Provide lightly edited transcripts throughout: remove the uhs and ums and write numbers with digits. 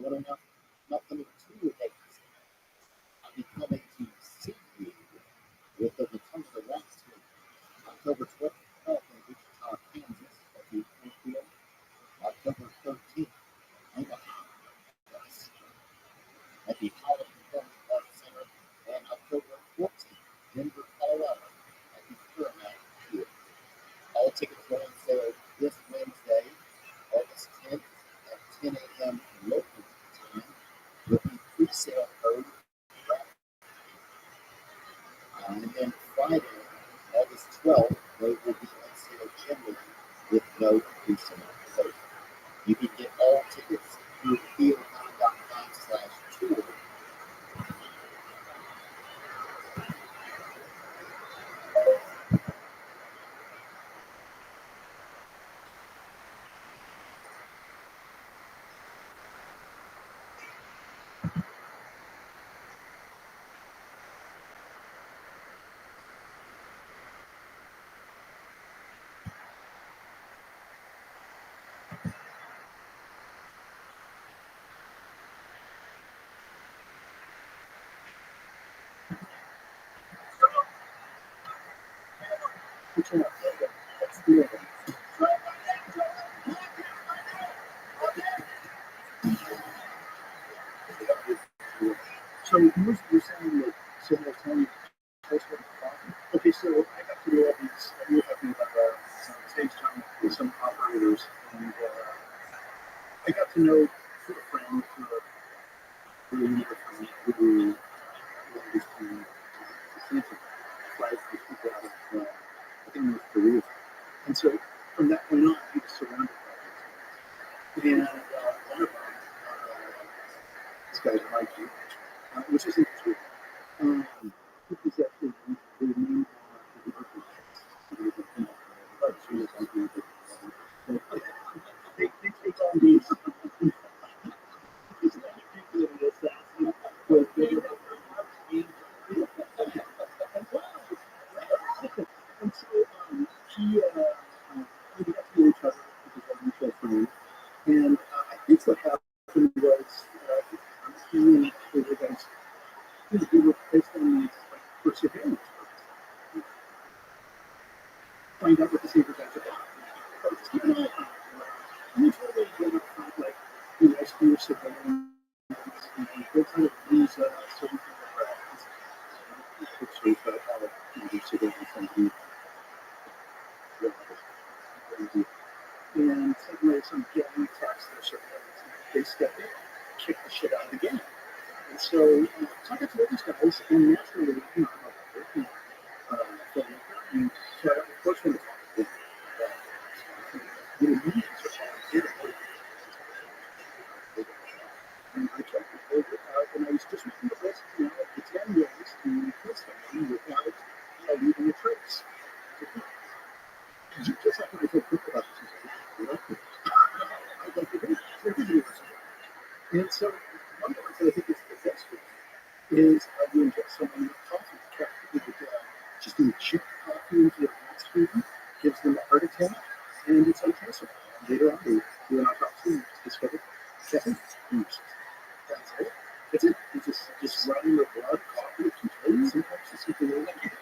but enough not coming to your days. I'll be coming to see you with the return of the last week, October 12th in Wichita, Kansas at the Amphitheater, October 13th, Omaha, at the Holland Performing Arts Center, and October 14th, Denver, Colorado, at the Paramount Theater. All tickets go on sale this Wednesday, August 10th at 10 a.m. local time with the pre-sale code Rabbi. And then Friday, August 12th, they will be on sale generally with no pre-sale code. You can get all tickets through theatercon.com/tour. So you're saying that someone was telling you okay, so I got to do all these, you were talking about stage time with some operators, and I got to know through a friend, through a neighbor from me, who was to flight with people out of, I think North Korea. And so from that point on, he was surrounded by these. And one of them, this guy's Mikey, which is interesting. He was actually the name of the birthday cake. They take on these. It's not people in the assassin, but they and so he we got to know each other because of mutual friends. And I think what happened was he and the other guys, they were based on these like perseverance. Find out what the secret guys are about. Just keep an eye on it. And you totally get up front, like you rescue civilians, and go kind of lose certain pictures about how the civilians can be. And suddenly some gang attacks their surveillance, and they step in, kick the shit out of the gang. And so I got to know these guys, and naturally, I'm a filmmaker, and so of course when the meetings are did it. And I kept it over, and I was just reading the list, the 10 ways to kill someone without leaving a trace. Just like when I told Brooke about this, I'd like to do it. Everybody was there. And so one of the ones that I think is the best is you inject someone with coffee. You could just inject coffee into their bloodstream, gives them a heart attack, and it's untraceable. Later on, they do an autopsy and discover caffeine. That's it. That's it. It's just running your blood, coffee, contains sometimes it's something like that.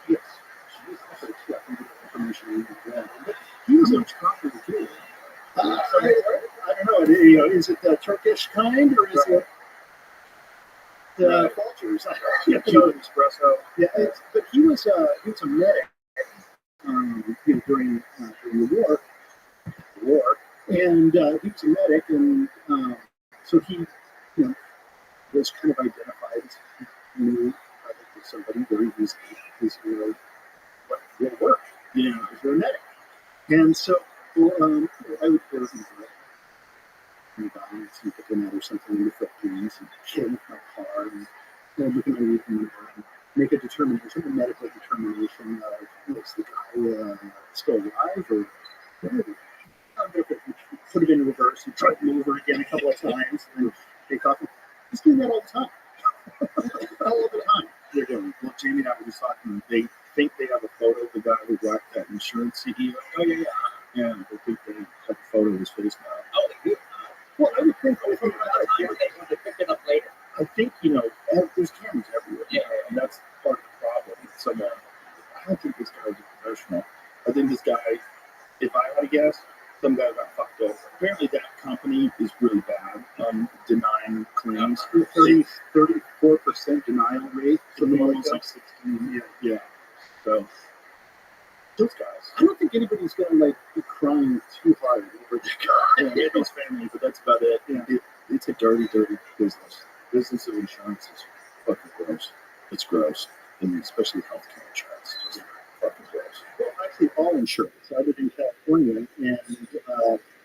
Yes. He was a chocolate too. I don't know. Is it the Turkish kind or is it the Folgers? Espresso. Yeah, but he was a medic during the war, and he was a medic, and so he was kind of identified as new somebody very easily who's what will work, if you're a medic. And so I would go and pick them out or something in the Philippines and get in my car and look at my rearview mirror and make a determination, a medical determination of is the guy still alive or whatever. I'm going to put it in reverse and try to move over again a couple of times and then take off. He's doing that all the time. All the time. They're doing. Well, Jamie and I were just talking. They think they have a photo of the guy who got that insurance CEO. Oh, yeah. They think they have a photo of his face now. Oh, they do. Well, I would think They picked it up later. I think, there's cameras everywhere. Yeah. And that's part of the problem. So, I don't think this guy was a professional. I think this guy, if I had to guess, some guy got fucked over. Apparently, that company is really bad on denying claims. 34% denial rate. Something like 16. Yeah. So, those guys. I don't think anybody's gonna be crying too hard over the guy. Yeah, his family, but that's about it. Yeah. It's a dirty, dirty business. Business of insurance is fucking gross. It's gross, and especially healthcare insurance. It's just fucking gross. Well, actually, all insurance. I live in California, and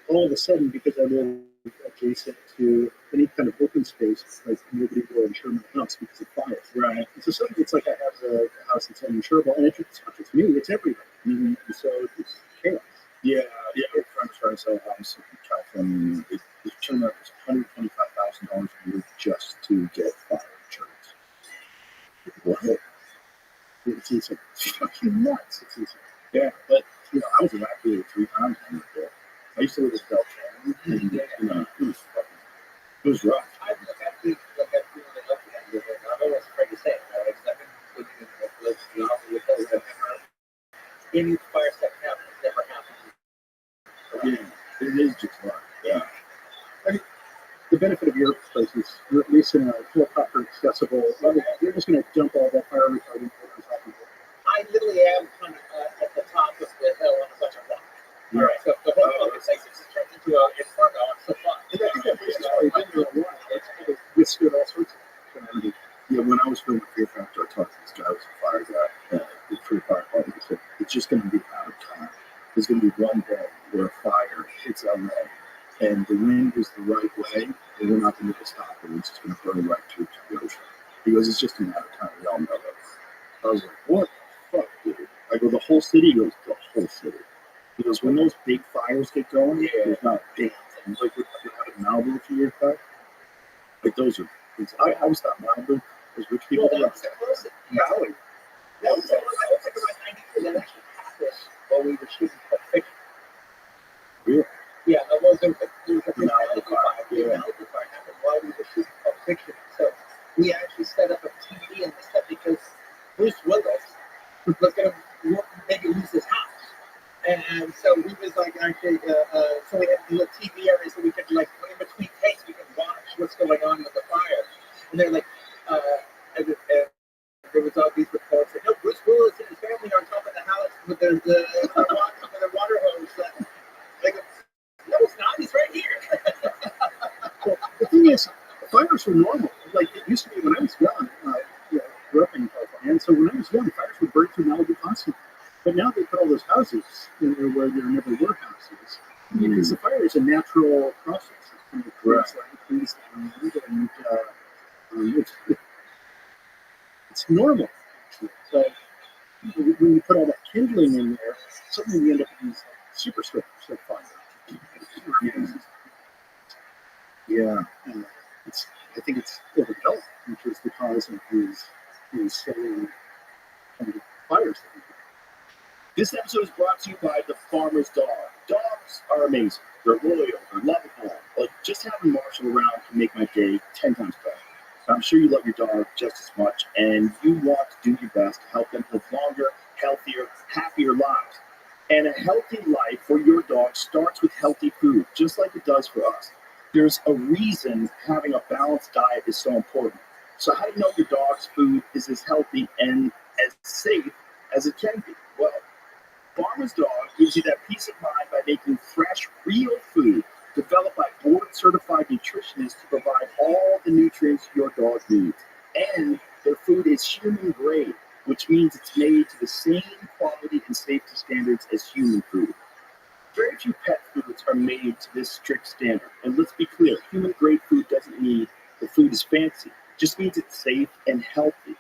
all of a sudden, because I live adjacent to any kind of open space, like nobody will insure my house because of fires. Right. So suddenly it's like I have a house that's uninsurable, and it's not just me; it's everybody. Mm-hmm. So it's chaos. Yeah. My friend's trying to sell a house in California. It turned out it was $125,000 a year just to get fire insurance. What? It's fucking nuts. It's insane. Yeah, but I was evacuated 3 times when I was there. I used to live in Beltran, and it was rough. I feel really lucky that I live there. I'm always afraid to say it, right? Because I've been living in the any fire stuff happens, it never happens. Yeah, it is just luck. Yeah. I mean, the benefit of your place is you're at least in a helicopter accessible. You're just going to dump all that fire retardant on top of it. I literally am kind of at the top of the hill on a bunch of rock. All right, so the whole place just turned into an inferno. It's so fun. And I think that place is probably been there a while. It's withstood all sorts of calamity. Yeah, when I was filming Fear Factor, I talked to this guy who was a fire guy for the fire department. He said, it's just going to be out of time. There's going to be one day where a fire hits LA and the wind is the right way, and we're not going to stop it. It's just going to burn right through to the ocean. He goes, it's just a matter of time. We all know that. I was like, what the fuck, dude? I go, the whole city? He goes, the whole city. He goes, when those big fires get going, there's not big things like what happened in Malibu a few years back. Like, those are, I always thought Malibu was rich people. Well, that was close. Cali. That was like about 90%. That actually happened while we were shooting Pulp Fiction. Really? Yeah, there was a Malibu fire. The Malibu fire happened while we were shooting Pulp Fiction. So we actually set up a TV in the set because Bruce Willis was going to maybe lose his house. And so we was like, actually, so we had a little TV area so we could, in between takes, we could watch what's going on with the fire. And they're like, there was all these reports that, no, Bruce Willis and his family are on top of the house with their water hose. Like, no, it's not. He's right here. Well, the thing is, fires were normal. Like, it used to be when I was young. I grew up in California, and so when I was young, fires would burn through Malibu constantly. But now they put all those houses in there where there never were houses. Because the fire is a natural process. It creates things and it's normal. So when you put all that kindling in there, suddenly you end up with these super fire. Yeah. I think it's overdeveloped, which is the cause of these sudden fires. This episode is brought to you by the Farmer's Dog. Dogs are amazing. They're loyal. They're lovable. But just having Marshall around can make my day 10 times better. I'm sure you love your dog just as much, and you want to do your best to help them live longer, healthier, happier lives. And a healthy life for your dog starts with healthy food, just like it does for us. There's a reason having a balanced diet is so important. So how do you know your dog's food is as healthy and as safe as it can be? Well, Farmer's Dog gives you that peace of mind by making fresh, real food developed by board-certified nutritionists to provide all the nutrients your dog needs. And their food is human-grade, which means it's made to the same quality and safety standards as human food. Very few pet foods are made to this strict standard. And let's be clear, human-grade food doesn't mean the food is fancy. It just means it's safe and healthy.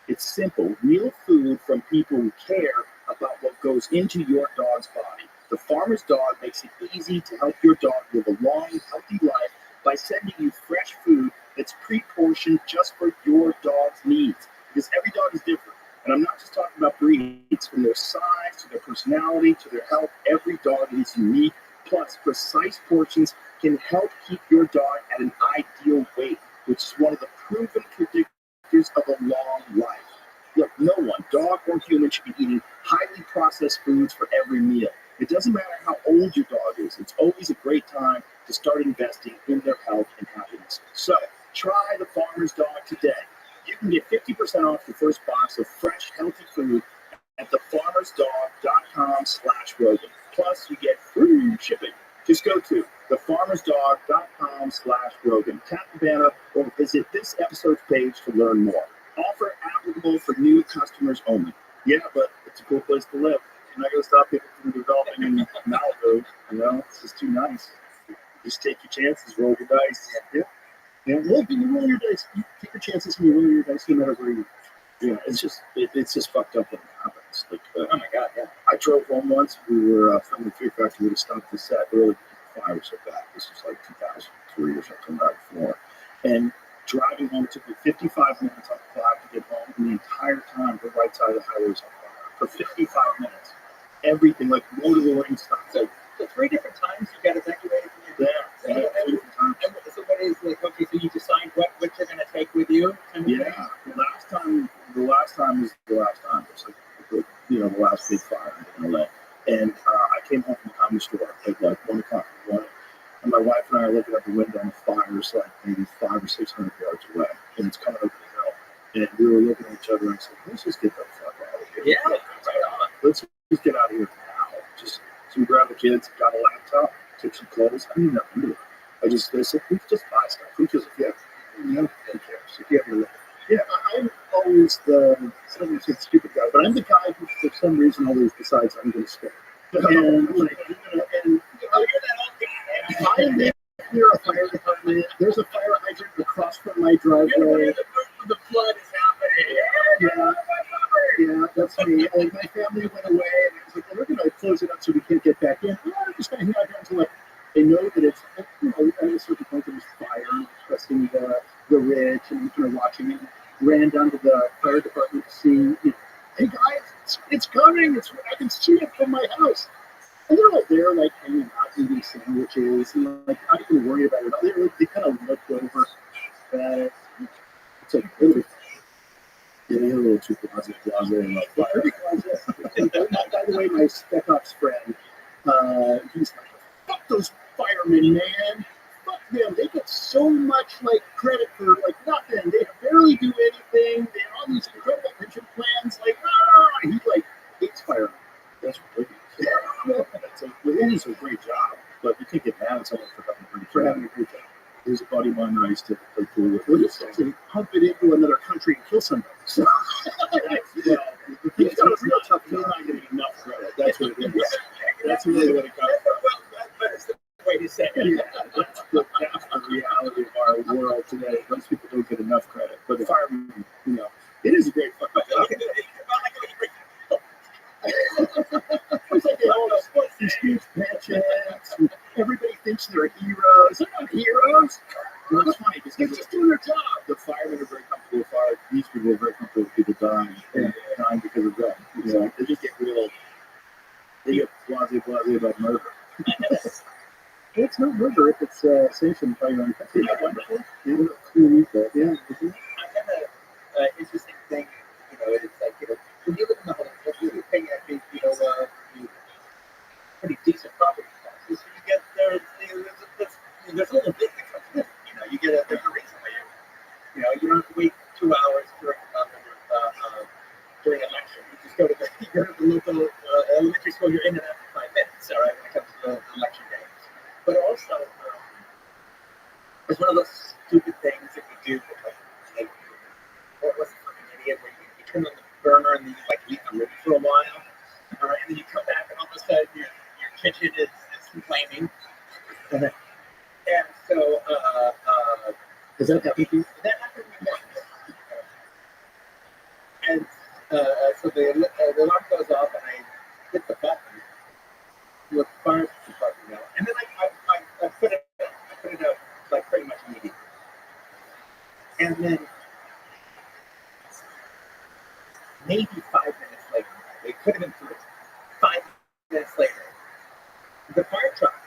It's simple, real food from people who care about what goes into your dog's body. The Farmer's Dog makes it easy to help your dog live a long, healthy life by sending you fresh food that's pre-portioned just for your dog's needs. Because every dog is different. And I'm not just talking about breeds. From their size, to their personality, to their health, every dog is unique Plus, precise portions can help keep your dog at an ideal weight, which is one of the proven predictors of a long life. Look, no one, dog or human, should be eating highly processed foods for every meal. It doesn't matter how old your dog is. It's always a great time to start investing in their health and happiness. So, try the Farmer's Dog today. You can get 50% off your first box of fresh, healthy food at thefarmersdog.com/Rogan. Plus, you get free shipping. Just go to thefarmersdog.com/Rogan. Tap the banner or visit this episode's page to learn more. Offer applicable for new customers only. Yeah, but it's a cool place to live. I'm not going to stop people from developing in Malibu. You know, it's just too nice. Just take your chances, roll your dice. Yeah. Yeah, well, you roll your dice. You take your chances and you roll your dice no matter where you. Yeah, it's just fucked up when it happens. Like, oh my god, yeah. I drove home once. We were filming Fear Factory. We stopped the set early. The fire was so bad. This was like 2003 or something, right before. And driving home, it took me 55 minutes on the clock to get home. And the entire time, the right side of the highway was on fire for 55 minutes. Everything, like Lord of the Rings stuff. So 3 different times you got evacuated from your yeah, 3 different times. So what is like? Okay, so you decide what you're going to take with you. Yeah, the last time was the last time. It was like the last big fire in LA. And I came home from the comedy store at like 1 o'clock in the morning. And my wife and I are looking out the window and the fire's like maybe 500 or 600 yards away. And it's coming over the hill. And we were looking at each other and said, let's just get the fuck out of here. Yeah, right on. Let's just get out of here now. So we grabbed the kids, got a laptop, took some clothes. I didn't know what to do. They said, we could just buy stuff. We just, who cares? If you have your I'm always some stupid guy, but I'm the guy who, for some reason, always decides I'm going to stay. And I live near a fire department. There's a fire hydrant across from my driveway. The flood is happening. Yeah, that's me. Like, my family went away, and I was like, well, we're going to close it up so we can't get back in. I'm just going to hang out here until they know that it's, at a certain point there's fire, pressing the ridge, and watching it. Ran down to the fire department to see, hey guys, it's coming. I can see it from my house. And they're all there, like, hanging out, eating sandwiches, and like, not even worried about it. They kind of looked over at it. It's like, a little too blase, and like, pretty blase. By the way, my spec ops friend, he's like, fuck those firemen, man. Fuck them. They get so much like credit for like nothing. They barely do anything. They have all these incredible pension plans. Like, he like hates firemen. That's ridiculous. It is a great job, but you can't get mad at someone for having a great job. There's a buddy of mine I used to play pool with. Well, he's to pump it into another country and kill somebody. So, he's got a real tough job. He's not getting enough credit. That's what it is. That's really what it comes from. Way to say it. Yeah, that's the reality of our world today. Most people don't get enough credit. But the firemen, it is a great fucking job. It's like they all have these huge pensions. Everybody thinks they're heroes. They're not heroes. Well, it's funny because they're just doing their job. The firemen are very comfortable with fire. These people are very comfortable with people dying because of them. They just get real. They get blase about murder. It's not murder if it's sanctioned by your own country. Isn't that wonderful? Yeah. I have an interesting thing. It's like, when you live in the home, you're paying, I think, pretty decent property taxes. So you get there's a little bit that comes with it. There's a reason why you don't have to wait 2 hours during election. You just go to the local elementary school. You're in and out in 5 minutes. All right, when it comes to the election day. But also, it's one of those stupid things that you do. Like what was the fucking idiot where you turn on the burner and then you leave the room for a while, all right, and then you come back and all of a sudden your kitchen is complaining. And so, does that happen to you? That happened to me once. And so the alarm goes off and I hit the button. With the fire department, and then I put it out like pretty much immediately, and then maybe 5 minutes later, it could have been 3. 5 minutes later, the fire truck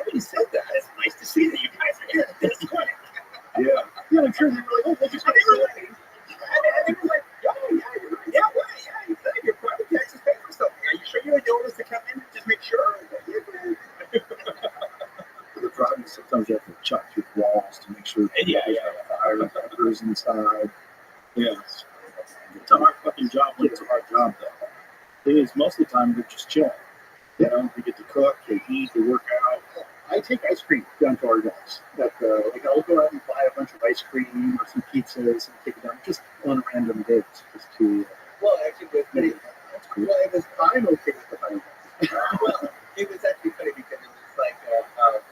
Nobody said that. It's nice to see that you guys are here. This way. Yeah, I'm sure they were like, oh, we'll just And they were like, oh, yeah, you're right. Yeah, well, yeah, you said your property taxes pay for something. Are you sure you don't want us to come in and just make sure? For the driving, sometimes you have to chop through walls to make sure that there's no fire and peppers inside. Yeah. It's a hard fucking job, but it's a hard job, though. It is. Most of the time, they're just chill. You know, they get to cook, they eat, they work out. I take ice cream down to our guys. Like I'll go out and buy a bunch of ice cream or some pizzas and take it down just on random days. Just to, well, actually, that's cool. Well, it was, I'm okay with the honey. well, it was actually funny because it was like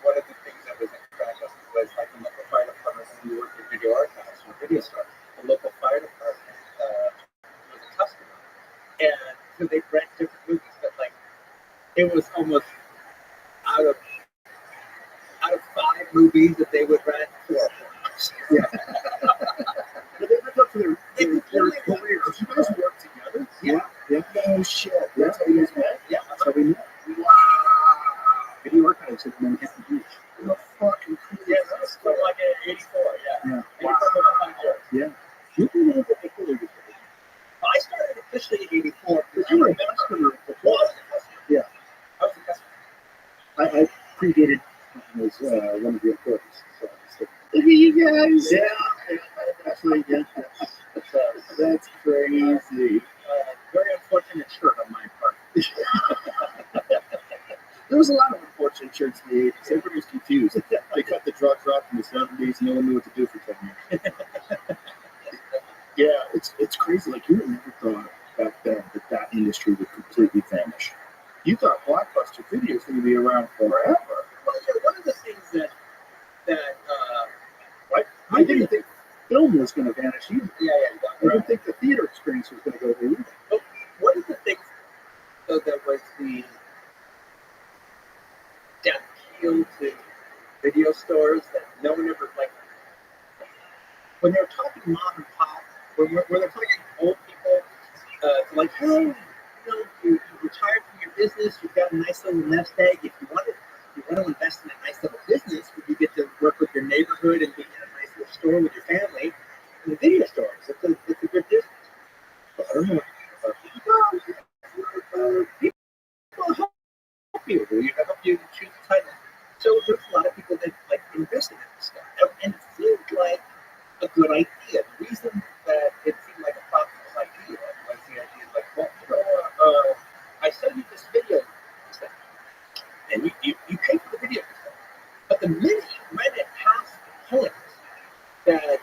one of the things that was incredible was like the local fire department when we worked at video archives or video store. The local fire department was a customer, and so they rent different movies, but like it was almost out of 5 movies that they would rent 4 for us. Yeah. But they went up to their careers. You guys work together? Yeah. Oh shit. That's how you guys met? Yeah. That's how we met. Wow. Video archives at Manhattan Beach. What fucking cool. Yeah, that's from like 84, yeah. Wow. Yeah. You've been able to pull it. I started officially in 84. But you were a customer before. Well, I was a customer. Yeah. I was a customer. I predated as one of the employees. So look at you guys. Yeah. Actually, yeah. That's crazy. Very unfortunate shirt on my part. There was a lot of unfortunate shirts in the 80s. Everybody was confused. They cut the drugs off in the 70s. No one knew what to do for 10 years. Yeah, it's crazy. Like, you would never thought back then that industry would completely vanish. You thought Blockbuster Video was going to be around forever. Well, yeah, one of the things that I didn't think film was going to vanish either. Yeah. I didn't think the theater experience was going to go there either. But one of the things, though, that was the death appeal to video stores that no one ever, like, when they're talking mom and pop, when they're talking old people, like, hey, you retired from your business, you've got a nice little nest egg. If you want to invest in a nice little business, where you get to work with your neighborhood and be in a nice little store with your family, in the video stores, it's a good business. But I don't know. People help you. You help you choose the title. So there's a lot of people that like investing in this stuff, and it seemed like a good idea. The reason that it seemed like a profitable idea was the idea like, well, I sell you this video stuff, and you pay for the video stuff. But the minute you rent it past the point that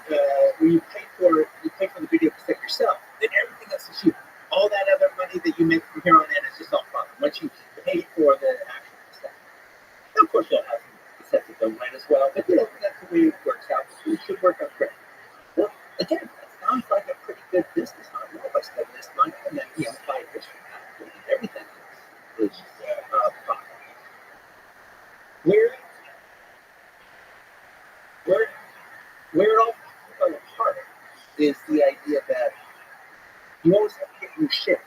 when you pay for the video cassette yourself, then everything else is you. All that other money that you make from here on in is just all profit. Once you pay for the actual cassette. Now, of course, you'll have some cassettes that don't rent as well, but that's the way it works out. It should work out great. Well, again, that sounds like a pretty good business model. If I spend this money and then 5 years from now, everything is profit. Where it all fell apart is the idea that you always have to get new shit.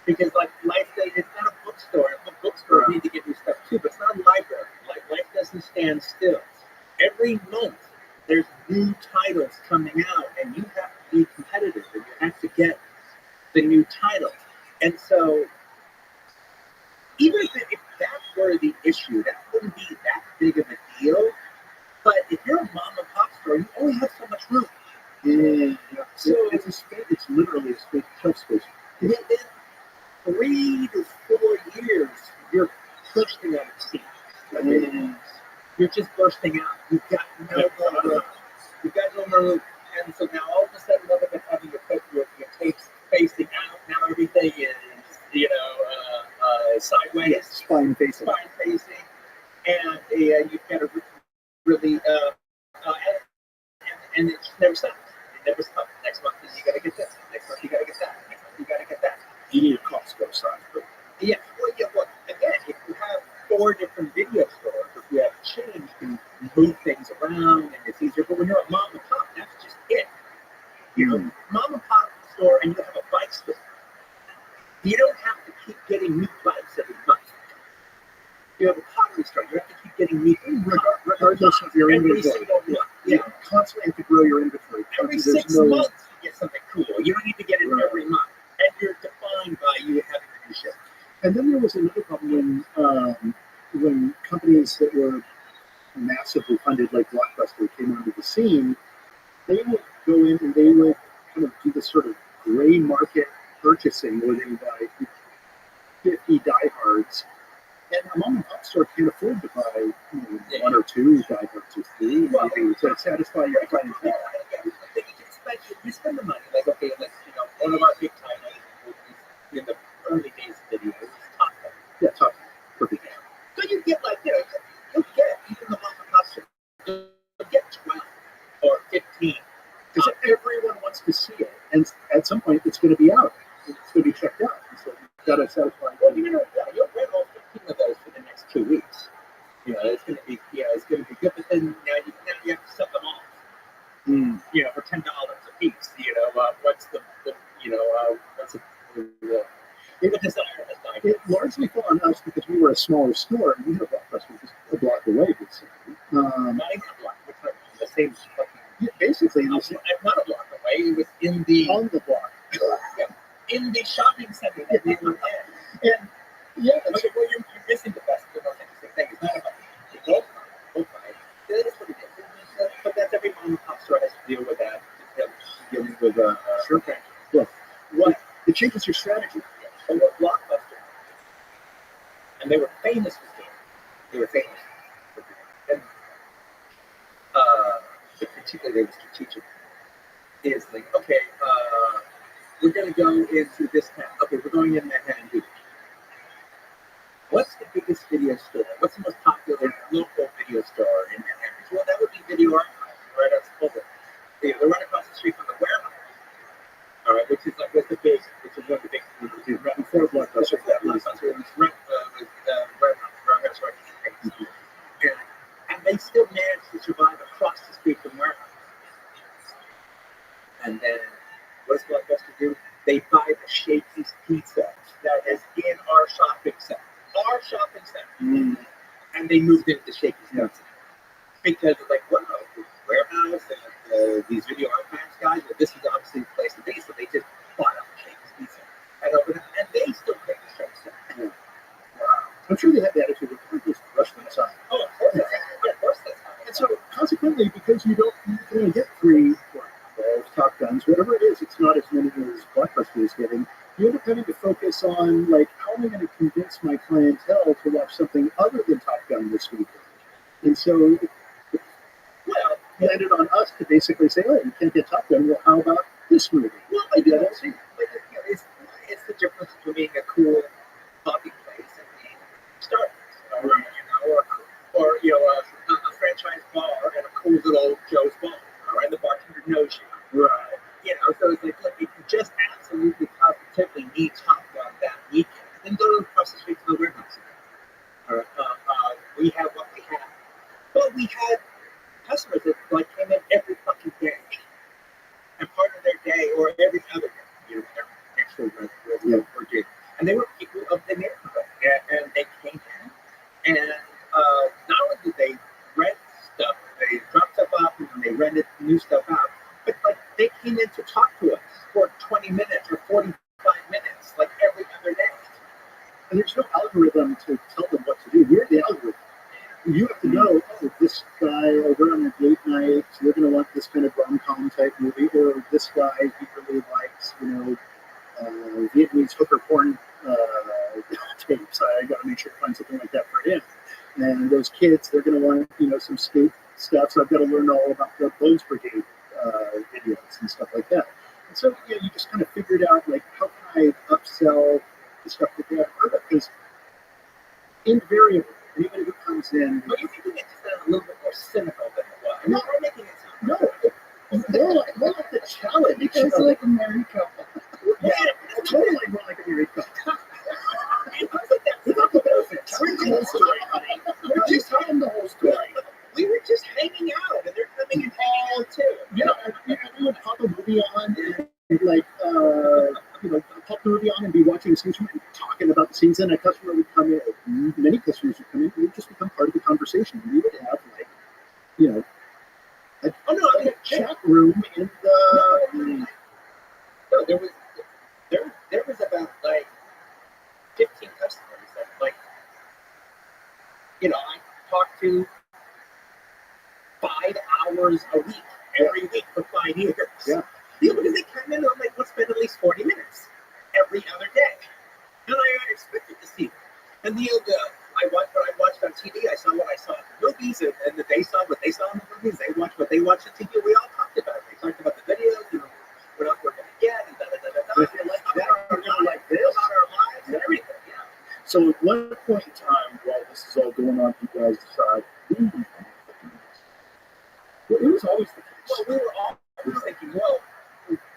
Because like life, it's not a bookstore. If a bookstore need to get new stuff too, but it's not a library. Like life doesn't stand still. Every month there's new titles coming out, and you have to be competitive, and you have to get the new titles. And so, even if that were the issue, that wouldn't be that big of a deal. But if you're a mom and pop store, you only have so much room. Yeah. So it's a space. It's literally a space, shelf space. And then 3 to 4 years, you're bursting out of steam. You're just bursting out. You've got no more room. You've got no more room. And so now all of a sudden, rather than having your tapes facing out, now everything is, sideways. Spine facing. And you've got to really, and it just never stops. It never stops. Next month, you got to get this. Next month, you got to get that. Next month, you got to get that. You need a Costco size. Yeah. Well, again, if you have 4 different video stores, if you have change, you can move things around, and it's easier. But when you're a mom and pop, that's just it. You're a mom and pop store, and you have a bike store. You don't have to keep getting new bikes every month. You have a pottery store. You have to keep getting new regardless of your every inventory. single month. You constantly have to grow your inventory. Every There's 6 no- months you get something cool. You don't need to get it every month. And you're defined by you having to do shit. And then there was another problem when companies that were massively funded, like Blockbuster, came onto the scene. They would go in and they would kind of do this sort of gray market purchasing where they would buy 50 diehards. And a mom and pop store can't afford to buy one or two diehards or three, maybe, to satisfy your clientele. You spend the money, like, okay, let's, one of our big titles in the early days of video was Top Gun. Yeah, Top Gun. Perfect. So you get, like, you'll get, even the mom and pop store, you'll get 12 or 15. Because everyone wants to see it. And at some point, it's going to be out. It's going to be checked out. So you've got to satisfy. Well, you'll rent all 15 of those for the next 2 weeks. It's going to be, it's going to be good. But then you have to set them off. For $10 a piece. What's the It largely fell on us because we were a smaller store and we had a Blockbuster just a block away, basically. Not even a block. The same fucking. Basically, not a block away. It was in the on the block. In the shopping center that we were in. And yeah, you're missing the most interesting thing. It's not about the gold card. That is what it is. But that's every mom and pop store has to deal with that. Dealing with sure. Yeah. What? It changes your strategy. But what Blockbuster, and they were famous for games. They were famous for games. And particularly they were strategic. Is like, okay, we're going to go into this town. Okay, we're going in Manhattan Beach. What's the biggest video store? What's the most popular local video store in Manhattan Beach? Well, that would be Video Archive, right outside Boulder. They're right across the street from the warehouse. All right, which is one of the big, right before Blockbuster. And they still managed to survive across the street from warehouse. And then what does Blockbuster do? They buy the Shakey's Pizza that is in our shopping center. And they moved into Shakey's Pizza. Because it's like, wow, the warehouse and these video archives guys, this is obviously the place to be, so they just bought up Shakey's Pizza and opened it, and they still pay the show center. Wow. I'm sure they had the attitude of just rush them aside. Oh, of course that's how. And so, consequently, because you can only get 3 or 12 Top Guns, whatever it is, it's not as many as Blockbuster is getting. You end up having to focus on, like, how am I going to convince my clientele to watch something other than Top Gun this weekend? And so, it landed on us to basically say, oh, you can't get Top Gun. Well, how about this movie? Well, it's the difference between being a cool coffee place and being Starbucks, or a franchise bar and a cool little Joe's bar, and the bartender knows you. Right. So it's like, look, if you just absolutely positively need Top Gun that weekend, then go across the street to the warehouse. We have what we have. But we had customers that came in every fucking day. And part of their day, or every other day, extra regular per day. And they were people of the neighborhood. And they came in. And not only did they rent stuff, they dropped stuff off and they rented new stuff out. But they came in to talk to us for 20 minutes or 45 minutes, every other day. And there's no algorithm to tell them what to do. We're the algorithm. You have to know, oh, this guy over on a date night, you're going to want this kind of rom-com type movie, or this guy, he really likes, Vietnamese hooker porn tapes. I got to make sure to find something like that for him. And those kids, they're going to want, some skate stuff, so I've got to learn all about the Bones Brigade videos and stuff like that. And so, you just kind of figured out, how can I upsell the stuff that they have heard of? Because invariably, anybody who comes in... But you're making it sound a little bit more cynical than it was. No, I'm making it sound... more like the challenge. Because like a married couple. Yeah, totally more like a married couple. We're the whole story, honey. We're just telling the whole story. We were just hanging out, and they're coming and hanging out too. Yeah, we would pop a movie on and pop the movie on and be watching the scenes and talking about the scenes. And a customer would come in. Many customers would come in, it would just become part of the conversation. We would have like, you know, a chat room in the. No, there was about like 15 customers that like, I talked to 5 hours a week every week for 5 years. Yeah. Because they come in and I'm like, let's spend at least 40 minutes every other day. And I expected to see them. And I watched on TV. I saw what I saw in the movies, and they saw what they saw in the movies. They watched what they watched on TV. We all talked about it. They talked about the videos, what else we're going to get, and about our lives and everything. Yeah. So at one point in time, while this is all going on, you guys decide, well, it was always the case. Well, we were all thinking, well,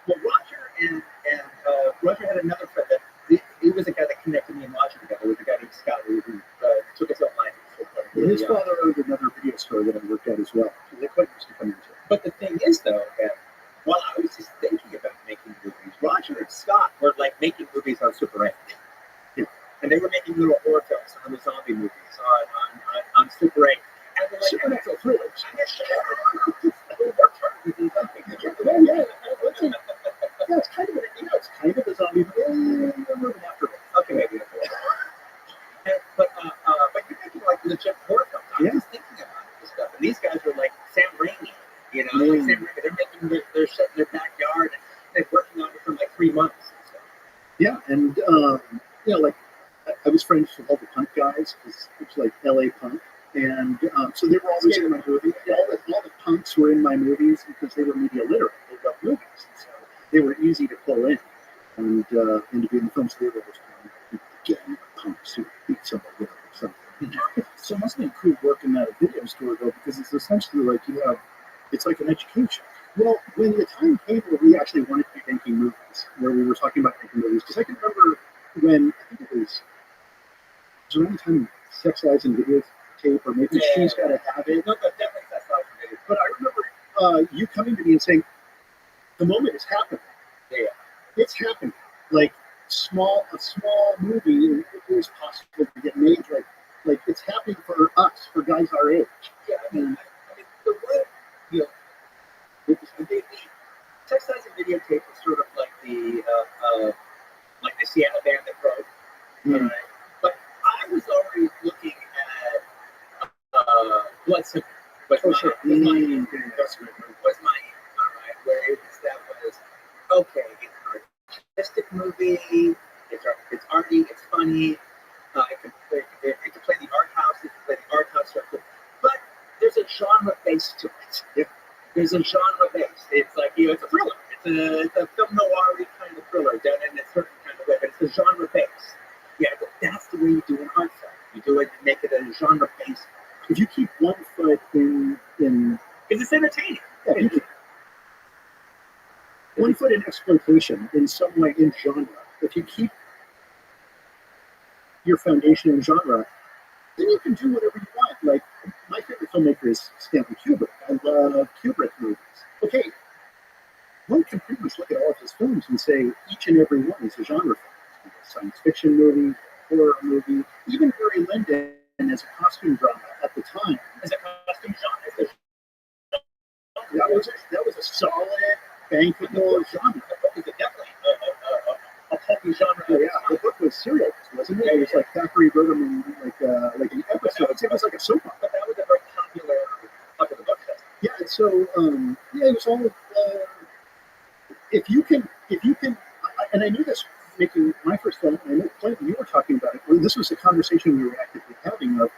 Roger and Roger had another friend that he was a guy that connected me and Roger together. It was a guy named Scott who took his own life. His father owned another video store that I worked at as well. So they quite used to come into it. But the thing is, though, that while I was just thinking about making movies, Roger and Scott were like making movies on Super 8. Yeah. And they were making little horror films on the zombie movies on Super 8. And they're like, supernatural thrillers. Yeah, it's kind of a zombie movie after it. Okay, maybe. But you're making like legit horror films. I was just thinking about this stuff, and these guys are like Sam Raimi. Like Sam Raimi. They're making their shit in their backyard, and they're working on it for like 3 months and stuff. Yeah, and like I was friends with all the punk guys because it's like LA punk. And so they were always in my movies. All the punks were in my movies because they were media literate. They loved movies. And so they were easy to pull in. And to be in the film theater was kind of getting punks who beat somebody with or something. So it must be cool working at a video store, though, because it's essentially like it's like an education. Well, when the time came where we actually wanted to be making movies, where we were talking about making movies, because I can remember when, I think it was around the time Sex, Lies, and Videotape, or maybe She's Gotta Have It. No, but definitely Sex, Lies, and Videotape. But I remember you coming to me and saying, the moment is happening. Yeah. It's happening. Like, a small movie, and it was possible to get made. Like it's happening for us, for guys our age. Yeah, I mean, the way, the Sex, Lies, and Videotape was sort of like the Seattle band that broke. Right? But I was already looking at Blood Simple. Was my aim, all right, where that was okay. It's an artistic movie. It's arty. It's funny. It can play the art house. It can play the art house stuff. But there's a genre base to it. Yep. There's a genre base. It's like it's a thriller. It's a film noir kind of thriller done in a certain kind of way, but it's a genre base. Yeah, but that's the way you do an art film. You do it and make it a genre base. If you keep one foot in because it's entertaining. Yeah, you keep one foot in exploitation in some way in genre. If you keep your foundation in genre, then you can do whatever you want. Like, my favorite filmmaker is Stanley Kubrick. I love Kubrick movies. Okay, one can pretty much look at all of his films and say each and every one is a genre film. It's a science fiction movie, horror movie, even Barry Lyndon as a costume drama at the time. As a costume genre. That was a solid, bankable genre. The book is definitely a pulpy genre. Yeah, the book was serial, wasn't it? It was like Thackeray wrote them in like an episode. It was like a soap opera. But that was a very popular book. Yeah, and so it was all. If you can, and I knew this making my first film. I know Clinton, you were talking about it. Well, this was a conversation we were actively having of.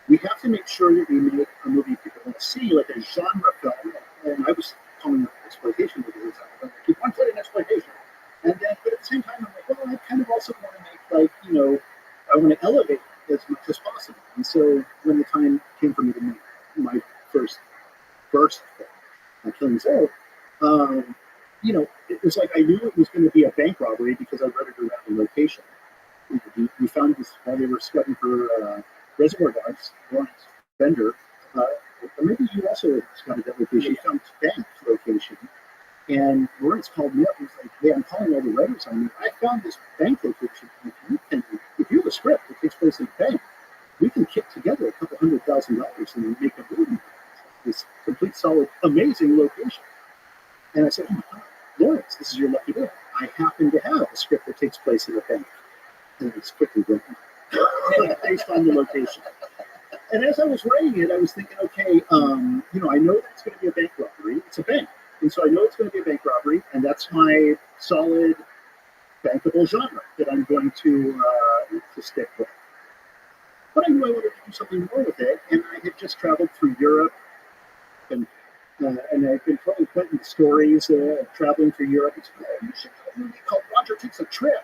We have to make sure that we make a movie people want to see, like a genre film. And I was calling it exploitation movies. I keep one foot in exploitation. And then, but at the same time, I'm like, well, I kind of also want to make, I want to elevate as much as possible. And so when the time came for me to make my first film, Killing Zoe, it was like I knew it was going to be a bank robbery because I read it around the location. We found this while they were scouting for Reservoir Dogs, Lawrence Bender, or maybe you also scouted that location. You found bank location, and Lawrence called me up and was like, "Hey, I'm calling all the writers on you. I found this bank location. If you have a script that takes place in a bank, we can $100,000 and make a movie. This complete, solid, amazing location. And I said, oh my God, Lawrence, this is your lucky day. I happen to have a script that takes place in a bank. And it's quickly written based on the location. And as I was writing it, I was thinking, okay, I know that it's going to be a bank robbery. It's a bank. And so I know it's going to be a bank robbery, and that's my solid bankable genre that I'm going to stick with. But I knew I wanted to do something more with it, and I had just traveled through Europe, and I've been telling Quentin stories of traveling through Europe. He said, oh, you should do a movie called Roger Takes a Trip.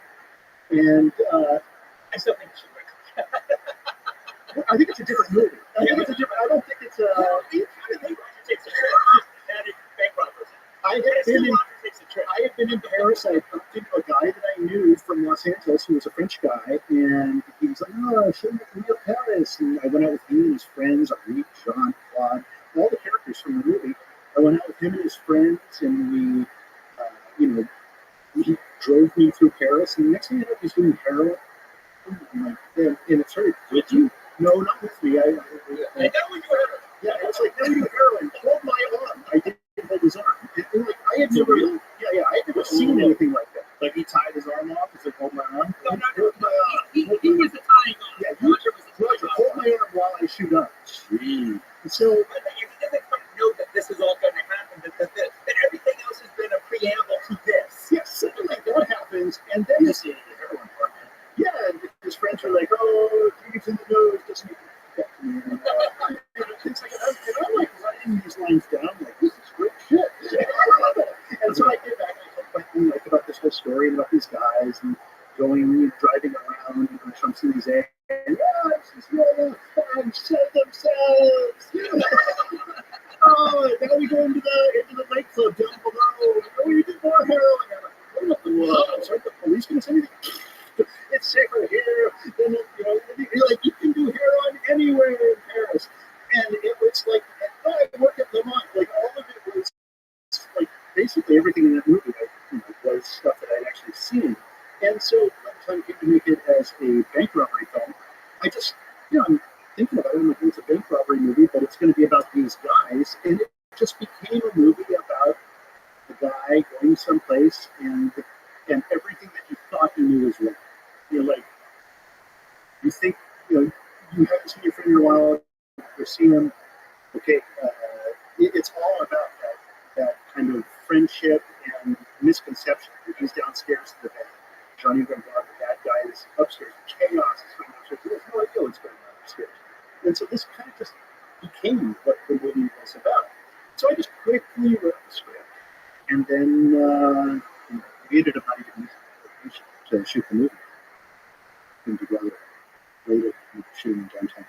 And I still think you should write it. I think it's a different movie. I don't think it's a... You kind of think Roger Takes a Trip. Just added bank robbers. I had been in Paris. I bumped into a guy that I knew from Los Angeles who was a French guy, and he was like, "Oh, show me Paris." And I went out with him and his friends, Henri, Jean, Claude, all the characters from the movie. I went out with him and his friends, and he drove me through Paris. And the next thing I know, he's doing heroin. And it started. With you? No, not with me. I know when you were heroin. Yeah, it was like, "No, you heroin. Hold my arm." I didn't hold his arm. And I had never, I had never seen anything like that. Like he tied his arm off. He's like, "Hold my arm." No, Hold my arm. He was the tying arm. Yeah, Roger hold my arm while I shoot up. Gee. So he doesn't quite know that this is all going to happen. That everything else has been a preamble to this. yes, something like that happens, and then You see the heroin part. yeah, and his friends are like, "Oh, it's in the nose, doesn't make it to me." And I'm like writing these lines down, like, this is great shit. And so I get back and I told Quentin like about this whole story and about these guys and driving around in Champs-Elysees. And this is where the fans show themselves. Oh, now we go into the nightclub down below. Oh, we did more heroin. What the police gonna say anything? It's safer here than you're like, you can do heroin anywhere in Paris. And it was like, I work at Le Mans. Like, all of it was like basically everything in that movie was stuff that I'd actually seen. And so by the time I came to make it as a bank robbery film, I just, I'm thinking about it. I'm like, it's a bank robbery movie, but it's going to be about these guys. And it just became a movie about the guy going someplace and everything that he thought he knew was wrong. Like, you think, you haven't seen your friend in a while, you see him, okay, it's all about that kind of friendship and misconception. He's downstairs to the bed. Johnny Van Gogh, the bad guy, is upstairs. Chaos is going upstairs. He has no idea what's going on upstairs. And so this kind of just became what the movie was about. So I just quickly wrote the script. And then we ended up having to shoot the movie. Came together later, shooting downtown.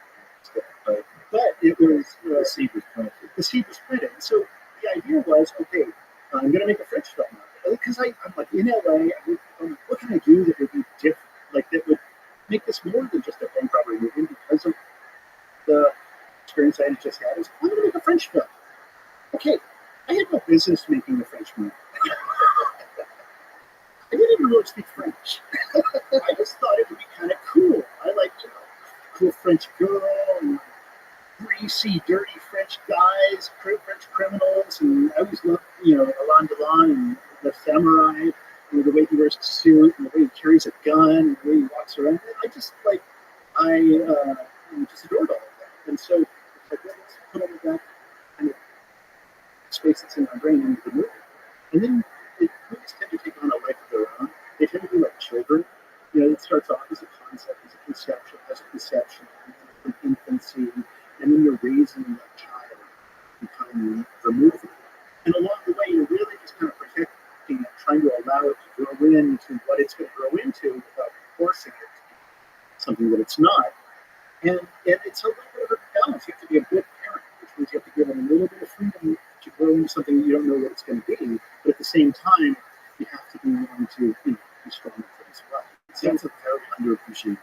But it was The seed was planted. the seed was planted. So the idea was, okay, I'm going to make a French film out of it. Because I'm like in LA, what can I do that would be different? Like, that would make this more than just a bank robbery movie because of the experience I had just had. Is I'm going to make a French film. Okay, I had no business making a French movie. I didn't even really speak French. I just thought it would be kind of cool. I liked, cool French girl and greasy, dirty French guys, French criminals, and I always loved, Alain Delon and the samurai, and the way he wears a suit, and the way he carries a gun, and the way he walks around. I just just adored all of that. And so it's like, well, let's put all of that kind of space that's in my brain into the movie. And then movies tend to take on a life of their own. They tend to be like children. It starts off as a concept, as a conception, from infancy, and then you're raising that child to become the movie. And along the way, you're really just kind of protecting it, trying to allow it to grow into what it's going to grow into without forcing it to be something that it's not. And it's a little bit of a balance. You have to be a good parent, which means you have to give it a little bit of freedom to grow into something you don't know what it's going to be. But at the same time, you have to be willing to be strong with it as well. It sounds like very underappreciated.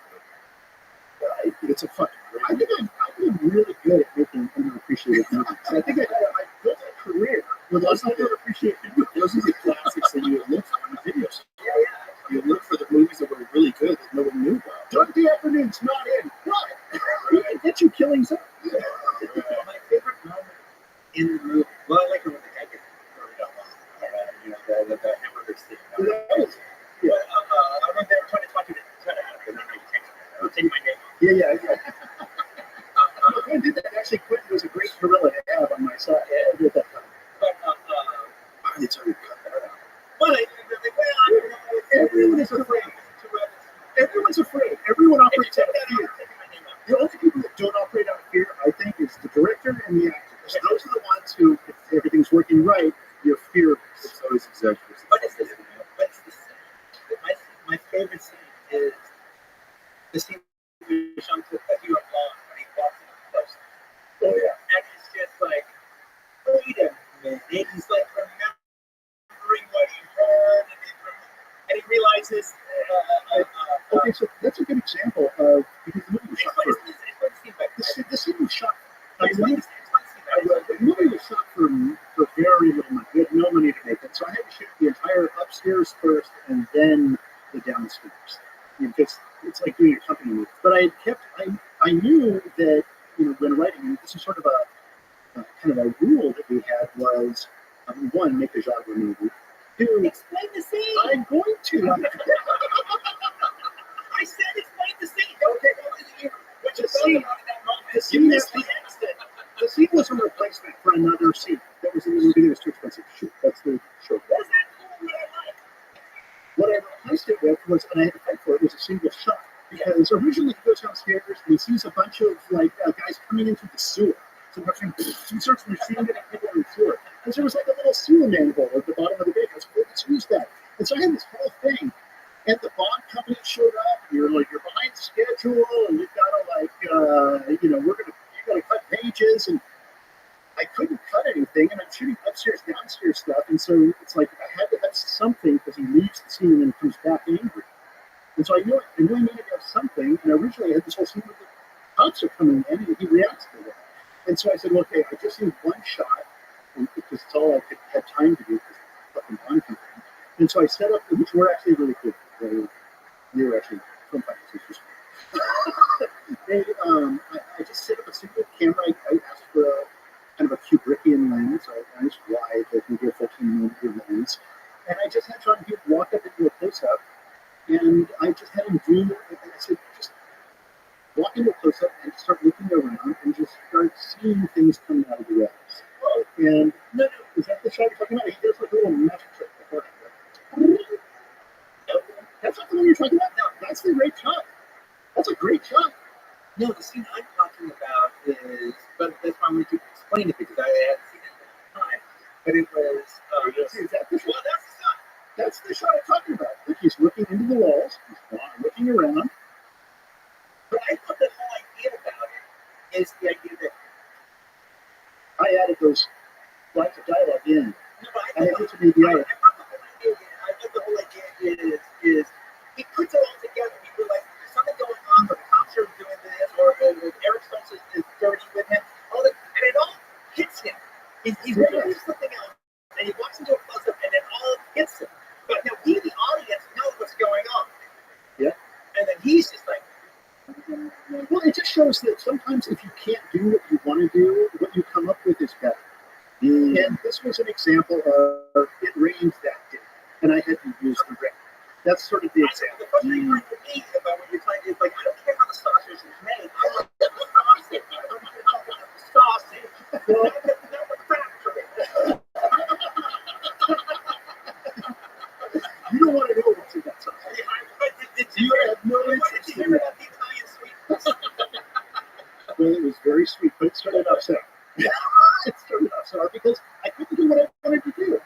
It's a fun. I think I'm really good at making underappreciated movies. I think I built a career with those underappreciated movies. Those are the classics that you look for in the videos. Yeah. You look for the movies that were really good that no one knew about. Dark Day Afternoon's not in. What? Get you killing something. My favorite moment in the movie. Well, I like it when the guy gets burned up on the hamburger steak. Yeah. I remember they were trying to talk to the and then they take my name off. Yeah. Quinn did that. Actually, Quinn was a great gorilla to have on my side. Yeah, I did that time. But I need to cut that out. Well, everyone is afraid. Everyone's afraid. Everyone operates out of fear. The only people that don't operate out of fear, I think, is the director and the actors. Those are the ones who, if everything's working right, your fear is always exaggerated. But it's the scene. My favorite scene is the scene where Sean took a hero long when he walks in the post. Oh, yeah. And it's just like, wait a minute. He's like remembering what he heard, and he realizes. Okay, so that's a good example of, because the movie was shot for, the scene was shot. The movie was shot for very little money. We had no money to make it, so I had to shoot the entire upstairs first and then the downstairs. Because it's like doing a company movie. But I knew that, when writing, and this is sort of a kind of a rule that we had was, one, make a genre movie. Two, explain the scene. I'm going to. I said explain the scene. Okay, what you felt about that moment. You missed the exit. The scene was a replacement for another scene that was in the movie that was too expensive to shoot. That's the short. Was that cool? What I replaced it with was, and I had to fight for it, was a single shot. Because originally he goes downstairs and he sees a bunch of guys coming into the sewer. So he starts machine getting people in the sewer. And there was like a little sewer manhole at the bottom of the bay. I was like, let's use that. And so I had this whole thing. And the bond company showed up. You're behind schedule, and you've got to you got to cut pages, and I couldn't cut anything, and I'm shooting upstairs, downstairs stuff, and so it's like I had to have something because he leaves the scene and then comes back angry, and so I knew I needed to have something, and originally I had this whole scene where the cops are coming in, and he reacts to that, and so I said, well, okay, I just need one shot, because it's all I had time to do because fucking bond company. And so I set up, which were actually really good. They were actually film practices. I just set up a single camera. I asked for a kind of a Kubrickian lens, a nice wide, like maybe a 14mm lens. And I just had John Hughes walk up into a close-up, and I just had him do, I said, just walk into a close-up and start looking around and just start seeing things coming out of the walls. And no, is that the shot you're talking about? He does like a little magic trick beforehand. That's not the one you're talking about? No, that's the great shot. That's a great shot. No, the scene I'm talking about is, but that's why I'm going to explain it because I hadn't seen it at the time. But it was, is that the shot? Well, that's the shot. That's the shot I'm talking about. Look, he's looking into the walls, he's looking around. But I thought the whole idea about it is the idea that I added those lines of dialogue in. No, but I had to be the other. I thought the whole idea is he puts it all together. He realizes there's something going on. The cops are doing this, or Eric Stoltz is dirty with him. And it all hits him. He's ready to do something else, and he walks into a close-up, and it all hits him. But now we, the audience, know what's going on. Yeah. And then he's just like, well, it just shows that sometimes if you can't do what you want to do, what you come up with is better. And this was an example of it rained that day, and I had to use the rain. That's sort of the example. The frustrating part for me about what you're trying to do is like, I don't care how the sausage is made. I want the sausage. I don't care how the sausage. Well, not the factory. You don't want to know what's in that sausage. Did you have no interest in that Italian sweetness? Well, it was very sweet, but it started off sour. It started off sour because I couldn't do what I wanted to do.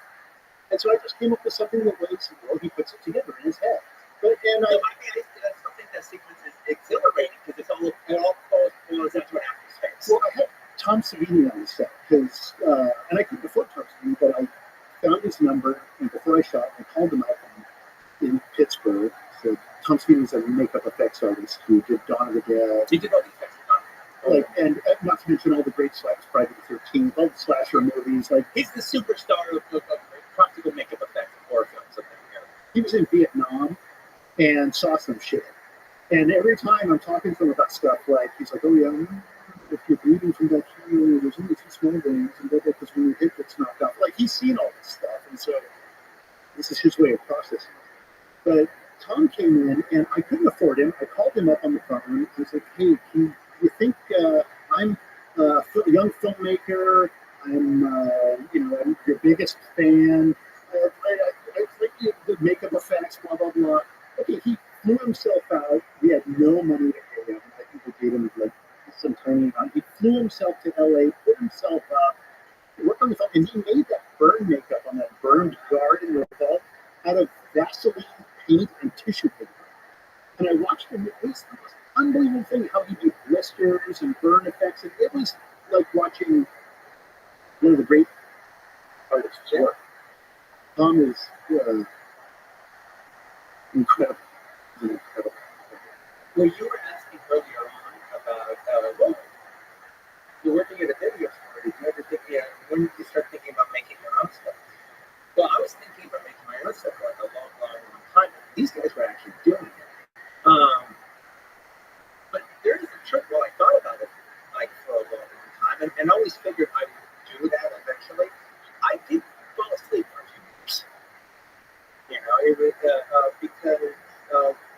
And so I just came up with something that was, well, he puts it together in his head. But and I think that sequence is exhilarating because it all falls into an actor's face. Well, I had Tom Savini on the set because, and I couldn't afford Tom Savini, but I found his number, and before I shot, I called him up in Pittsburgh. So Tom Savini was a makeup effects artist who did Dawn of the Dead. He did all the effects. And not to mention all the great slaps, Friday the 13th, all the slasher movies. Like he's the superstar of practical makeup effects of horror films. He was in Vietnam and saw some shit. And every time I'm talking to him about stuff, like he's like, "Oh yeah," if you're bleeding from that cannula, there's only two small veins, and because when your hip gets knocked out, like he's seen all this stuff, and so this is his way of processing it. But Tom came in, and I couldn't afford him. I called him up on the phone. I was like, "Hey, you think I'm a young filmmaker? I'm your biggest fan. I think you the makeup effects, blah blah blah." Okay, he flew himself out. We had no money to pay him. I think we paid him like some tiny amount. He flew himself to LA, put himself up, worked on the film, and he made that burn makeup on that burned guard in the vault out of Vaseline paint and tissue paper. And I watched him. It was the most unbelievable thing how he did blisters and burn effects. And it was like watching one of the great artists work. Tom is incredible. He's incredible. Well, you were asking earlier on about well, you're working at a video store. Did you ever think, when did you start thinking about making your own stuff? Well, I was thinking about making my own stuff for like a long time. These guys were actually doing it. But there is a trick. Well, I thought about it like for a long time, and always figured I would do that eventually. I did fall asleep for a few years. It was because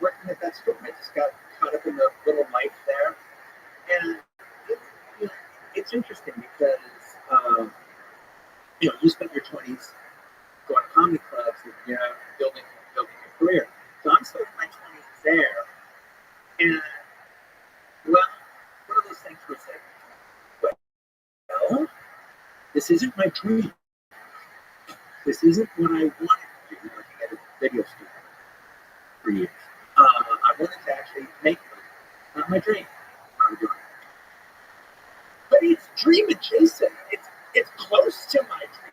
working at that store, I just got caught up in the little life there, and it's interesting because you spent your 20s going to comedy clubs and building your career. So I'm still in my 20s there, and well, one of those things where it's like, well, this isn't my dream. This isn't what I wanted to do working at a video studio for years. I wanted to actually make money. Not my dream. What I'm doing. But it's dream adjacent. It's close to my dream.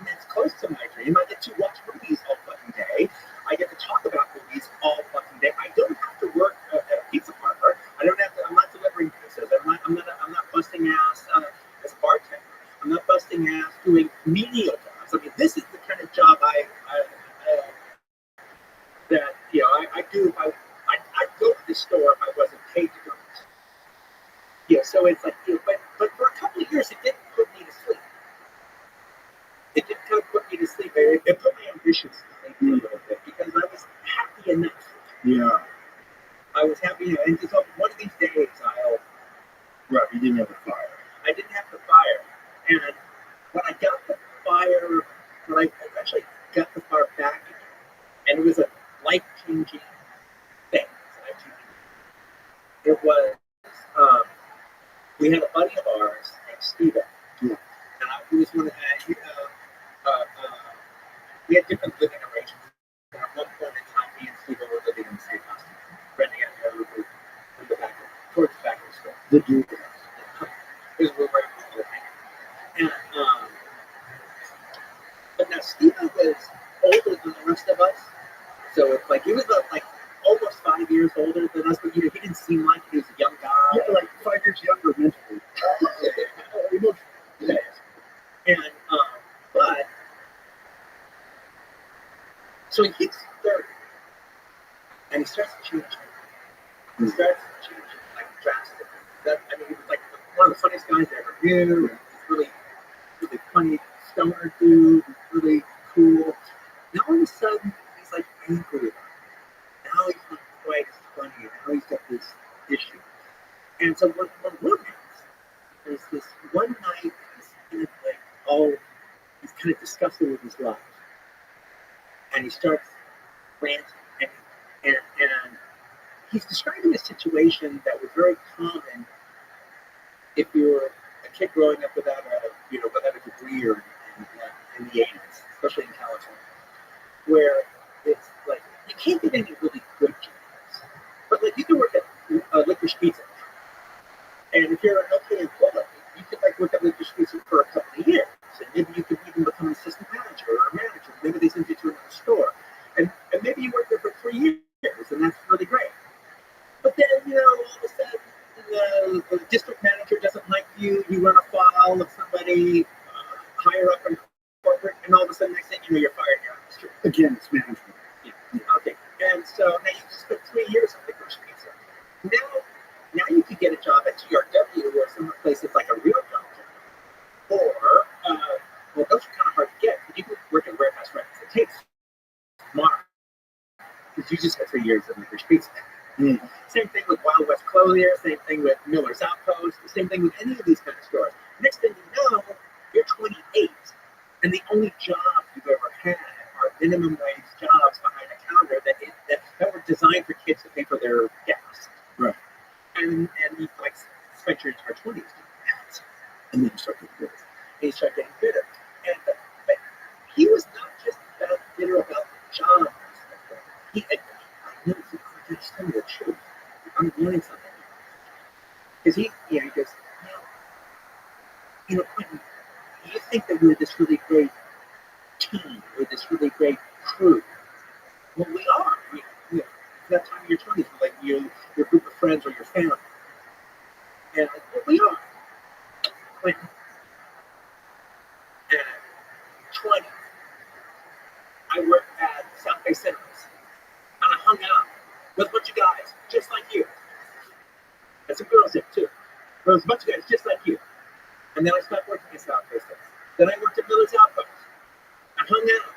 It's close to my dream. I get to watch movies all fucking day. I get to talk about movies all fucking day. I don't have to work at a pizza parlor. I don't have to. I'm not delivering pizzas. I'm not busting ass as a bartender. I'm not busting ass doing menial jobs. I mean, this is the kind of job I do. If I'd go to the store if I wasn't paid to go. So it's like, but for a couple of years, it didn't put me to sleep. It didn't kind of put me to sleep. It put my ambitions to sleep a little bit because I was happy enough. Yeah. I was happy, and just one of these days Right, you didn't have the fire. I didn't have the fire, and when I got the fire, when I eventually got the fire back again, and it was a life-changing thing. It was. We had a buddy of ours named Steven. Yeah. And he was one of we had different living arrangements. And at one point in time, me and Steven were living in the same house, renting out in the back, towards the back of the store. The Duke house. It was where we were hanging. And, but now Steven was older than the rest of us. So it's like, he was like almost 5 years older than us, but he didn't seem like he was a young guy. Yeah, like 5 years younger mentally. Yeah. And but so he hits 30, and he starts to change. He starts to change like drastically. He was like one of the funniest guys I ever knew. He's really funny stoner dude. He's really cool. Now all of a sudden he's like angry about it. Now he's not quite as funny, and now he's got this issue. And so one night, there's this one night, he's kind of disgusted with his life. And he starts ranting, and he's describing a situation that was very common if you were a kid growing up without a degree or in the 80s, especially in California, where it's like, you can't get any really good jobs. But like, you can work at Licorice Pizza. And if you're an okay employee, you could like work at Licorice Pizza for a couple of years. And maybe you could even become an assistant manager or a manager. Maybe they send you to another store. And maybe you work there for 3 years, and that's really great. But then, all of a sudden, the district manager doesn't like you. You run afoul of somebody higher up in corporate, and all of a sudden, next thing you know, you're fired. You're on the street. Again, it's management. Yeah. Okay. And so now you just spent 3 years at Licorice Pizza. Now you could get a job at TRW or years of your street style. Same thing with Wild West Clothier, same thing with Miller's Outpost, same thing with any of these kind of stores. Next thing you know, you're 28, and the only jobs you've ever had are minimum wage jobs behind a counter that were designed for kids to pay for their gas. Right. And you like spent your entire 20s doing that. And then you start getting bitter. And you start getting bitter. But he was not just bitter about the job. I knew he just told me the truth. I'm learning something. Because he goes, Quentin, you think that we're this really great team, we're this really great crew. Well, we are. That time in your 20s, like your group of friends or your family. And well, we are. Quentin, at 20, I worked at South Bay Cinemas, and I hung out with a bunch of guys just like you. And some girls there too. There was a bunch of guys just like you. And then I stopped working at South Bay Cinemas. Then I worked at Miller's Outpost. I hung out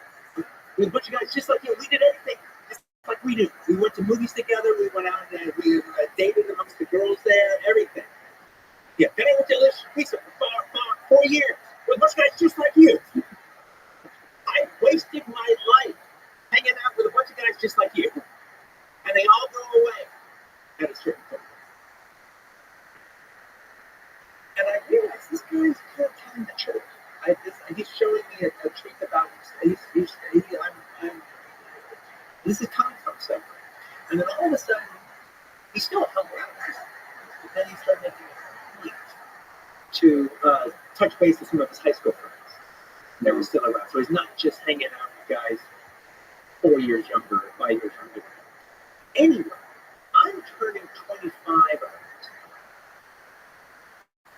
with a bunch of guys just like you. We did everything just like we do. We went to movies together. We went out and we dated amongst the girls there. Everything. Yeah. Then I went to Alicia Pizza for 4 years with a bunch of guys just like you. I wasted my life hanging out with a bunch of guys just like you. And they all go away at a certain point. And I realized this guy's kind of telling the truth. He's showing me a truth about this is coming from somewhere. And then all of a sudden, he still hung around. But then he started making a point to touch base with some of his high school friends that were still around. So he's not just hanging out with guys 4 years younger or 5 years younger. Anyway, I'm turning 25 hours.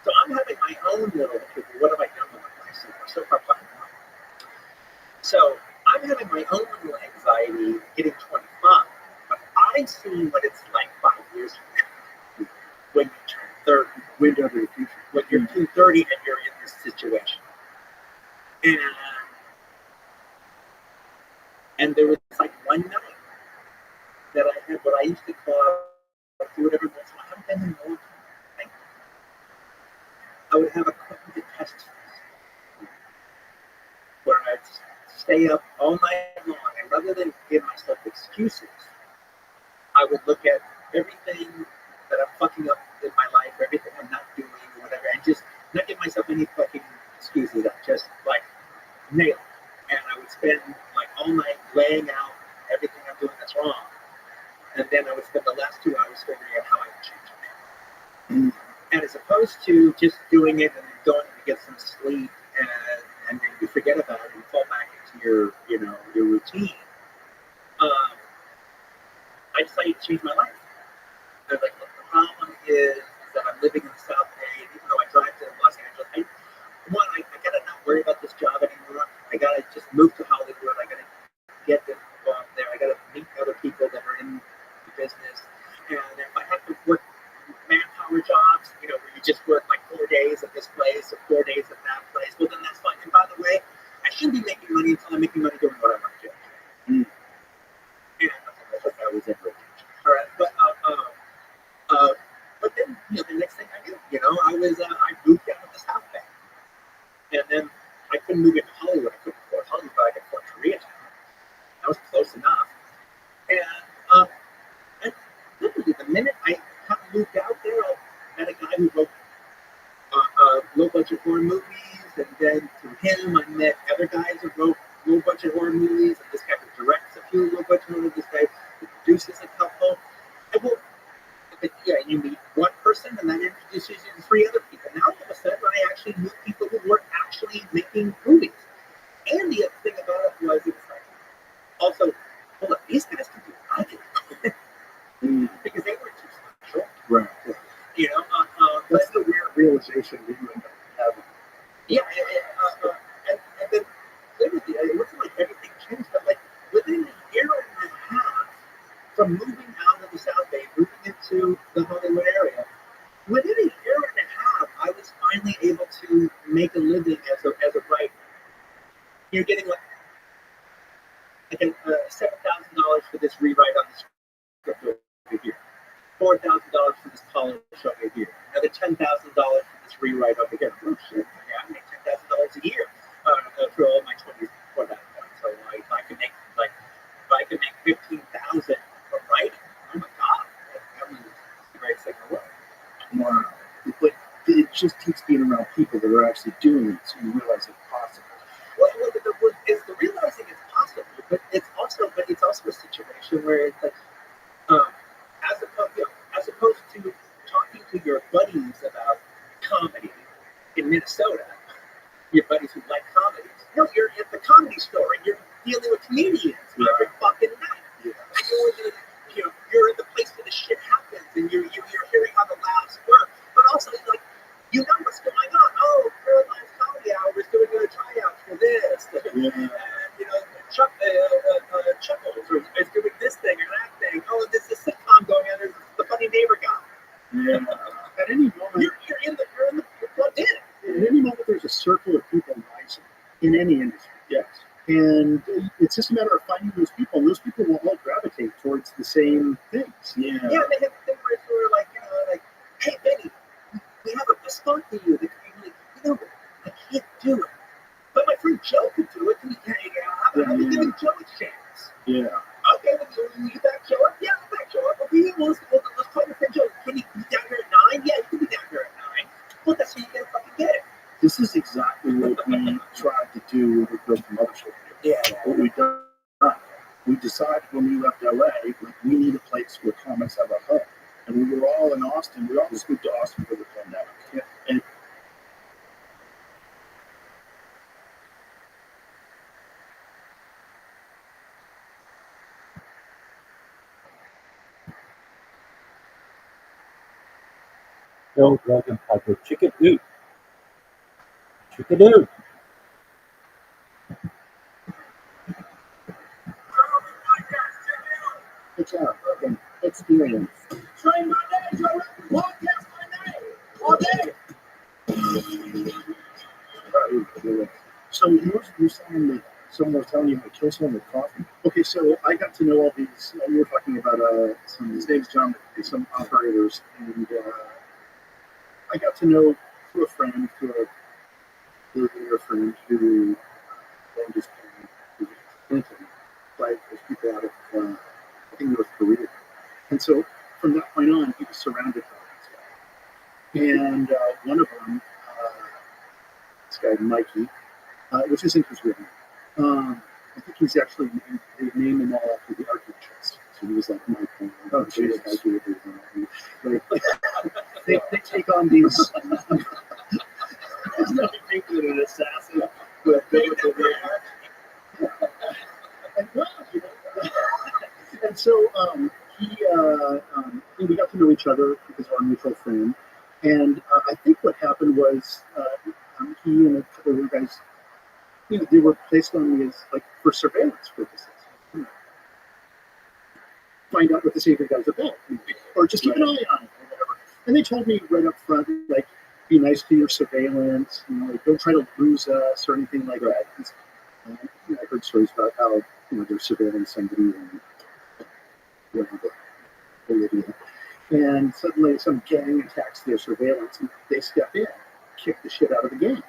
So I'm having my own little, what have I done with my life so far? So far, fucking nothing. So I'm having my own little anxiety getting 25, but I've seen what it's like 5 years from now when you turn 30. Window to the future. When you're 30 and you're in this situation. And there was like one night that I had what I used to call, I do it every once in a while. I haven't been in a long time. I would have a cognitive test where I'd stay up all night long, and rather than give myself excuses, I would look at everything that I'm fucking up in my life, everything I'm not doing, or whatever, and just not give myself any fucking excuses. I just like nail it. And I would spend like all night laying out everything I'm doing that's wrong. And then I would spend the last 2 hours figuring out how I would change it. And as opposed to just doing it and going to get some sleep and then you forget about it and fall back into your routine, I decided to change my life. I was like, look, the problem is that I'm living in the South Bay, even though I drive to Los Angeles. I gotta not worry about this job anymore. I gotta just move to Hollywood. I gotta get this job there. I gotta meet other people that are in the business. And if I have to work manpower jobs, where you just work like 4 days at this place or 4 days at that place, well then that's fine. And by the way, I shouldn't be making money until I'm making money doing what I want to do. Yeah, I thought that was it. All right, but then the next thing I knew, I moved out of the South Bay. And then I couldn't move into Hollywood. I couldn't afford Hollywood, but I could afford Koreatown. That was close enough. And literally, the minute I moved out there, I met a guy who wrote low-budget horror movies. And then through him, I met other guys who wrote low-budget horror movies. And this guy who directs a few low-budget horror movies. This guy who produces a couple. You meet one person, and that introduces you to 3 other people. Now, all of a sudden, I actually knew people who were actually making movies. And the other thing about it was like, also, hold up, these guys can do it. I can. Because they weren't too special. Right. That's the weird realization that you end up having. Yeah, and then literally, it wasn't like everything changed, but like within a year and a half from moving out of the South Bay, moving into the Hollywood area, within a year and a half, I was finally able to make a living as a writer. You're getting like $7,000 for this rewrite on the $4,000 for this polish over here. Another $10,000 for this rewrite over here. Oh shit! Yeah, I make $10,000 a year for all my 24 that point. So if I can make 15,000 from writing, oh my god, that was the greatest thing in the world. Wow. But it just takes being around people that are actually doing it, so you realize it's possible. Well, it's the realizing it's possible, but it's also a situation where it's like, as opposed to talking to your buddies about comedy in Minnesota, your buddies who like comedies. No, you're at the comedy store and you're dealing with comedians every fucking night. Yeah. And you're in the place where the shit happens, and you're hearing how the laughs work, but also like you know what's going on. Oh, Caroline's Comedy Hour is doing a tryout for this, Yeah. and Chuckles is doing this thing or that thing. Oh, there's a sitcom going on. There's the funny neighbor guy. Yeah. At any moment, You're plugged in. at any moment, there's a circle of people rising in any industry. Yes. And it's just a matter of finding those people, and those people will all gravitate towards the same things. Yeah, and they have the thing where it's sort of like, hey, Benny, we have a spot for you. They could be like, I can't do it. But my friend Joe could do it. How about giving Joe a chance? Yeah. Okay, well, you back Joe up? Yeah, I'll back Joe up. Okay, let's call your friend Joe. Can he be down here at 9? Yeah, he can be down here at 9. Well, that's how you gotta fucking get it. This is exactly what we tried to do when we built the mothership. Yeah. What we've done, we decided when we left LA, like, we need a place where comics have a hub. And we were all in Austin. We all just moved to Austin for the pandemic. Yeah. And Bill Logan Piper, chicken-oo. Chicken-oo. it's our fucking experience. Train my day, Joe. Podcast my name. All day. So you're saying that someone was telling you how to kill someone with coffee? Okay, so I got to know all these. You were talking about his name's John, some operators, and I got to know through a friend, through a friend who owned his family, who was Clinton, like those people out of I think North Korea, and so from that point on, he was surrounded by these guys, and one of them, this guy Mikey, which isn't his real name. I think he's actually they named him all after the Arctic chest. So he was like Michael. Oh, Jesus. They take on these. There's nothing deeper than an assassin with biblical name. And so we got to know each other because of our mutual friend. And I think what happened was he and a couple of other guys, they were placed on me as like for surveillance purposes. Find out what the Savior guy's about, or just keep an eye on it, or whatever. And they told me right up front, like, be nice to your surveillance, like, don't try to lose us or anything like that. I heard stories about how they're surveilling somebody in Bolivia, and suddenly some gang attacks their surveillance, and they step in, kick the shit out of the gang.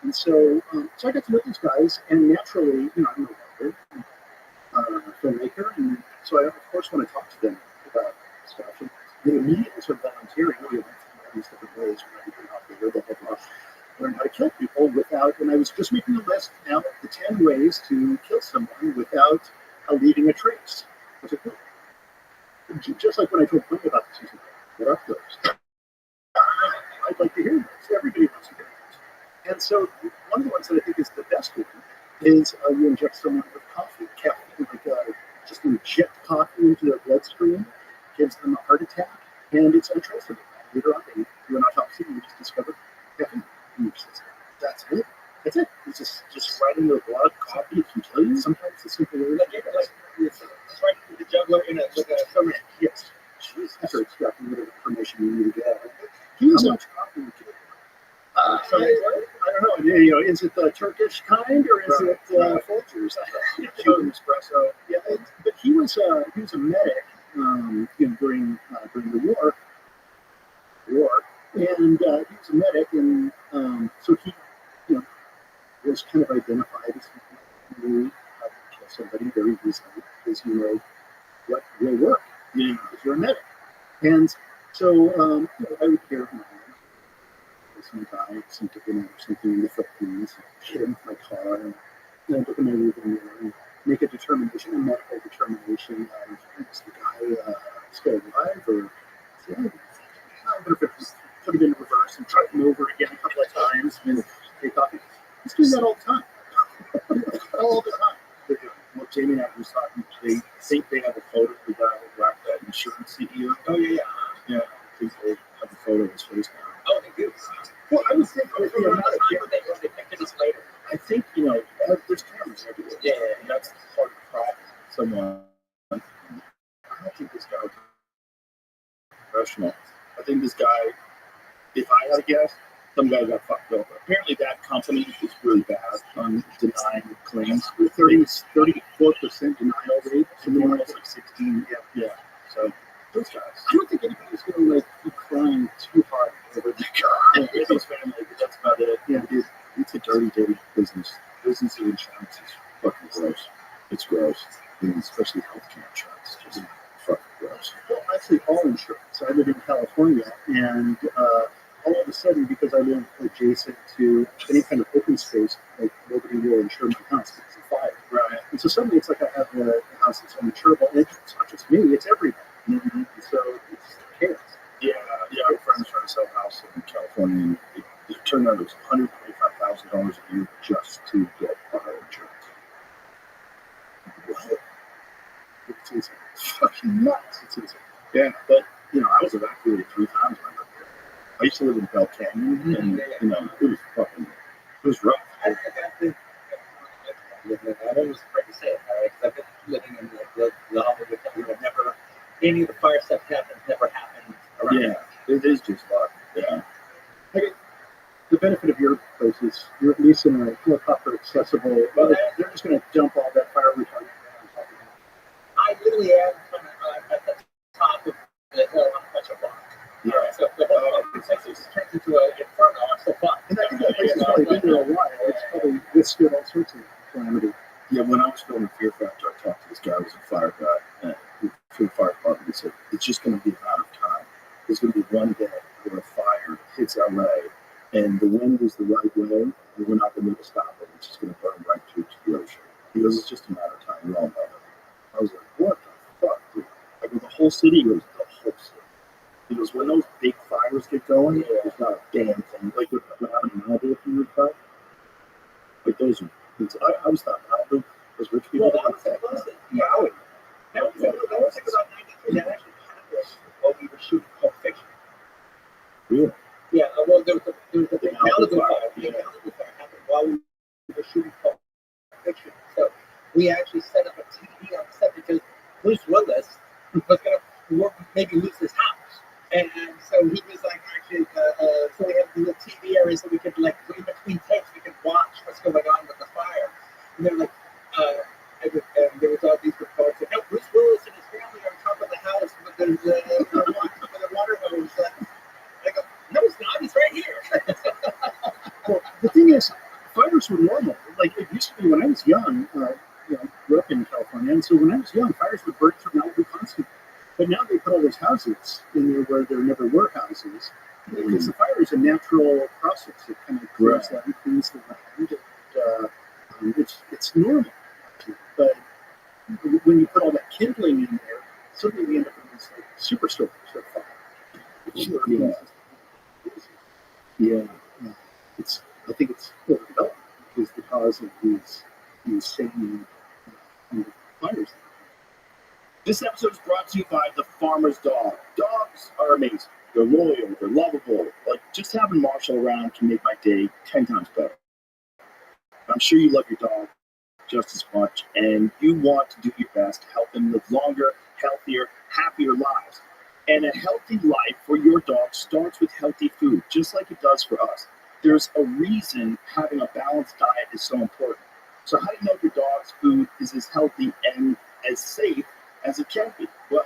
And so I got to know these guys, and naturally, I'm a filmmaker, and so I of course want to talk to them about stuff. And they immediately started volunteering. We went through all these different ways to learn how to kill people without. And I was just making a list now of the 10 ways to kill someone without leaving a trace. I was like, just like when I told Quinn about this, he's like, what are those? I'd like to hear those. Everybody wants to hear those. And so one of the ones that I think is the best one is you inject someone with coffee, caffeine, just inject coffee into their bloodstream, gives them a heart attack, and it's untraceable. Later on, they do an autopsy and you just discover caffeine in your system. That's it. That's it. It's just right in their blood. Coffee can kill you. Sometimes the simple way. It's right in the jugular in a syringe. Yes. Jeez, that's exactly what information you need to get. He was much coffee would kill you. I don't know. Is it the Turkish kind or is it Folgers? Cuban espresso. Yeah, but he was a medic, during the war, and he was a medic, and so he, you know, was kind of identified as someone who kill somebody very easily because you know what will work, because you're a medic, and so I would hear some guy, some chicken or something in the Philippines, hit him with my car, and then took him over there and make a determination, a medical determination of is the guy still alive, or I would have put it in reverse and tried him over again a couple of times, and they thought he's doing that all the time, all the time. They're doing. Well, Jamie and I were talking. They think they have a photo of the guy who whacked that insurance CEO. Oh yeah. Yeah, I think they have a photo of his face now. Oh, they do. Well, I would think with the amount of they picked us later. I think, there's cameras everywhere. Yeah. And that's part of the problem. Someone, I don't think this guy was professional. I think this guy, if I had a guess, some guy got fucked over. Apparently that company is really bad on denying claims. 34% denial rate. So they're almost like 16. Yeah. So those guys. I don't think anybody's going to be crying too hard over the guy. It's his family, but that's about it. Yeah, it's a dirty business. Business of insurance is fucking gross. It's gross. And especially healthcare insurance. It's just fucking gross. Well, actually, all insurance. I live in California, and all of a sudden, because I live adjacent to any kind of open space, like nobody will insure my house because of fire. Right. And so suddenly it's like I have a house that's uninsurable. And it's not just me, it's everybody. Mm-hmm. So it's chaos. Yeah, my friend's trying to sell a house in California, and it turned out it was $125,000 a year just to get fire insurance. What? It's insane. It's fucking nuts. It's insane. Yeah, but, I was evacuated 3 times when I lived there. I used to live in Bell Canyon, and, it was rough. I always afraid to say it, right? Because I've been living in the Hollywood County where never any of the fire stuff never happened around. Yeah, it is just luck. Yeah. The benefit of your place is you're at least in a helicopter accessible. Well, they're just going to dump all that fire retardant on top of it. I literally am at the top of the hill on a bunch of rock. Yeah. So the whole place just turns into an inferno. I'm so fun. And I think that place has probably been there a while. It's probably withstood all sorts of calamity. Yeah, when I was filming Fear Factor, I talked to this guy who was a fire guy for the fire department. He said, it's just going to be a matter of time. There's going to be one day where a fire hits LA and the wind is the right way, and we're not going to be able to stop it. It's just going to burn right through to the ocean. He goes, it's just a matter of time. We all know it. I was like, what the fuck, dude? Like, with the whole city, goes, the whole city. He goes, when those big fires get going, there's not a damn thing. Like what happened in Malibu a few years back? Like, those are, I always thought Malibu was rich people. Well, that was close to Maui. That was like about 93. That actually happened while we were shooting Pulp Fiction. Really? Yeah, well, there was a big Malibu fire. The Malibu fire happened while we were shooting Pulp Fiction. So we actually set up a TV on the set because Bruce Willis was going to maybe lose his house. And so he was like, actually, so we had a little TV area so we could, like, in between takes, we could watch what's going on with the fire. And they were like, and there was all these reports that, no, Bruce Willis and his family are on top of the house with the water hose. I go, no, it's not. He's right here. Well, the thing is, fires were normal. Like, it used to be when I was young, I grew up in California, and so when I was young, fires would burn through Malibu constantly. But now they put all those houses in there where there never were houses. Because the fire is a natural process. It kind of grows that and cleans the land. It's normal. But when you put all that kindling in there, suddenly we end up in these like superstores of fire. Yeah. I think it's overdevelopment is the cause of these insane fires. This episode is brought to you by the Farmer's Dog. Dogs are amazing. They're loyal. They're lovable. Like, just having Marshall around can make my day 10 times better. I'm sure you love your dog just as much, and you want to do your best to help them live longer, healthier, happier lives. And a healthy life for your dog starts with healthy food, just like it does for us. There's a reason having a balanced diet is so important. So how do you know if your dog's food is as healthy and as safe as it can be? Well,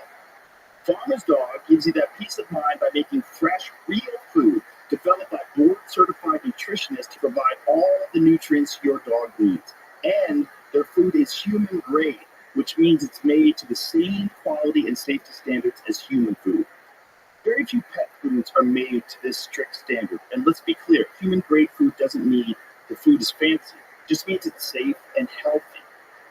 Farmer's Dog gives you that peace of mind by making fresh, real food developed by board-certified nutritionists to provide all the nutrients your dog needs. And their food is human grade, which means it's made to the same quality and safety standards as human food. Very few pet foods are made to this strict standard. And let's be clear, human grade food doesn't mean the food is fancy. It just means it's safe and healthy.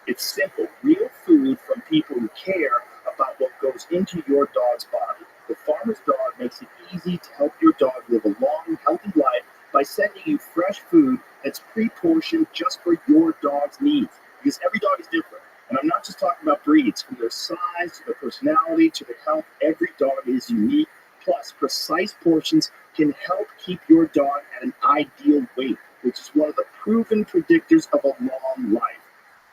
It's simple, real food from people who care about what goes into your dog's body. The Farmer's Dog makes it easy to help your dog live a long, healthy life by sending you fresh food that's pre-portioned just for your dog's needs. Because every dog is different. And I'm not just talking about breeds. From their size, to their personality, to their health, every dog is unique. Plus, precise portions can help keep your dog at an ideal weight, which is one of the proven predictors of a long life.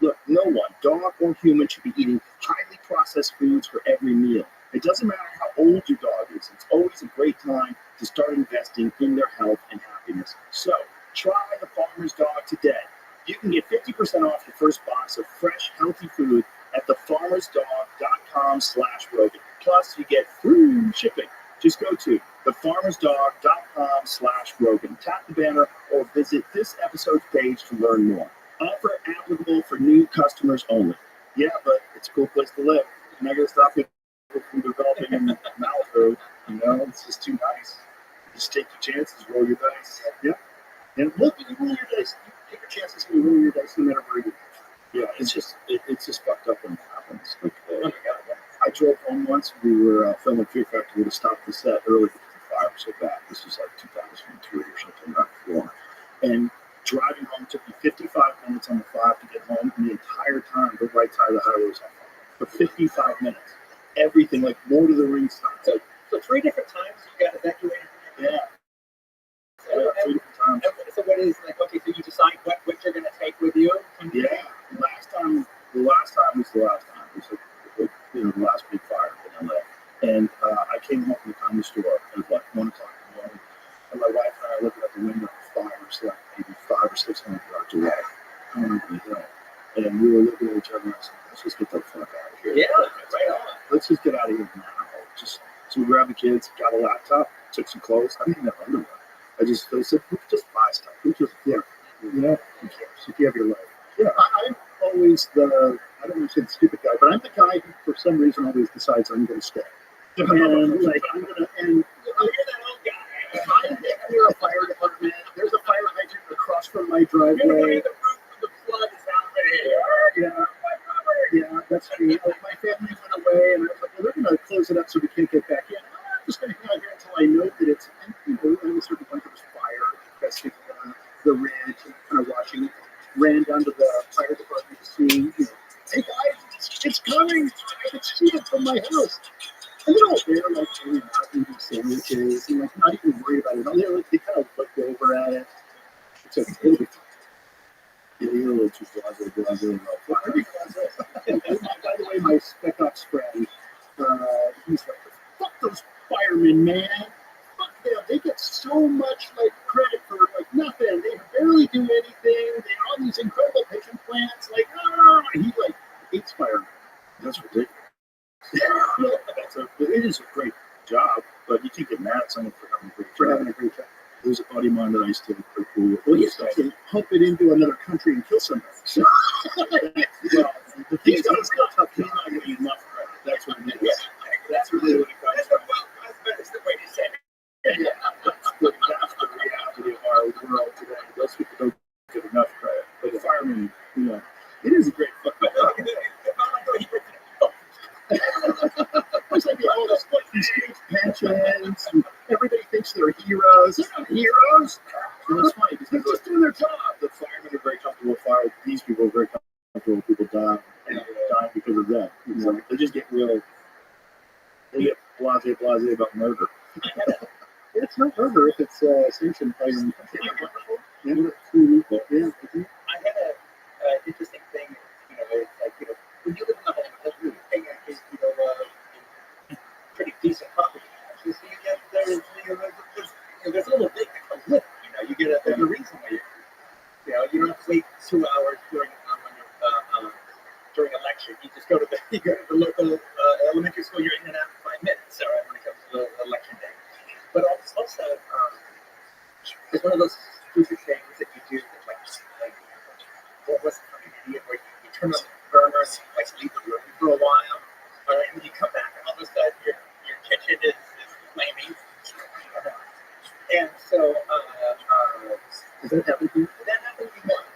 Look, no one, dog or human, should be eating highly processed foods for every meal. It doesn't matter how old your dog is. It's always a great time to start investing in their health and happiness. So, try the Farmer's Dog today. You can get 50% off your first box of fresh, healthy food at thefarmersdog.com/Rogan. Plus, you get free shipping. Just go to thefarmersdog.com/Rogan. Tap the banner or visit this episode's page to learn more. Offer applicable for new customers only. Yeah, but it's a cool place to live. You're not going to stop people from developing in Malibu. You know, it's just too nice. Just take your chances, roll your dice. Yeah. And look, you roll your dice. You take your chances and you roll your dice no matter where you go. Yeah, it's just fucked up when it happens. Like, I drove home once. We were filming Fear Factor. We had to stop the set early because the fire was so bad. This was like 2002 or something, not before. And driving home took me 55 minutes on the 5 to get home, and the entire time the right side of the highway was on fire. For 55 minutes. Everything, like Lord of the Rings style. So 3 different times you got evacuated? Yeah. So, 3 different times. So what is, like, okay, so you decide what you're going to take with you? Yeah. The last time was the last time. It was like, the last big fire in LA. And I came home from the comedy store at like 1 o'clock in the morning. And my wife and I are looking out the window, the fire was like maybe 500 or 600 yards away, coming over the hill. And we were looking at each other and I said, let's just get the fuck out of here. Yeah, right on. Let's just get out of here now. So we grabbed the kids, got a laptop, took some clothes. I didn't even have underwear. They said, we could just buy stuff. We just, who cares? If you have your life. Yeah, I'm always I don't want to say the stupid guy, but I'm the guy who, for some reason, always decides I'm going to stay. And, like, I'm going to, and You're that old guy. I think near a fire department. There's a fire hydrant across from my driveway. The flood is happening. Yeah, that's true. Like, my family went away, and I was like, well, they're going to close it up so we can't get back in. I'm just going to hang out here until I know that it's empty. And at a certain point, there was fire infesting the ridge and kind of watching it. Ran down to the fire department to see, hey guys, it's coming. I can see it from my house. And they're all there, like, hanging out, eating sandwiches, and like not even worried about it. They kind of looked over at it. It's a little bit. You're a little too blasé. By the way, my spec ops friend, he's like, fuck those firemen, man. Fuck them. They get so much like credit for like nothing. They barely do anything. They have all these incredible patient plans. Like, he like hates firemen. That's ridiculous. It is a great job, but you can't get mad at someone for having a great job. There's a buddy of mine that I used to play pool with. Well, he used to hump it into another country and kill somebody. So, he's not going to get enough credit. That's what it is. Yeah, that's really what it comes from. That's the way to say it. Yeah, that's the reality of our world today. Those people don't get enough credit. But the firemen, it is a great fucking job. It's like all these huge pensions, and everybody thinks they're heroes. They're not heroes. And it's funny because they're just doing their job. The firemen are very comfortable with fire. These people are very comfortable with people dying, and dying because of that. They just get they get blasé about murder. It's not murder if it's sanctioned by your country. I had an interesting thing, it's like, when you live in the home, that's really paying a pretty decent property taxes. So you get there's a little bit that comes with it. You get there's a reason why you don't have to wait 2 hours during election. You just go to the local elementary school. You're in and out in 5 minutes. stupid things that you do that like what was the fucking idiot where you turn on the burner and like leave the room for a while, and then you come back and all of a sudden your kitchen is flaming. And so Does that happen to you? that happened to me once.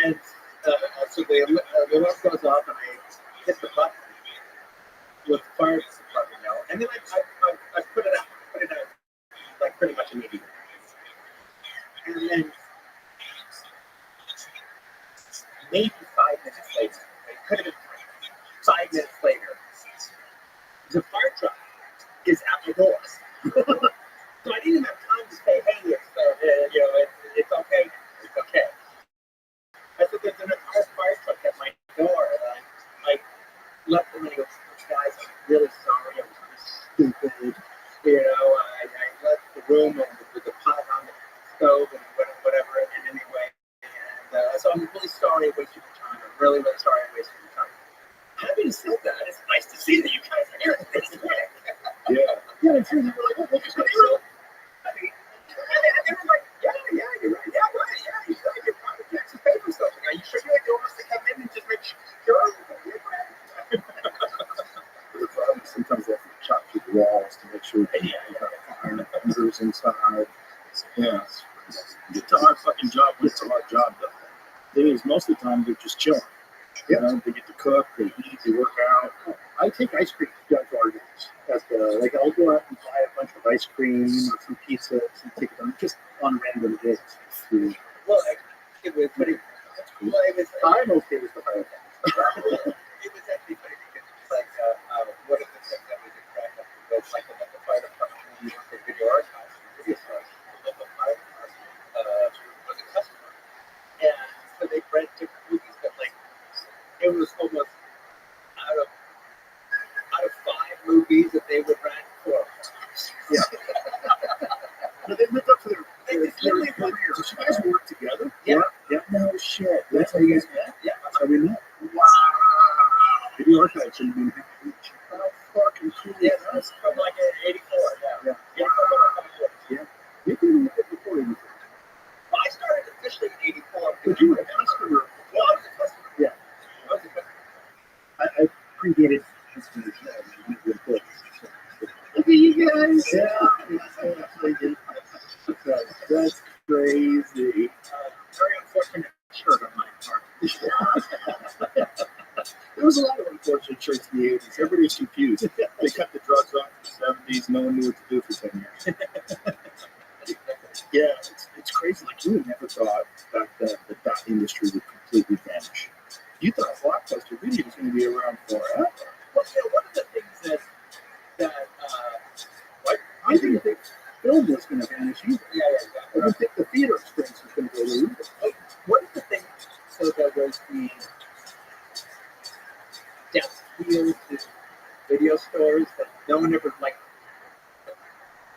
And so the alarm goes off and I hit the button with the fire department now, and then I put it out like pretty much immediately. And then maybe 5 minutes later, it could have been 5 minutes later, the fire truck is at my door. So I didn't even have time to say, hey, it's okay. It's okay. I said, there's an entire fire truck at my door. And I left them and he goes, guys, I'm really sorry. I was really stupid. I left the room and with the pot on the stove and whatever. And anyway, and so I'm really sorry I wasted your time. I'm really, really sorry I wasted your time. Having said that, it's nice to see that you guys are here. It's quick. Yeah, I'm sure they were like, oh, what's going on? And they were like, yeah, you're right. Yeah, right. Yeah, you signed your private taxes paid for something. Are you sure you don't want us to come in and just make sure? The problem is sometimes they have to chop through the walls to make sure that you have fire members inside. Yeah. It's a hard fucking job, but it's a hard job, though. The thing is, most of the time, they're just chilling. You know, they get to cook, they eat, they work out. I take ice cream down to our guys. Like, I'll go out and buy a bunch of ice cream or some pizza and take it on just on random days. Well, it was pretty. Cool. Well, it was. I'm okay with the fire. It was actually pretty because like one of the things that was attractive was like the fire department used for video archives, video stores. The local fire department was a customer, and so they rent different movies. But like, it was almost out of 5 movies that they would rent for. Yeah. But they lived up to their careers. Did you guys work together? Yeah. No shit. That's how you guys met? Yeah. That's how we met. Wow. Video archives should have been how fucking cool. Yeah, that's from like 84. Yeah. Yeah. Maybe we did it before 84. Well, I started officially in 84. But you were a customer. Well, I was a customer. Yeah. I was a customer. I predated customers. Look at you guys. Yeah. That's crazy. Very unfortunate shirt on my part. There was a lot of unfortunate shirts in the 80s. Everybody's confused. They cut the drugs off in the 70s. No one knew what to do for 10 years. Yeah, it's crazy. Like, you would never thought that that industry would completely vanish. You thought Blockbuster video was going to be around forever. Well, one of the things that I didn't think film was going to vanish either. yeah, I didn't think the theater experience was going to go away either. one of the things, so there was the depth feel to video stores that no one ever like.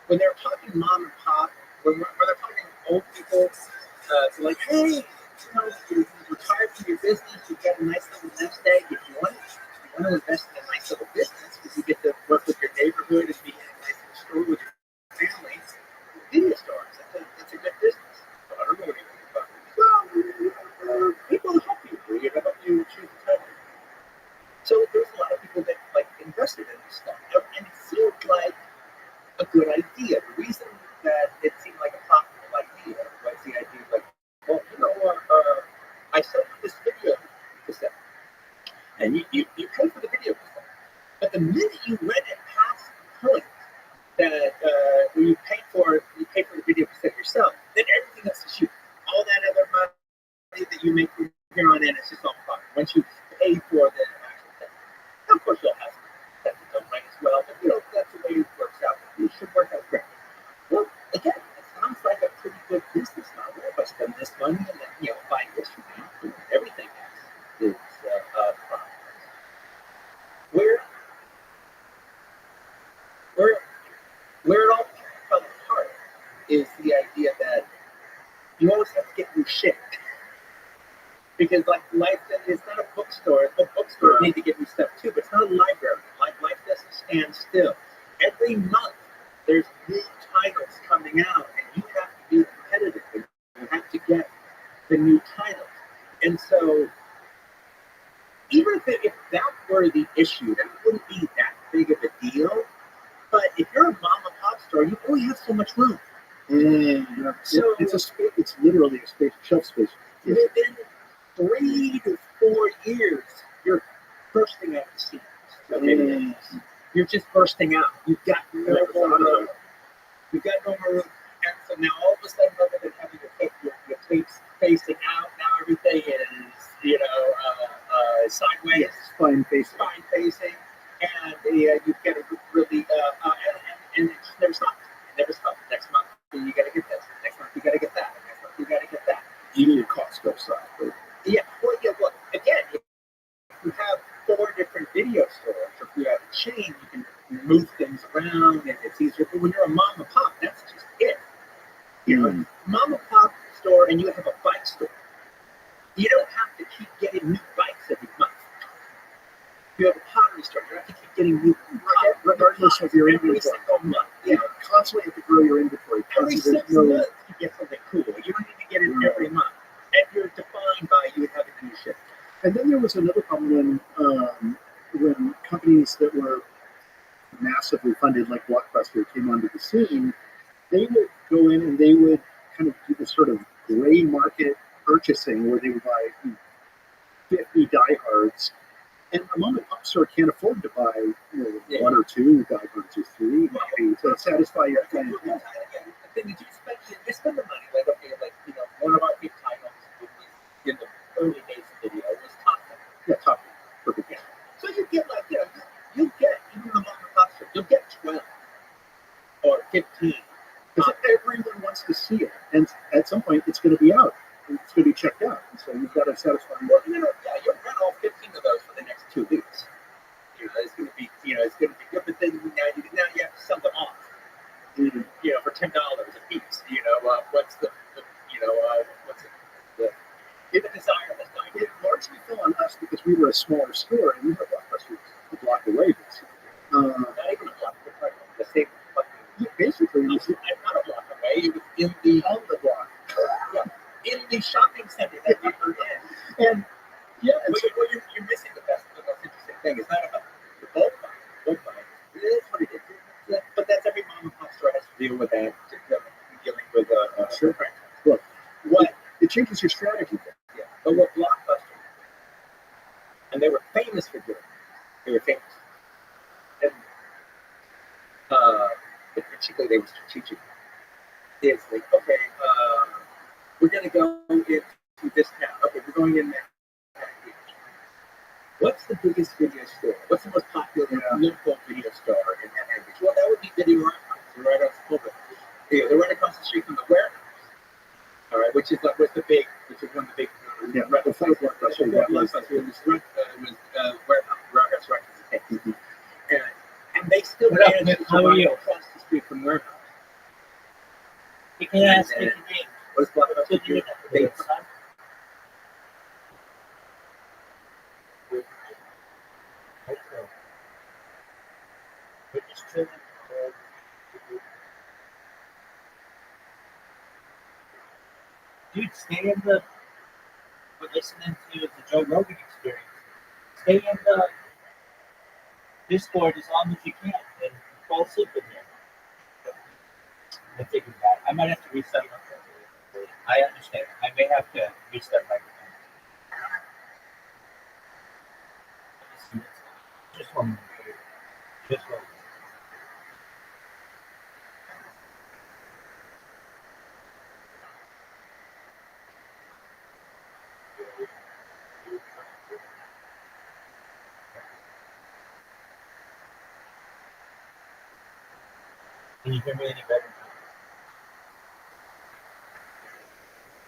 When they're talking mom and pop, when they're talking old people, so like, hey, you retired from your business, you got a nice little nest egg. If you want to invest in a nice little business, because you get to work with your neighborhood and be in a nice little store with your family. Video stores, that's a good business. I don't know what you're talking about. Well, people help you. To help you choose the time. So there's a lot of people that like invested in this stuff, and it seemed like a good idea. The reason that it seemed like a profitable idea was the idea like, well, I sent you this video cassette, and you pay for the video cassette, but the minute you rent it past the point that when you pay for the video cassette yourself, then everything else is you. All that other money that you make from here on in is just all fun. Once you pay for the actual thing, now, of course you'll have that done right as well. But that's the way it works out. It should work out great. Well, again, it sounds like a pretty good business model. If I spend this money and then 5 years from now, everything is profitable. Where it all fell apart is the idea that you always have to get new shit. Because like life is not a bookstore. The bookstores need to get new stuff too, but it's not a library. Life doesn't stand still. Every month there's new titles coming out, and you the new titles. And so, even if that were the issue, that wouldn't be that big of a deal. But if you're a mom and pop store, you only have so much room. Yeah. So It's literally a space, shelf space. within 3 to 4 years, you're bursting out the seams. You're just bursting out. You've got no more room. You've got no more room. And so now all of a sudden, rather than having your tapes facing out, now everything is, sideways. Yes, spine facing. Spine facing. And you get a really, and it just never stops. It never stops. Next month, you got to get this. Next month, you got to get that. Next month, you got to get that. Even your Costco side. Right? Yeah. Well, yeah. Look, again, if you have 4 different video stores, or if you have a chain, you can move things around, and it's easier. But when you're a mom and pop, that's just it. Mom and pop store, and you have a bike store. You don't have to keep getting new bikes every month. You have a pottery store. You have to keep getting new Regardless of your every inventory. single month. Yeah, constantly have to grow your inventory. Every 6 months you get something cool. You don't need to get it every month. And you're defined by you having new shit. And then there was another problem when companies that were massively funded, like Blockbuster, came onto the scene. They would go in and they would kind of do this sort of gray market purchasing where they would buy 50 diehards. And a mom and pop store can't afford to buy 1 or 2 diehards or 3 maybe to satisfy your clientele. The thing is, you spend the money. Like, okay, one of our big titles in the early days of video was Top Gun. Yeah, Top Gun. Perfect. Yeah. So you get you'll get, even the mom and pop store, you'll get 12 or 15. Because everyone wants to see it. And at some point, it's going to be out. And it's going to be checked out. And so you've got to satisfy them. Well, you'll run all 15 of those for the next 2 weeks. It's going to be, it's going to be good. But then now you have to sell them off. For $10 a piece. What's the desire of this guy? It largely fell on us because we were a smaller store and we had Blockbuster a block away. Not even a block. The same fucking. Basically, not a block away. It was in the on the block. Yeah, in the shopping center that we were in. And yeah, you're missing the most interesting thing. It's not about the bulk buying. It is what it is. But that's every mom and pop store has to deal with that. Dealing with sure. Look, it changes your strategy. Yeah. But what Blockbuster, and they were famous for doing. They were famous, and but particularly they were strategic. It's like, okay, we're going to go into this town. Okay, we're going in there. What's the biggest video store? What's the most popular local video store in that area? Well, that would be Video Archives. They're right off the corner. They're right across the street from the warehouse. All right, which is one of the big. The first Blockbuster. It was warehouse records. And they still ran across the street from warehouse. You can ask me. What's Blockbuster? They Dude, stay in the. We're listening to the Joe Rogan experience. Stay in the Discord as long as you can and fall asleep in there. I'm thinking about it. I might have to reset my phone. I understand. I may have to reset my phone. Just one minute. Just one minute. Can you hear me any better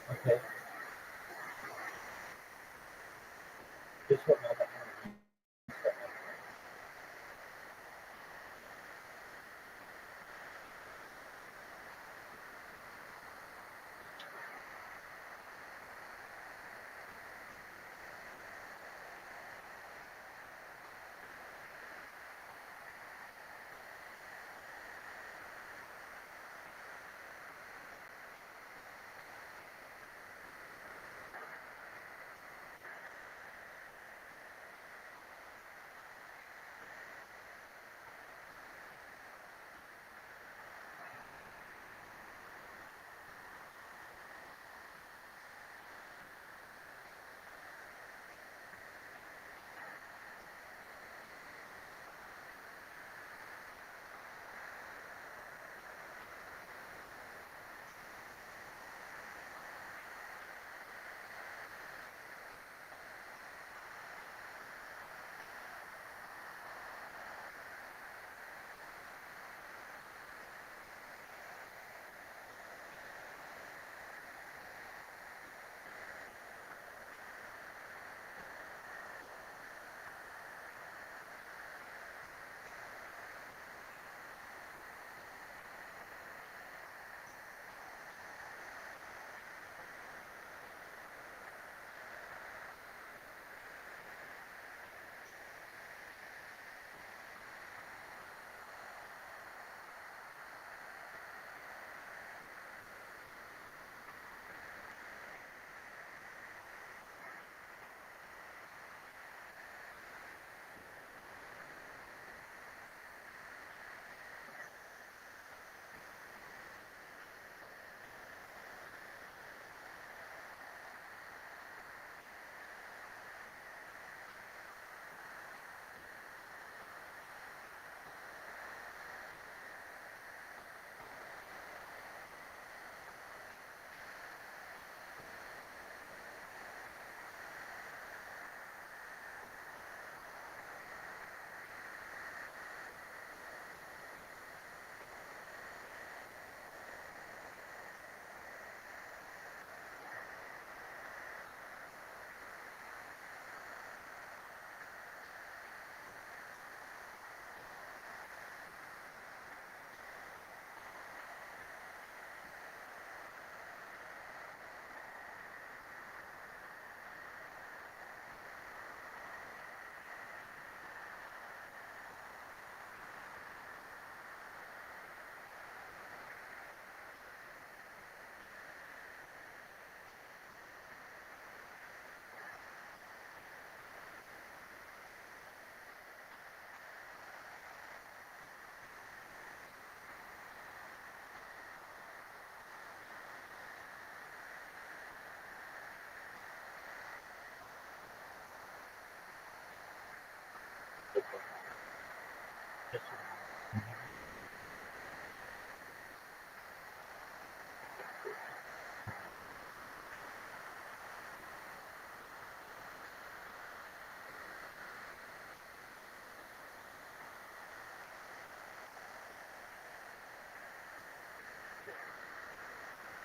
now? Okay. Just one moment.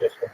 Just one.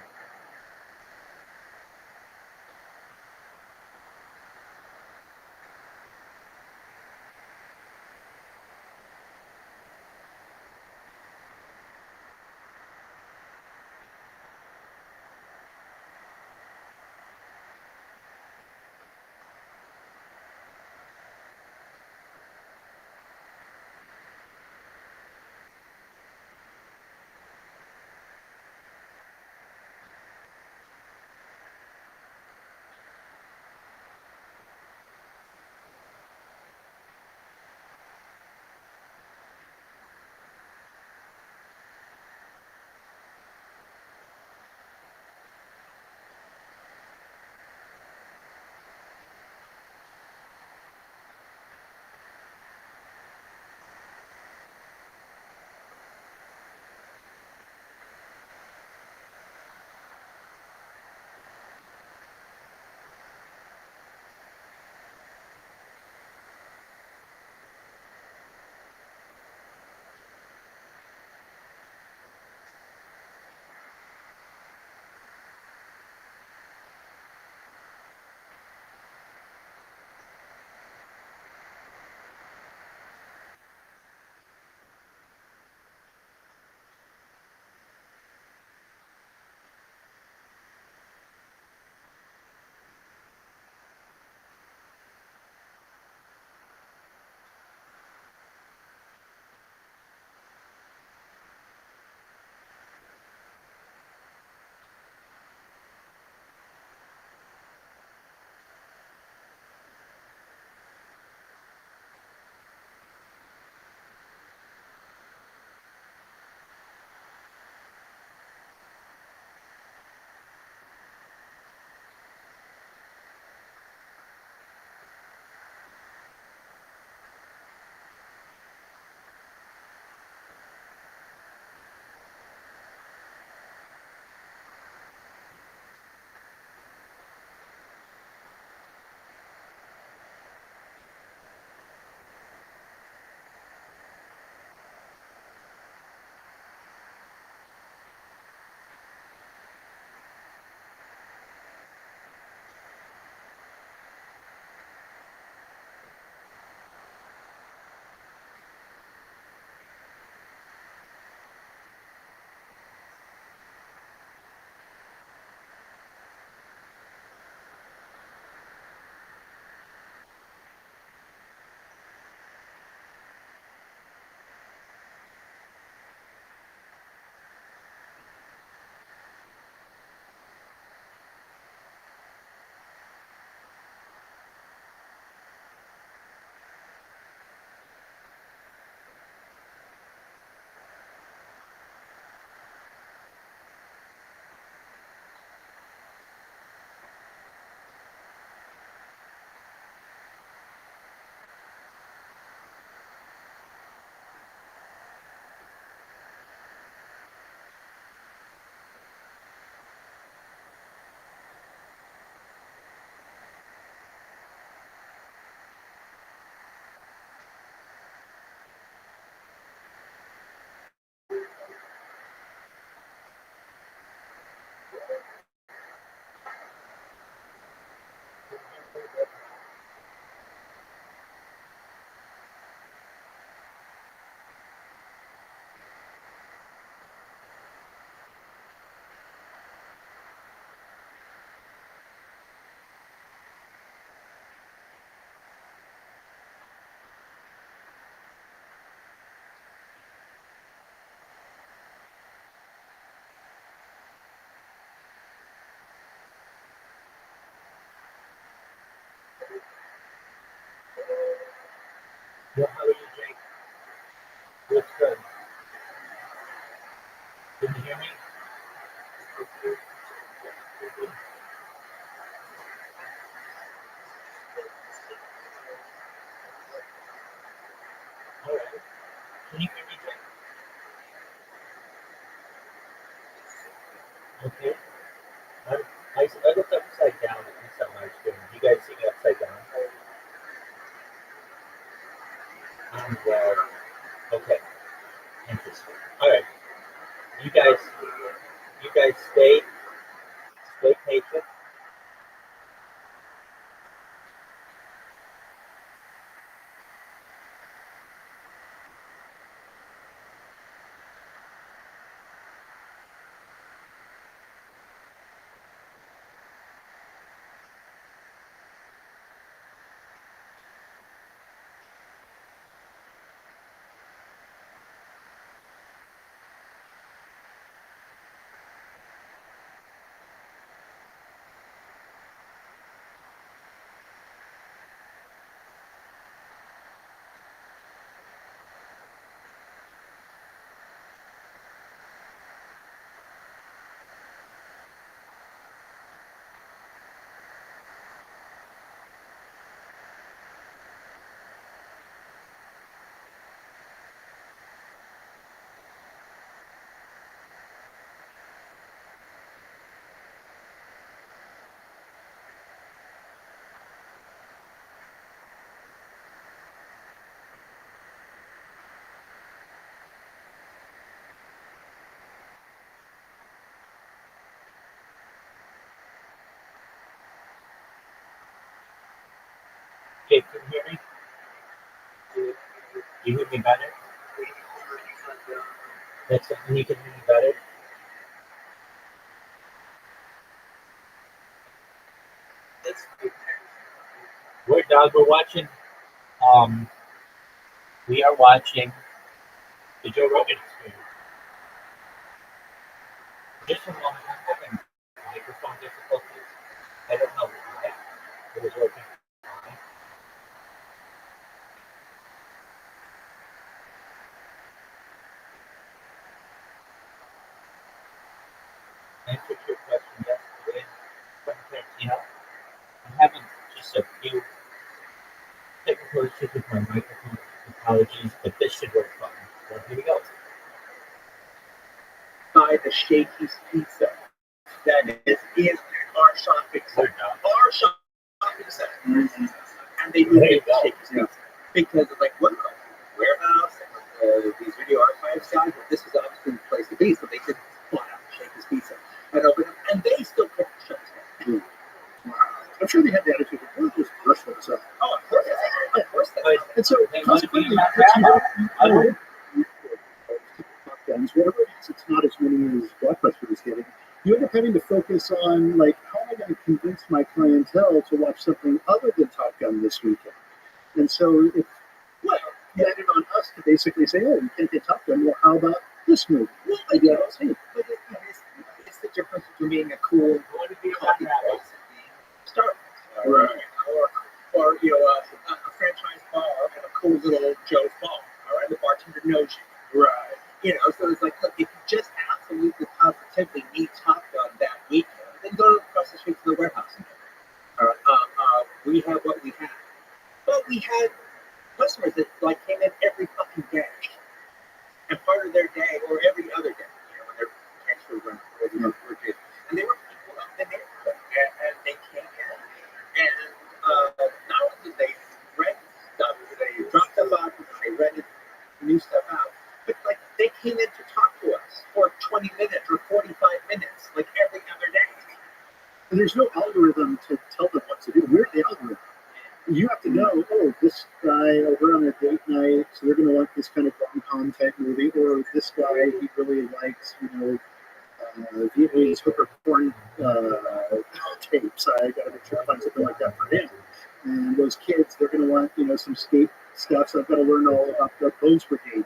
Well, how are you, Jake? What's good? Can you hear me? All right. Can you hear me, Jake? Okay. I looked upside down at least on my screen. Do you guys see me upside down? Well, okay. Interesting. All right. You guys, You guys stay patient. Okay, can you hear me? You hear me better? That's something you can hear me better. We're watching. We are watching the Joe Rogan Experience. Just a moment, I'm having microphone difficulties. I don't know why. It was working fine. Answered your question yesterday. I'm having just a few technical issues with my microphone. Apologies, but this should work fine. So here we go. Buy the Shakey's Pizza. That is our shopping center. Our shopping center. And they moved it to Shakey's Pizza. Because of like one warehouse and these video archives guys, but this is obviously the place to be, so they could fly out Shakey's Pizza and open up, and they still cook the shows. Wow. I'm sure they had the attitude of, we'll just rush those up. Oh, of course. Of course. And so, consequently, Top Guns, whatever it is, it's not as many as Blockbuster is getting. You end up having to focus on, like, how am I going to convince my clientele to watch something other than Top Gun this weekend? And so, it landed on us to basically say, oh, you can't get Top Gun. Well, how about this movie? Well, but it's the difference between being a cool coffee place and being Star Wars. Right. Or a franchise bar and a cool little Joe's bar. All right, the bartender knows you. Right. So it's like, look, if you just absolutely positively need Top Gun that weekend, then go across the street to the warehouse. We had what we had. But we had customers that like came in every fucking day. And part of their day, or every other day, when they're extra run, and they were people up in the neighborhood, and they came in, and not only did they rent stuff, they dropped stuff off, and they rented new stuff out, but like they came in to talk to us for 20 minutes or 45 minutes, like every other day. And there's no algorithm to tell them what to do. We're the algorithm. You have to know, oh, this guy over on a date night, so they're going to want this kind of rom-com type movie, or this guy, he really likes, Vietnamese hooker porn tapes. I got to make sure I find something like that for him. And those kids, they're going to want, some skate stuff, so I've got to learn all about the Bones Brigade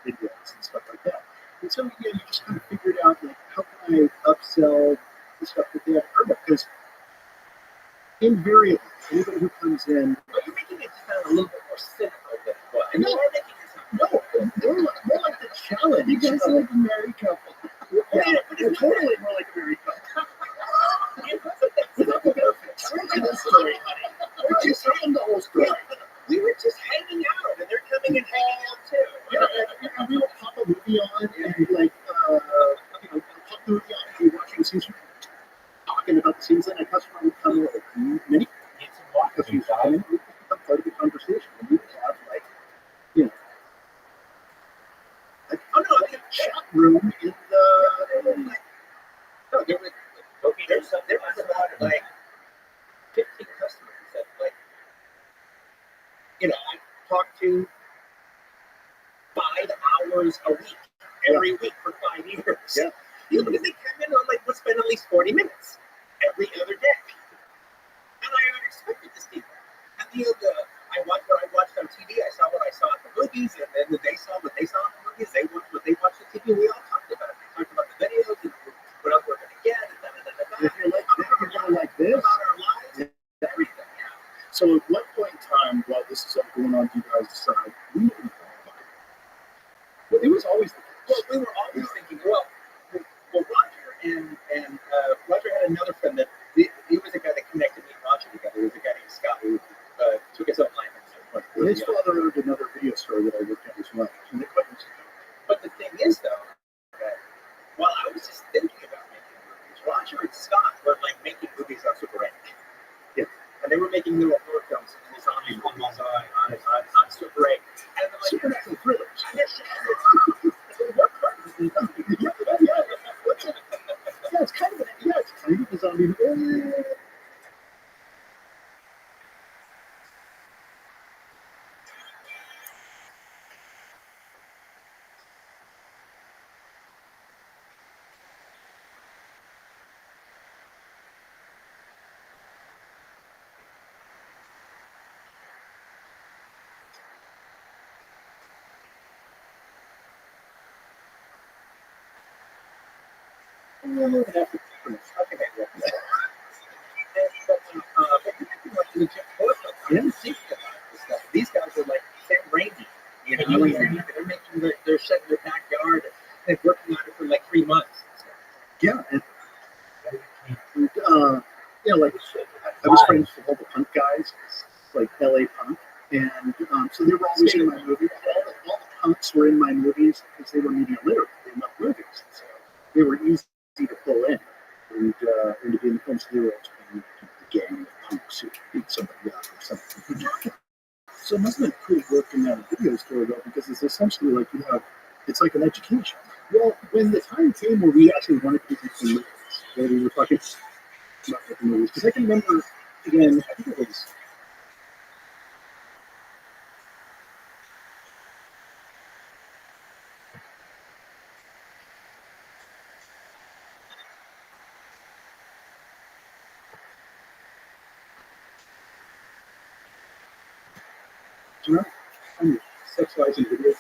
videos and stuff like that. And so, you just kind of figured out, like, how can I upsell the stuff that they haven't heard of? Because invariably, anybody who comes in, you're making it sound a little bit more cynical than what. And you're making it sound more like the challenge. You guys are like a married couple. Yeah, we're totally more like a married couple. We're the story, honey. We're just telling the whole story. We were just hanging out, and they're coming and hanging out too. And we will pop a movie on, and like, pop the movie on, and we're watching scenes, talking about the scenes, and a customer would come over. Many customers come in, we become part of the conversation, and we have a chat room in the No, there was Okay, there's something there was about like 15 customers that like I talked to 5 hours a week, every week for 5 years. Yeah. Because they come in on like we'll spend at least 40 minutes every other day. And I unexpected to see that. And I watched what I watched on TV, I saw what I saw at the movies, and then they saw what they saw in the movies, they watched what they watched on TV, we all talked about it. We talked about the videos and what else we're gonna get and If you're like that, you're going like this. about our lives and everything. Yeah. So at what point in time while this is all going on, do you guys decide we need to be Well, it was always the case. Well, we were always thinking, Roger and Roger had another friend that he was a guy that connected me and Roger together. He was a guy named Scott who took his own life. Well, his father owned another video store that I worked at as well. And it wasn't- But the thing is, though, that while I was just thinking about making movies, Roger and Scott were like making movies on Super 8. Yeah. And they were making little horror films and zombie movies on Super 8. And they're like, Supernatural thrillers. Yeah, it's kind of a zombie movie. These guys are like Sam Raimi, they're making they're setting their backyard. They're working on it for like 3 months. Yeah, and like I was friends with all the punk guys, like LA punk, and so they were always in my movies. All the punks were in my movies because they were media literate. They loved movies, so they were easy to pull in and to be in the film. So they were also the gang of punks who beat somebody up or something. So it must have been cool working at a video store though, because it's essentially like it's like an education. Well, when the time came where we actually wanted to do some movies, where we were talking about the movies, because I can remember when I think it was. Do you remember sexualizing video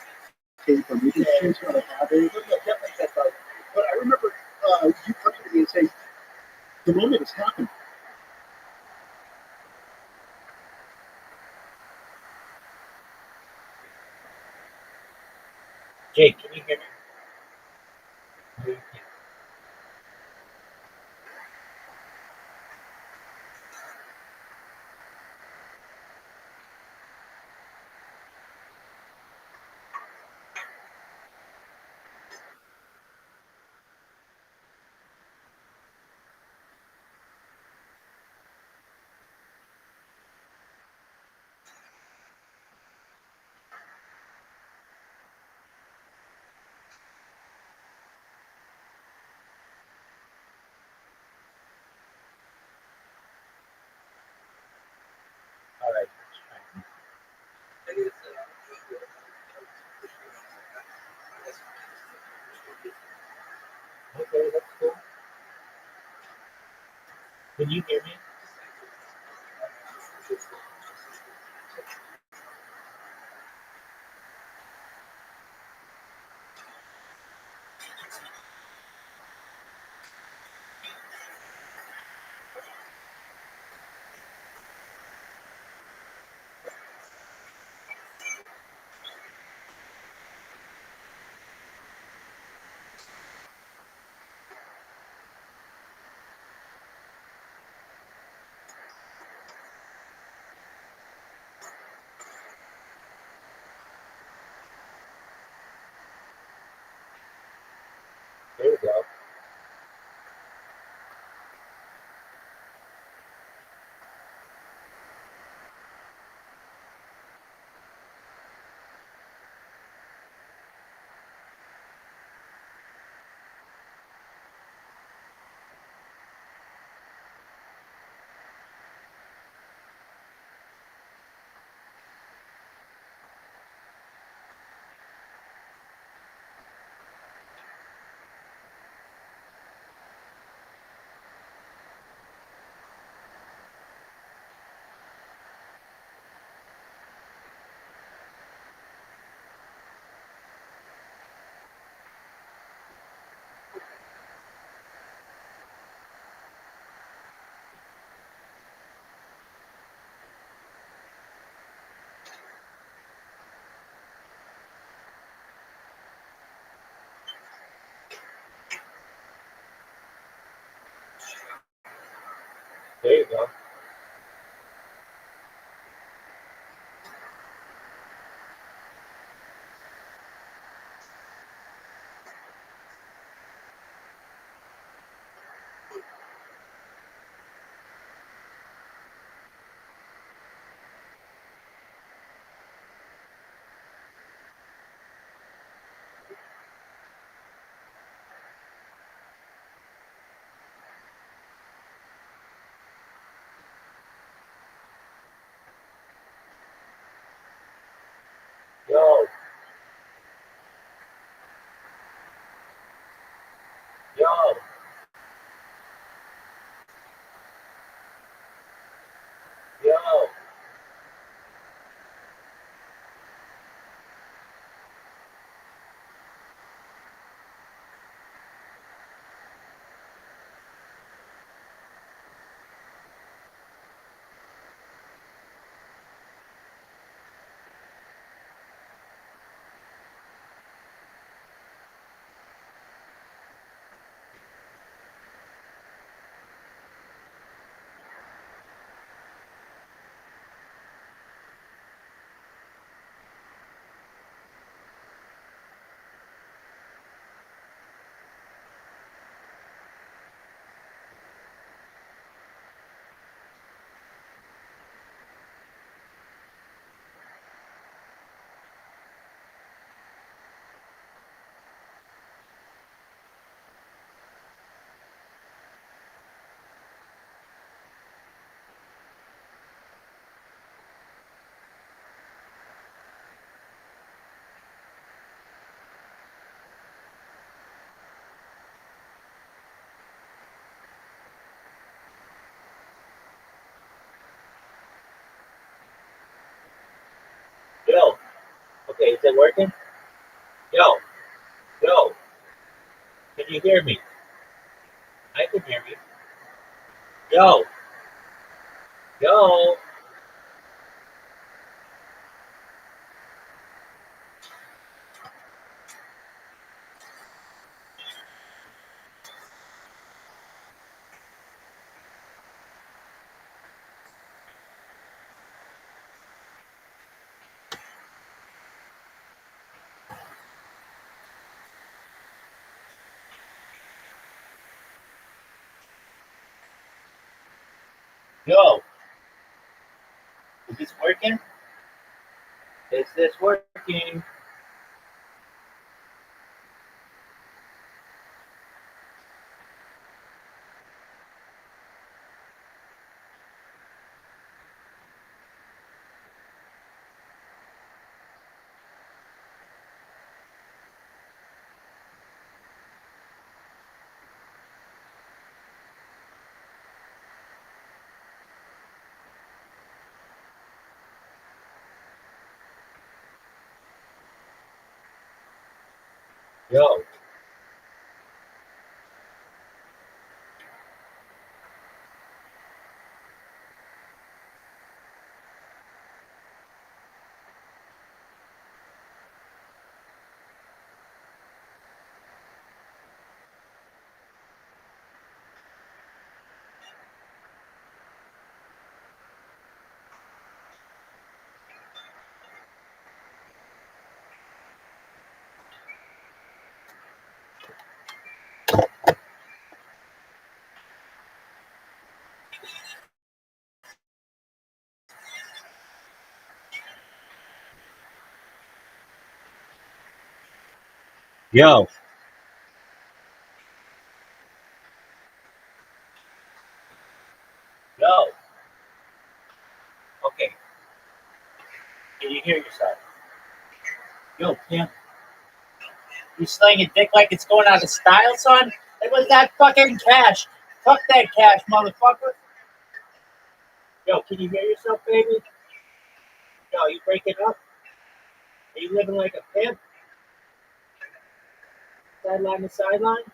tape or movie shows when I have it? But I remember you coming to me and saying, the moment it's happened. Jake, can you hear me? All right. Okay, that's cool. Can you hear me? There you go. Yo, yo, yo. Yo. Okay, is it working? Yo, yo. Can you hear me? I can hear me. Yo, yo, yo. Is this working? Is this working? Yo, yo, yo. Okay, can you hear yourself? Yo, Kim, you slaying your dick like it's going out of style, son? It was that fucking cash. Fuck that cash, motherfucker. Yo, can you hear yourself, baby? Yo, you breaking up? Are you living like a pimp? Sideline to sideline?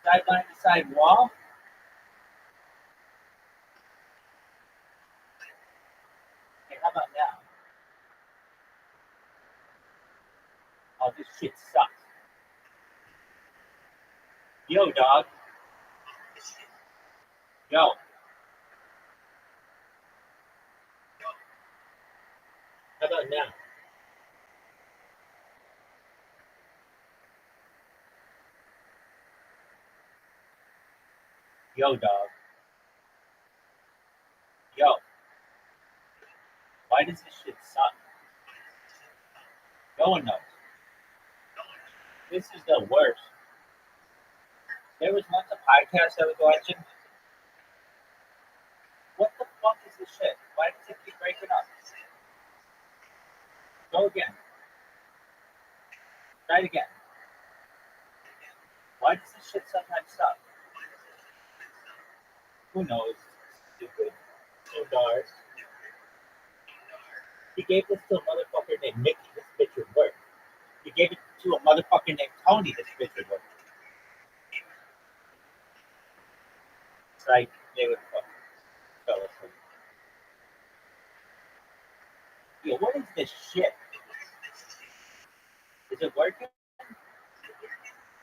Sideline to side wall? Hey, how about now? Oh, this shit sucks. Yo, dog. Yo. How about now? Yo, dog. Yo. Why does this shit suck? No one knows. This is the worst. There was once a podcast I was watching. What the fuck is this shit? Why does it keep breaking up? Go again. Try it again. Why does this shit sometimes suck? Who knows? Stupid. Who knows? He gave this to a motherfucker named Mickey. This bitch would work. He gave it to a motherfucker named Tony. This bitch would work. It's like they would fucking fell asleep. Yo, what is this shit? Is it working?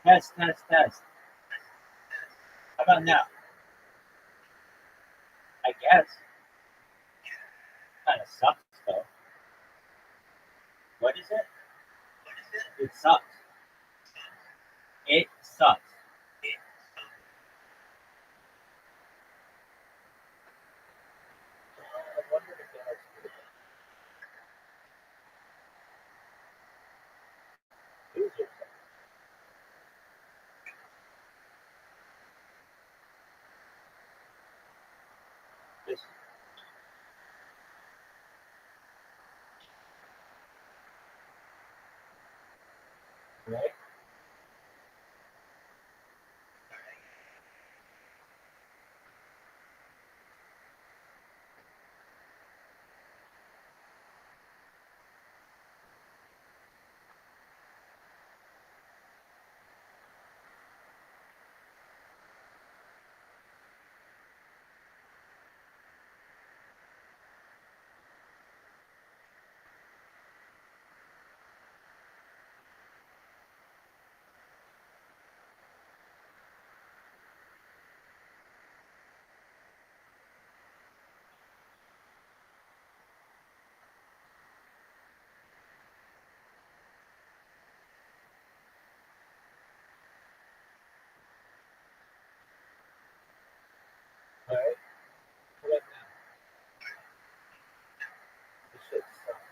Test, test, test. How about now? I guess. Kind of sucks though. What is it? It sucks. It sucks. I wonder if it has user stuff. This, right? All right. How about now? This shit sucks.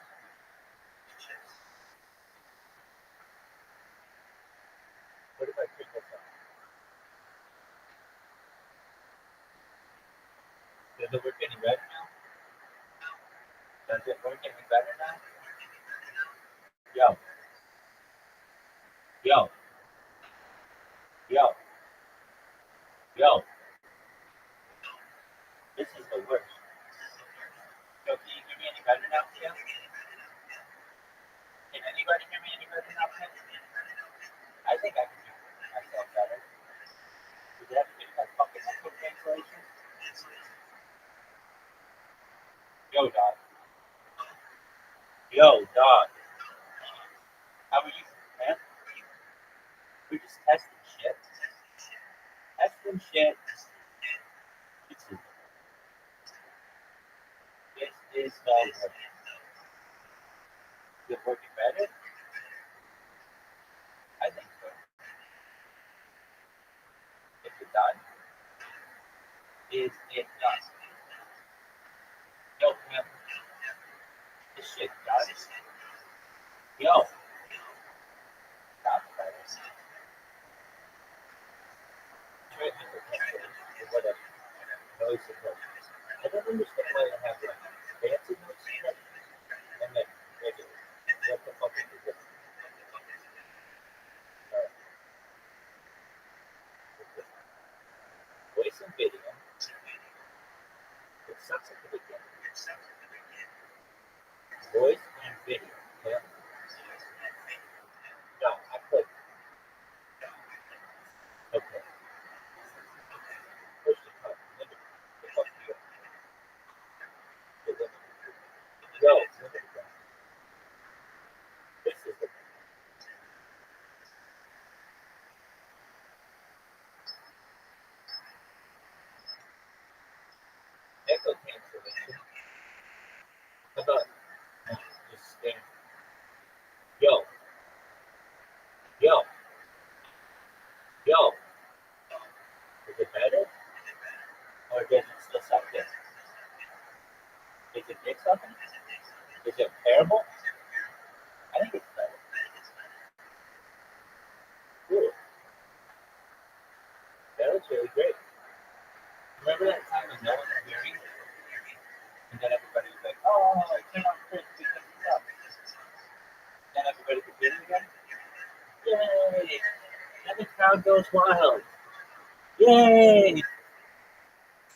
What if I turn this on? Does it work any better now? Does it work any better now? Yo, yo, yo, yo. This is the worst. Yo, can you hear me any better now, Tim? Can anybody hear me any better now, Tim? I think I can hear myself better. Does it have to do with that fucking echo cancellation? Yo, dog. Yo, dog. How are you, man? We're just testing shit. Testing shit. This is the worst. Is it working better? I think so. Is it done? Is it done? Yo, man. This shit done. Yo. Stop that. Whatever. Noise suppression. I don't understand why they have like fancy noise suppression and then regular. What the fuck is the difference? Alright. Voice and video. It sucks at the beginning. Voice and video. Yeah. No, I put. Okay. Push the cut. Limit. The fuck you. The limit. Yo, limit that. This is the. Yay! And the crowd goes wild. Yay!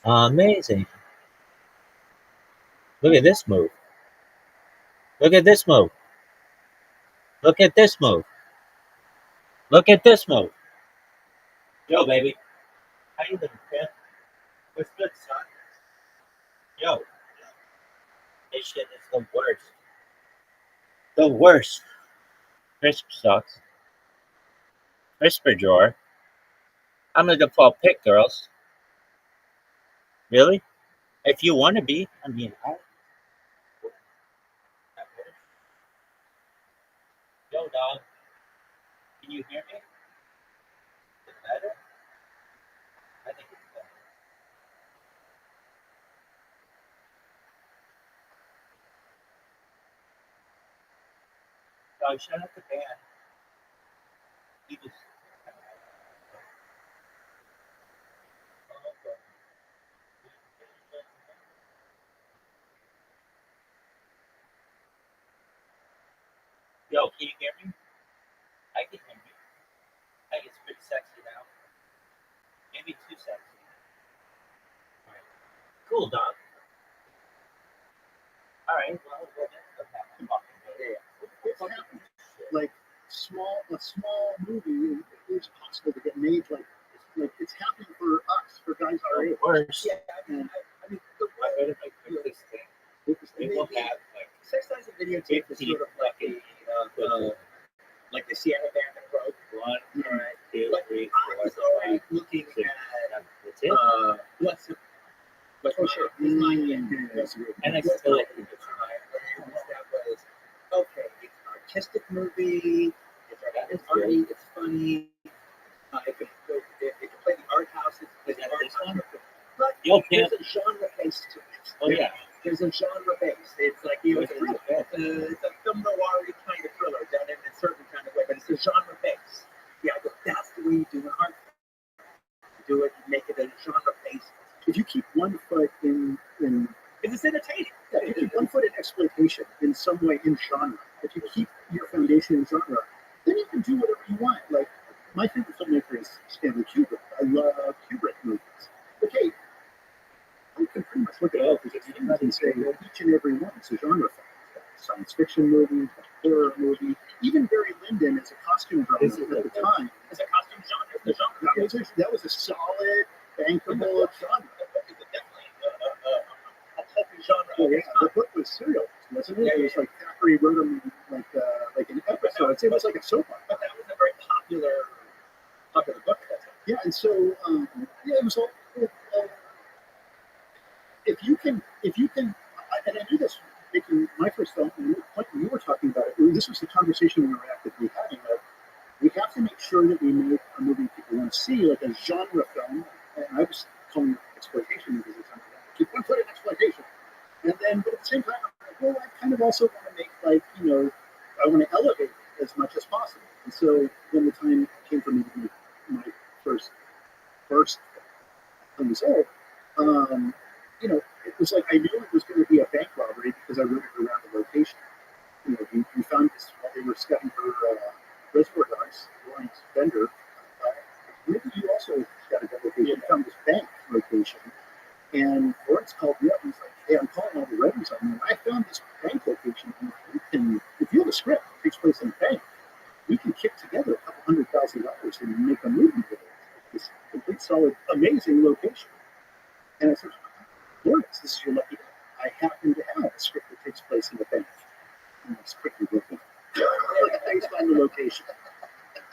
Amazing. Look at this move. Look at this move. Look at this move. Look at this move. Yo, baby. How you living, kid? What's good, son? Yo. This shit is the worst. The worst. Crisp sucks. Crisper drawer. I'm the default pick, girls. Really? If you want to be, I mean, yo, dog. Can you hear me? Is it better? I think it's better. Dog, shut up the band. He just. Yo, can you hear me? I can hear you. I think it's pretty sexy now. Maybe too sexy. Alright. Cool, dog. Alright, well, that's the fucking day. It's happened. Like a small movie is possible to get made. Like it's happening for us, for guys our age. Worse. Yeah, I mean, the I way bet if I click this thing, They it will have like sex lies and videotape is sort of like like the Sierra Band approach. 1, Right. 2, But 3, I 4, was already 5, looking 6, at 7. That's it. what's Oh, sure. That's weird. And I what's still my that was okay. It's an artistic movie. It's arty. It's funny. It can play the art house. It's the art house. But Yo, there's a genre base to it. Oh yeah. There's a genre base. It's like it's a film noir kind of thriller done in a certain kind of way, but it's a genre base. Yeah, but that's the way you do an art. You do it, you make it a genre base. If you keep one foot in Because it's entertaining. yeah, if you keep one foot in exploitation in some way in genre, if you keep your foundation in genre, then you can do whatever you want. Like my favorite filmmaker is Stanley Kubrick. I love Kubrick movies. Okay, I can pretty much look at all these movies and say each and every one is a genre film. Science fiction movie, horror movie, even Barry Lyndon as a costume drama at the time. It's a costume genre. It's the genre. That was a solid, bankable genre. It's definitely a pulpy genre. Oh, yeah, the book was serial, wasn't it? It was like Thackeray wrote them like an episode. It was like a soap opera. But that was a very popular book. Yeah, and so yeah, it was all. If you can, and I knew this making my first film. And you were talking about it. This was the conversation we were actively having. We have to make sure that we make a movie people want to see, like a genre film. And I was calling it exploitation movies at the time. Keep one foot in exploitation, and then but at the same time, I'm like, well, I kind of also want to make I want to elevate it as much as possible. And so when the time came for me to make my first film was old, it was like I knew it was going to be a bank robbery because I wrote it around the location. We found this while they were scouting for reservoir dogs. Lawrence Bender. Maybe you also got a location. We found this bank location, and Lawrence called me up and was like, "Hey, I'm calling all the revenues on you. I found this bank location, and if you have a script that takes place in a bank, we can kick together $200,000 and make a movie with it. This complete, solid, amazing location." And I said, Lawrence, this is your lucky day. I happen to have a script that takes place in the bank. And I was quickly looking based on the location.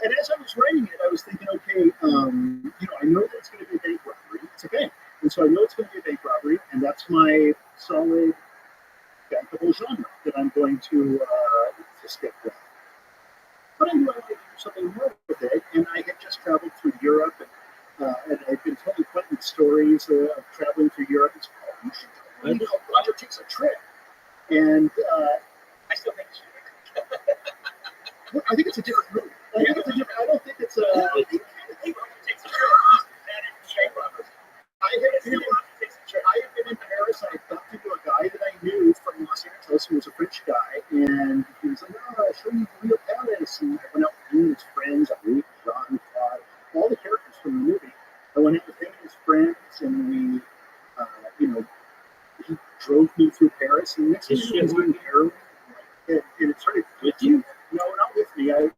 And as I was writing it, I was thinking, okay, I know that it's going to be a bank robbery. It's a bank. And so I know it's going to be a bank robbery, and that's my solid, bankable genre that I'm going to stick with. But I knew I wanted to do something more with it, and I had just traveled through Europe, and I'd been telling Quentin stories of traveling through Europe. It's called, you should do a movie called Roger Takes a Trip. And I still think I think it's a different movie. I don't think it's a. I had been in Paris. I had talked to a guy that I knew from Los Angeles who was a French guy, and he was like, "Oh, I'll show you the real Paris." And I went out with him and his friends. I moved through Paris, and next thing This you know, he's shit doing heroin, and it started with you? No, not with me. I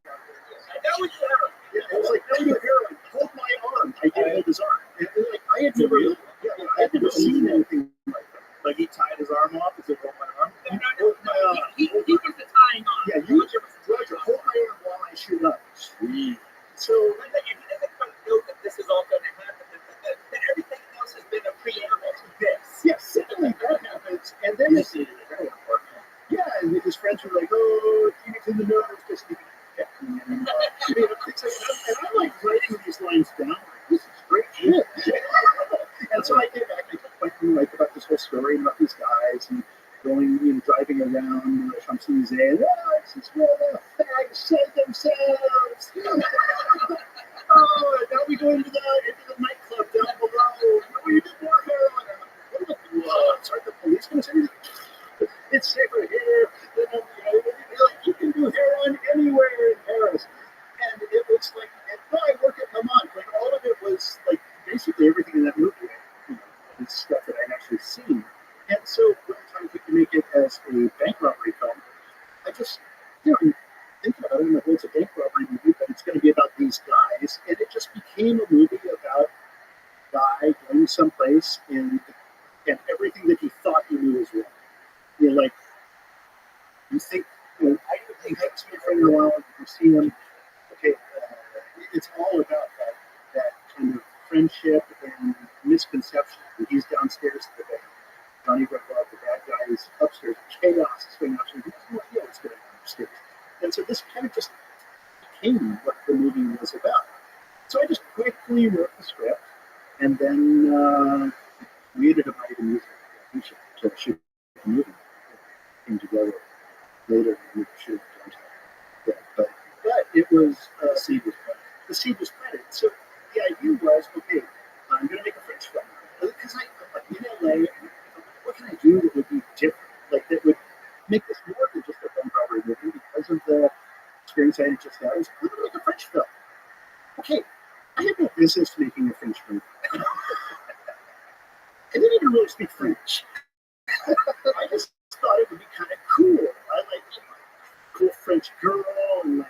that was heroin. Yeah, it was like, no, you're heroin. Hold my arm. I did hold his arm. And like, I had never, I had never seen anything like that. Like he tied his arm off. Is it hold my arm? Hold my arm. He was the tying on. Yeah, you Roger, hold my arm while I shoot up. Sweet. So, And he doesn't quite know that this is all going to happen. That everything else has been a preamble to this. yeah, something like that happens, and then it's, yeah, and his friends were like, oh, Phoenix in the nose, just and things like that. And I'm like writing these lines down, like, this is great shit. And so I came back, I kept talking like about this whole story and about these guys and going, driving around Champs-Elysees, and this is where the fags sell themselves. Oh, and now we go into the nightclub down below. Where you do more heroin. What am I doing? Sorry, the police going to say anything? It's safer here. Like, you can do heroin anywhere in Paris. And it was like, I work at Lamont. Like, all of it was like basically everything in that movie. It's stuff that I'd actually seen. And so when I'm trying to make it as a bank robbery film, I just, think about it, and it's a bank robbery movie, but it's going to be about these guys. And it just became a movie about a guy going someplace and everything that he thought he knew was wrong. Like, you think, I haven't seen a friend in a while, you see him, okay, it's all about that kind of friendship and misconception. And he's downstairs at the bank. Johnny Rebel, the bad guy, is upstairs. Chaos is going on. He doesn't know what's going on upstairs. And so this kind of just became what the movie was about. So I just quickly wrote the script and then created a body of music to shoot the movie. Came together later and we shoot it. But it was the seed was planted. So the idea was, okay, I'm going to make a French film because I'm in LA. What can I do that would be different? Like that would make this more than just a bank robbery movie because of the experience I had just had. I was going to make a French film. Okay, I had no business making a French movie. I didn't even really speak French. I just thought it would be kind of cool. I like cool French girl and like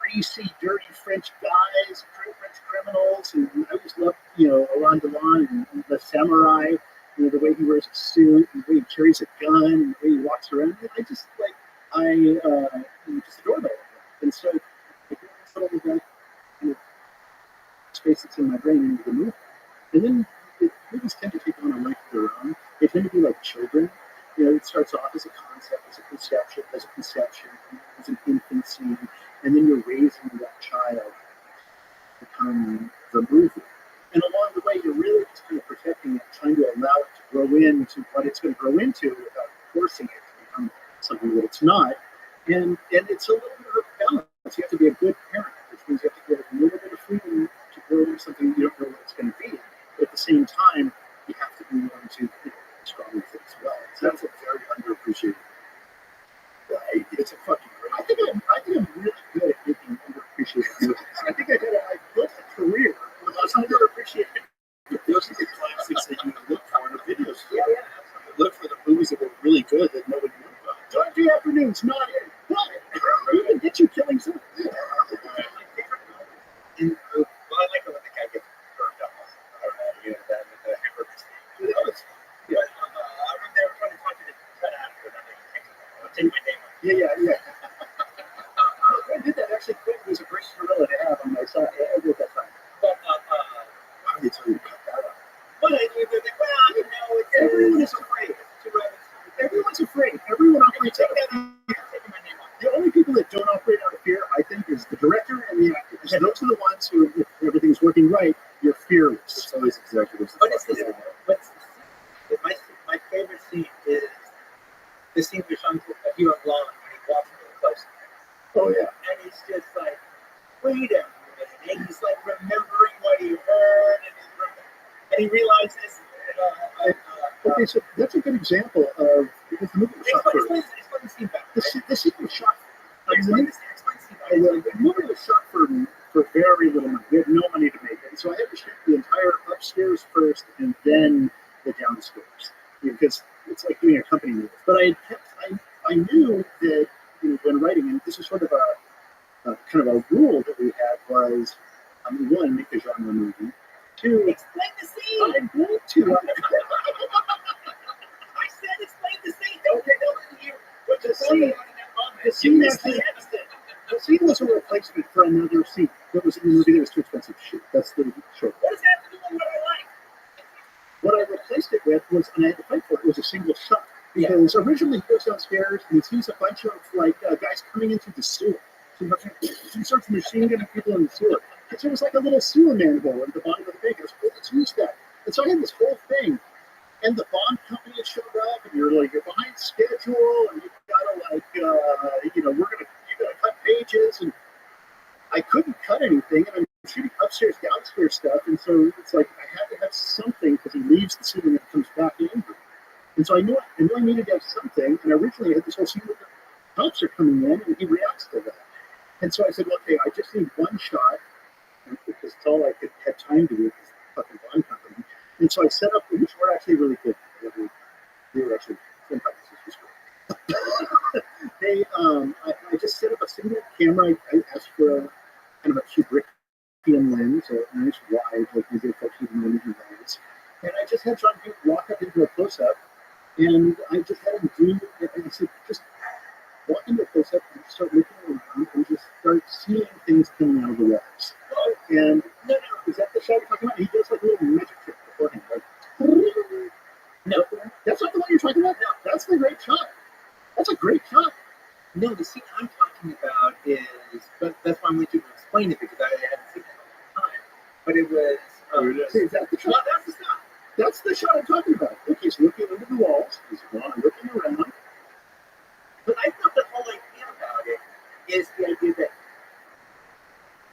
greasy, dirty French guys, French criminals, and I just loved, Alain Delon and the samurai, the way he wears a suit, and the way he carries a gun, and the way he walks around. I just just adore that. And so I put all of that space that's in my brain into the movie. And then movies tend to take on a life of their own. They tend to be like children. It starts off as a concept, as a conception, as an infancy, and then you're raising that child to become the movie. And along the way, you're really just kind of protecting it, trying to allow it to grow into what it's going to grow into without forcing it to become something that it's not. And it's a little bit of a balance. You have to be a good parent, which means you have to give it a little bit of freedom to grow into something you don't know what it's going to be. But at the same time, you have to be willing to strong with it as well. So that's a very underappreciated. It's a fucking great. I think I'm really good at making underappreciated movies. I think I built a career with underappreciated. Those are the classics that you look for in a video store. Yeah. Look for the movies that were really good that nobody knew about. Saturday afternoons, not in. What? Even get you killing something. Well, I like it when the guy gets burned up. The hamburger steak. Yeah. When they were trying to talk to the cut out of it, I'll take my name off. Yeah. I did that actually quick. It was a great gorilla to have on my side. I did that time. But Why did they tell you to cut that out? but they're like, well, Everyone is afraid. Everyone's afraid. Everyone operates out of fear. taking my name off. The only people that don't operate out of fear, I think, is the director and the actors. Those are the ones who, if everything's working right, you're fearless. It's always executives. But it's my favorite scene is the scene with Hero Blonde when he walks into the close. Oh, yeah. And he's just like, wait a minute. And he's like remembering what he heard, and he realizes. Okay, so that's a good example of, because the movie was shot for, Explain the scene back. the scene was shot, Explain the scene back. the movie was shot for very little money. We had no money to make it. So I had to shoot the entire upstairs first and then the downstairs. Because it's like doing a company anything with. But I knew that when writing, and this is sort of a kind of a rule that we had was, one, make a genre movie. Two, Explain the scene. I'm going to. I said explain the scene. Don't you? What The you scene- the scene was a replacement for another scene that was in the movie that was too expensive to shoot. That's the short. What does that have to do with what I like? What I replaced it with was, and I had to fight for it, was a single shot. Because originally he goes downstairs and he sees a bunch of guys coming into the sewer. So he starts machine gunning people in the sewer. Because there was like a little sewer manhole at the bottom of the bank. I was like, let's use that. And so I had this whole thing. And the bond company had showed up, and you're behind schedule, and you've got to you gotta cut pages, and I couldn't cut anything, and I'm shooting upstairs, downstairs stuff, and so it's like I had to have something because he leaves the scene and then comes back angry. And so I knew I needed to have something, and originally I had this whole scene where the cops are coming in, and he reacts to that. And so I said, well, okay, I just need one shot, because it's all I could have time to do with this fucking bond company. And so I set up, which were actually really good. They were actually fantastic. I just set up a single camera. I asked for a kind of a Kubrickian lens, a nice wide, like we did for shooting movies and things. And I just had John Pete walk up into a close-up, and I just had him do, and I said, just walk into a close-up and start looking around and just start seeing things coming out of the walls. And no, is that the shot you're talking about? He does like a little magic trick beforehand, right? No, that's not the one you're talking about. No, that's the great shot. That's a great shot. No, the scene I'm talking about is, but that's why I'm going to explain it because I hadn't seen it in a long time. But it was. Is that the shot? No, that's the shot. That's the shot I'm talking about. Look, he's looking under the walls. He's looking around. But I thought the whole idea about it is the idea that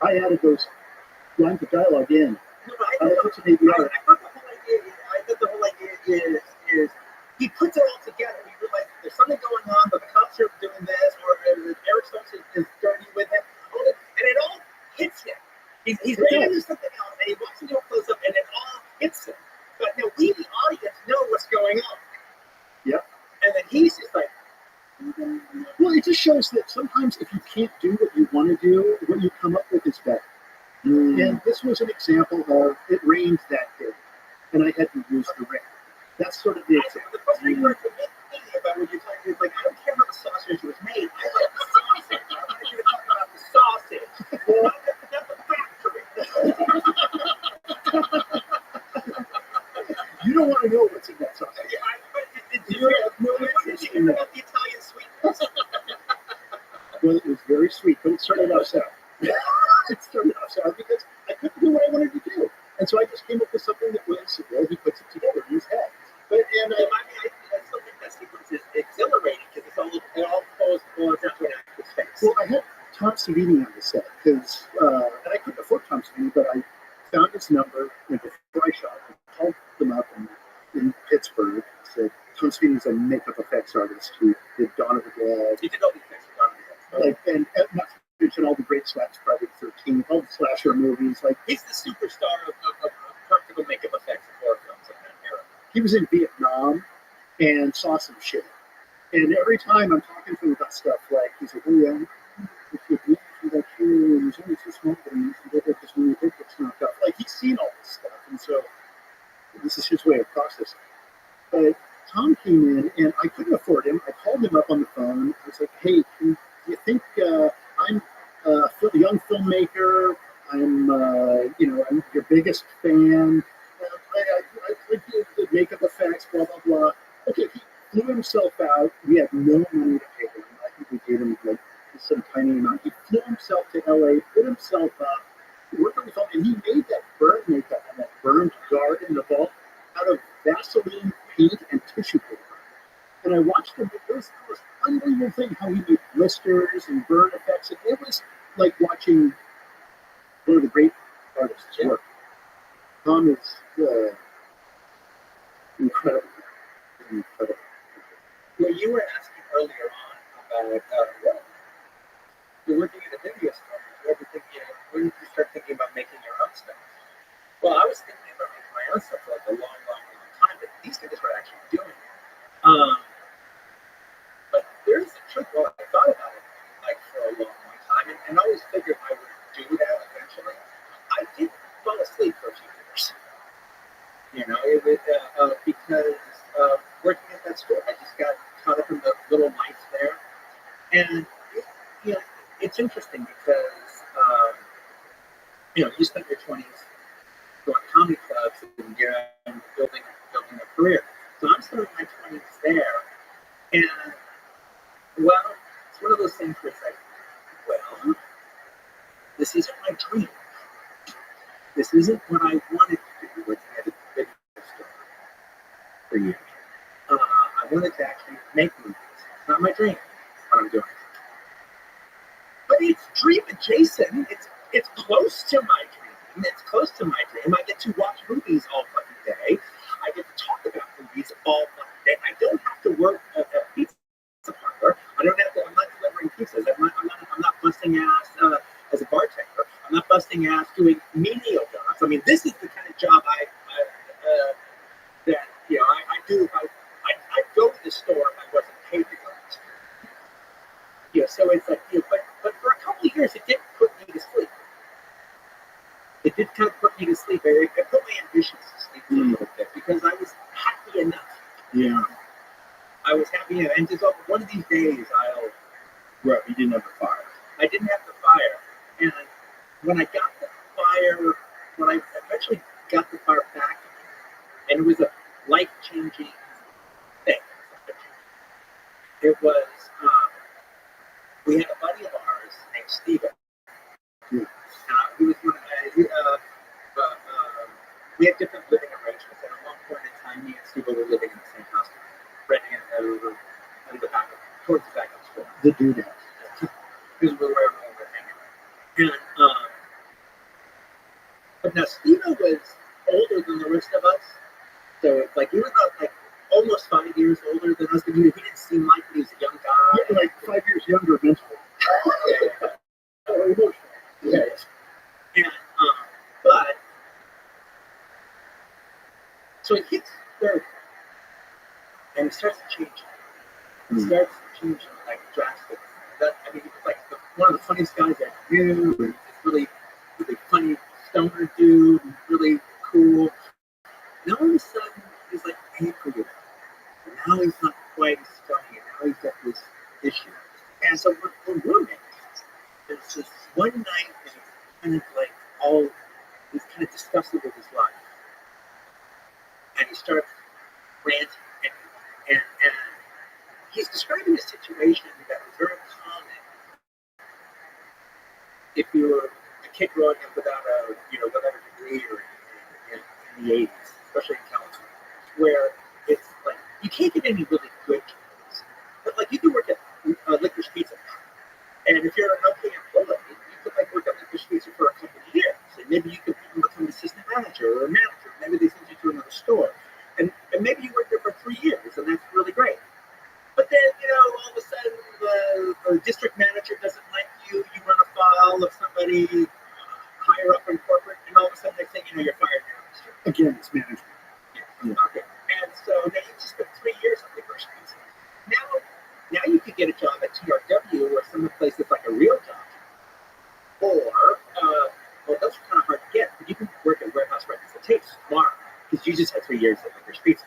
I added those lines of dialogue in. no, but I thought the whole idea is he puts it all together. He realizes there's something going on, but the cops are doing this, or Eric Stokes is dirty with him, and it all hits him. He's ready to do something else, and he walks into a close-up, and it all hits him. But no, we, the audience, know what's going on. Yep. And then he's just like, well, it just shows that sometimes if you can't do what you want to do, what you come up with is better. And this was an example of it rained that day, and I had to use the rain. That's sort of the example. the frustrating part for me about what you're talking about is like, I don't care how the sausage was made. I like the sausage. I want you to talk about the sausage. Not the factory. You don't want to know what's in that sausage. You have no interest in about the Italian sweetness. Well, it was very sweet, but it started off sour. It started off sour because I couldn't do what I wanted to do. And so I just came up with something that was, well, he puts it together in his head. But, and I still think that sequence is exhilarating because it all boils down to an actor's face. well, I had Tom Savini on the set because, and I couldn't afford Tom Savini, but I found his number before I shot. I called them up in Pittsburgh. Said Tom Savini's a makeup effects artist who did Dawn of the Dead. He did all these things for Dawn of the Dead. And not to mention all the great slash Friday the 13th, all the slasher movies. Like He's the superstar of practical makeup effects in horror films of that era. he was in Vietnam and saw some shit. And every time I'm talking to him about stuff, like he's like, "Oh yeah, if you do that here, there's only two small things. You get this really big gets knocked off." Like he's seen all this stuff, and so this is his way of processing. But Tom came in, and I couldn't afford him. I called him up on the phone. I was like, "Hey, do you think I'm a young filmmaker? I'm your biggest fan. I do the makeup effects, blah blah blah." Okay, he flew himself out. We had no money to pay him. I think we gave him like some tiny amount. He flew himself to LA, put himself up, worked on the film, and he made that burn makeup and that burned guard in the vault out of Vaseline, paint, and tissue paper. And I watched him. It was the most unbelievable thing how he made blisters and burn effects. And it was like watching one of the great artists work. Tom is incredible. Incredible. Well, you were asking earlier on about you're working at a video store. You ever think, when did you start thinking about making your own stuff? Well, I was thinking about making my own stuff for like a long, long, long time, but these guys were actually doing it. I did fall asleep for a few years. You know, it was because working at that store, I just got caught up in the little lights there, and you know, it's interesting because you know, you spent your 20s going to comedy clubs and building a career. So I'm still in my 20s there, and well, it's one of those things where it's like, well, this isn't my dream. This isn't what I wanted to do working at a video store for years. I wanted to actually make movies. It's not my dream, what I'm doing. But it's dream adjacent. It's close to my dream. It's close to my dream. I get to watch movies all fucking day. I get to talk about movies all fucking day. I don't have to work at a pizza parlor. I don't have to. I'm not delivering pizzas. I'm not busting ass as a bartender. I'm not busting ass doing menial jobs. I mean, this is the kind of job that you know I do. I'd go to the store if I wasn't paid to go to the store. You know, so it's like, you know, but for a couple of years, it did put me to sleep. It did kind of put me to sleep. It put my ambitions to sleep a little bit because I was happy enough. Yeah. I was happy enough. And just one of these days, Right, you didn't have the fire. I didn't have the fire. And when I got the fire, when I eventually got the fire back, and it was a life-changing thing. It was, we had a buddy of ours named Steven. Yeah. He was one of we had different living arrangements, and at one point in time, me and Steven were living in the same house, renting in the back, towards the back of the store. The dude house. Because we were everyone was hanging out. And but now Steven was older than the rest of us, so like he was about like almost 5 years older than us. But he didn't seem like he was a young guy. Yeah, like 5 years younger mentally. Or emotional. Yeah. And but so he hits 30, and he starts to change. He starts changing like drastically. I mean, he was like one of the funniest guys I knew. He's really funny stoner dude, really cool. Now all of a sudden, he's like angry. And now he's not quite as funny, and now he's got this issue. And so we're roommates. There's this one night, and he's kind of like he's kind of disgusted with his life. And he starts ranting, and he's describing a situation that was very common if you were a kid growing up without a degree or in the 80s, especially in California, where it's like you can't get any really good jobs. But like you can work at Licorice Pizza, and if you're an okay employee, you could like work at Licorice Pizza for a couple of years, and maybe you could become an assistant manager or a manager. Maybe they send you to another store, and maybe you work there for 3 years, and that's really great. But then, you know, all of a sudden, the district manager doesn't like you. You run afoul of somebody higher up in corporate, and all of a sudden they say, you know, you're fired now. Again, it's management. Yeah. Okay. And so now you just spent 3 years on the first piece. Now you could get a job at TRW or some place that's like a real job. Or, well, those are kind of hard to get, but you can work at Warehouse Records. It takes tomorrow because you just had 3 years at Licorice Pizza.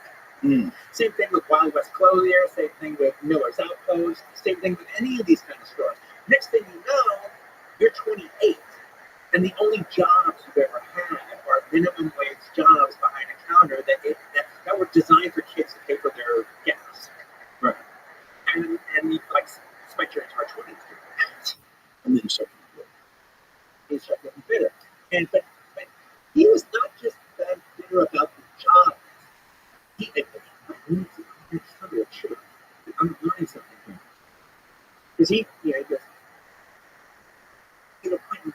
Same thing with Wild West Clothier, same thing with Miller's Outpost, same thing with any of these kind of stores. Next thing you know, you're 28, and the only jobs you've ever had are minimum wage jobs behind a counter that were designed for kids to pay for their gas. Right. And you like spent your entire 20s doing that. And then you start getting bitter. But he was not just that bitter about the job. I'm learning something here. Because he goes, you know, Quentin,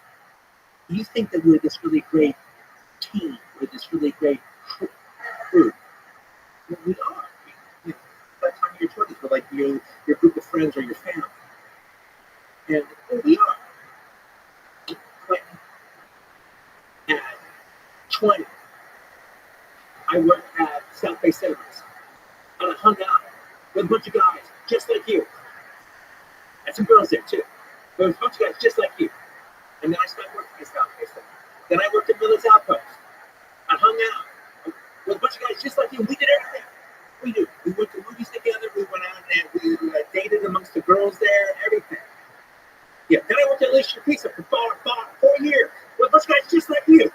you think that we're this really great team, we're this really great crew. Well, we are. By the time you're 20s, we're like your group of friends or your family. And well, we are. Quentin, at 20, I worked at South Bay Cinemas, and I hung out with a bunch of guys just like you, and some girls there too. There was a bunch of guys just like you, and then I started working at South Bay Cinemas. Then I worked at Miller's Outpost. I hung out with a bunch of guys just like you. We did everything. We do. We went to movies together. We went out and we dated amongst the girls there. Everything. Yeah. Then I worked at Alicia Pizza for 4 years with a bunch of guys just like you.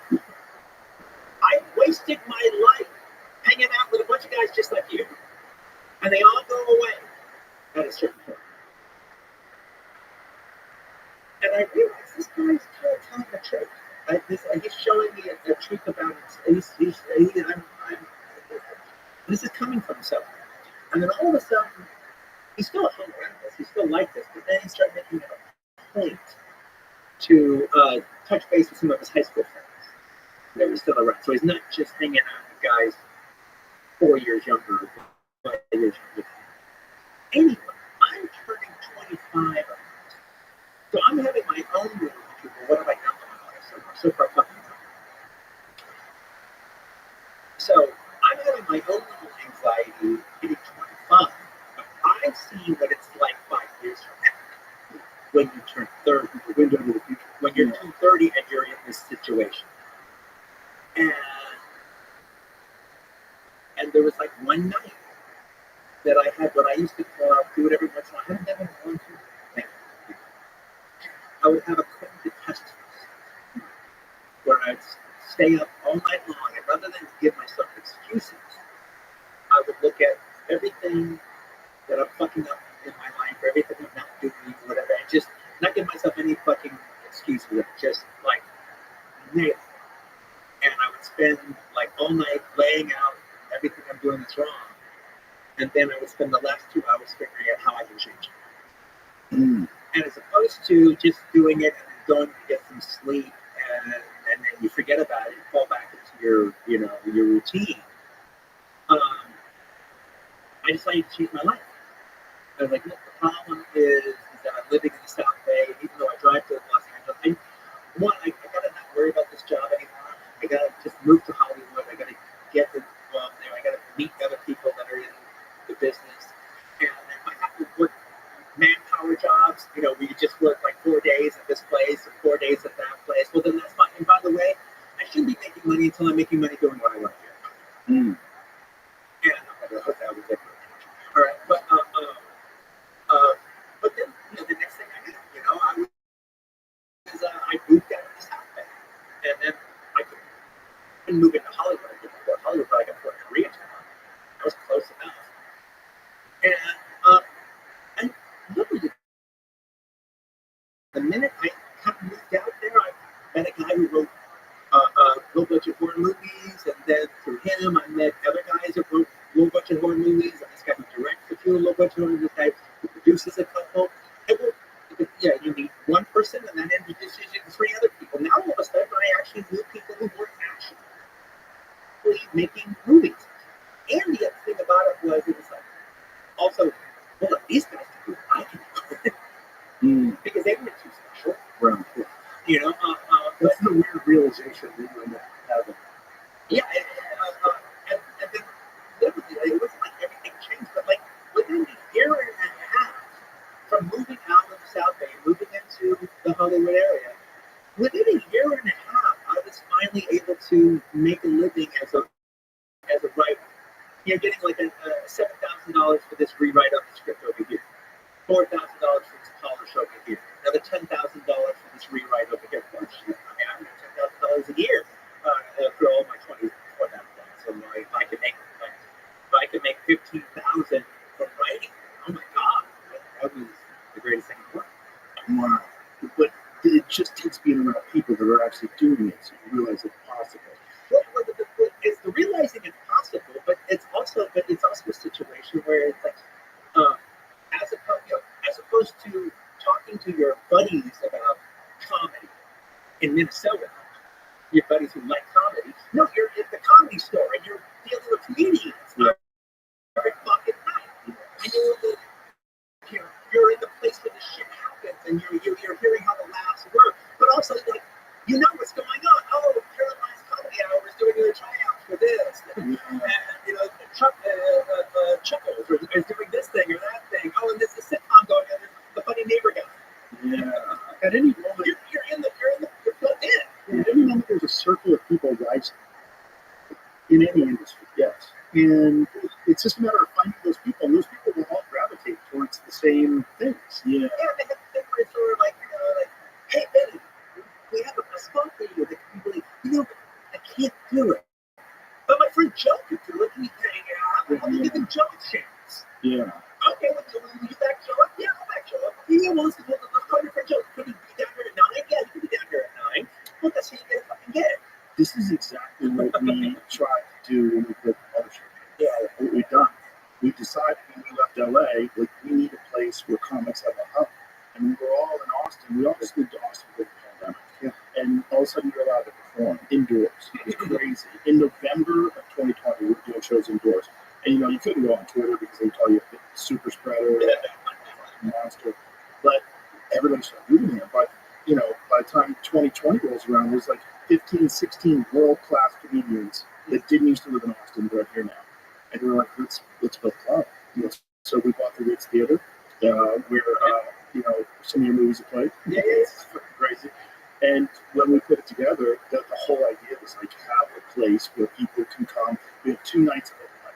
I wasted my life hanging out with a bunch of guys just like you, and they all go away at a certain point. And I realized this guy's kind of telling the truth. He's showing me a truth about it. This is coming from somewhere. And then all of a sudden, he's still hung around this. He's still like this. But then he started making it a point to touch base with some of his high school friends that were still around. So he's not just hanging out with guys 4 years younger, 5 years younger. Anyway, I'm turning 25. So I'm having my own little issue. Well, what have I done with my life so far? So I'm having my own little anxiety hitting 25. But I've seen what it's like 5 years from now when you turn 30, the window into the future. When you're 30 and you're in this situation. And there was like one night that I had what I used to call, do it every once in a while. I haven't done it in a long time. I would have a cognitive test where I'd stay up all night long, and rather than give myself excuses, I would look at everything that I'm fucking up in my life, or everything I'm not doing, whatever, and just not give myself any fucking excuses, just like nail it. And I would spend like all night laying out everything I'm doing that's wrong, and then I would spend the last 2 hours figuring out how I can change it. And as opposed to just doing it and going to get some sleep and then you forget about it and fall back into your routine, I decided to change my life. I was like, look, the problem is that I'm living in the South Bay, even though I drive to Los Angeles. I gotta not worry about this job anymore. I gotta just move to Hollywood. I gotta get involved there. I gotta meet other people that are in the business. And if I have to work manpower jobs, where you just work like 4 days at this place and 4 days at that place, well, then that's fine. And by the way, I shouldn't be making money until I'm making money doing what I want to do. And I hope that was different. All right, but then the next thing I knew, I moved out of the South Bay, and then I couldn't move into Hollywood. I couldn't afford Hollywood, but I could afford Koreatown. That was close enough. And literally, the minute I kind of moved out there, I met a guy who wrote a whole bunch of horror movies, and then through him, I met other guys that wrote a whole bunch of horror movies, and this guy who directs a whole bunch of horror movies, this guy who produces a couple. You meet one person, and then introduces you to 3 other people. Now, all of a sudden, I actually knew people who were actually making movies. And the other thing about it was like, also, well, look, these guys can do it. I can do it. Because they weren't too special. Right. That's the weird realization that you end up having. Yeah, and then literally, it wasn't like everything changed, but like within a year and a half from moving out of the South Bay, moving into the Hollywood area, within a year and a half, I was finally able to make a living as a writer. Getting like a $7,000 for this rewrite of the script over here, $4,000 for this polish over here, another $10,000 for this rewrite over here. I mean, I'm $10,000 a year for all my 20s before that point. So if I could make $15,000 from writing, oh my God, that was the greatest thing in the world. Wow. But it just takes being around people that are actually doing it so you realize it's possible. Well, it's the realizing it's possible, but it's also a situation where it's like, as opposed to talking to your buddies about comedy in Minnesota, your buddies who like comedy. No, you're at the Comedy Store and you're dealing with comedians every fucking night, and you're in the place where the shit happens, and you're hearing how the laughs work, but also like what's going on. Oh, Caroline's Comedy Hour is doing their tryouts for this, and Chuckles is doing this thing or that thing. Oh, and there's a sitcom going on. The funny neighbor guy. Yeah. At any moment, you're plugged in. At any moment, there's a circle of people rising in any industry, yes. And it's just a matter of finding those people, and those people will all gravitate towards the same things. Yeah. Yeah, they have different sort of like, hey, Benny, we have a spot for you that can be like, I can't do it. But my friend Joe could do it. He's hanging out. I'm giving Joe a chance. Yeah. Okay, will you back Joe up? Yeah, I'll back Joe up. Yeah, well, let's call your friend Joe. Could he be down here at 9? Yeah, he could be down here at 9. Well, that's how you fucking get it. This is exactly what we tried to do when we built the publisher. Yeah. What we've done. We decided when we left LA, like, we need a place where comics have a hub. And we were all in Austin. We all just moved to Austin with the pandemic. Yeah. And all of a sudden, you're allowed to perform indoors. It was crazy. In November of 2020, we were doing shows indoors. And, you couldn't go on Twitter because they tell you super spreader, monster. But everybody started doing it. But, by the time 2020 rolls around, there's like 15, 16 world-class comedians that didn't used to live in Austin, but are here now. And we were like, let's build a club. So we bought the Ritz Theater, where, some of your movies are played. Yeah. It's fucking crazy. And when we put it together, the whole idea was like to have a place where people can come. We have 2 nights of open mic,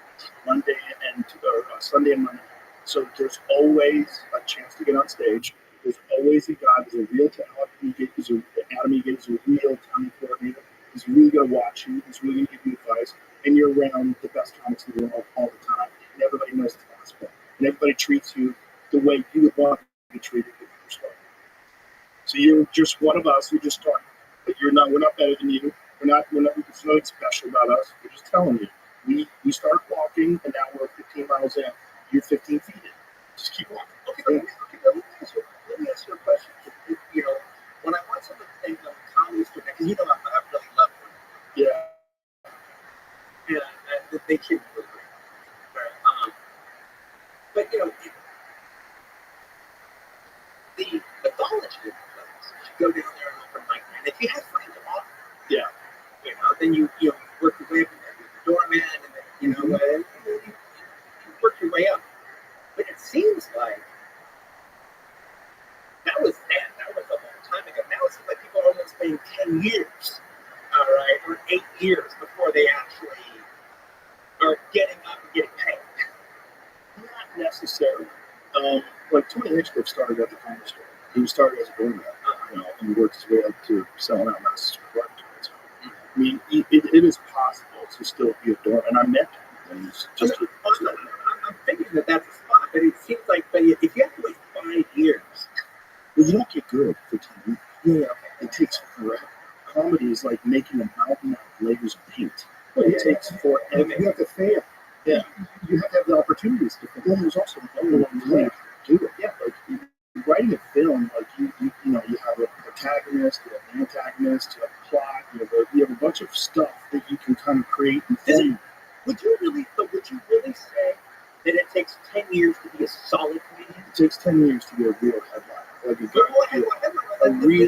Sunday and Monday. So there's always a chance to get on stage. There's always a guy who's a real talent. He's Adam Egan is a real talent coordinator. He's really going to watch you. He's really going to give you advice. And you're around the best comics in the world all the time. And everybody knows the gospel. And everybody treats you the way you would want to be treated if you were starting. So you're just one of us. You're just starting. But we're not better than you. We're not, there's nothing special about us. We're just telling you. We started walking, and now we're 15 miles in. You're 15 feet in. Just keep walking. Okay, let me ask you a question. When I watch some of the things on the comedy store, because I really love them. Yeah. Yeah, they keep really great. But, the mythology of the place, you go down there and open mic, and if you have friends of all, Yeah. Then you work your way up with the doorman, and then, you work your way up. But it seems like that was a long time ago. Now it seems like people are almost paying 10 years, all right, or 8 years before they actually are getting up and getting paid. Not necessarily. Like Tony Hitchcock started at the comic store. He started as a doorman, and he worked his way up to selling out Madison Square Garden. I mean, it is possible to still be a doorman. And I met him. And he's just I'm thinking that's a spot, but it seems like, if you have to wait 5 years, well, you don't get good for 10 years. yeah, It takes forever. Comedy is like making a mountain out of layers of paint. It takes forever. You have to fail. Yeah. You have to have the opportunities to fail. Then there's also no one way to do it. Yeah. Like you're writing a film, like you have a protagonist, you have an antagonist, you have a plot, you have a bunch of stuff that you can kind of create and film. Would you really say that it takes 10 years to be a solid comedian? It takes 10 years to be a real headliner. Like It's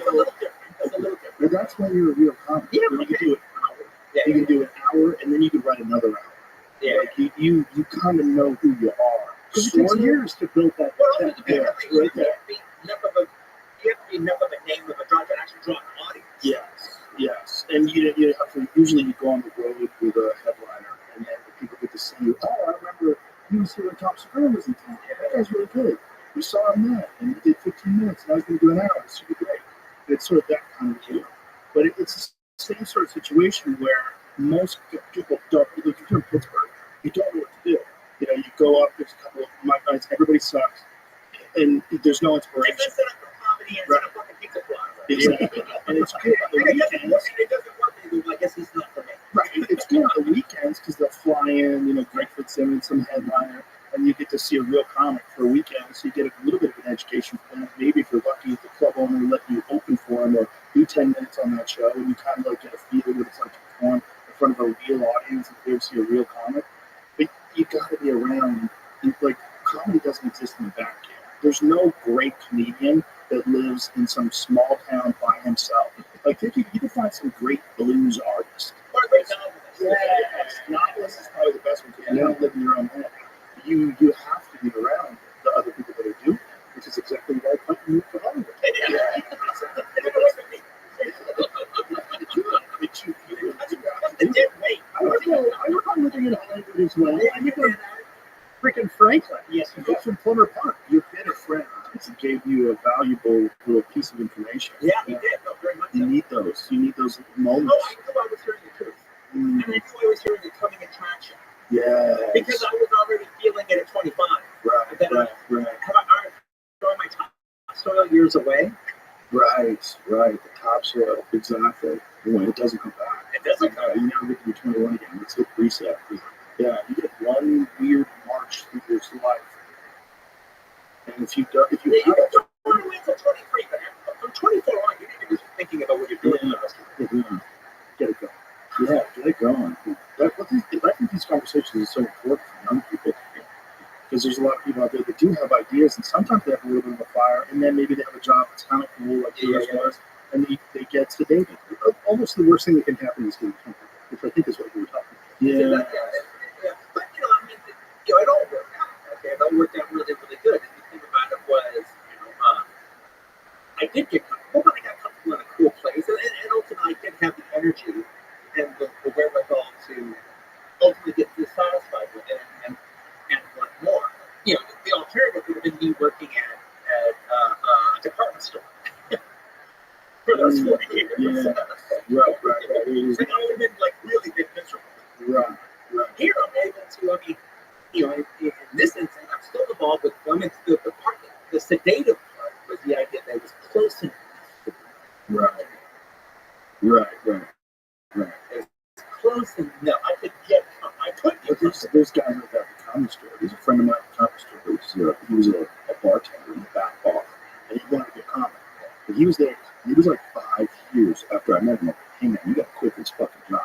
a little different. Well, that's when you're a real comic. Yeah, You can do it an hour. Yeah, You can do an hour, and then you can write another hour. Yeah. Like you kind of know who you are. Because it takes years to build that. Well, that you have to be enough of a name of a draw to actually draw an audience. Yes. And you have to, usually you go on the road with a headliner, and then people get to see you. Oh, I remember he was here when Tom Segura was in town. Yeah, that guy's really good. We saw him then, and he did 15 minutes, and I was going to do an hour. It's super great. It's sort of that kind of deal. But it's the same sort of situation where most people don't, like if you're in Pittsburgh, you don't know what to do. You go up, there's a couple of mic nights, everybody sucks, and there's no inspiration. It's set up for comedy and set up fucking pizza plaza. Exactly. And it's good on the weekends. It doesn't work. I guess he's not for me. Right. It's good on the weekends because they'll fly in, Greg Fitzsimmons, some headliner, and you get to see a real comic for a weekend, so you get a little bit of an education from them. Maybe if you're lucky, the club owner will let you open for them or do 10 minutes on that show, and you kind of like get a feel of what it's like to perform in front of a real audience and be able to see a real comic. But you got to be around. Like, comedy doesn't exist in the back camp. There's no great comedian that lives in some small town by himself. Like, you can find some great blues artists. Or a great novelist. Yes, novelist is probably the best one because you don't live in your own head. You have to be around the other people that are doing it, which is exactly why I moved to Hollywood. But you It did wait. I recall living in Hollywood as well. I lived in freaking Franklin. Yes, You go from Plumber Park. You had a friend who gave you a valuable little piece of information. Yeah, he did. No, very much. You need those. You need those moments. Oh, I knew I was hearing the truth. And I knew I was hearing the coming attraction. Yeah. Because I was already feeling it at 25. Right. That Right. Are my topsoil years away? Right. The topsoil. Exactly. When it doesn't come back. It doesn't come back. You never get to be 21 again. Let's hit reset. Yeah. You get one weird march through your life. And if you don't, You don't want to wait until 23, but from 24 on, you need to be thinking about what you're doing. Get it going. Yeah, get it going. I think these conversations are so important for young people because there's a lot of people out there that do have ideas, and sometimes they have a little bit of a fire, and then maybe they have a job that's kind of cool, like yours was, and they get sedated. Almost the worst thing that can happen is getting comfortable, which I think is what we were talking about. Yeah. But, I mean, it all worked out. Okay, it all worked out really, really good. And the thing about it was, I did get comfortable, but I got comfortable in a cool place, and ultimately I did have the energy and the wherewithal to ultimately get dissatisfied with it and want more. The alternative would have been me working at a department store for those 40 years. Yeah. Right. And I would have been really been miserable. Right. Here I'm able to, in this instance, I'm still involved with them. It's the part, the sedative part was the idea that it was close enough. Right. It's close enough. I could get Those guys at the comedy store. There's a friend of mine at the comedy store. He was a bartender in the back bar, and he wanted to be a comic. But he was there. He was like 5 years after I met him. Like, hey man, you got to quit this fucking job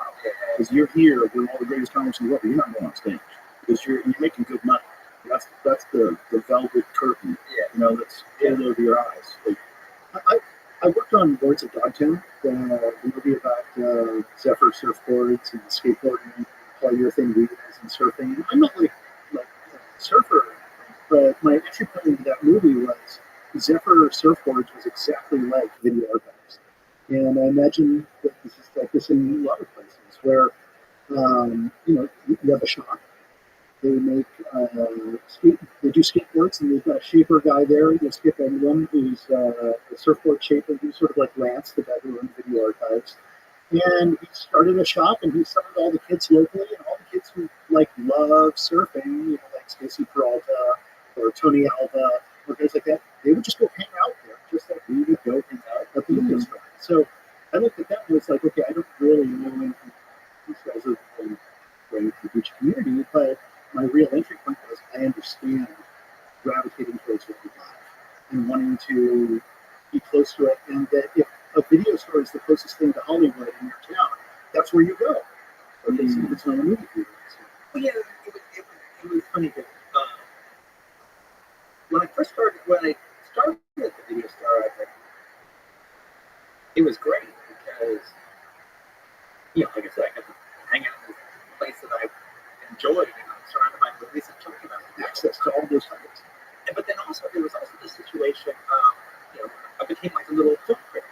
because you're here with all the greatest comics in the world, but you're not going on stage because you're making good money. That's the velvet curtain. That's pulled over your eyes. Like, I worked on Lords of Dogtown, the movie about Zephyr surfboards and skateboarding, polyurethane wheels and surfing. I'm not like a surfer, but my entry point into that movie was Zephyr surfboards was exactly like video archives. And I imagine that this is like this in a lot of places where, you have a shop. They make they do skateboards, and they've got a shaper guy there. You'll skip anyone who's a surfboard shaper, who's sort of like Lance, the guy who runs Video Archives. And he started a shop, and he started all the kids locally, and all the kids who love surfing, like Stacy Peralta or Tony Alva or guys like that. They would just go hang out there, just like we would go hang out at the video store. So I looked at that and was like, okay, I don't really know anything these guys are going to the beach community, but my real entry point was I understand gravitating towards what you love and wanting to be close to it, and that if a video store is the closest thing to Hollywood in your town, that's where you go. Or at least if it's not a movie theater. Well, yeah, it was funny that when I started at the video store, it was great because, like I said, I got to hang out in this place that I enjoyed, and I'm surrounded by movies and talking about Access to all those things. But then also, there was also the situation of, I became like a little film critic.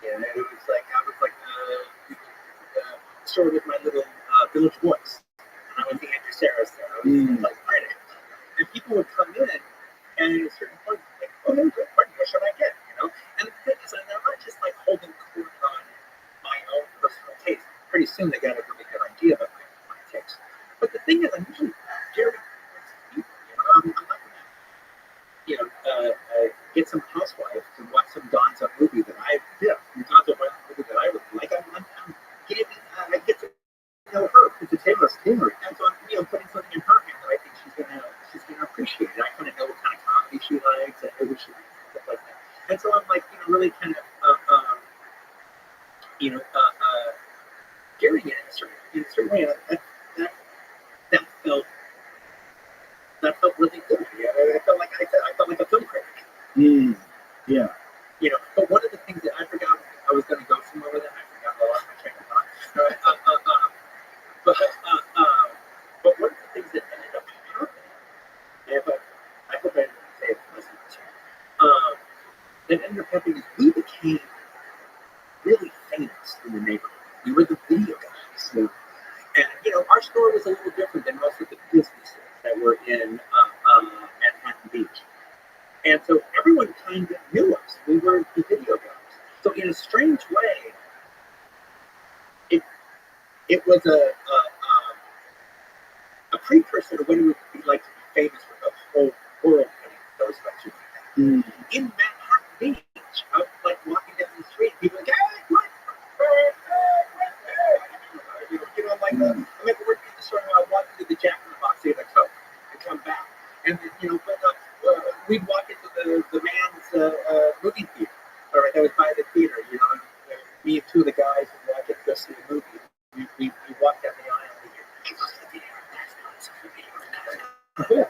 It was like, I was like the store with my little Village Voice. And I was the Andrew Sarah's there. I was like critic. And people would come in, and at a certain point, like, oh, good, what should I get? And the thing is, I'm not just like holding court on my own personal taste. Pretty soon they got a really good idea about my taste. But the thing is, I'm usually very people. I'm not gonna, get some housewives and watch some Donza movie that I movie that I really like. I get to know her. It's a Taylor's Taylor, and so I'm putting something in her hand that I think she's gonna appreciate. And I kind of know what kind of comedy she likes and who she likes and stuff like that. And so I'm like, really kind of gearing it in a certain way. That felt really good. Yeah, I felt like a film critic. Yeah. But one of the things that I forgot, I was going to go somewhere with it. I forgot a lot of my train of thought. But one of the things that ended up happening, I hope I didn't say it wasn't that ended up happening is we became really famous in the neighborhood. We were the video guys. Yeah. And, our store was a little different than most of the businesses that were in Manhattan Beach. And so everyone kind of knew us. We were the video guys. So in a strange way, it was a precursor to when it would be like to be famous for the whole world when it knows about you. Mm. In Manhattan Beach, I was like walking down the street, people like, hey, what? I'm like, I'm working in the store, I walk into the Jack in the Box, say, like, so, and come back. And then, we'd walk into the man's movie theater, all right, that was by the theater, me and two of the guys would walk in to go see the movie. We walked down the aisle and he goes to the theater, Yeah,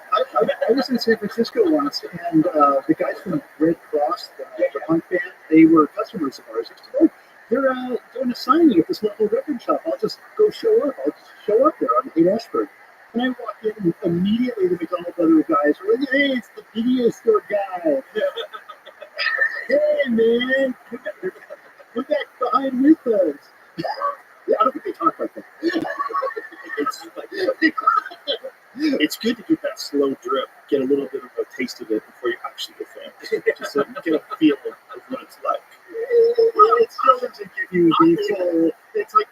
I was in San Francisco once, and the guys from Red Cross, the punk band, they were customers of ours. I said, oh, they're doing a signing at this local record shop. I'll just go show up. I'll just show up there on 8 Ashford. And I walked in, and immediately the McDonald Brother guys were like, hey, it's the video store guy. Hey, man, come back behind with us. Yeah, I don't think they talk like that. It's good to get that slow drip, get a little bit of a taste of it before you actually get famous, just so you get a feel of what it's like. It still doesn't give you the full. It's like,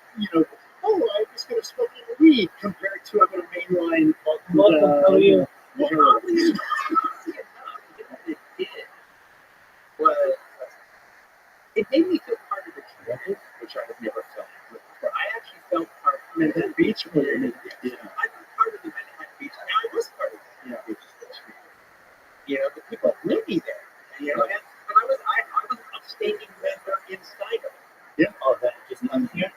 oh, I'm just going to smoke a little weed compared to I'm going to mainline. Welcome, how are you? Well, oddly enough, what it did was it made me feel part of the community, which I have never felt before. I actually felt part of Manhattan Beach. I felt part of the Manhattan Beach. Now I was part of the Manhattan Beach. The people knew me there. And I was an upstanding member inside of it. Yeah. Oh, that just comes here?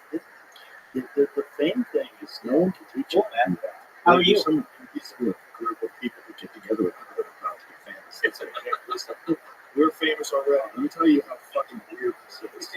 The fame thing is no one can teach you that. How are you? Some group of people who get together with people that are proud to be famous. It's like, hey, listen, we're famous already. Let me tell you how fucking weird this is.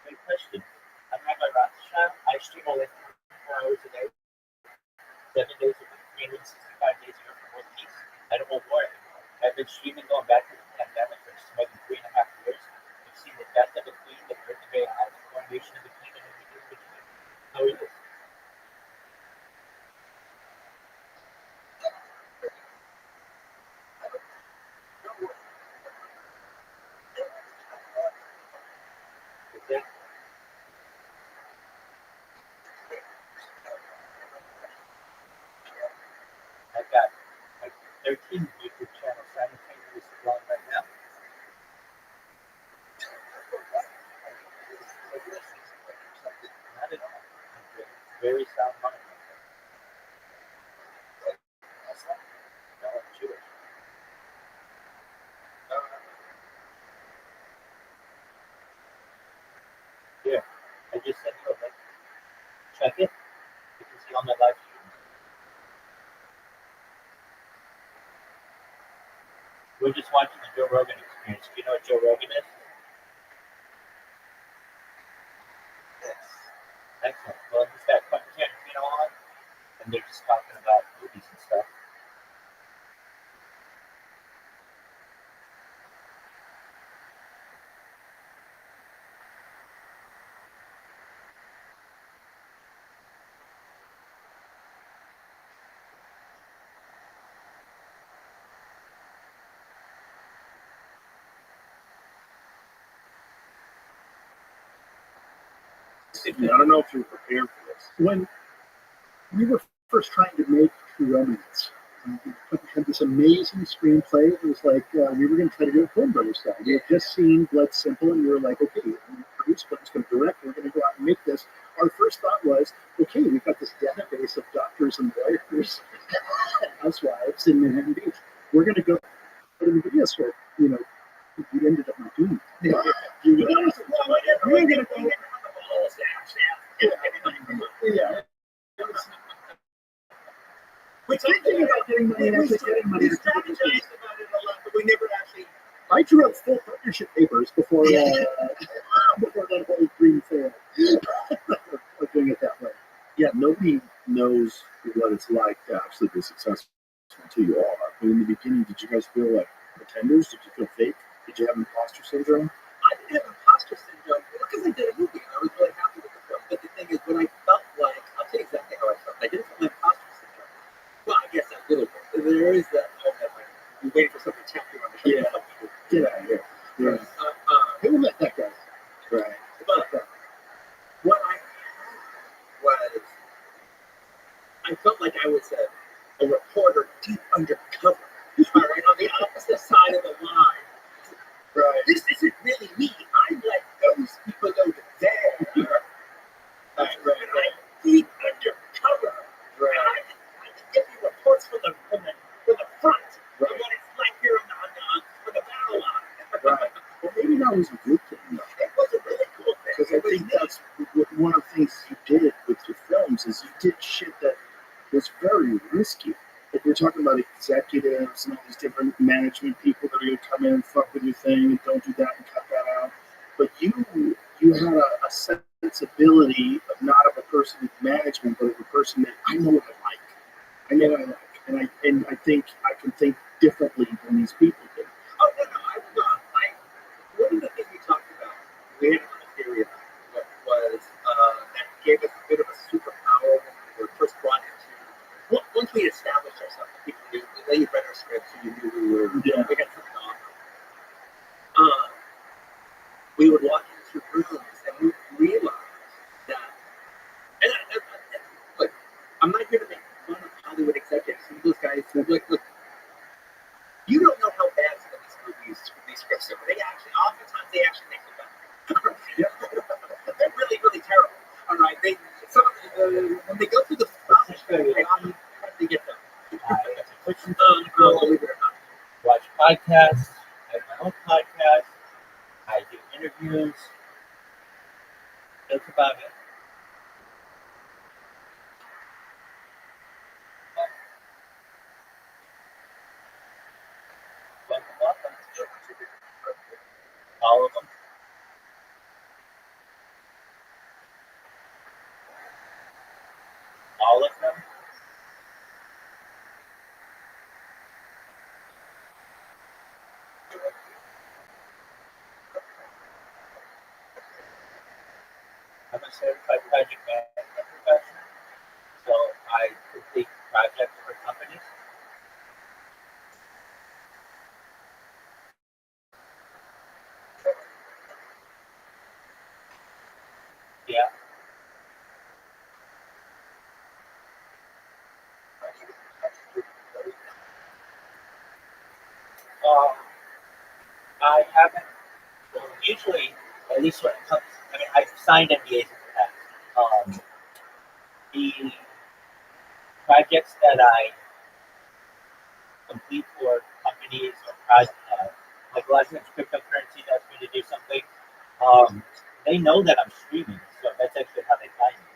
Great question. I'm Rabbi Rothschild. I stream only 4 hours a day, 7 days a week, 365 days a year for world peace. I don't want war anymore. I've been streaming going back to the pandemic for more than 3.5 years. I've seen the death of the queen, the birth of AI, the coronation of the king, and everything in between. How are you? Exactly. I've got like 13 YouTube channels simultaneously going right now. Not at all. Very sound mind. No, I'm Jewish. Here, I just sent you a link. Check it. You can see on my live stream. We're just watching the Joe Rogan experience. Do you know what Joe Rogan is? Yes. Excellent. Well, he's got Quentin Tarantino on, and they're just talking about movies and stuff. I don't know if you're prepared for this. When we were first trying to make True Romance, we had this amazing screenplay. It was like we were going to try to do it Coen Brothers style. We had just seen Blood Simple, and we were like, okay, we're going to produce, Glenn's going to direct, we're going to go out and make this. Our first thought was, okay, we've got this database of doctors and lawyers and housewives in Manhattan Beach. We're going to go to the video store. We ended up not doing it. We're going to go. Yeah. We're thinking about getting money. We strategized about it a lot, but we never actually. I drew up full partnership papers before that whole dream failed. of doing it that way. Yeah, nobody knows what it's like to actually be successful until you are. But in the beginning, did you guys feel like pretenders? Did you feel fake? Did you have imposter syndrome? I didn't have imposter syndrome because I did a movie and I was really happy with the film. But the thing is, when I felt like, I'll tell you exactly how I felt. I didn't feel imposter syndrome. Well, I guess a little bit. There is that element like you're waiting for something to tap you on the shoulder. Yeah. Get out of here. Yeah. Who let that go? Right. But what I had was, I felt like I was a reporter deep undercover. All right, on the opposite side of the line. Right. This isn't really me. I'm like those people over there. That's right. I'm deep undercover. Right. And I can give you reports from the front. Right. What it's like here on the battle line. Right. Well, maybe that was a good thing, though. It was a really cool thing. Because I think that's one of the things you did with your films is you did shit that was very risky. Like we're talking about executives and all these different management people that are going to come in and fuck with your thing and don't do that and cut that out. But you had a sensibility of not of a person with management, but of a person that I know what I like. I know what I like, and I think I can think differently than these people do. Oh no, one of the things we talked about, we had a theory about what was that gave us a bit of a superpower when we were first brought into. Once we established ourselves, people knew we read our scripts, so you knew we had something to offer. We would walk into rooms and we realized that, and look, I'm not here to make fun of Hollywood executives. Some of those guys who look, you don't know how bad some of these scripts are. Oftentimes they actually make them better. They're really, really terrible. All right, when they go through the process, they get them. Believe it or not. Watch podcasts. I have my own podcast. I do interviews. That's about it. Welcome. All of them. All of them. I'm a certified project management professional, so I complete projects for companies. Yeah. I haven't. Usually, at least when it comes, I mean, I've signed NDAs in the past. The projects that I complete for companies or like a lot of times cryptocurrency that's going to do something, they know that I'm streaming, so that's actually how they find me.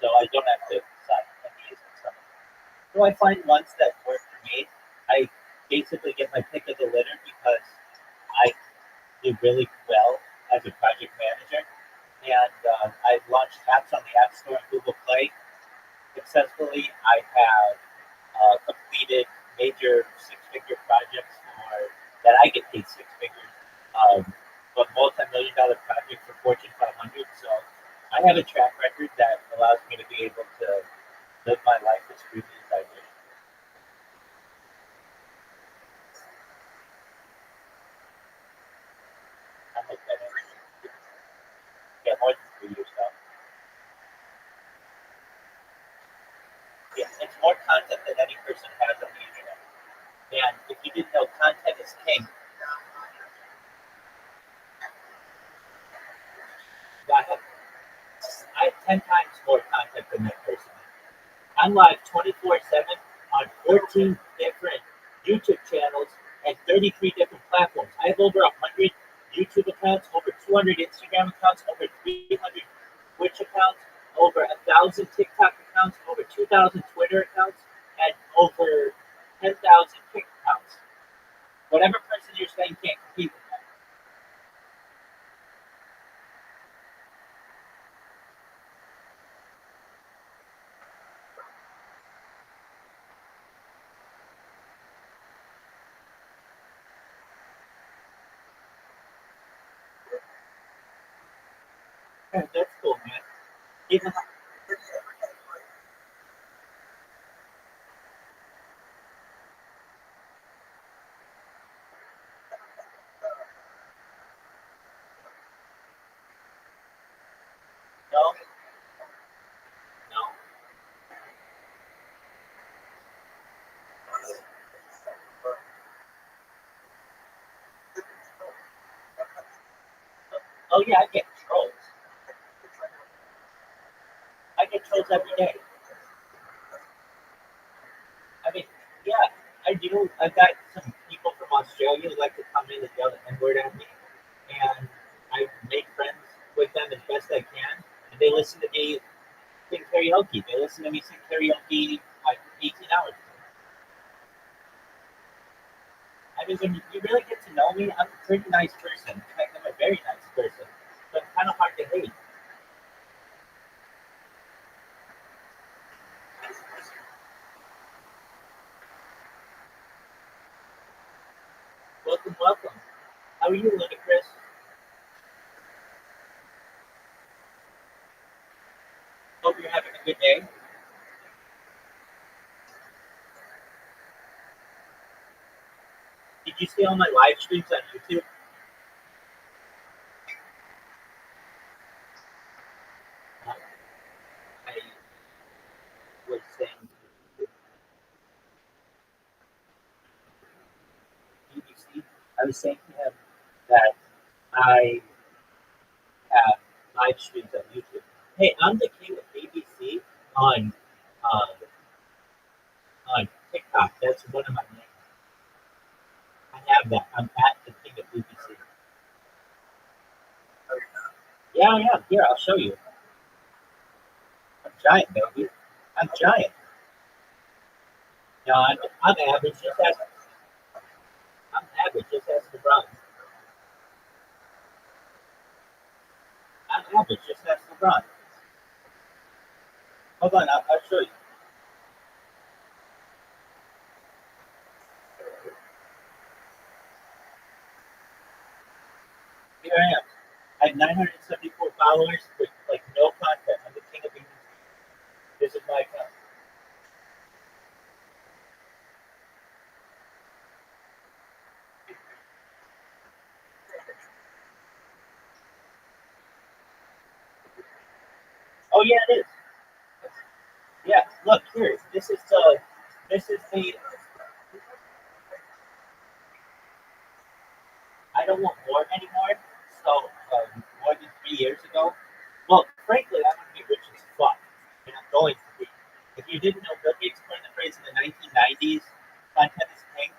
So I don't have to sign NDAs and stuff. So I find ones that work for me. I basically get my pick of the litter because I do really well as a project manager. And I've launched apps on the App Store and Google Play successfully. I have completed major six-figure projects that I get paid six figures, but multi-million-dollar projects for Fortune 500. So I have a track record that allows me to be able to live my life as freely as I wish. I hope that answers. Yeah, more than 3 years now. Yeah, it's more content than any person has on the internet. And if you didn't know, content is king. I have 10 times more content than that person. I'm live 24/7 on 14 different YouTube channels and 33 different platforms. I have over 100 YouTube accounts, over 200 Instagram accounts, over 300 Twitch accounts, over 1,000 TikTok accounts, over 2,000 Twitter accounts, and over 10,000 Kick accounts. Whatever person you're saying can't compete with that. That's cool, man. Even no, no. Oh yeah, I get trolls. I get trolls every day. I mean, yeah, I do. I've got some people from Australia who like to come in and yell the N-word at me, and I make friends with them as best I can, and they listen to me sing karaoke. They listen to me sing karaoke like 18 hours. I mean, when you really get to know me, I'm a pretty nice person. In fact, I'm a very nice person. So it's kind of hard to hate. Welcome, welcome. How are you, Ludacris? Hope you're having a good day. Did you see all my live streams on YouTube? Uh, I was saying BBC. I was saying to him that I have live streams on YouTube. Hey, I'm the king of BBC on uh, on TikTok. That's one of my names. I have that. I'm at the king of BBC. Yeah, yeah. Here, I'll show you. I'm giant, baby. I'm giant. No, I'm average. I'm average. Just ask LeBron. I'm average. Just ask LeBron. Hold on, I'll show you. Here I am. I have 974 followers with like no content. I'm the king of BBC. This is my account. Oh yeah, it is. Yeah, look here. This is the. I don't want more anymore. So more than 3 years ago. Well, frankly, I want to be rich as fuck, and I'm going to be. If you didn't know, Bill Gates coined the phrase in the 1990s, "Content is king."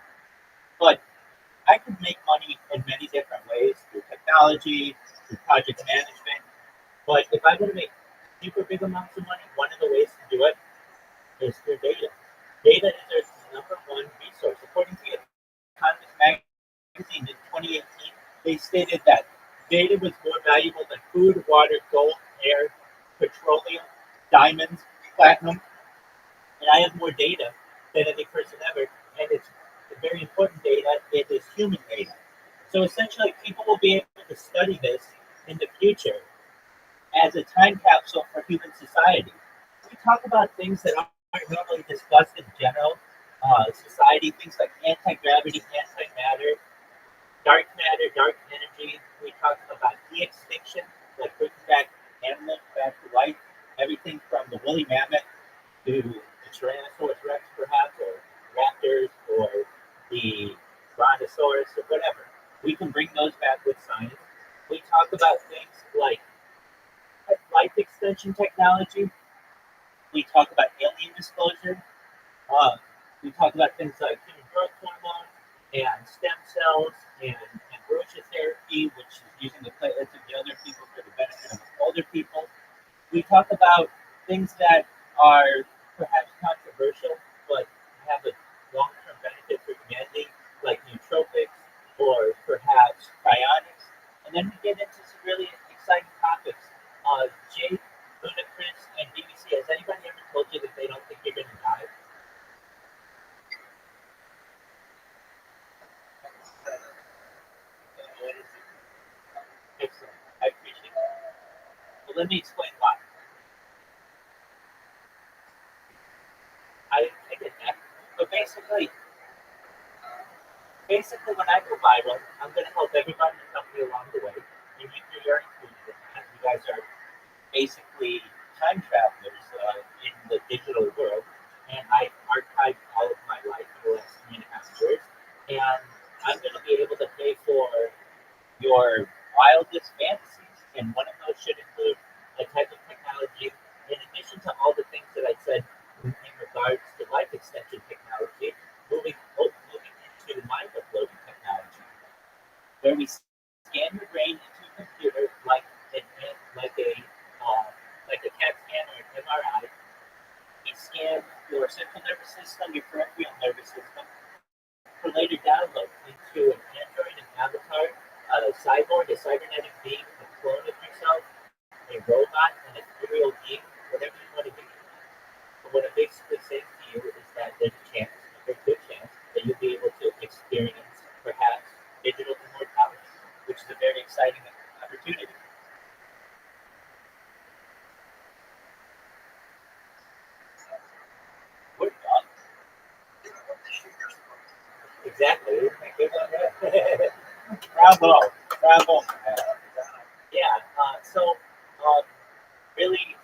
But I could make money in many different ways through technology, through project management. But if I want to make super big amounts of money, one of the ways to do it is through data. Data is our number one resource. According to Economist magazine in 2018, they stated that data was more valuable than food, water, gold, air, petroleum, diamonds, platinum, and I have more data than any person ever, and it's very important data. It is human data. So essentially, people will be able to study this in the future as a time capsule for human society. We talk about things that aren't normally discussed in general society, things like anti-gravity, antimatter, dark matter, dark energy. We talk about de-extinction, like bringing back animals back to life, everything from the woolly mammoth to the Tyrannosaurus Rex, perhaps, or raptors, or the Brontosaurus, or whatever. We can bring those back with science. We talk about things like life extension technology. We talk about alien disclosure. Uh, we talk about things like human growth hormone and stem cells and ambrosia therapy, which is using the platelets of the other people for the benefit of older people. We talk about things that are perhaps controversial, but have a long-term benefit for humanity, like nootropics or perhaps cryonics. And then we get into some really exciting topics. Jake, Ludacris, and BBC. Has anybody ever told you that they don't think you're going to die? Excellent. I appreciate it. Well, let me explain why. I get that. But basically, when I go viral, I'm going to help everybody in the company along the way. And you're included in that. You guys are basically time travelers in the digital world. And I archived all of my life for the last 3.5 years. And I'm going to be able to pay for your wildest fantasies. And one of those should include a type of technology, in addition to all the things that I said in regards to life extension technology, moving into mind uploading technology, where we scan your brain into a computer like a CAT scan or an MRI. We scan your central nervous system, your peripheral nervous system, for later download into an android, an avatar, a cyborg, a cybernetic being, a clone of yourself, a robot, an ethereal being, whatever you want to do. But what I'm basically saying to you is that there's a chance, a very good chance, that you'll be able to experience perhaps digital immortality, which is a very exciting opportunity. What dog? Exactly. Bravo. Bravo. Yeah. Really,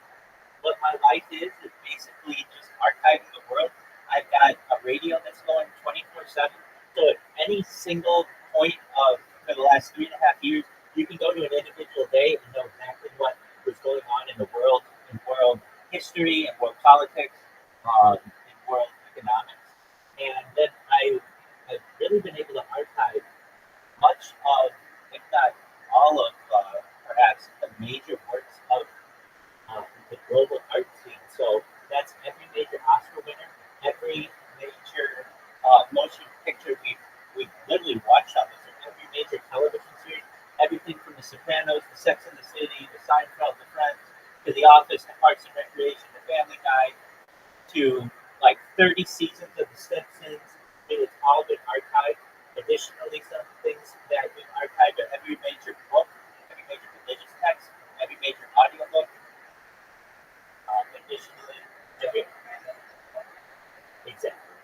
what my life is basically just archiving the world. I've got a radio that's going 24/7. So at any single point of for the last 3.5 years, you can go to an individual day and know exactly what was going on in the world, in world history, and world politics, in world economics. And then I've really been able to archive much of, if not all of, perhaps the major works of the global art scene. So that's every major Oscar winner, every major motion picture we've literally watched on this, every major television series, everything from The Sopranos, The Sex and the City, The Seinfeld, The Friends, to The Office, to Parks and Recreation, The Family Guy, to like 30 seasons of The Simpsons. It's all been archived. Additionally, some things that we've archived are every major book, every major religious text, every major audiobook. Additionally, exactly.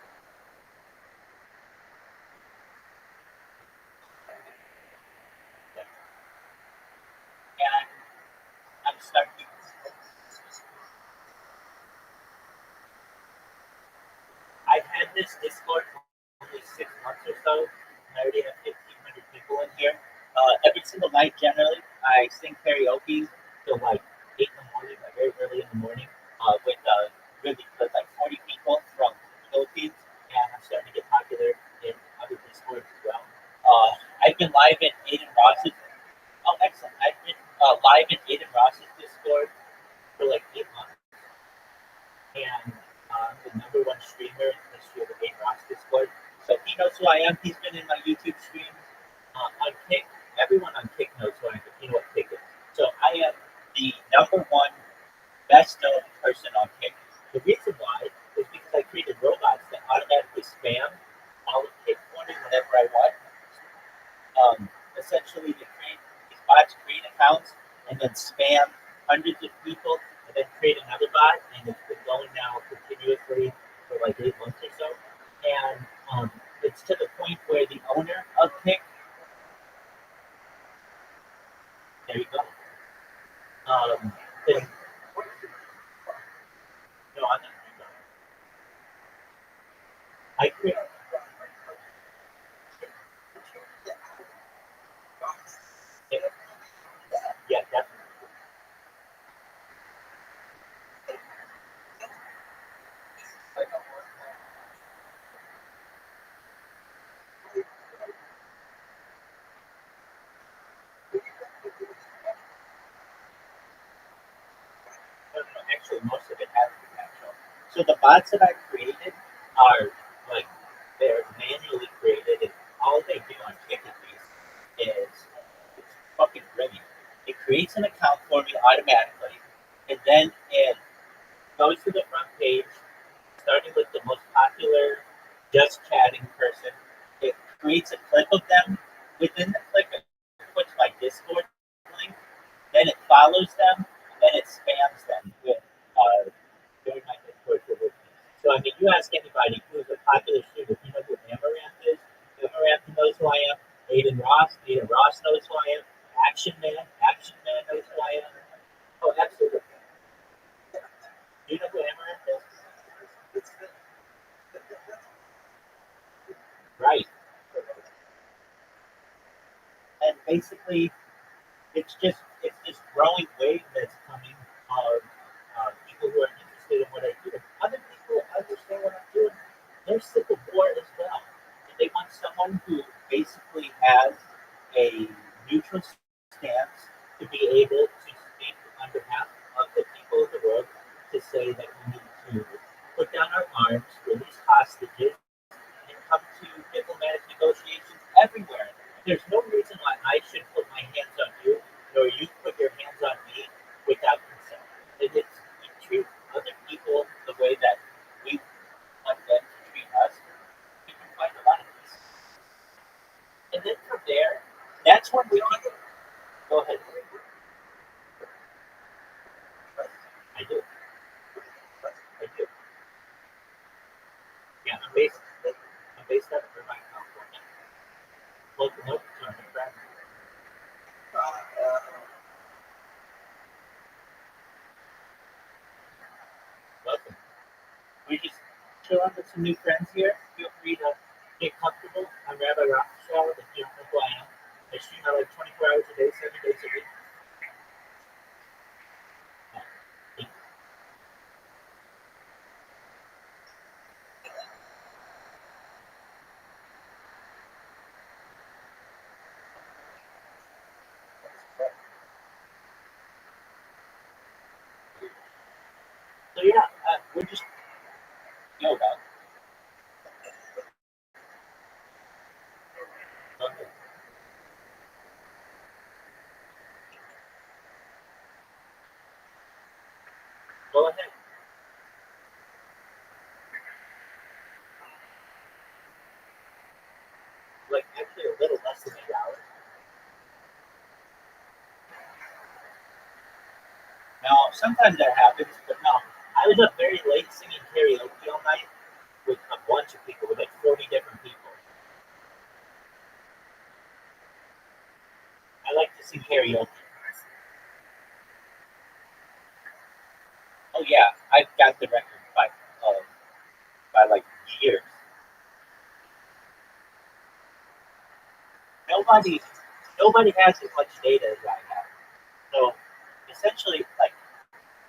And I'm starting. I've had this Discord for only 6 months or so. I already have 1,500 people in here. Every single night, generally, I sing karaoke till like 8 in the morning, like very early in the morning, with like 40 people from the Philippines, and I'm starting to get popular in other Discords as well. I've been live in Aiden Ross's. Oh, excellent! I've been live in Aiden Ross's Discord for like 8 months, and the number one streamer in the history of the Aiden Ross Discord. So he knows who I am. He's been in my YouTube streams on Kick. Everyone on Kick knows who I am. You know what Kick is. So I am the number one best known person on Kick. The reason why is because I created robots that automatically spam all of Kick for me whenever I want. Essentially, these bots create accounts and then spam hundreds of people and then create another bot, and it's been going now continuously for like 8 months or so. And it's to the point where the owner of Kick, there you go. Then, no, I'm not. I create. Yeah, definitely. No, actually, most of it has been natural. So the bots that I created are like they're manually created, and all they do on Chickpeas is it's fucking brilliant. It creates an account for me automatically, and then it goes to the front page, starting with the most popular just chatting person. It creates a clip of them. Within the clip, it puts my Discord link. Then it follows them then it spams them with doing my Discord for listeners. So I mean, you ask anybody who's a popular streamer, you know who Amaranth is? Amaranth knows who I am. Aiden Ross knows who I am. Action Man knows who I am. Oh, absolutely. Do you know who Amaranth is? Right. And basically, it's this growing wave that's coming of people who are interested in what I do. Other people understand what I'm doing. They're sick of war as well, and they want someone who basically has a neutral stance to be able to speak on behalf of the people of the world to say that we need to put down our arms, release hostages, and come to diplomatic negotiations everywhere. There's no reason why I should put my hands on you, nor you put your hands on me without consent. And it's we treat other people the way that we want them to treat us. We can find a lot of peace. And then from there, that's when we can go ahead. I do. I do. Yeah, I'm based out of Irvine, California. Local note to our friend. Welcome. We just chilling with some new friends here. Feel free to get comfortable. I'm Rabbi Rothschild, if you don't know who I am. I stream out like 24 hours a day, 7 days a week. So yeah, we're just yo dog. Go ahead. Go ahead. Like actually a little less than 8 hours. Now sometimes that happens, but no. I was up very late singing karaoke all night with a bunch of people, with like 40 different people. I like to sing karaoke. Oh yeah, I've got the record by like years. Nobody nobody has as much data as I have. So essentially, like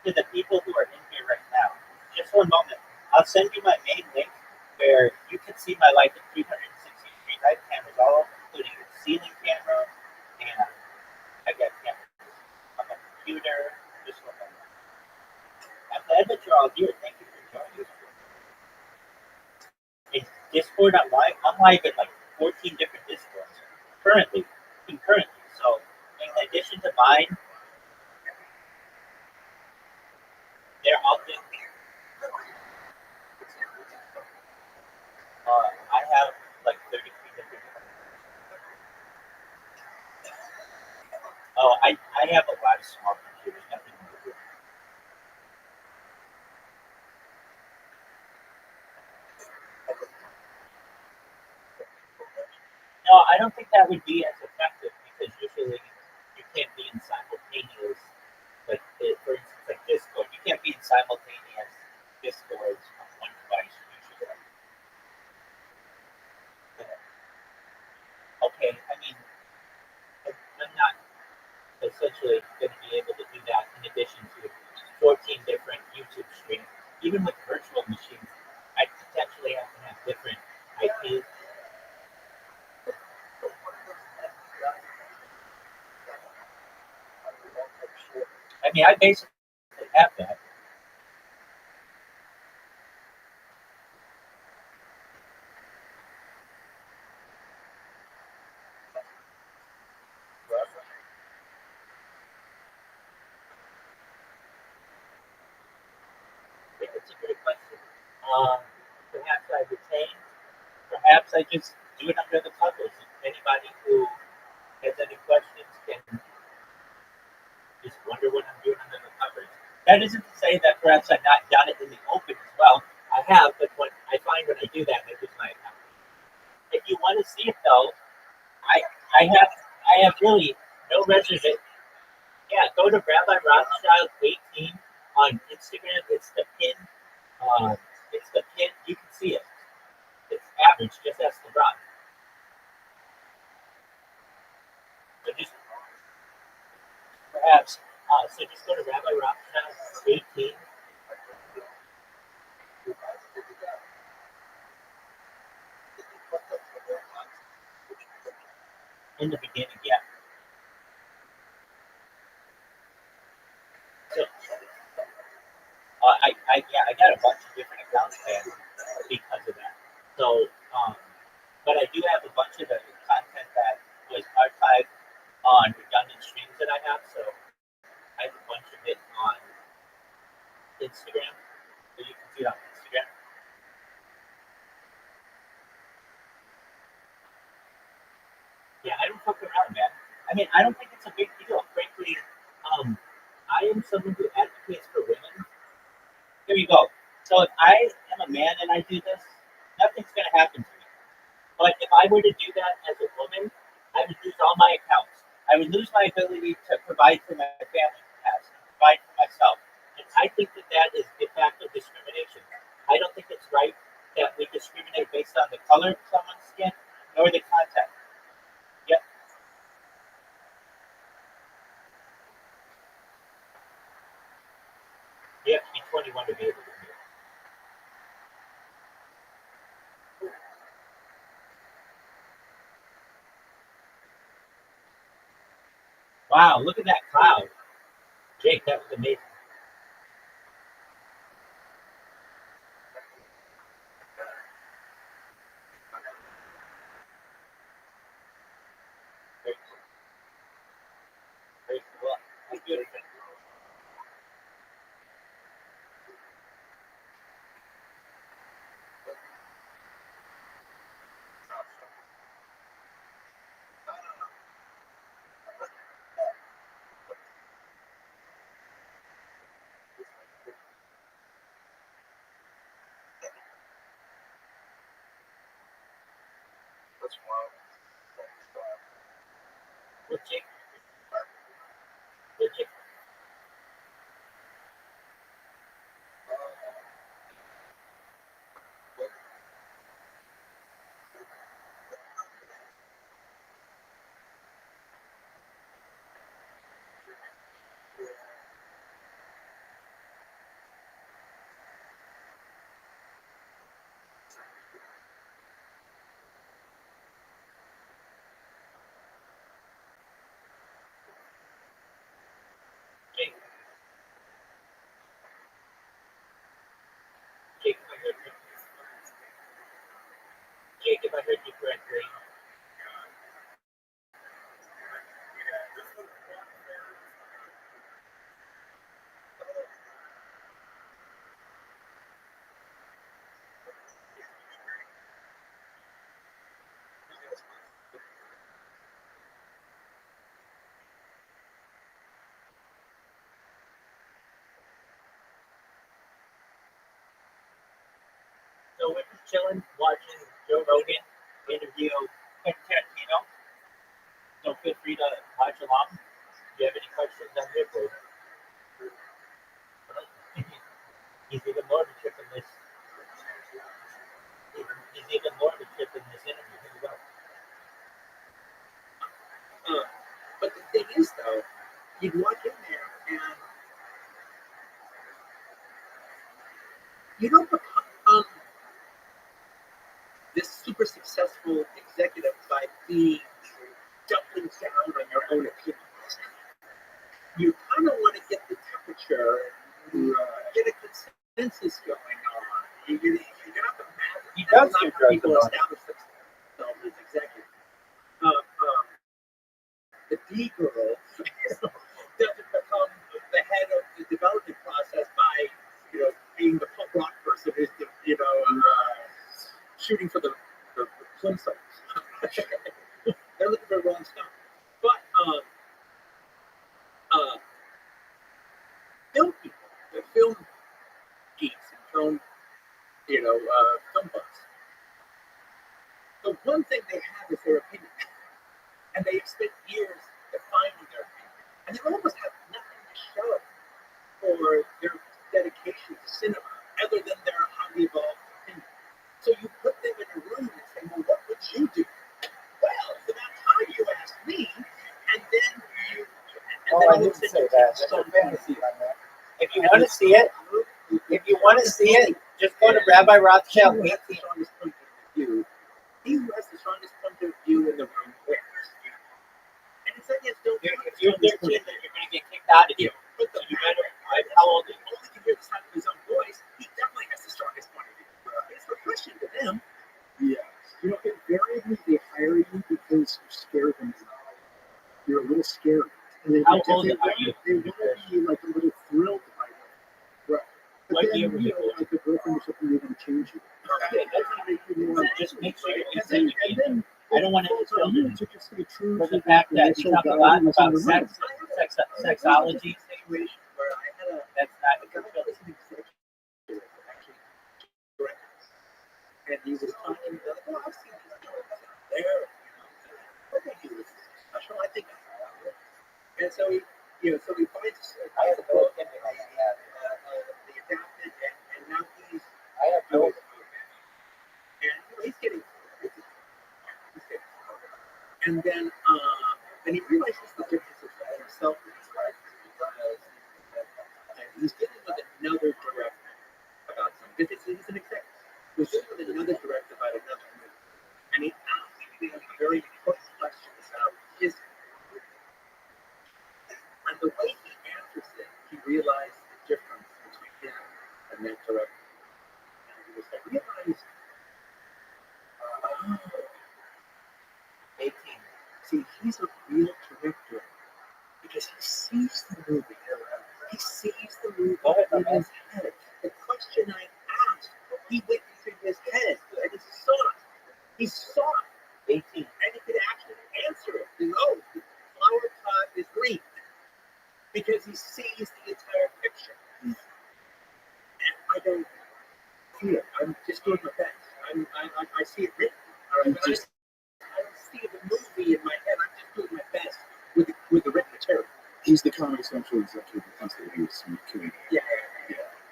to the people who are in here right now, just one moment. I'll send you my main link where you can see my life in 360 degree. I have cameras all over, including a ceiling camera, and I got cameras on my computer. Just one moment. I'm glad that you're all here. Thank you for joining us. In Discord, I'm live at like 14 different Discords concurrently. So, in addition to mine, they're all things. I have like 33 different. Oh, I have a lot of small computers. Nothing to do. No, I don't think that would be as effective because usually you can't be in simultaneous, for instance, like Discord. You can't be in simultaneous Discords on one device usually. Okay, I mean, I'm not essentially going to be able to do that in addition to 14 different YouTube streams. Even with virtual machines, I potentially have to have different IPs. I mean, I basically have that. I think it's a great question. Perhaps I retain. Perhaps I just do it under the covers. If anybody who has any questions can just wonder what I'm doing under the covers. That isn't to say that perhaps I've not done it in the open as well. I have, but when I find when I do that, I lose my account. If you want to see it though, I I have really no reservation. Yeah, go to Rabbi Rothschild 18 on Instagram. It's the pin. Uh, it's the pin. You can see it. It's average. Just ask the Rob. So just perhaps. So just go to Rabbi Rothschild 18. In the beginning, yeah. So I got a bunch of different accounts and because of that. So but I do have a bunch of the content that was archived on redundant streams that I have. So I have a bunch of it on Instagram. So you can see it on Instagram. Yeah, I don't fuck around, man. I mean, I don't think it's a big deal. Frankly, I am someone who advocates for women. Here you go. So if I am a man and I do this, nothing's going to happen to me. But if I were to do that as a woman, I would lose all my accounts. I would lose my ability to provide for my family, perhaps, and provide for myself. And I think that that is de facto discrimination. I don't think it's right that we discriminate based on the color of someone's skin nor the content. Yep. You have to be 21 to be able to do it. Wow, look at that cloud. Jake, that was amazing. Very cool. Very cool. That's good. That's wild. Well, Jake, well, Jake, Jake, Jake, if I heard you, Jake, if I heard you correctly, so we're just chilling, watching Joe Rogan interview Quentin Tarantino. So feel free to watch along. If you have any questions, I'm here for you. He's even more of a trip in this. He's even more of a trip in this interview. Here we go. But the thing is, though, you'd walk in there and you don't become this super successful executive by being doubling down on your own opinions. You kind of want to get the temperature, get a consensus going on. You're going to have to match. He does That's give not how drugs people about it. establish themselves as executives. The D girl doesn't become the head of the development process by, being the punk rock person who's, shooting for the plimsolls. They're looking for the wrong stuff. But film people film buffs. The one thing they have is their opinion, and they spent years defining their opinion, and they almost have nothing to show for their dedication to cinema, other than their highly evolved opinion. So you put them in a room and say, "Well, what would you do?" Well, it's about time you asked me, and then you. And Oh, then I all of a didn't sudden say that. That's a fantasy on that. If you want to see it, just go to Rabbi Rothschild. He has the strongest point of view. He who has the strongest point of view in the room wins. And it's like, don't If you're 13, then you're going to get kicked out of here. But the You better. matter, How old are you? only can hear the sound of his own voice. He definitely has the strongest point of view. It's refreshing to them. Yeah. Invariably they hire you because you scare them. You're a little scared. And they, How old are you? They want to be like a little thrilled by it. Right. But What then, year were you born? like a girlfriend or something, they want to change you. Okay, that's going to make you more. Just make sure you're And then, saying I don't want to tell insult you you to just stay true for to the fact that initial you talk a guy lot who was about in the room. sexology. Situation where I had a That's not guy that was an executive, actually, director, and he was talking about, "Oh, I've seen these jokes out there. What they do is special. I think I have it." And so he finds I had a book and they adapted, and now he's I have no. and he's getting. And then he realizes the differences between himself and his wife because he's dealing with another director about something. He's an executive. He's dealing with another director about another movie. And he asks me very important questions about his movie. And the way he answers it, he realized the difference between him and that director. And he was like, realized, 18. see, he's a real director because he sees the movie. He sees the movie in his head. The question I asked, he went into his head and he saw it. He saw it. 18. And he could actually answer it. No, the flower pot is green because he sees the entire picture. And I don't see it. I'm just doing my best. I see it written. All right, but I don't see the movie in my head. I'm just doing my best with the written material. He's the Comedy Central executive who thinks that he was killing. Yeah.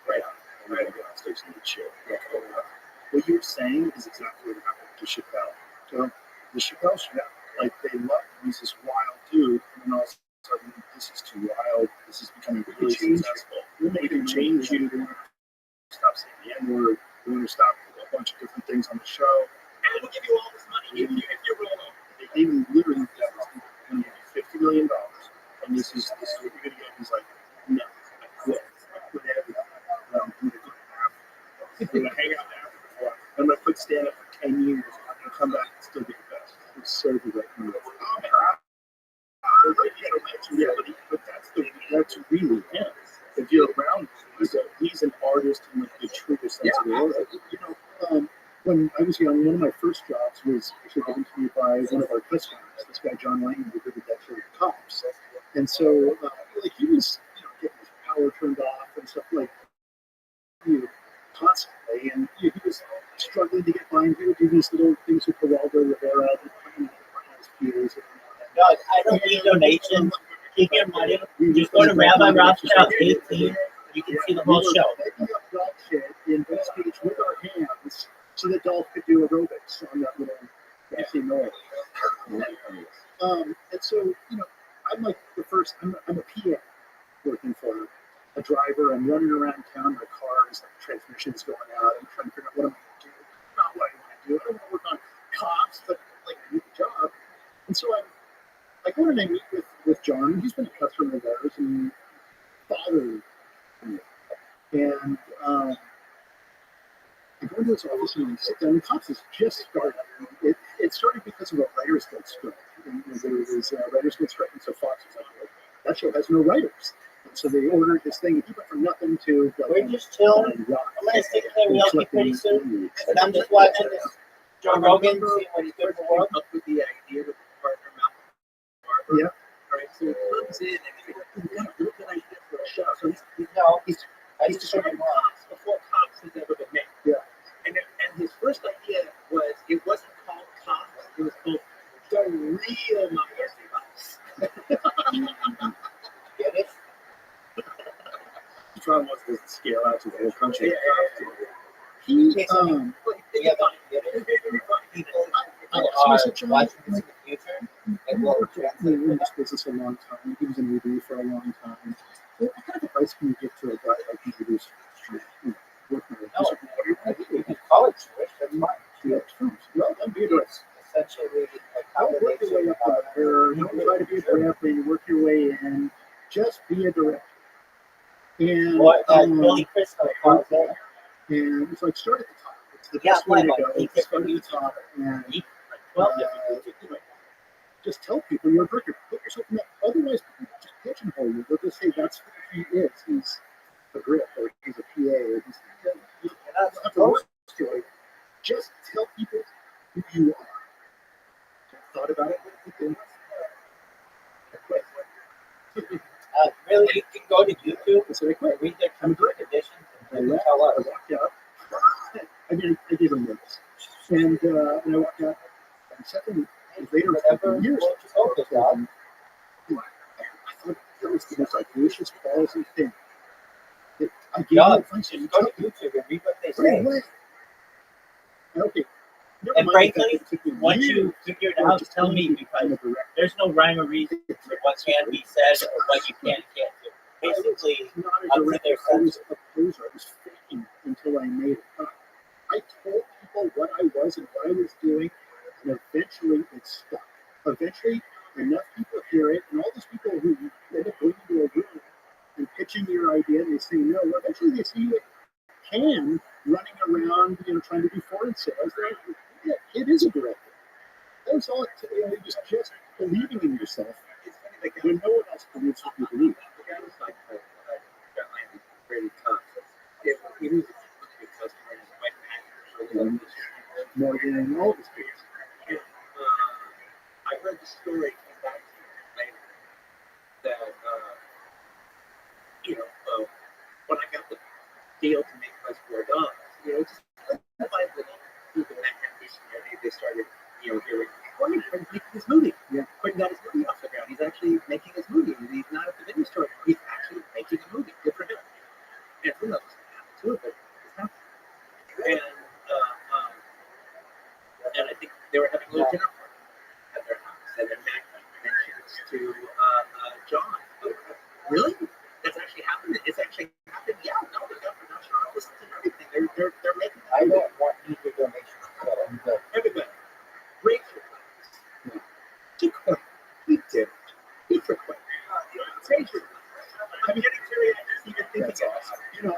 Right. Right. Downstairs in the chair. What you're saying is exactly what happened to Chappelle. So the Chappelle show, like they love him. He's this wild dude, and then all of a sudden, this is too wild. This is becoming really successful. We can change you. They want to stop saying the N-word. They want to stop a bunch of different things on the show. And we'll give you all this money if you roll over. They even literally that was going to give you $50 million, and this is what you're going to get. He's like, no, I quit everything. I'm going to go to Africa. I'm going to hang out in Africa. I'm going to quit stand up for 10 years. I'm going to come back and still be the best. It's so good. But that's really him. If you're around him, he's an artist in like the truest sense of the word. When I was young, one of my first jobs was actually given to me by one of our customers, this guy John Lang, who did that show, Cops. And so, like he was, getting his power turned off and stuff like constantly, and he was struggling to get by. And he would do these little things with Geraldo Rivera, his peers. No, I don't need donations. Keep your money. Just go to Rabbi Rothschild 18. You can see the whole show. Picking up dog shit in backstage with our hands so that Dolph could do aerobics on that little fancy noise. And so, I'm like the first, I'm a PA working for a driver. I'm running around town. My car is like transmission's going out. I'm trying to figure out what I'm going to do. Not what I want to do. I don't want to work on cops, but like I need the job. And so I go and I meet with John. He's been a customer of ours and father. And I go into his office and we sit down. And Cops has just started. It started because of a writer's guild strike. There was a writer's guild strike, and so Fox was like, that show has no writers. And so they ordered this thing. He went from nothing to like. We're just chilling. I'm going to stick karaoke pretty soon. But I'm just watching this Joe Rogan, see what he's doing for work. Up with the idea with partner Malcolm. Yeah. All right, so he comes in and he's like, we've got a really good idea for a show. So he's I just describing Cops before Cops has ever been made. Yeah. problem was it doesn't scale out to the whole country. He, We have people somebody said, John, watching this like, in the future, he and we'll worked in this business a long time. He was in Rabbi for a long time. What kind of advice can you give to a guy like me who's working with No, you can call it Jewish, that's fine. Well, then be a direct. It's essentially a Don't work your way combination up the ladder. Don't try to be a direct when you work your way in. Just be a direct. And What Billy Crystal calls it. and it's like start at the top. It's the Yeah, best way to like go. he Start at the top and Like 12 different you know, just tell people you're a drinker. Put yourself in that. Otherwise, people just pigeonhole you. They'll just say that's who he is. He's a grip, or he's a PA, or he's. You don't have to work to it. Just tell people who you are. Thought about it? Really, you can go to YouTube I said I quit. and read their I'm terms good. and conditions I and left. tell I us. walked out. I gave him notice, and I walked out. And second, later, Whatever years, what you focus on. I thought that was the most audacious policy thing. I gave Yeah, him advice. just go to YouTube and read what they Right say. away. Okay. Never And mind the fact frankly, that it took me once years you figure it to out, just tell me, I'm because a director. there's no rhyme or reason for what can be said or what you can and can't do. Basically, Not up a to director. their I was sense. a poser. I was faking until I made it up. I told people what I was and what I was doing, and eventually it stuck. Eventually, enough people hear it, and all those people who end up going into a room and pitching your idea, and they say no. Eventually, they see you can running around, trying to do foreign sales. They're like, yeah, it is a director. That was all. It was just believing in yourself. It's funny, like, When no one else believes what you believe. the guy was like, really tough. He was a good customer, and his wife manager, Morgan, all of his kids. and I heard the story came back to me later that, when I got the deal to make us $4, just like the people that had this, they started, hearing, Quentin making his movie. Yeah. Quentin got his movie off the ground. He's actually making his movie. He's not at the video store anymore. He's actually making a movie. Good for him. And who knows what's going to happen to it, but it's happening. And I think they were having a little dinner party at their house, and then Mac mentions to John, really? That's actually happened? It's actually happened? Yeah, no, they got production offices and everything. They're making I don't want you to donation, so I'm good. everybody. Great for Quentin. To Quentin. He did it. Good for Quentin. Praise your I'm getting curious to even think That's it's awesome.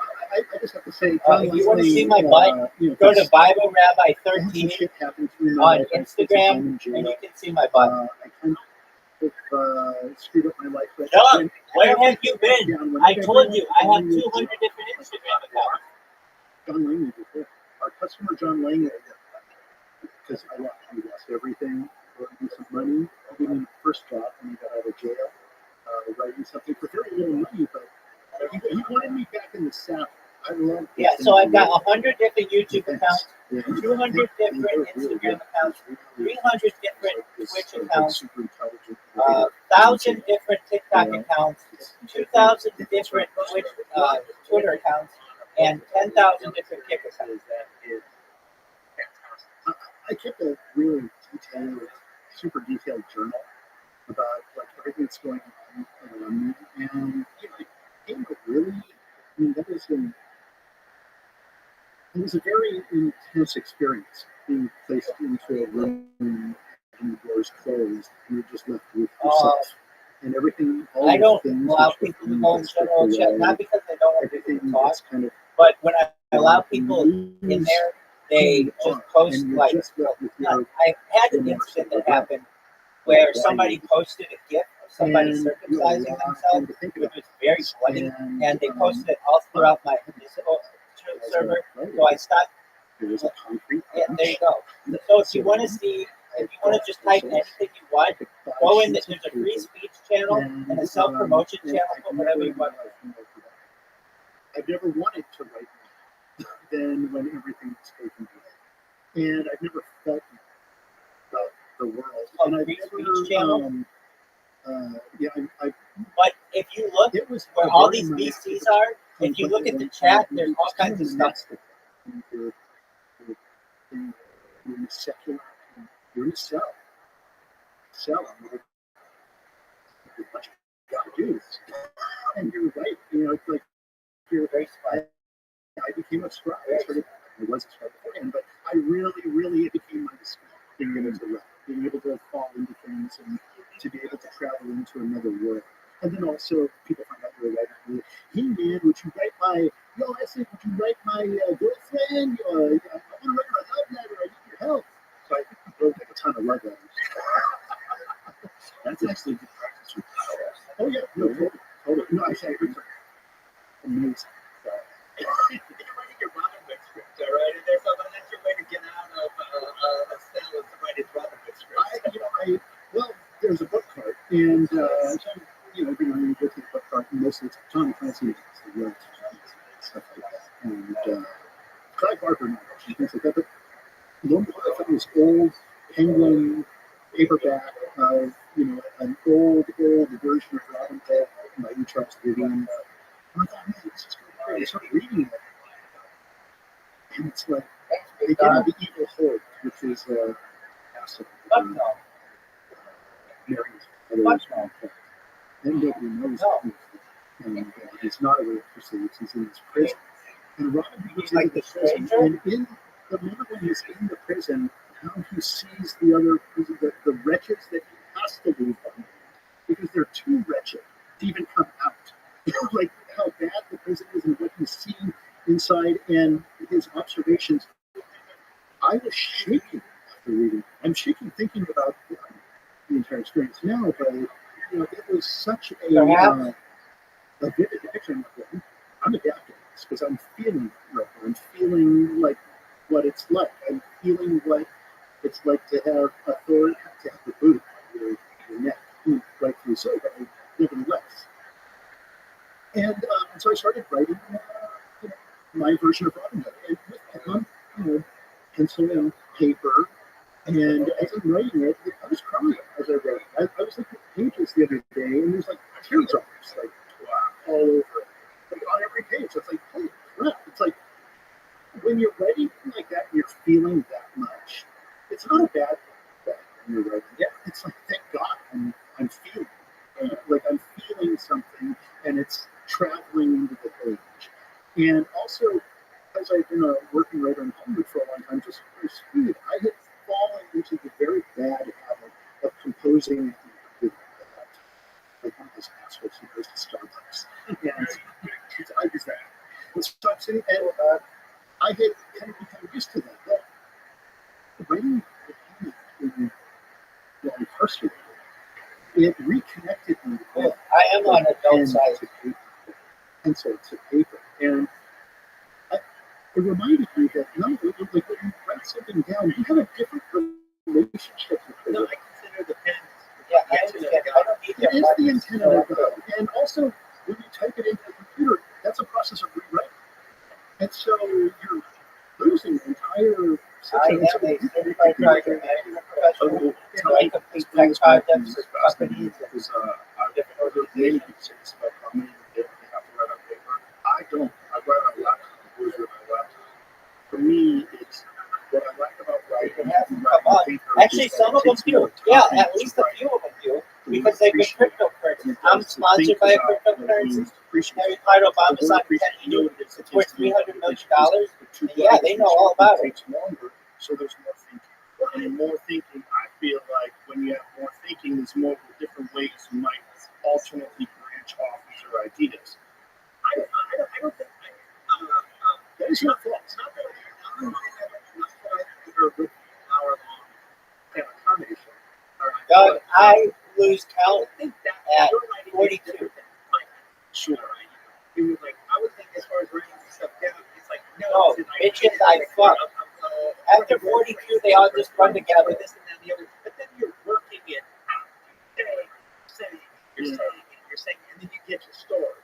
I just have to say, If you want to see my butt, go to Bible Rabbi 13 shit happened to me on when I was Instagram, in and jail. you can see my butt. I kind of screwed up my life. But John, where have you been? down when I told you, I have everyone 200 different Instagram accounts. John Langley was there. Our customer John Langley, because we lost everything, brought me some money. He gave me the first job when he got out of jail, writing something for very little money, but he wanted me back in the South. I love this. Yeah, so I've got 100 different YouTube accounts, Yeah. 200 different Instagram accounts, 300 different Twitch accounts, super intelligent. 1,000 different TikTok accounts, 2,000 different Twitter accounts, and 10,000 different Kick accounts. I kept a really detailed, super detailed journal about like everything that's going on around me, and really, that was a very intense experience being placed into a room and the doors closed, and you're just left with yourself and everything. All I the don't things allow that people to go in general chat, not because I don't want people everything to talk, that's kind of but when I allow people in there, they just post and you're like, just left with your I had an incident that happened where somebody posted a GIF of somebody circumcising themselves, which was very bloody, and they posted it all throughout my municipal server. So I stopped. There's a concrete. Yeah, there you go. So if you want to see, if you want to just type anything you want, go in. There's a free speech channel and a self promotion channel for whatever you want. I've never wanted to write more than when everything was taken away, and I've never felt about the world. And I've Free never, speech channel. I But if you look it was where all these VCs are, If you look at the chat, there's all kinds of stuff. You're in a secular, you're in a cell. I mean, what you got to do. And you're right. It's like you're very smart. I became a scribe. I was a scribe beforehand, but I really it became my skill being able to write, being able to fall into things and to be able to travel into another world. And then also people find out you're a writer. Hey man, would you write my essay? Would you write my girlfriend? I want to write my love letter. I need your help. So I wrote like a ton of love letters. That's actually good practice. Oh yeah, no, totally. No, I say amazing. You're writing your Robin Hood script, all right? And that's your way to get out of a cell of somebody's Robin Hood script. Well, there's a book cart, and everyone goes to the book cart, and most of it's Johnny Clancy, stuff like that, and Clive Barker novels and things like that. But lo and behold, I found this old Penguin paperback of an old version of Robin Hood by Charles Dickens. I thought, man, this is great. I started reading it, and it's like they get into the evil horde, which is acid. And nobody knows him. And he's not a real person. He's in this prison. And Robin goes into the prison, and in the moment when he's in the prison, how he sees the wretches that he has to leave behind, because they're too wretched to even come out. Like how bad the prison is and what he's seen inside and his observations. I was shaking after reading. I'm shaking thinking about the entire experience now, but it was such a vivid depiction of him. I'm adapting this because I'm feeling right. I'm feeling like what it's like. I'm feeling what it's like to have authority, to have the boot on your neck, rightfully so, but I live in less. And so I started writing my version of Robin Hood, and with pencil and paper. And as I'm writing it, I was crying as I wrote it. I was looking at the pages the other day, and there's like teardrops, like all over it, like on every page. It's like, holy crap! It's like when you're writing like that, and you're feeling that much. It's not a bad thing when you're writing. Yeah, it's like, thank God, I'm feeling. Like I'm feeling something, and it's traveling into the page. And also, as I've been a working writer in Hollywood for a long time, just for speed, I had fallen into the very bad habit of composing with like one of those assholes who goes to Starbucks. And I was that. And so I'm sitting, and I had kind of become used to that. But writing while incarcerated, it reconnected me with I am on adult side. Pencil to paper. And it reminded me that like when you write something down, you have a different relationship with it. No, I consider the pen. Yeah, I understand. I don't need It is the intent of the God. And also, when you type it into the computer, that's a process of rewriting. And so you're losing the entire I am a certified project management professional. I complete tech projects for companies and different organizations. About how many they have to write on paper. I don't. I write on laptop. With my laptop. For me, it's what I like about writing. Actually, some of them do. Yeah, at least a few of them do. Because they've been cryptocurrencies. I'm sponsored by a cryptocurrency. Harry Obama's on 10 million. It's worth $300 million. And yeah, they know all about it. Takes longer, so there's more thinking. And more thinking, I feel like when you have more thinking, there's more different ways you might alternately branch off with your ideas. I don't think that is not fault. it's not that I don't think a good hour-long kind of combination. Doug, I lose count at 42. Sure. It was like, I would think as far as writing stuff down, it's like, No, bitches, I fuck. After 42, they all just run together. This and that and the other. But then you're working it out. You're saying, and then you get your story.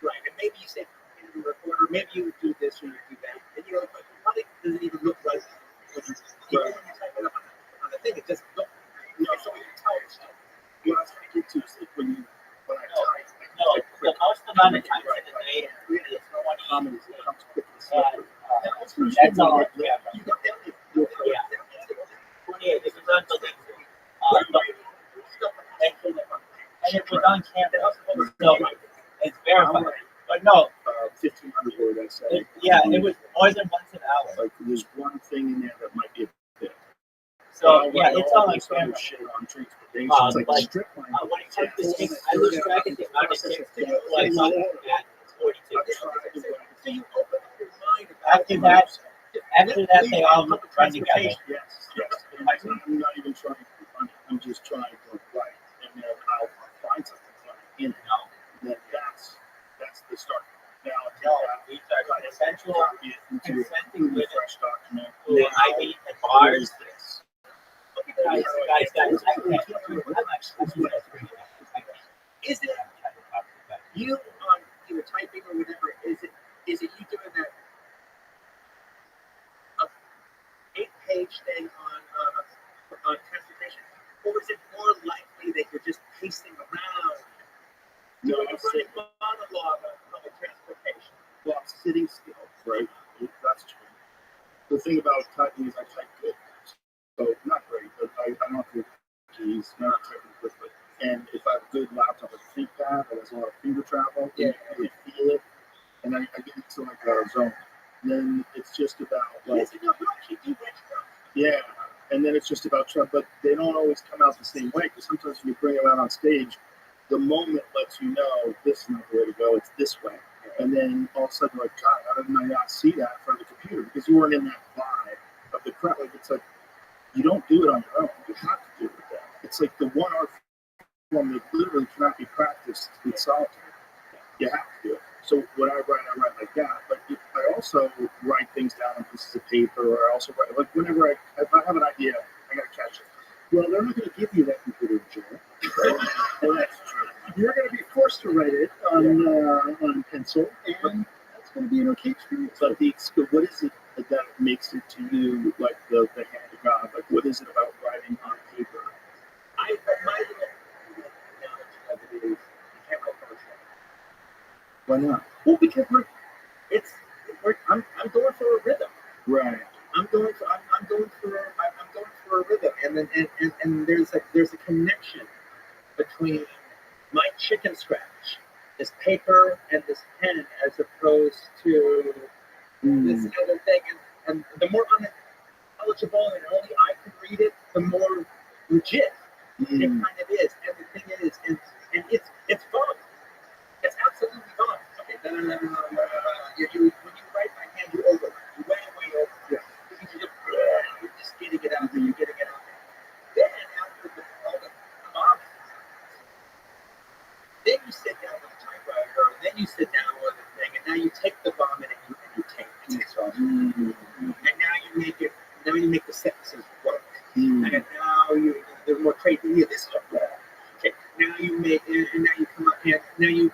Right. And maybe you say, you record, or maybe you do this or you do that. And you're like, probably doesn't even look like when you type it up on the thing. It just looks like so you tell yourself. What I was trying to get to is like when I type. No, the most amount of times in a day, it's comedy comes quick and Yeah, slippery. And also, you that's should all. know, Yeah, you got that, you'll throw it Yeah. down. yeah, this is unbelievable. But and it was on camera, so it's verified. But no, 1,500 word essay. it was more than once an hour. Like there's one thing in there that might be a bit. So yeah, it's all on this other camera. shit on transportation. Like, it's like strip line. When it comes to chicks, I lose track of the amount of chicks that like at 42. So you open up your mind about After that, they all run together. Yes, yes. And I'm not even trying to be funny. I'm just trying to write, and then I'll find something funny in it. And then that's the start. Now These are essential copy it into consenting a women fresh document. who I meet at bars. This. Guys, is it you on either typing or whatever? Is it you doing that a 8-page thing on transportation, or is it more likely that you're just pacing around? No, Doing a running monologue on public transportation. well, sitting still, right? That's true. The thing about typing is I type good. So not great, but I don't have to keys, not typing quickly. And if I have a good laptop, like a ThinkPad that has a lot of finger travel, you really feel it. And I get into like a zone. And then it's just about like yeah. And then it's just about trying, but they don't always come out the same way because sometimes when you bring them out on stage, the moment lets you know this is not the way to go, it's this way. And then all of a sudden, like, God, how did I not see that in front of the computer? Because you weren't in that vibe of the crowd. Like, it's like, you don't do it on your own. You have to do it with that. It's like the one art form that literally cannot be practiced in solitude. You have to do it. So when I write like that. But I also write things down on pieces of paper, or I also write, like, whenever if I have an idea, I got to catch it. Well, they're not going to give you that computer in jail. Right? Well, that's true. You're going to be forced to write it on pencil, and that's going to be an okay experience. But what is it that makes it to you like the hand of God? Like, what is it about writing on paper? My little analogy of it is you can't write poetry. Why not? Well, because I'm going for a rhythm. Right. I'm going for a rhythm, and then and there's a connection between my chicken scratch, this paper and this pen, as opposed to this other thing. And the more unintelligible and only I can read it, the more legit it kind of is. And the thing is, and it's fun. It's absolutely fun. Okay, when you write by hand, you over, way over. Yeah. You're just getting it out there. You're getting it out there. Then after all the vomit, then you sit down with the typewriter, or then you sit down with the thing, and now you take the vomit and you take it. And now you make the sentences work. And now there's more creativity. This stuff. Okay. Now you make, and now you come up, and now you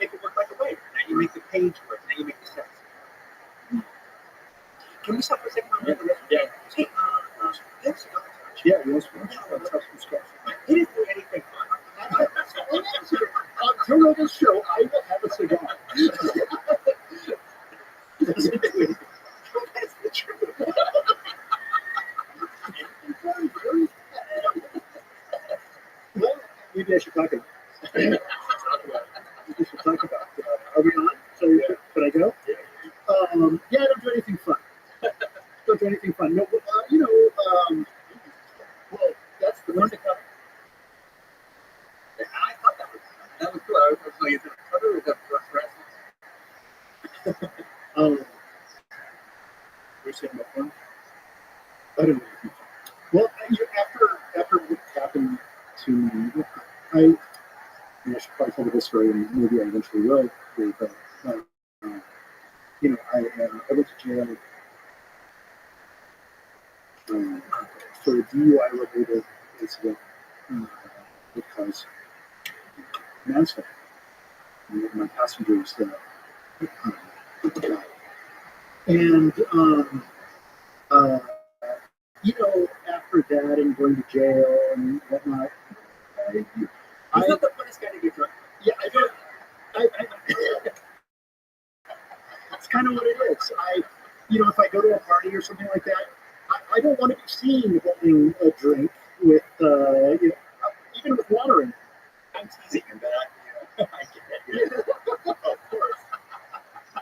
make it work like a writer. Now you make the page work. Now you make the sentence. Can we stop for a second? Yeah. Hey, yes, Yeah, you want to touch some stuff. he didn't do anything fun. Until this show, I will have a cigar. That's the truth. Well, maybe I should talk about it. We should talk about it. Are we on? So, can I go? Yeah, I don't do anything fun. Don't do anything fun. No, well, that's the one. I thought that was cool. I was like, is it a cover or is it a wrestling? We're saying about fun? I don't know. Well, after what happened to me, I should probably tell this story, and maybe I eventually will. But I went to jail for a DUI-related incident because manslaughter. My passenger was died. And after that and going to jail and whatnot, He's not the funnest guy to get drunk. yeah, I don't. kind of what it is. If I go to a party or something like that, I don't want to be seen holding a drink with, even with water in it. I'm teasing him, but I get it. Yeah. Of course.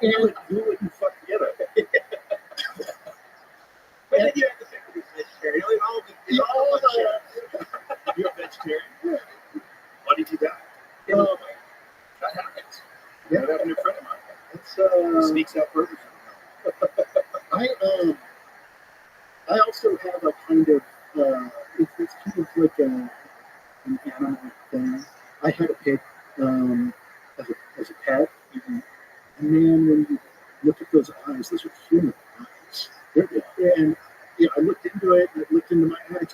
And You wouldn't fuck together. But then you have to say that he's vegetarian. You're a vegetarian? Yeah. Why did you do that? That happens. Yeah. That happened to a friend of mine. It's Sneaks out burgers. I also have a kind of it's kind of like an animal thing. I had a pig as a pet, and man, when you look at those eyes, those are human eyes. And I looked into it, and it looked into my eye.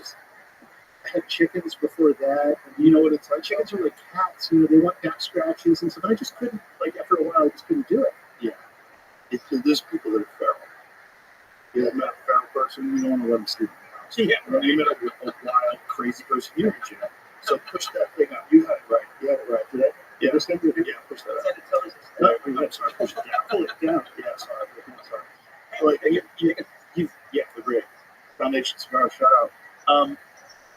I had chickens before that, and you know what it's like. Chickens are like cats. They want back scratches and stuff. I just couldn't. Like after a while, I just couldn't do it. Yeah. There's people that are feral. You met a feral person, you don't want to let them sleep in the house. Yeah, right. You met a wild, crazy person, you don't, So push that thing up. You had it right. Did I? Yeah. Push that up. Is that a television? No, I'm sorry. Push it down. Pull it down. Yeah, sorry. Like, the great Foundation Cigar, shout out.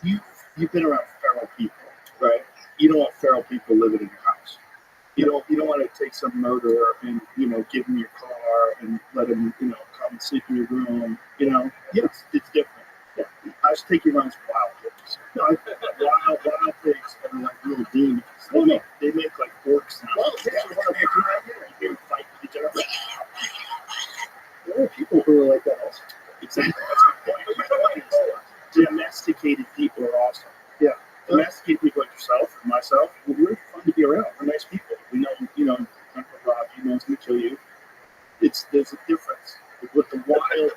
You've been around feral people, right? You don't want feral people living in your house. You don't want to take some murderer and give him your car and let him come and sleep in your room. It's different. Yeah. I just take you around as wild pigs. Wild pigs are like little demons. They make like orcs now. Well, You hear them fight with each other. there are people who are like that also. Exactly. That's my point. My point is domesticated people are awesome. Yeah. Domesticated people like yourself and myself, we're really fun to be around. We're nice people. We know, Uncle Rob, no one's going to kill you. There's a difference. With the wild,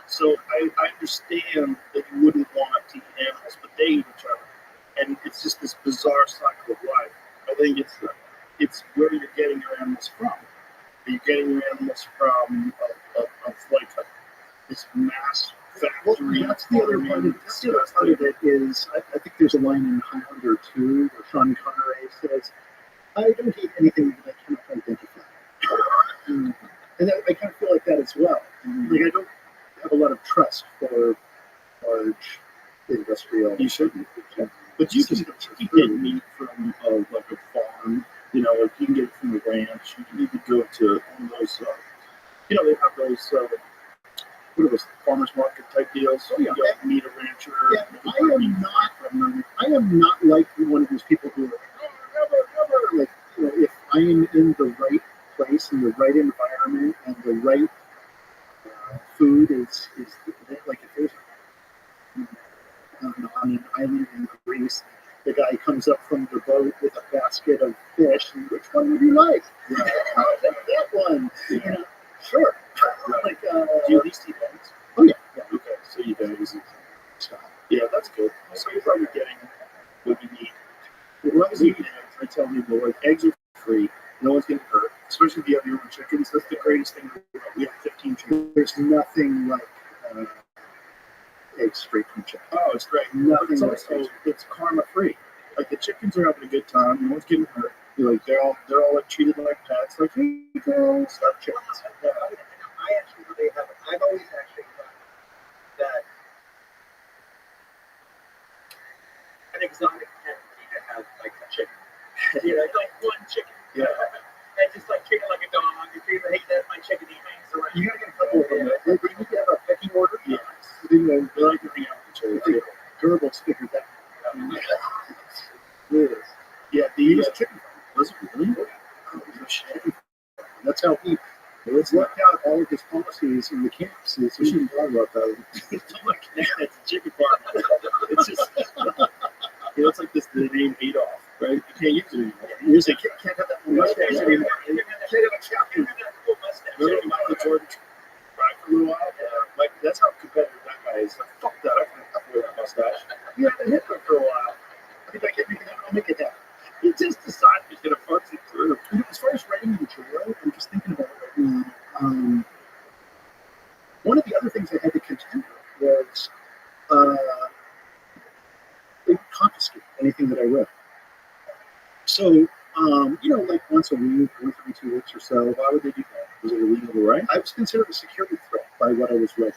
so I understand that you wouldn't want to eat animals, but they eat each other. And it's just this bizarre cycle of life. I think it's where you're getting your animals from. Are you getting your animals from this mass factory? That's the other part of it is, I think there's a line in Highlander 2 where Sean Connery says, I don't eat anything that I cannot identify. And I kind of feel like that as well. Like I don't have a lot of trust for large industrial. You shouldn't. But you can get meat from like a farm. Like you can get it from a ranch. You can even go to one of those. They have those. What are those farmers market type deals? So you meet a rancher. Yeah, I am not like one of those people who are like, never. Like if I am in the right place, in the right environment, and the right food is like if there's on an island in Greece, the guy comes up from the boat with a basket of fish, and which one would you like? I'll take that one. Sure. Like, do you at least eat eggs? Oh yeah. Okay, so you eggs and stuff. Yeah, that's good. So you're probably getting what you need. When I was eating eggs, I tell people like eggs are free. No one's getting hurt, especially if you have your own chickens. That's the greatest thing. We have 15 chickens. There's nothing like eggs straight from chicken. Oh, it's great. Nothing It's like also it's karma free. Like the chickens are having a good time. No one's getting hurt. They're all like treated like pets. Like hey girls, our chickens. I actually really haven't. I've always actually thought that an exotic pet would be to have like a chicken. Like one chicken. Yeah. And just like treat it like a dog. You treat it, hey, that's my chicken. He hangs around. You gotta get a couple of them. They need to have a pecking order. Yeah. They like to hang out with each other. Goebbels figured that out. Yeah, the US chicken farm. Was it really? Oh, shit. That's how he worked out all of his policies in the camps. We shouldn't talk about that. It's not like it's a chicken farm. It's just it's like the name Adolf, right? You can't use it anymore. You say can't have that mustache anymore. You can't have a cap. Remember Michael Jordan tried for a little while? Like that's how competitive that guy is. Like, fuck that, I can't wear that mustache. He had to hit me for a while. I think I can make it happen. I'll make it happen. He just decided he's gonna punch it through. As far as writing material, I'm just thinking about it right now. One of the other things I had to contend with was they would confiscate anything that I wrote. So Like once a week, once every 2 weeks or so. Why would they do that? Was it illegal to write? I was considered a security threat by what I was writing.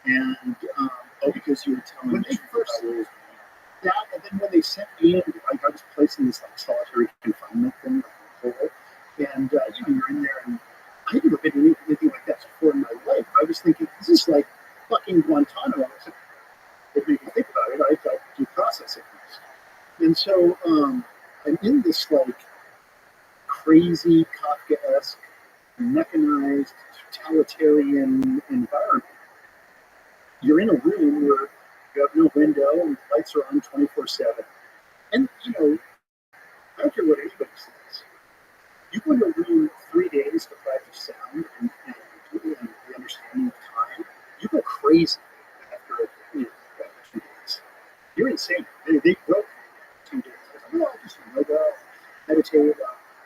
And Because you were telling when the they truth first about what was that, and then when they sent me in, like I was placed in this like solitary confinement thing, like, hole, and you're in there, and I'd never been in anything like that before in my life. I was thinking, this is like fucking Guantanamo. If you think about it, I've got due process at least. And so I'm in this like crazy Kafkaesque, mechanized, totalitarian environment. You're in a room where you have no window and lights are on 24/7. And I don't care what anybody says. You go into a room 3 days to practice sound and the understanding of time. You go crazy after after 2 days. You're insane. They broke 2 days. I said, I just yoga, meditate,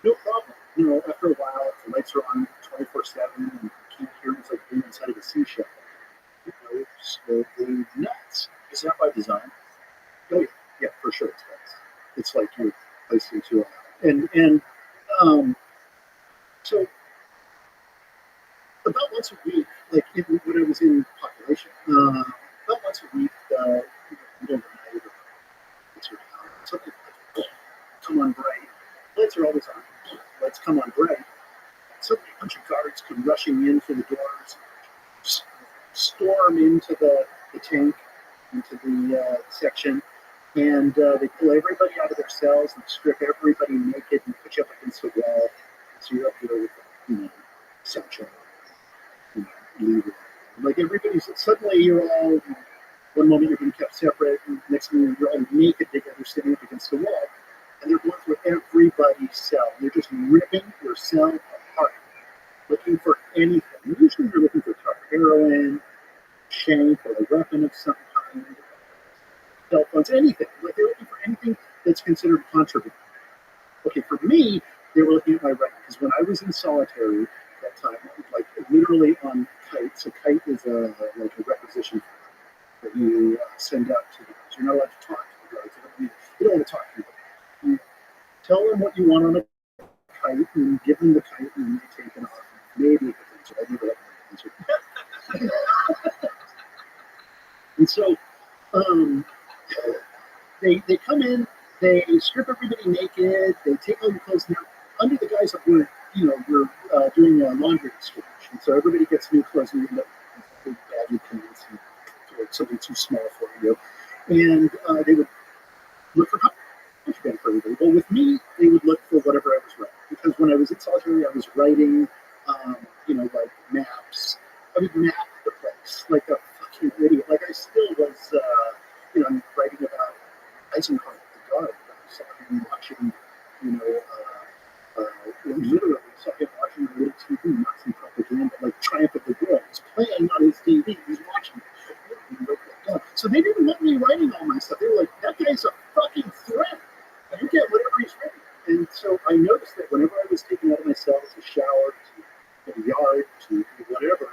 no problem. After a while, if the lights are on 24/7 and you can't hear it's like being inside of a seashell. It's slowly nuts. Is that by design? Oh yeah, for sure it's nuts. It's like you're placed into and so about once a week, like when I was in population, about once a week, middle of the night, lights are down. Something like, come on bright. Lights are always on. Lights come on bright. Suddenly a bunch of guards come rushing in through the doors, storm into the tank, into the section, and they pull everybody out of their cells and strip everybody naked and put you up against the wall. So you're up there with, sunshine, leader. Like everybody's suddenly you're all. One moment you're being kept separate, and next moment you're all naked together, sitting up against the wall, and they're going through everybody's cell. They're just ripping your cell apart, looking for anything. Usually they're looking for heroin, shank, or a weapon of some kind, cell phones, anything. Like they're looking for anything that's considered contraband. Okay, for me, they were looking at my writing because when I was in solitary at that time, like literally on kites. A kite is like a requisition that you send out to the guards. You're not allowed to talk to the guards. You don't want to talk to them. You tell them what you want on a kite and give them the kite and they take it off. Maybe it answer. I never have an answer. And so they come in, they strip everybody naked, they take all your clothes. Now, under the guise of we're doing a laundry exchange, and so everybody gets new clothes and you end up with big baggy pants and something too small for you. And they would look for contraband for everybody. But with me, they would look for whatever I was writing. Because when I was in solitary, I was writing, like maps. I would map the place like a fucking idiot. Like I still was, I'm writing about Eisenhower, the guard. I saw him watching, literally saw him watching a little TV, Nazi propaganda, like Triumph of the World. It's playing on his TV. He's watching it. So they didn't want me writing all my stuff. They were like, that guy's a fucking threat. You get whatever he's writing. And so I noticed that whenever I was taken out of my cell to shower, to the yard, to whatever,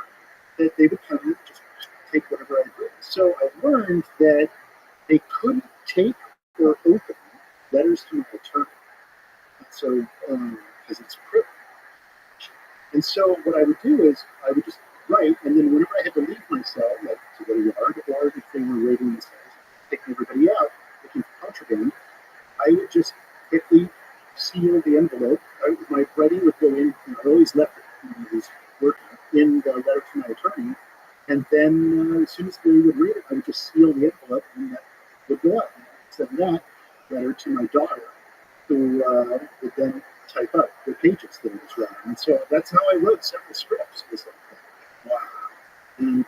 that they would come and just take whatever I written. So I learned that they couldn't take or open letters to my attorney. So, because it's privilege. And so what I would do is I would just write, and then whenever I had to leave my cell, like to go to the yard, or if they were raiding the cells, taking everybody out, looking for contraband, I would just quickly seal the envelope. My writing would go in, I always left it when I was working, in the letter to my attorney, and then as soon as they would read it, I would just seal the envelope, and that would go up. And I'd send that letter to my daughter, who would then type up the pages that I was writing. And so that's how I wrote several scripts. Was like that. Wow. And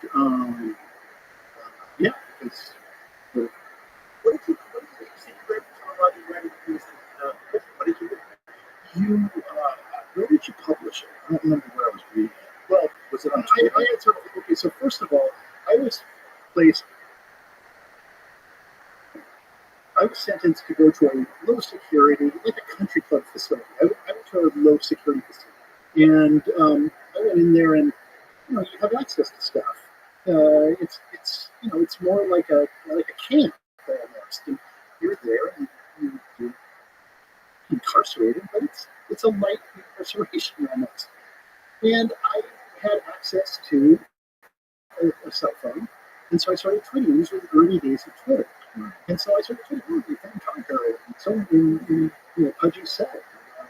because What did you see? You read about you read what did you do? Where did you publish it? I don't remember where I was reading it. Well, Was it on I Twitter? had several. Okay, so first of all, I was placed. I was sentenced to go to a low security, like a country club facility. I went to a low security facility, and I went in there, and you have access to stuff. It's more like a camp almost. And you're there, and incarcerated, but it's a light incarceration almost. And I had access to a cell phone, and so I started tweeting. These were the early days of Twitter, and so I started tweeting. Oh, they found Tonto, and someone in Pudgy said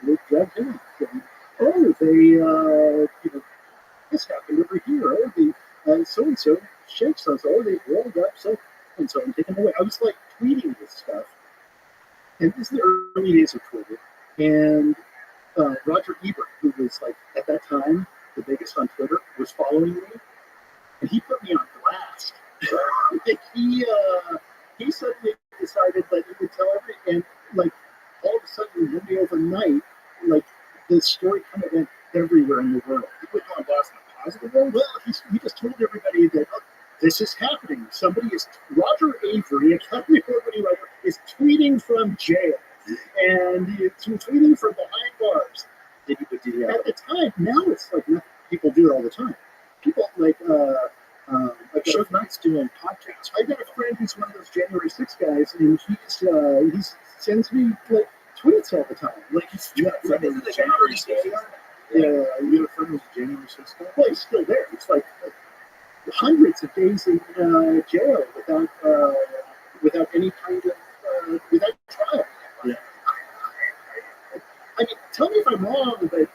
they dragged him. And, oh, they this happened over here. Oh, the so and so shakes us. Oh, they rolled up so and so and taken away. I was like tweeting this stuff, and this is the early days of Twitter, and Roger Ebert, who was like at that time the biggest on Twitter, was following me, and he put me on blast. Like he suddenly decided that he would tell and like all of a sudden one day overnight, like the story kind of went everywhere in the world. He put me on blast in a positive way. Well, he just told everybody that this is happening. Somebody is Roger Avery, Academy Award writer, is tweeting from jail. And it's tweeting from behind bars. At the time, now it's like people do it all the time. People like Show Knight's doing podcasts. I got a friend who's one of those January 6 guys, and he sends me like tweets all the time. Like he's got a friend who's January 6 guy. Yeah, you got a friend who's January 6 guy. Well, he's still there. It's like hundreds of days in jail without any kind of without trial. Yeah. I mean, tell me if I'm wrong, but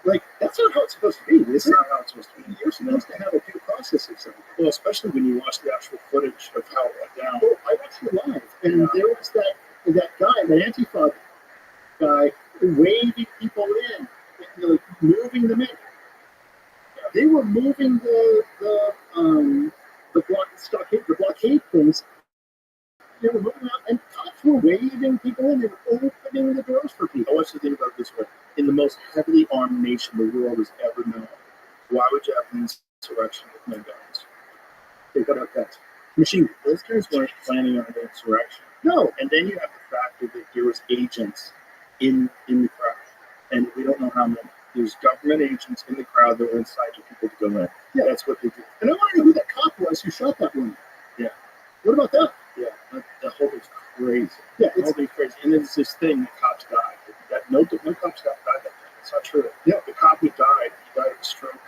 like that's not how it's supposed to be. It's not how it's supposed to be. You're supposed to have a due process of something. Well, especially when you watch the actual footage of how it went down. Oh, I watched it live, and there was that guy, that Antifa guy, waving people in, like, moving them in. They were moving the blockade things. They were moving out, and cops were waving people in. They were opening the doors for people. I want you to think about it this way: in the most heavily armed nation the world has ever known, why would you have an insurrection with no guns? They got out guns. Machine. Those guys weren't planning on an insurrection. No. And then you have the fact that there was agents in the crowd, and we don't know how many. There's government agents in the crowd that were inciting people to go in. Yeah, that's what they did. And I want to know who that cop was who shot that woman. Yeah. What about that? Yeah, the whole thing's crazy. Yeah, the whole thing's crazy. And there's this thing that cops died. That no cops died that day. It's not true. Yeah, the cop who died, he died of a stroke.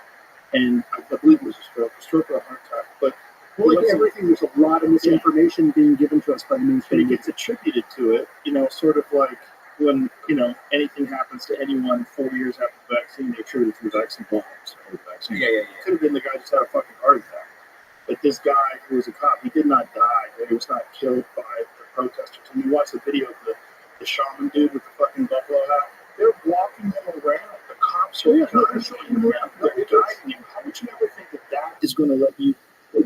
And I believe it was a stroke or a heart attack. But like everything, there's a lot of misinformation being given to us by the mainstream. And it gets attributed to it, sort of like when, anything happens to anyone 4 years after the vaccine, they attribute it to the vaccine bombs. Yeah. It could have been the guy just had a fucking heart attack. But this guy who was a cop, he did not die. He was not killed by the protesters. And you watch the video of the shaman dude with the fucking buffalo hat. They're walking him around. The cops are showing him around. They're guiding him. How would you ever think that is going to let you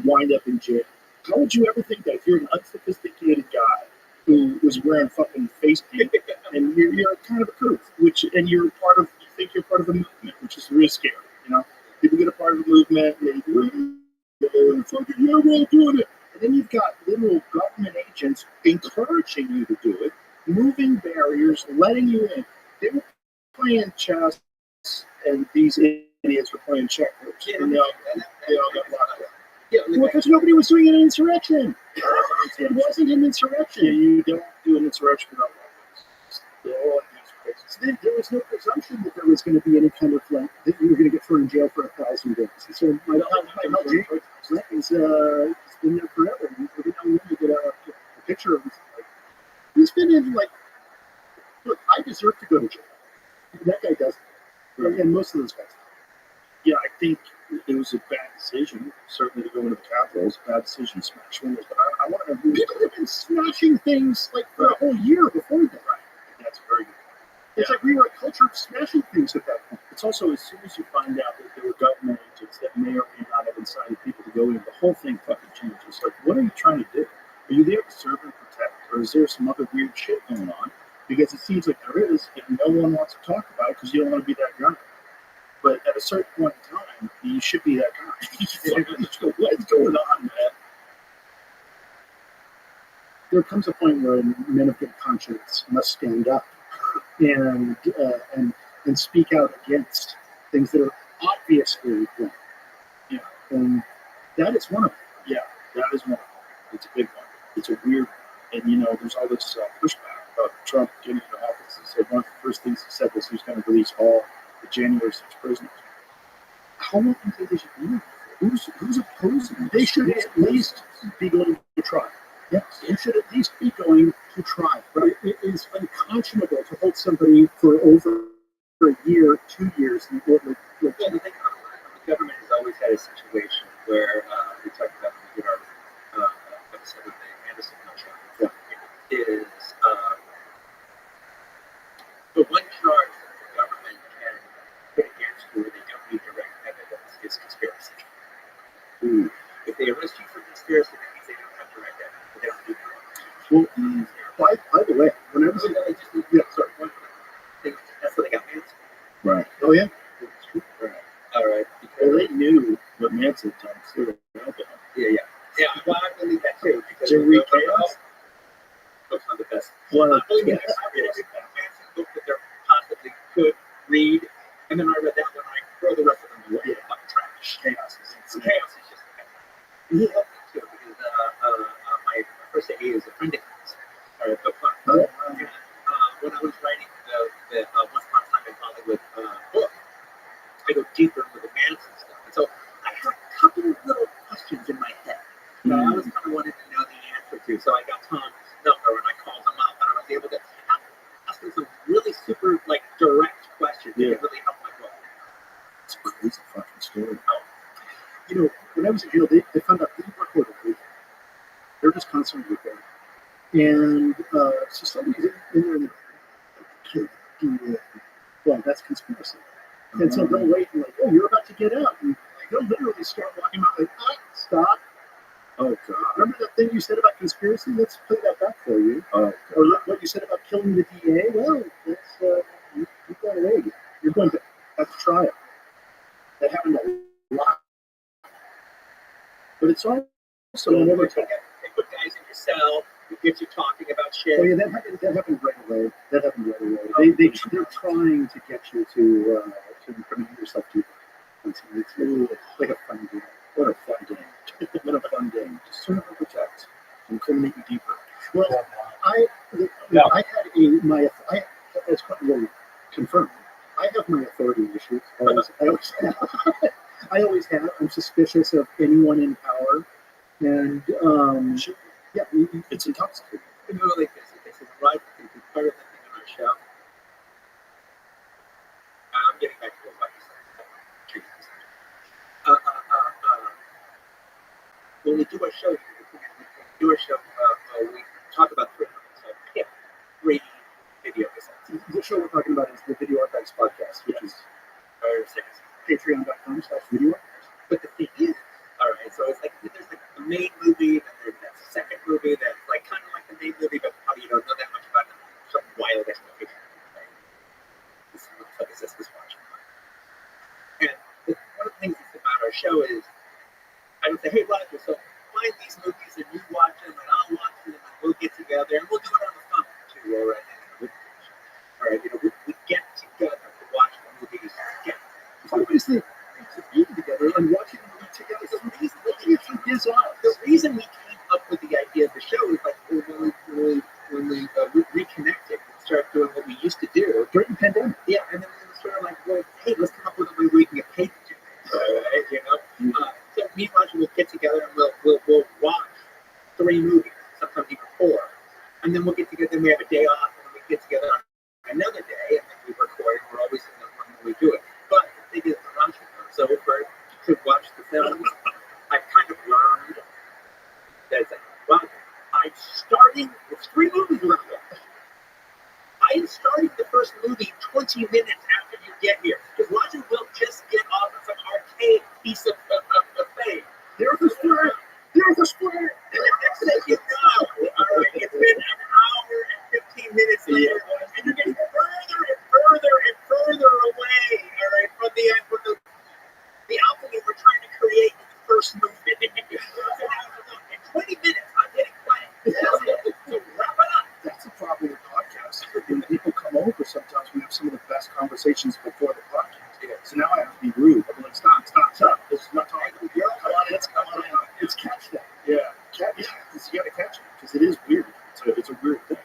wind up in jail? How would you ever think that if you're an unsophisticated guy who was wearing fucking face paint and you're kind of a goof, and you think you're part of a movement, which is really scary, People get a part of the movement and they we're all doing it. And then you've got literal government agents encouraging you to do it, moving barriers, letting you in. They were playing chess, and these idiots were playing checkers, and they all got locked up. Yeah, well, because nobody was doing an insurrection. It wasn't an insurrection. Yeah, you don't do an insurrection without weapons. They're all so there was no presumption that there was going to be any kind of that you were going to get thrown in jail for 1,000 days. So my James, it's been there forever. Every now and then you get a picture of him. He's been in look, I deserve to go to jail. That guy doesn't. Right. And most of those guys. Yeah, I think it was a bad decision, certainly to go into the Capitol. It was a bad decision to smash windows. But I want to know people have been smashing things for a whole year before that. Right. That's very good. It's like we were a culture of smashing things at that point. It's also, as soon as you find out that there were government agents that may or may not have incited people to go in, the whole thing fucking changes. Like, what are you trying to do? Are you there to serve and protect, or is there some other weird shit going on? Because it seems like there is, and no one wants to talk about it because you don't want to be that guy. But at a certain point in time, you should be that guy. What's going on, man? There comes a point where men of good conscience must stand up and speak out against things that are obviously wrong. Yeah, and that is one of them. Yeah, that is one of them. It's a big one. It's a weird, and there's all this pushback. Trump getting into office, he said one of the first things he said was he was going to release all the January 6 prisoners. How long do you think they should be? Who's opposing? They should at least be going to trial. Yes, you should at least be going to trial. But it is unconscionable to hold somebody for over a year, 2 years. And Well, the thing, the government has always had a situation where we talked about in our episode of the Anderson contract. Is the one charge that the government can put against you where they don't need direct evidence is conspiracy. If they arrest you for conspiracy, that means they don't have direct evidence. They don't need direct evidence. Well, by the way, when I was That's what they got Manson. right. Oh yeah. Right. All right. Well, they knew what Manson done. So Yeah. Well, I believe that too because To read chaos? Book's not the best. Well, I believe yes. every Manson book that there possibly could read, and then I read that one. I throw the rest of them away. Fucking trash. Chaos. Chaos is just. He helped me too because my first AE is a friend of his. Book club. And, when I was writing the Once Upon a Time in Hollywood book, I go deeper into the Manson stuff, and so I had a couple of little questions in my head that I was kind of wanting to know the answer to. So I got Tom's number and I called him up, and I was able to ask him some really super direct questions that really helped my book. It's a crazy fucking story. You know, when I was in jail, they found out they recorded everything. They're just constantly recording. And so somebody's in there and they're like, well, that's conspiracy. And so they'll wait and oh, you're about to get out. And they'll literally start walking out stop. Oh, God. Remember that thing you said about conspiracy? Let's play that back for you. Or what you said about killing the DA? Well, that's, you've got away. You're going to have to trial. That happened a lot. But it's also another time. They put guys in your cell, it gets you talking about shit. Oh yeah, that happened right away. They're trying to get you to incriminate yourself deeper. It's like a fun game. What a fun game! What a fun game! Just sort of protect, incriminate you deeper. Well, I had it's quite really confirmed. I have my authority issues. I always have. I'm suspicious of anyone in power, and yeah, it's intoxicating. You know, like this. This is right. This is part of the thing on our show. I'm getting back to what you said. When we do our show, we talk about 3 minutes. So pick 3 video cassettes. The show we're talking about is the Video Archives podcast, which is patreon.com/video. But the thing is, all right, so it's like there's the main movie, then there's that second movie that's kind of like the main movie, but probably you don't know that much about it. Some wild explanation. Right? This is what the fuck is this watching? And one of the things that's about our show is I would say, hey Roger, so find these movies and you watch them and I'll watch them and we'll get together and we'll do it on the phone too, all right? All right, we get together to watch the movies together. Obviously, to be together and watching the movie together. The reason we came up with the idea of the show is when we reconnected and started doing what we used to do during the pandemic. Yeah, and then we were sort of like, well, hey, let's come up with a way we can get paid to do it. Right? So me and Roger will get together and we'll watch 3 movies, sometimes even 4, and then we'll get together and we have a day off and we get together on another day and then we record and we're always in the room when we do it. But the thing is, so to watch the films, I've kind of learned that it's like, well, I'm starting, it's 3 movies we're going to watch. I am starting the first movie 20 minutes after you get here. Because Roger will just get off of some arcade piece of fame. There's the square! There's the square! And the next thing you know, all right, it's been an hour and 15 minutes later, and you're getting further and further and further away, all right, from the outcome that we're trying to create in the first movie. In 20 minutes, I'm getting played. So wrap it up. That's the problem with podcasts. When people come over, sometimes we have some of the best conversations before the podcast. So now I have to be rude. I'm like, stop. This is not talking. It's catch that. Yeah. You got to catch it because it is weird. It's a weird thing.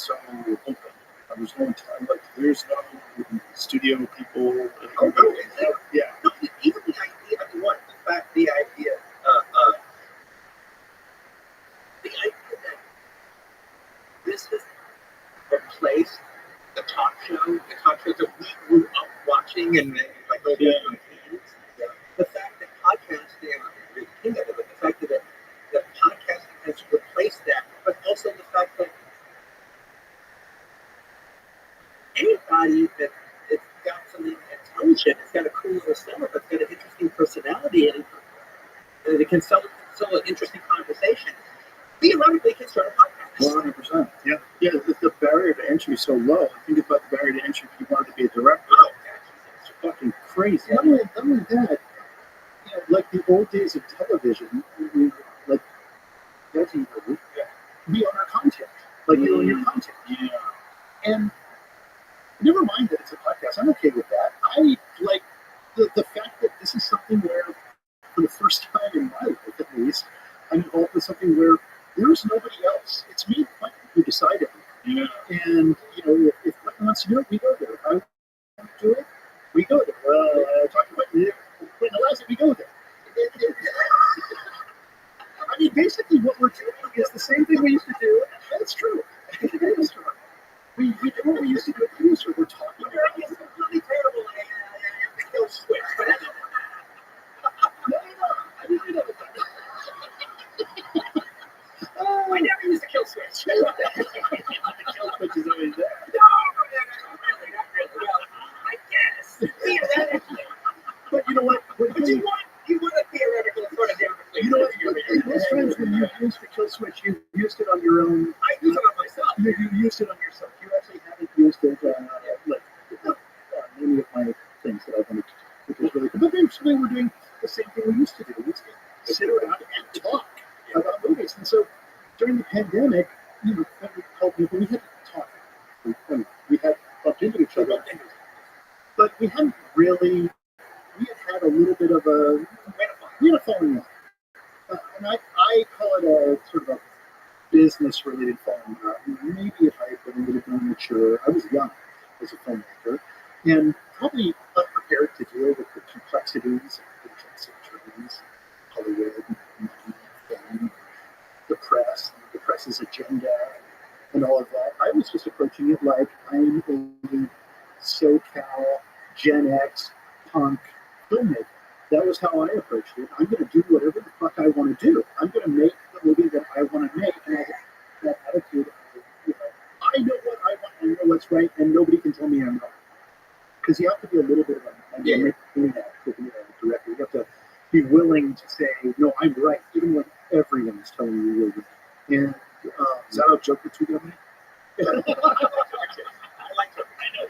so open. There's no time, like there's no studio people. Oh, no, exactly. Yeah. No, even the idea, I mean, what? In fact, the idea that this has replaced the talk shows that we grew up watching and like over Yeah. the fact that podcasting, the king of it, but the fact that podcasting has replaced that, but also the fact that anybody that it's got something intelligent, it's got a cool little setup, it's got an interesting personality, and it can sell an interesting conversation. Theoretically, can start a podcast. 100%. Yeah. Yeah. The barrier to entry is so low. Think about the barrier to entry if you wanted to be a director. Oh, It's fucking crazy. Not only that, you know, like the old days of television, like that's you we own our content. Like you own your content. Yeah. And never mind that it's a podcast. I'm okay with that. I like the fact that this is something where, for the first time in my life at least, I'm involved with something where there's nobody else. It's me and Quentin who decide it. Yeah. And, you know, if Quentin wants to do it, we go there. If I want to do it, we go there. Talk to Quentin allows it, we go there. I mean, basically what we're doing is the same thing we used to do. That's true. We do what we used to do at the user. We're talking about it's completely terrible. I kill switch, but no. I didn't do that with that. I never used to kill switch. The kill switch is always there. No, not really. Well, I guess. Theoretically. But you know what? But you want a theoretical sort of down the You know what? Most times when you use the kill switch, you used it on your own. I use it on myself. You used it on yourself. You actually haven't used it many of my things that I wanted to do, which is really cool. But basically, we're doing the same thing we used to do. We used to sit around and talk about movies. And so during the pandemic, you know, when we called people, we had to talk. We had bumped into each other. But we hadn't really, we had a little bit of a, we had a falling off. And I call it a sort of a business-related falling off. Maybe if I had been a little more mature, I was young as a filmmaker, and probably unprepared to deal with the complexities of the trends, Hollywood, film, the press's agenda, and all of that. I was just approaching it like I'm a SoCal Gen X punk filmmaker. That was how I approached it. I'm going to do whatever the fuck I want to do. I'm going to make the movie that I want to make. And I have that attitude of, you know, I know what I want, I know what's right, and nobody can tell me I'm wrong. Because you have to be a little bit of a doing that to be a director. You have to be willing to say, no, I'm right, even when everyone is telling you you're right. And is that a Joker 2 coming? I like to. I know.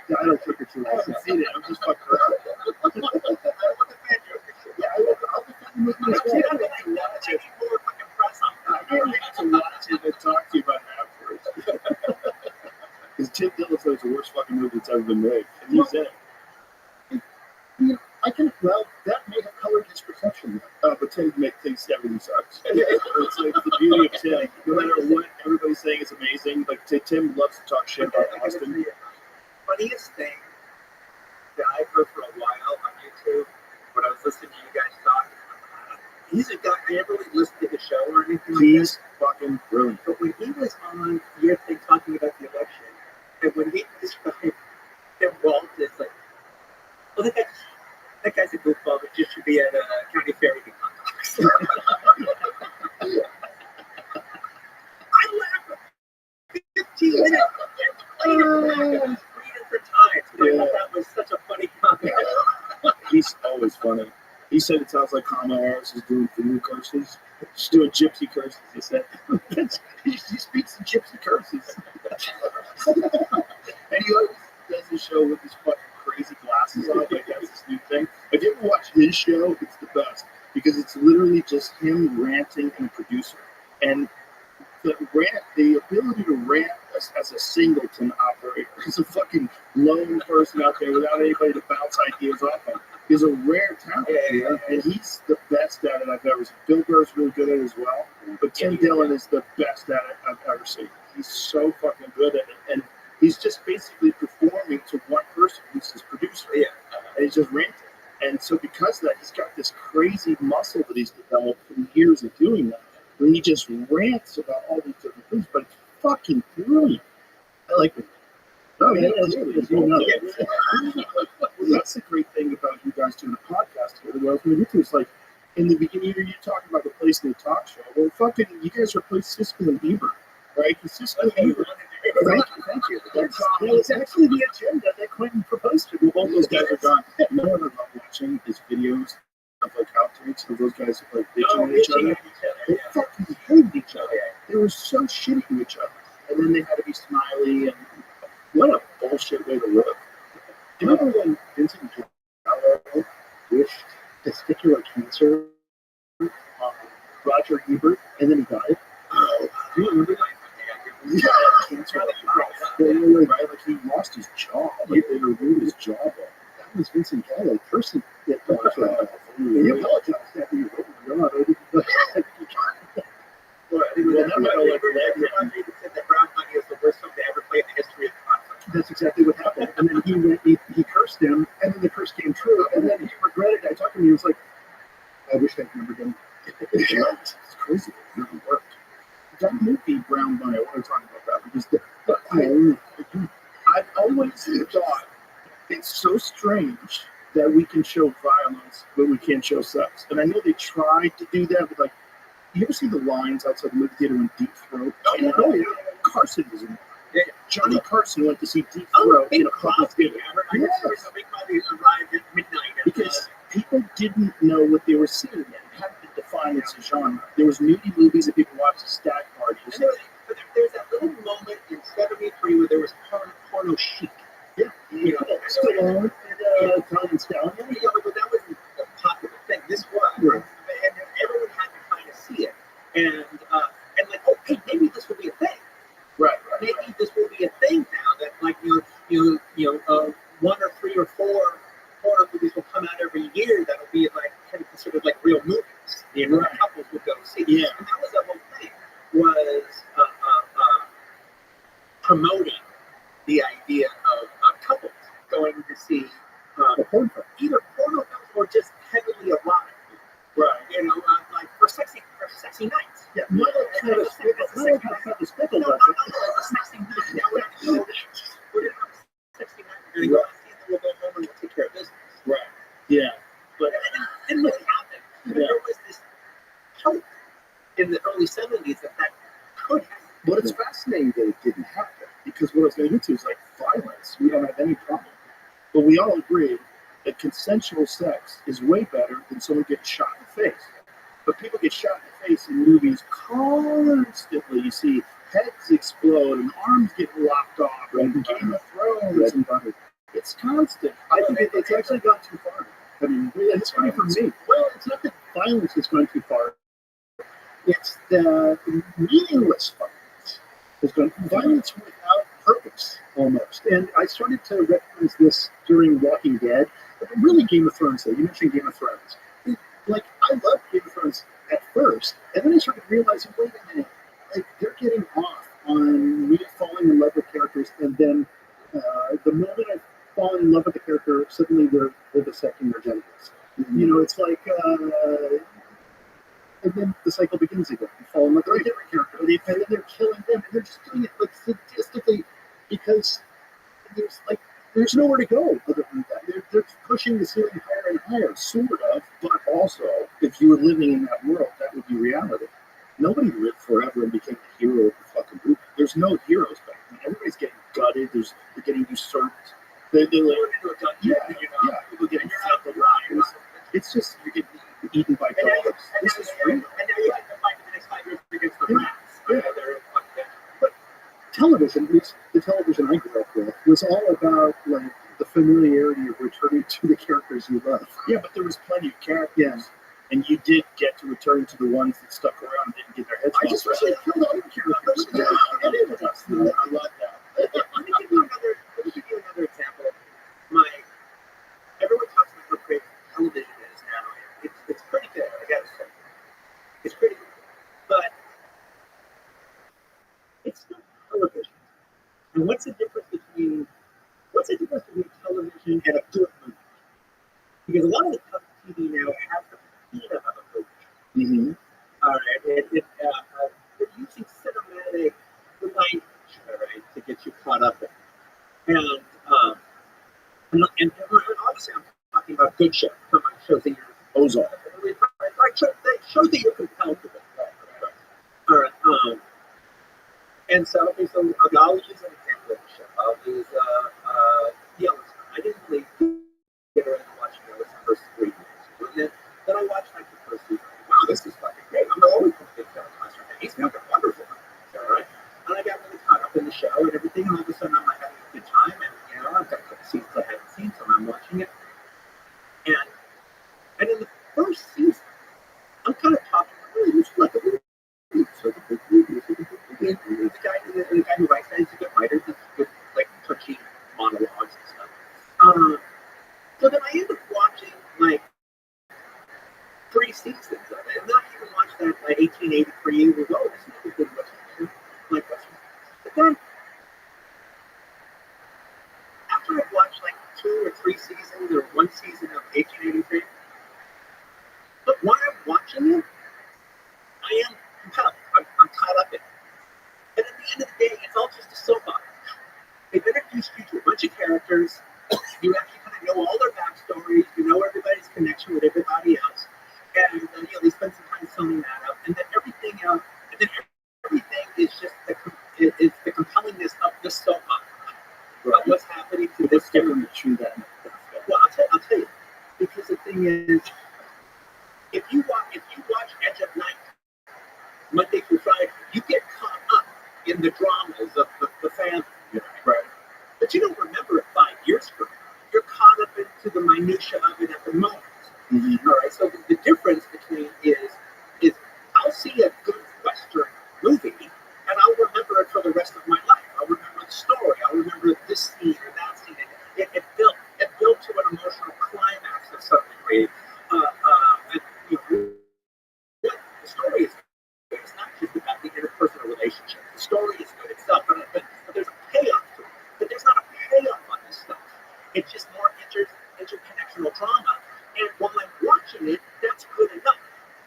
Yeah, I don't Joker 2. I haven't seen it. I'm just fucking around. Yeah, I'll defend the movie as well. I need to watch it and talk to you about it afterwards. Because Tim Dillon said it's the worst fucking movie that's ever been made. And he said it. You know, that may have colored his perception. But Tim thinks everything sucks. It's like the beauty of Tim. No matter what everybody's saying is amazing. Like Tim loves to talk shit about Austin. The funniest thing that I've heard for a while on YouTube, when I was listening to you guys talk, he's a guy, I never really listened to his show or anything like that. He's fucking brilliant. But when he was on your thing talking about the election, and when he described Tim Walt as like, well, that guy's a goofball that just should be at a county fair eating hot dogs. I laughed for 15 minutes. For time. I thought that was such a funny comment. He's always funny. He said it sounds like Kamala Harris is doing voodoo curses. She's doing gypsy curses, he said. He speaks in gypsy curses. And he always does his show with his fucking crazy glasses on, like that's this new thing. If you ever watch his show, it's the best. Because it's literally just him ranting and a producer. And the ability to rant as a singleton operator, as a fucking lone person out there without anybody to bounce ideas off of, is a rare talent, and he's the best at it I've ever seen. Bill Burr's really good at it as well, but Tim Dillon is the best at it I've ever seen. He's so fucking good at it, and he's just basically performing to one person who's his producer, and he's just ranting. And so because of that, he's got this crazy muscle that he's developed from years of doing that, where he just rants about all these different things, but it's fucking brilliant. I like it. Oh, yeah, well, that's the great thing about you guys doing a podcast here. Well, it's like, in the beginning, you're talking about replacing the talk show. Well, fucking, you guys replaced Siskel and Ebert, right? Because Siskel and Ebert, thank you. It's actually the agenda that Quentin proposed to. Well, both those guys are gone. You know what I love watching is videos of like outtakes of those guys who like bitching at each other. They fucking hated each other. They were so shitty to each other. And then they had to be smiley, and what a bullshit way to live. Do you remember when Vincent Gallo wished testicular cancer on Roger Ebert, and then he died? Oh, do you remember that? He had cancer, right? Like he lost his jaw. Like they removed his jaw. That was Vincent Gallo. Person that he apologized after you wrote it. That's exactly what happened. And then he cursed him, and then the curse came true, and then he regretted it. I talked to him, he was like, I wish I'd never done it. It's crazy. It really worked. That movie, Brown Bunny, I want to talk about that because I've always thought it's so strange that we can show violence, but we can't show sex. And I know they tried to do that, but like, you ever see the lines outside the movie theater when Deep Throat? Oh, yeah. Carson was in there. Johnny Carson went to see Deep Throat in a public theater. Because people didn't know what they were seeing yet. It had to define its genre. There was nudie movies that people watched at stag parties. There's that little moment in '73 where there was porno chic. Yeah, Stallone and Italian Stallion. Yeah, but that wasn't a popular thing. This was, and everyone had to kind of see it, and like, oh, hey, maybe this will be a thing. Right. Maybe this will be a thing now that like one or three or four porno movies will come out every year that'll be like kind of considered like real movies. Right. Couples would go see. Yeah. And that was the whole thing, was promoting the idea of couples going to see either porno films or just heavily erotic. Right. Like for sexy nights. Yeah. Not like kind of spittle. No, a sexy night. Now we're going to have a sexy night. We're going to go out and see, and then we'll go home and we'll take care of business. Right. Yeah. But it didn't really happen. Yeah. There was this hope in the early '70s that could happen. But it's fascinating that it didn't happen, because what I was going to get to is like violence. We don't have any problem. But we all agree that consensual sex is way better than someone getting shot in the face. But people get shot in the face in movies constantly. You see heads explode and arms get lopped off. Right? Game of Thrones. It's constant. I think it's actually gone too far. I mean, it's funny for me. Well, it's not that violence has gone too far. It's the meaningless violence. There's been violence without purpose, almost. And I started to recognize this during Walking Dead. But really, Game of Thrones, though. You mentioned Game of Thrones. Like, I loved Game of Thrones at first, and then I started realizing, wait a minute, like, they're getting off on me falling in love with characters, and then the moment I fall in love with the character, suddenly they're dissecting their genitals. Mm-hmm. It's like... and then the cycle begins again. You fall in love with a different character, and then they're killing them, and they're just doing it like sadistically because there's nowhere to go other than that. They're pushing the ceiling higher and higher, sort of, but also, if you were living in that world, that would be reality. Nobody lived forever and became the hero of the fucking movie. There's no heroes back then. Everybody's getting gutted. They're getting usurped. They're like, people getting fed the lions. It's just, you're getting eaten by dogs. This is real. And now you have to fight the next 5 years against the rats. Yeah. But television, at least the television I grew up with, was all about like the familiarity of returning to the characters you love. Yeah, but there was plenty of characters. Yes. And you did get to return to the ones that stuck around and didn't get their heads off. I just wish they killed all the characters. I love that. Let me give you another example. Everyone talks about how great what's the difference between television and a good movie? Because a lot of the TV now has the patina of a movie. Mm-hmm. All right, they're using cinematic language, all right, to get you caught up in. And obviously, I'm talking about good shows. Come on, shows that you're Ozark. like shows that you're compelled to watch. All right, and so I'll use an example of the show. I'll use Yellowstone. I didn't really get around to watching Yellowstone the first 3 years. Then I watched like the first season. Wow, this is fucking great. I'm always a big fan of Master. He's fucking wonderful. All right. And I got really caught up in the show and everything, and all of a sudden I'm like having a good time, and I've got a couple seasons I haven't seen, so I'm watching it. And in the first season, I'm kind of talking, it's like a little the guy who writes that, he's a good writer, he's good, like, touchy monologues and stuff. So then I end up watching, like, 3 seasons of it, and then I even watched that, like, 1883, and was, oh, this is a good Western, like, Western. But then, after I've watched, like, 2 or 3 seasons, or 1 season of 1883, but while I'm watching it, I am compelled. I'm caught up in it. And at the end of the day, it's all just a soap opera. They've introduced you to a bunch of characters. You actually kind of know all their backstories. You know everybody's connection with everybody else. And they spend some time summing that up. And then everything else, is just the compellingness of the soap opera. Right. What's happening to this different to that? Well, I'll tell you. Because the thing is, if you watch Edge of Night Monday through Friday, you get caught up in the dramas of the family, right? But you don't remember it 5 years from now. You're caught up into the minutia of it at the moment. Mm-hmm. All right. So the difference between is I'll see a good Western movie and I'll remember it for the rest of my life. I'll remember the story. I'll remember this scene or that scene. It built to an emotional climax of some degree. The story is good. It's not just about the interpersonal relationship. The story is good itself, but there's a payoff to it. But there's not a payoff on this stuff. It's just more interconnectional drama. And while I'm watching it, that's good enough.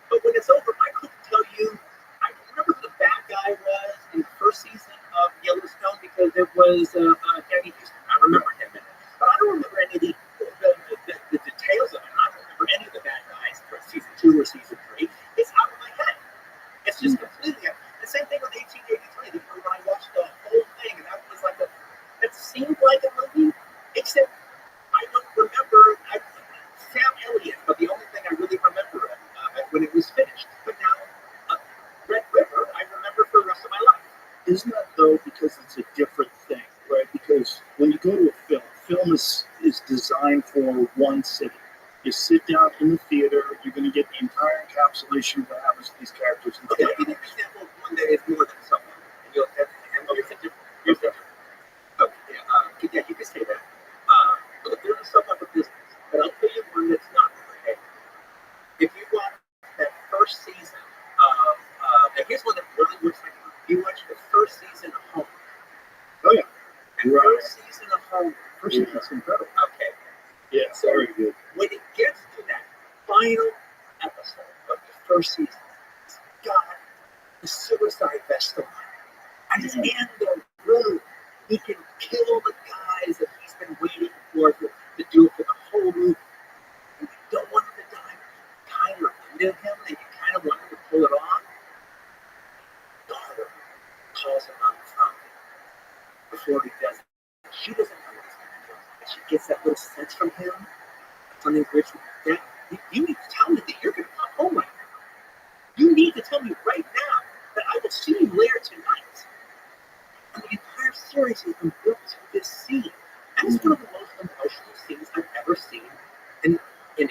But when it's over, I couldn't tell you. I remember who the bad guy was in the first season of Yellowstone because it was Danny Houston. I remember him in it. But I don't remember any of the details of it. I don't remember any of the bad guys for season 2 or season 3. It's out of my head. It's just completely. The same thing with 1883. When I watched the whole thing, and that was like it seemed like a movie, except I don't remember Sam Elliott. But the only thing I really remember when it was finished. But now, Red River, I remember for the rest of my life. Isn't that though because it's a different thing, right? Because when you go to a film is designed for one sitting. You sit down in the theater, you're going to get the entire encapsulation of what happens to these characters. Okay, I'll give you an example of one that is more than someone. And you'll have you're different. Okay, yeah, you can say that. Look, there's a soap opera business, but I'll tell you one that's not. Okay, if you watch that first season of, and here's one that really looks like you watch the first season of Home. Oh yeah, and right. First season of Home. First season's incredible. Okay. Yeah, so very good. When it gets to that final episode of the first season, it's got the suicide vest on. And he's in the room. He can kill the guys that he's been waiting for to do it for the whole movie. And you don't want him to die. Kind of into him, and you kind of want him to pull it off. Daughter calls him on the phone before he does it. She doesn't know what he's going to do. And she gets that little sense from him. Something rich that you need to tell me that you're going to come home right now. You need to tell me right now that I will see you later tonight. And the entire series has been built to this scene. And it's one of the most emotional scenes I've ever seen in a movie, in a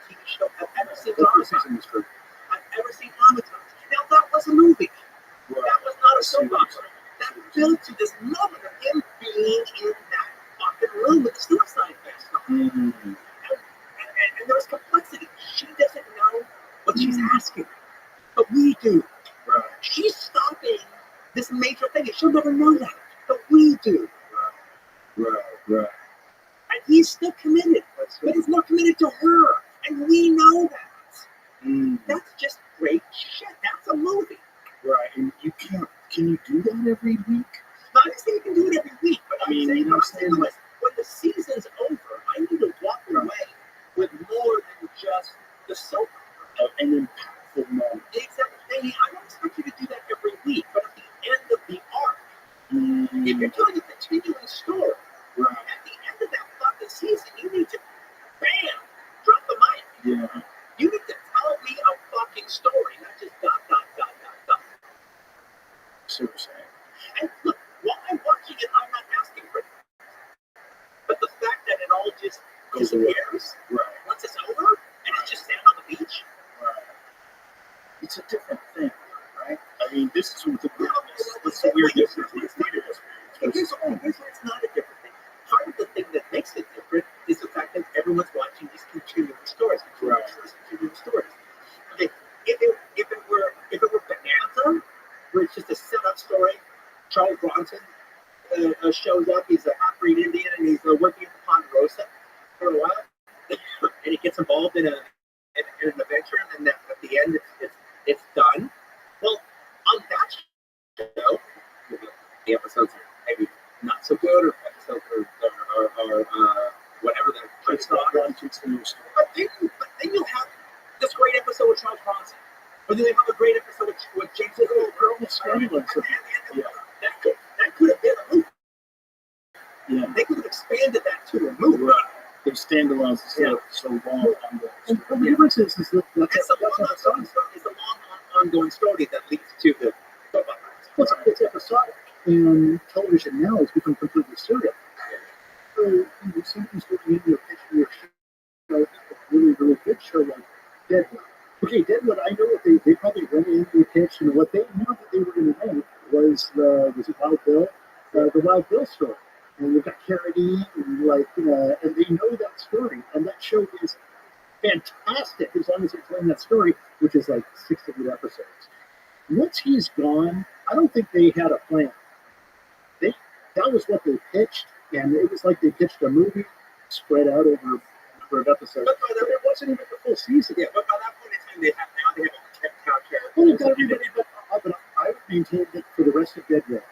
TV show. I've ever seen dramatized. I've ever seen dramatized. Now that was a movie. Right. That was not a soap opera. That built to this moment of him being in that fucking room with the suicide vest on. Mm-hmm. And there was complexity. She doesn't know what she's asking, but we do. Right. She's stopping this major thing, and she'll never know that, but we do. he's still committed, but he's more committed to her, and we know that. That's just great shit. That's a movie. Right, and you can't. Can you do that every week? Not to say you can do it every week, but I mean, I'm saying, you know what I'm saying? like, when the season's over, I need to walk away with more than just the soap opera. An impactful moment. Exactly. I don't expect you to do that every week, but at the end of the arc, if you're telling a continuing story, Right. at the end of that fucking season, you need to, bam, drop the mic. Yeah. You need to tell me a fucking story, not just dot, dot, dot, dot, dot. So you're saying. And look, while I'm watching it, I'm not asking for it. But the fact that it all just Goes away. disappears Right. once it's over, and it's just sitting on the beach. Right. It's a different thing, right? I mean, this is what what's the weird difference with theater Here's why it's not a different thing. Part of the thing that makes it different is the fact that everyone's watching these continuing stories. Continuing stories. Okay, if it were Bonanza, where it's just a setup story, Charles Bronson shows up. He's a half-breed Indian, and he's working at the Ponderosa for a while, and he gets involved in an adventure, and then at the end, it's done. Well, on that show, the episodes are maybe not so good, or episodes are whatever the It's not one continuous story. but then you'll have this great episode with Charles Bronson. Or then you have a great episode with James Earl. Yeah. That could have been a movie. Yeah. They could have expanded that to a movie. Right. They're standalones so long. And the difference is that It's a long ongoing story that leads to the soap opera. it's episodic. And television now has become completely serial. So somebody's looking into a picture of a really, really good show like Deadwood. Okay, Deadwood, I know what they probably went into the pitch, and what they knew that they were going to make was it Wild Bill? The Wild Bill story. And you've got Carradine, and they know that story. And that show is fantastic as long as they're telling that story, which is like 6 to 8 episodes. Once he's gone, I don't think they had a plan. That was what they pitched, and it was like they pitched a movie spread out over a number of episodes. But by It wasn't even the full season. Yeah, but by that point in time, they have a couch character. Well, you've got everybody, but I would maintain that for the rest of Deadwood,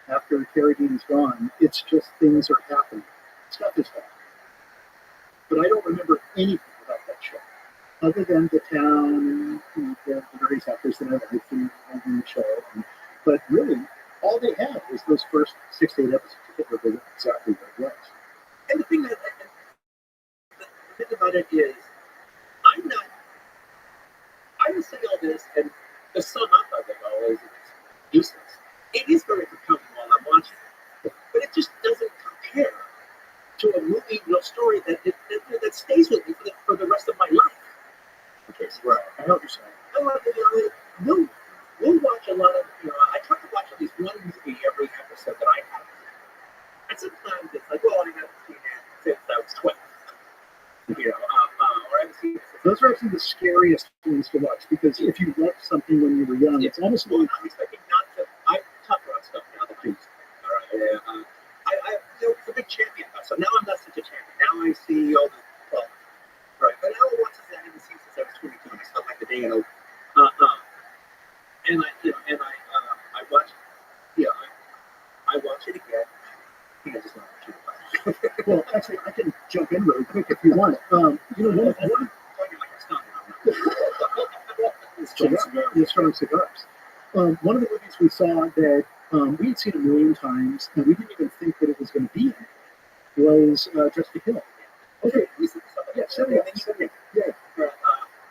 after Carradine's gone, it's just things are happening. Stuff is happening. But I don't remember anything about that show, other than the town and the various actors that I liked in the show. But really, all they had was those first 6 to 8 episodes that were exactly what it was. And the thing about it is, I would say all this, and the sum up of it all is it's useless. It is very compelling while I'm watching it, but it just doesn't compare to a movie, story that stays with me for the rest of my life. Okay, right. I know what you're saying. We'll watch a lot of, I try to watch at least one movie every episode that I have. And sometimes it's like, well, I haven't seen it since I was 12. Or I haven't seen it since. Those are actually the scariest things to watch, because if you loved something when you were young, it's almost Well, like I'm expecting not to. I'm tougher on stuff now than I used to. All right. It's a big champion. So now I'm not such a champion. Now I see all the well, right. But now I watch this I haven't seen since I was 22, and I still like the day and I watch, I watch it again. I think I just want to shoot it. well, actually, I can jump in really quick if you want. One of strong cigars. One of the movies we saw that we had seen a million times, and we didn't even think that it was going to be in it, was Just to Kill. Okay, yeah, yeah.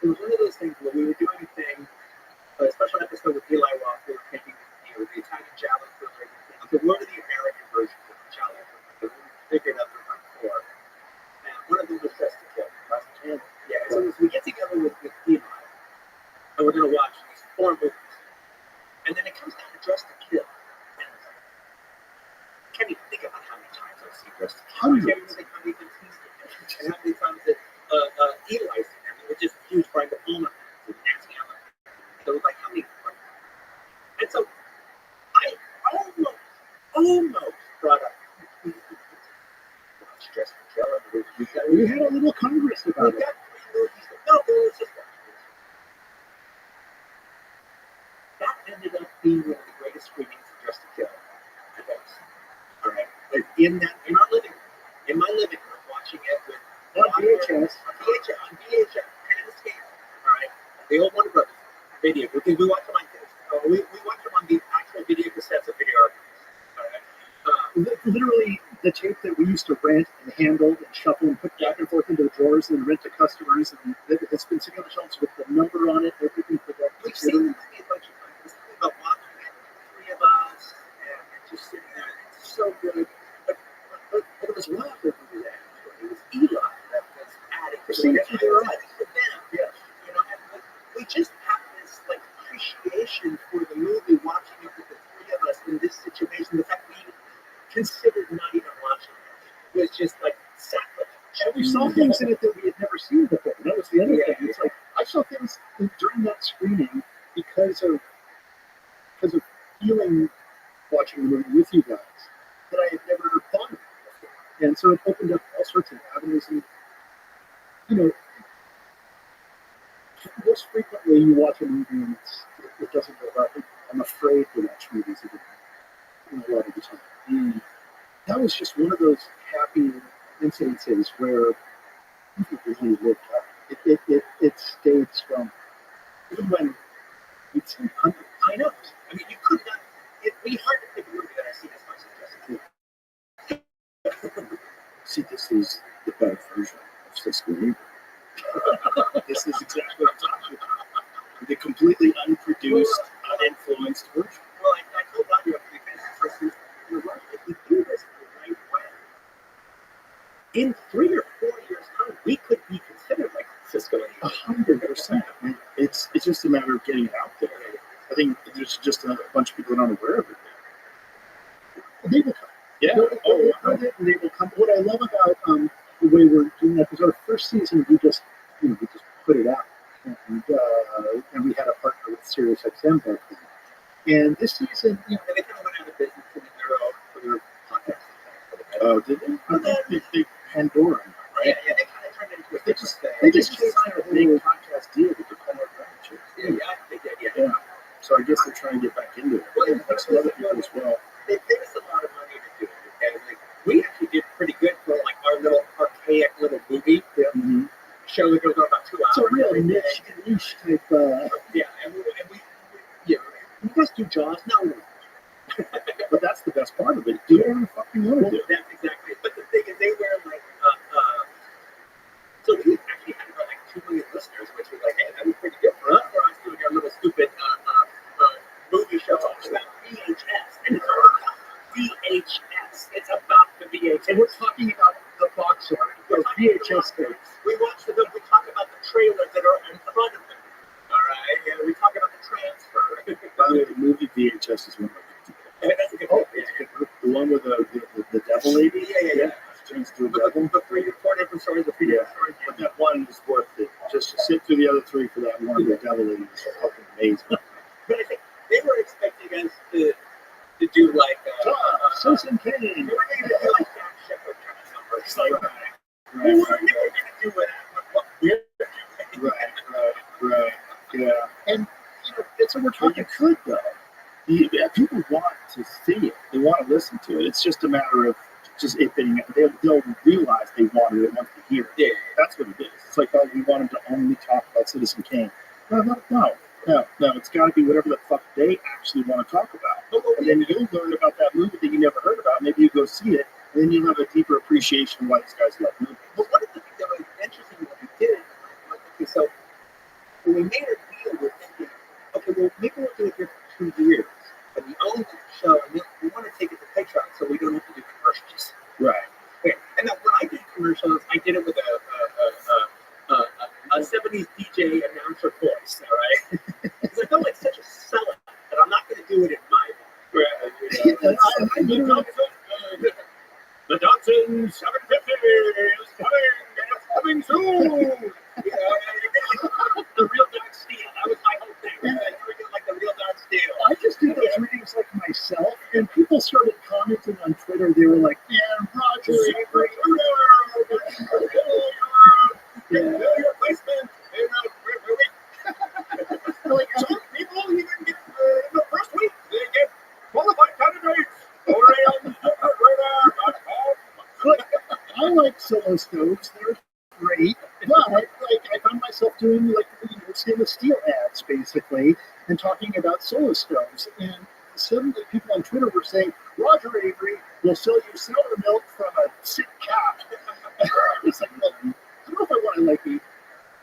It was one of those things where we were doing a thing, a special episode with Eli Roth. We were taking the Italian Giallo thriller, the word of the American version of the Giallo thriller. We figured out the four. And one of them was Just to Kill. Yeah, so we get together with Eli, and we're going to watch these 4 movies. And then it comes down to Just to Kill. And I can't even think about how many times I've seen Just to Kill. I can't even think how many times he's seen it. And how many times that Eli's seen it. I mean, it was just huge Brian De Palma and Nancy Allen. So it was like, how many? And so I almost brought up Just to Kill. We had a little congress We about it. got 3 movies. No, it was just that ended up being one of the greatest screenings of Dress to Kill. I guess. All right. Like in our living room, in my living room, watching it with On VHS. on VHS, Pan Escape. All right. The old Warner Brothers video, because we watch them on we watch them on the actual video cassettes of video archives. All right. Literally, the tape that we used to rent and handle and shuffle and put back and forth into the drawers and rent to customers, and it's been sitting on the shelves with the number on it, everything for that. We've seen the movie a bunch of times. It's something about watching it, the 3 of us, and just sitting there. It's so good. But it was one of the movies that it was Eli that was adding to See, it. you're right. For them, Yes. you know, and we just have this like appreciation for the movie, watching it with the 3 of us in this situation. The fact we considered not even watching it was just like sacrilege. And we saw things in it that we had never seen before. That was the other Yeah. thing. It's like I saw things during that screening because of feeling watching the movie with you guys that I had never thought of before. And so it opened up all sorts of avenues. And you know, most frequently you watch a movie and it doesn't go well. I'm afraid to watch movies again a lot of the time. That was just one of those happy incidences where it really worked out. It stayed strong. Even when we'd seen hundreds. I know. I mean, you could not. It'd be hard to pick a movie that I've seen as much as Jessica. See, this is the better version of Cisco Weaver. This is exactly what I'm talking about. The completely unproduced, uninfluenced version. Well, I told Robbie after we finished the first season, you're right. If we do this the right way, in 3 or 4 years' time, we could be considered like Cisco and 100%. It's just a matter of getting it out there. I think there's just a bunch of people that aren't aware of it. And they will come. Yeah. They will come. What I love about the way we're doing that is our first season we just put it out, and we had a partner with SiriusXM back then. And this season, they kind of went out of business in their podcast. oh, did they? Well, They Pandora, right? Yeah, they kind of turned into a They different just thing. signed a big podcast deal with the Color Furniture. Yeah, they did, yeah. Yeah. So I guess they're trying to get back into it. And some other people as well. They paid us a lot of money to do it, and like, we actually did pretty good for like our little archaic little movie show that goes on about 2 hours. It's a real niche type. Yeah, and we you guys do Jaws? No. But that's the best part of it. Do whatever the fuck you want to do. That's exactly it. But the thing is, they were like, so we actually had about like 2 million listeners, which was like, hey, that was pretty good for us. For us doing our little stupid movie show about VHS. And it's all about VHS. It's about the VHS. And we're talking about the box art, the VHS tapes. We watch the we talk about the trailers that are in front of them. All right, and we talk about the transfer. By the way, the movie VHS is one of my And that's a good Oh, movie. it's a good movie. The one with the devil lady. Yeah. Turns to a But devil. the 4 different stories, the 3 different stories. But that one is worth it. Just to sit through the other 3 for that one. The devil lady is fucking amazing. But I think they were expecting us to do like Susan Kane. they were going to do like Jack Shepherd kind of numbers. It's like we Right, were never going to do what we're doing. right. Yeah. And that's what we're talking. You could though. People want to see it. They want to listen to it. It's just a matter of just it being. They'll realize they wanted it once they hear it. Yeah. That's what it is. It's like, oh, we want them to only talk about Citizen Kane. No. It's got to be whatever the fuck they actually want to talk about. And then you'll learn about that movie that you never heard about. Maybe you go see it, and then you'll have a deeper appreciation of why these guys love movies. But one of the things that was interesting when we did it, okay, so when we made our deal, we're thinking, okay, well, maybe we'll do it here for 2 years. But we own the show, and we want to take it to Patreon so we don't have to do commercials. Right. Okay. And then when I did commercials, I did it with a 70s DJ announcer voice, all right? Because I felt like such a sellout that I'm not going to do it in my voice. The Datsun 750 is coming soon. The real Dark Steel. That was my whole thing. Right? Doing it like the real Dark Steel. I just did those readings like myself, and people started commenting on Twitter. They were like, yeah, Roger Avery. Yeah. Your placement. Like, Some people even get in the first week they get qualified candidates. like, I like solo stoves. They're great. But like, I found myself doing like stainless steel ads basically, and talking about solo stoves. And suddenly, people on Twitter were saying Roger Avery will sell you sour milk from a sick cat. It's like, well, I don't know if I want to like be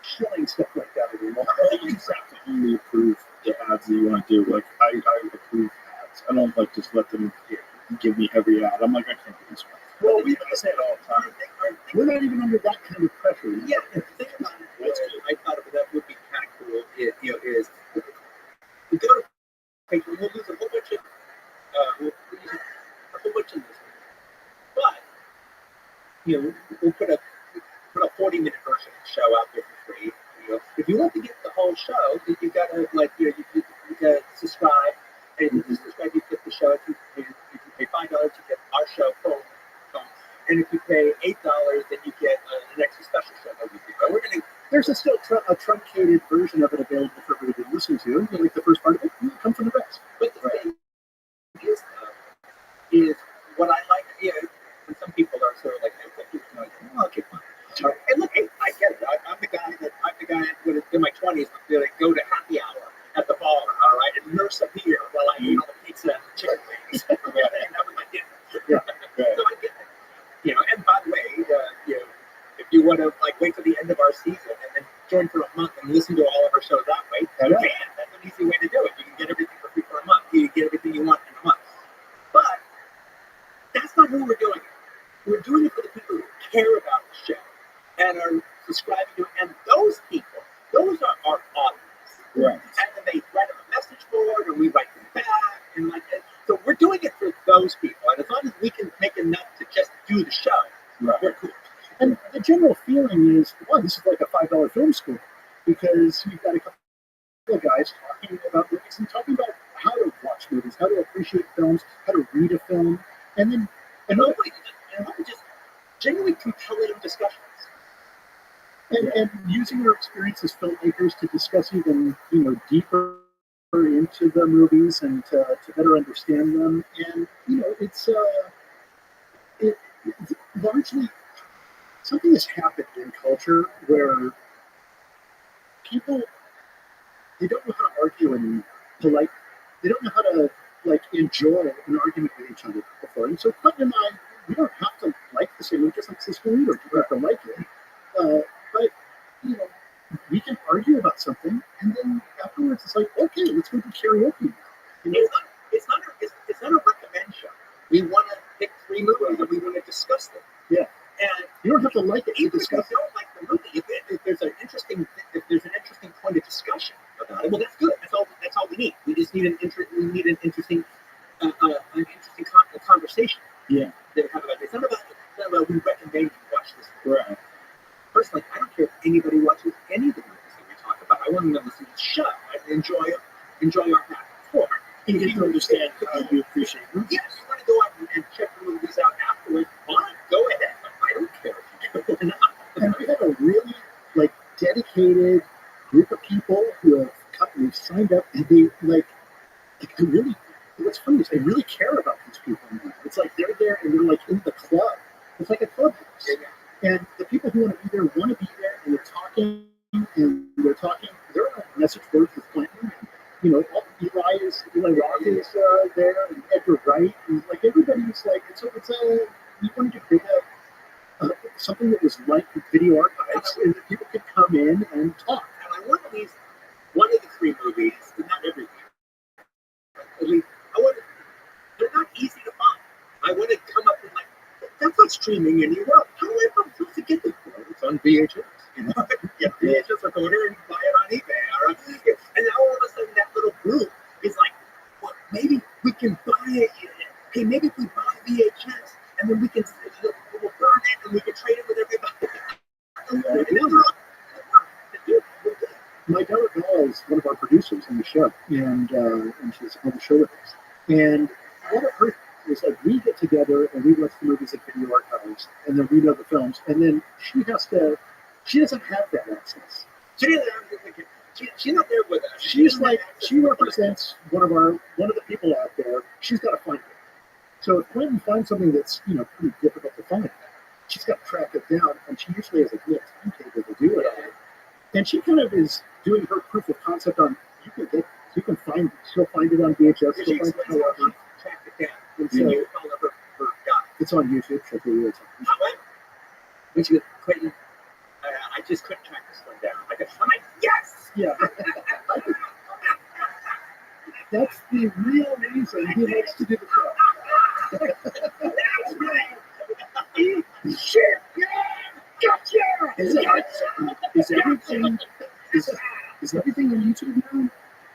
shilling stuff like that anymore. I think you just have to only approve the ads that you want to do. Like, I approve ads. I don't like just let them give me every ad. I'm like, I can't do this one. Well, I say it all the time. we're not even under that kind of pressure. Yeah, the thing about it, I thought of that would be kind of cool. Is we go to Facebook, we'll lose a whole bunch of we'll lose a whole bunch of listeners, but we'll put a 40-minute version of the show out there for free. If you want to get the whole show, you got to you got to subscribe, and if you subscribe, you get the show. If you pay $5, you get our show phone. And if you pay $8, then you get an extra special show every week. But There's still a truncated version of it available for everybody to listen to. Like the first part of it, come from the rest. but the thing is what I like. And some people are sort of like, okay, fine. And look, hey, I get it. I'm the guy when in my 20s that go to happy hour at the bar, all right, and nurse a beer while I eat all the pizza and the chicken wings. And that was my dinner. Yeah. So I get it. And by the way, if you want to wait till the end of our season and then join for a month and listen to all of our shows that way, you can. That's an easy way to do it. You can get everything for free for a month. You can get everything you want in a month. But that's not who we're doing it. We're doing it for the people who care about the show and are subscribing to it. And those people, those are our audience. Right. And then they write them a message board, and we write them back, and so we're doing it for those people. And as long as we can make enough to just do the show, we're cool. And the general feeling is, well, this is like a $5 film school because you've got a couple of guys talking about movies and talking about how to watch movies, how to appreciate films, how to read a film, and then hopefully just genuinely compelling discussions. And using our experience as filmmakers to discuss even deeper into the movies and to better understand them. And it's largely something has happened in culture where people they don't know how to argue and they don't know how to enjoy an argument with each other before. And so Quentin and I, we don't have to like the same movie, just like this movie, or you have to like it. But we can argue about something, and then afterwards it's like, okay, let's go do karaoke. It's not a recommend show. We want to pick 3 movies and we want to discuss them. Yeah. And you don't have to like it to even if you discuss it. don't like the movie, if there's an interesting point of discussion about it, well, that's good. That's all we need. We just need an interesting conversation. Yeah. To have about it. It's not about we recommend you watch this movie. Right. Personally, I don't care if anybody watches any of the movies that we talk about. I want them to listen to the show. I enjoy our back and forth. You get to understand how you appreciate movies. Yes, you want to go out and check the movies out afterwards. Fine, go ahead. I don't care if you do or not. And we have a really dedicated group of people who've signed up, and they really. What's funny is I really care about these people now. It's like they're there and they're in the club. It's like a clubhouse. Yeah. And the people who want to be there, and they're talking, they're on message boards with Clinton. And, Eli Roth is there, and Edgar Wright, and everybody's we wanted to create something that was like video archives, and that people could come in and talk. And I want at least one of the 3 movies, but not every week. At least they're not easy to find. I want to come up with that's not streaming anywhere. How am I supposed to get this? It's on VHS. Get VHS recorder and buy it on eBay. And now all of a sudden that little group is like, well, maybe we can buy it. Okay, maybe if we buy VHS and then we'll burn it and we can trade it with everybody. My daughter Bella is one of our producers on the show, and she's on the show with us. And one of her is like we get together and we watch the movies at Video Archives, and then we know the films, and then she doesn't have that access. She's not there with us. She represents one of the people out there. She's got to find it. So if Quentin finds something that's pretty difficult to find, she's got to track it down, and she usually has a good timetable to do it on. And she kind of is doing her proof of concept on she'll find it on VHS. She'll find it however. Track it down. And So so you call up her guy. it's on YouTube. So Which is Quentin. I just couldn't track this one down. I could find yes. yeah. That's the real reason he likes to do the show. That's right. Shit. Yeah. Gotcha. Is everything is everything on YouTube now?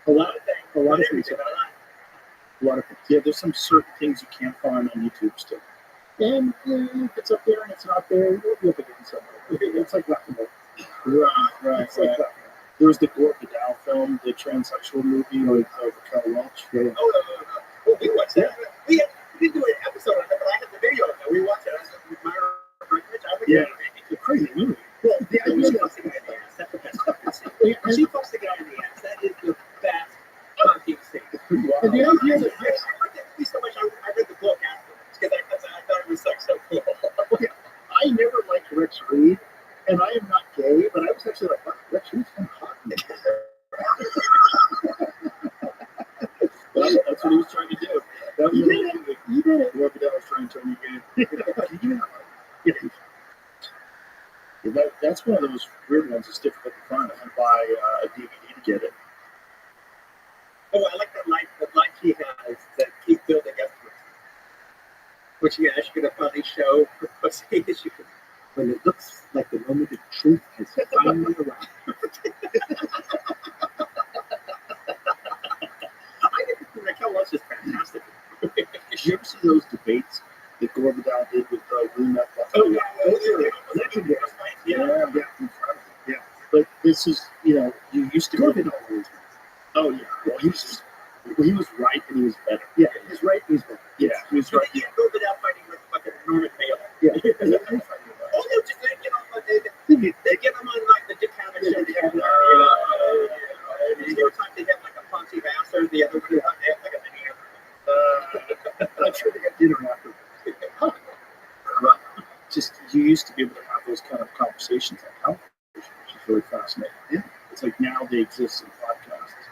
A lot of things. A lot of things. Yeah, there's some certain things you can't find on YouTube still. And if it's up there and it's not there, you'll be able to get it somewhere. It's like rock and roll. Right. It's like rock and roll. There was the Gore Vidal film, the transsexual movie with Raquel Welch. Yeah. Oh, we watched that. We didn't do an episode on it, but I had the video of it. We watched it. I was with my Yeah. It's a crazy movie. Well, the idea She that fucks the guy in the ass. That's the best fucking scene. When she fucks the guy in the ass, that is the best fucking scene. it's pretty wild. And the idea that I read the movie so much, I read the book afterwards because I thought it was like so cool. I never liked Rex Reed, and I am not gay, but I was actually like, wow, Rex Reed's kind of hot. Well, that's what he was trying to do. That was You did it. You did it. Gore Vidal was trying to turn you gay. That's one of those weird ones. It's difficult to find. I had to buy a DVD to get it. Oh, I like the light she has that keep building up to it. Which yeah, she could have finally show When it looks like the moment of truth has finally arrived. I think Raquel Welch is fantastic. Did you ever see those debates that Gore Vidal did with William F. Buckley? Oh, yeah. Those are legendary. Yeah. Yeah. But this is, you used to Gore go. Vidal always wins. Oh yeah. Well, he was right and he was better. Yeah, he's right, he's better. Yeah, he was So right. they can't go without fighting with fucking Norman Mailer. Yeah. Oh no, just they get on they get them on like the Dick Cavett show together. Every time they get like a Ponzi Vassar, the other one they have like a mini. I'm sure they got dinner after. Just you used to be able to have those kind of conversations on television, which is really fascinating. Yeah. It's like now they exist in podcasts,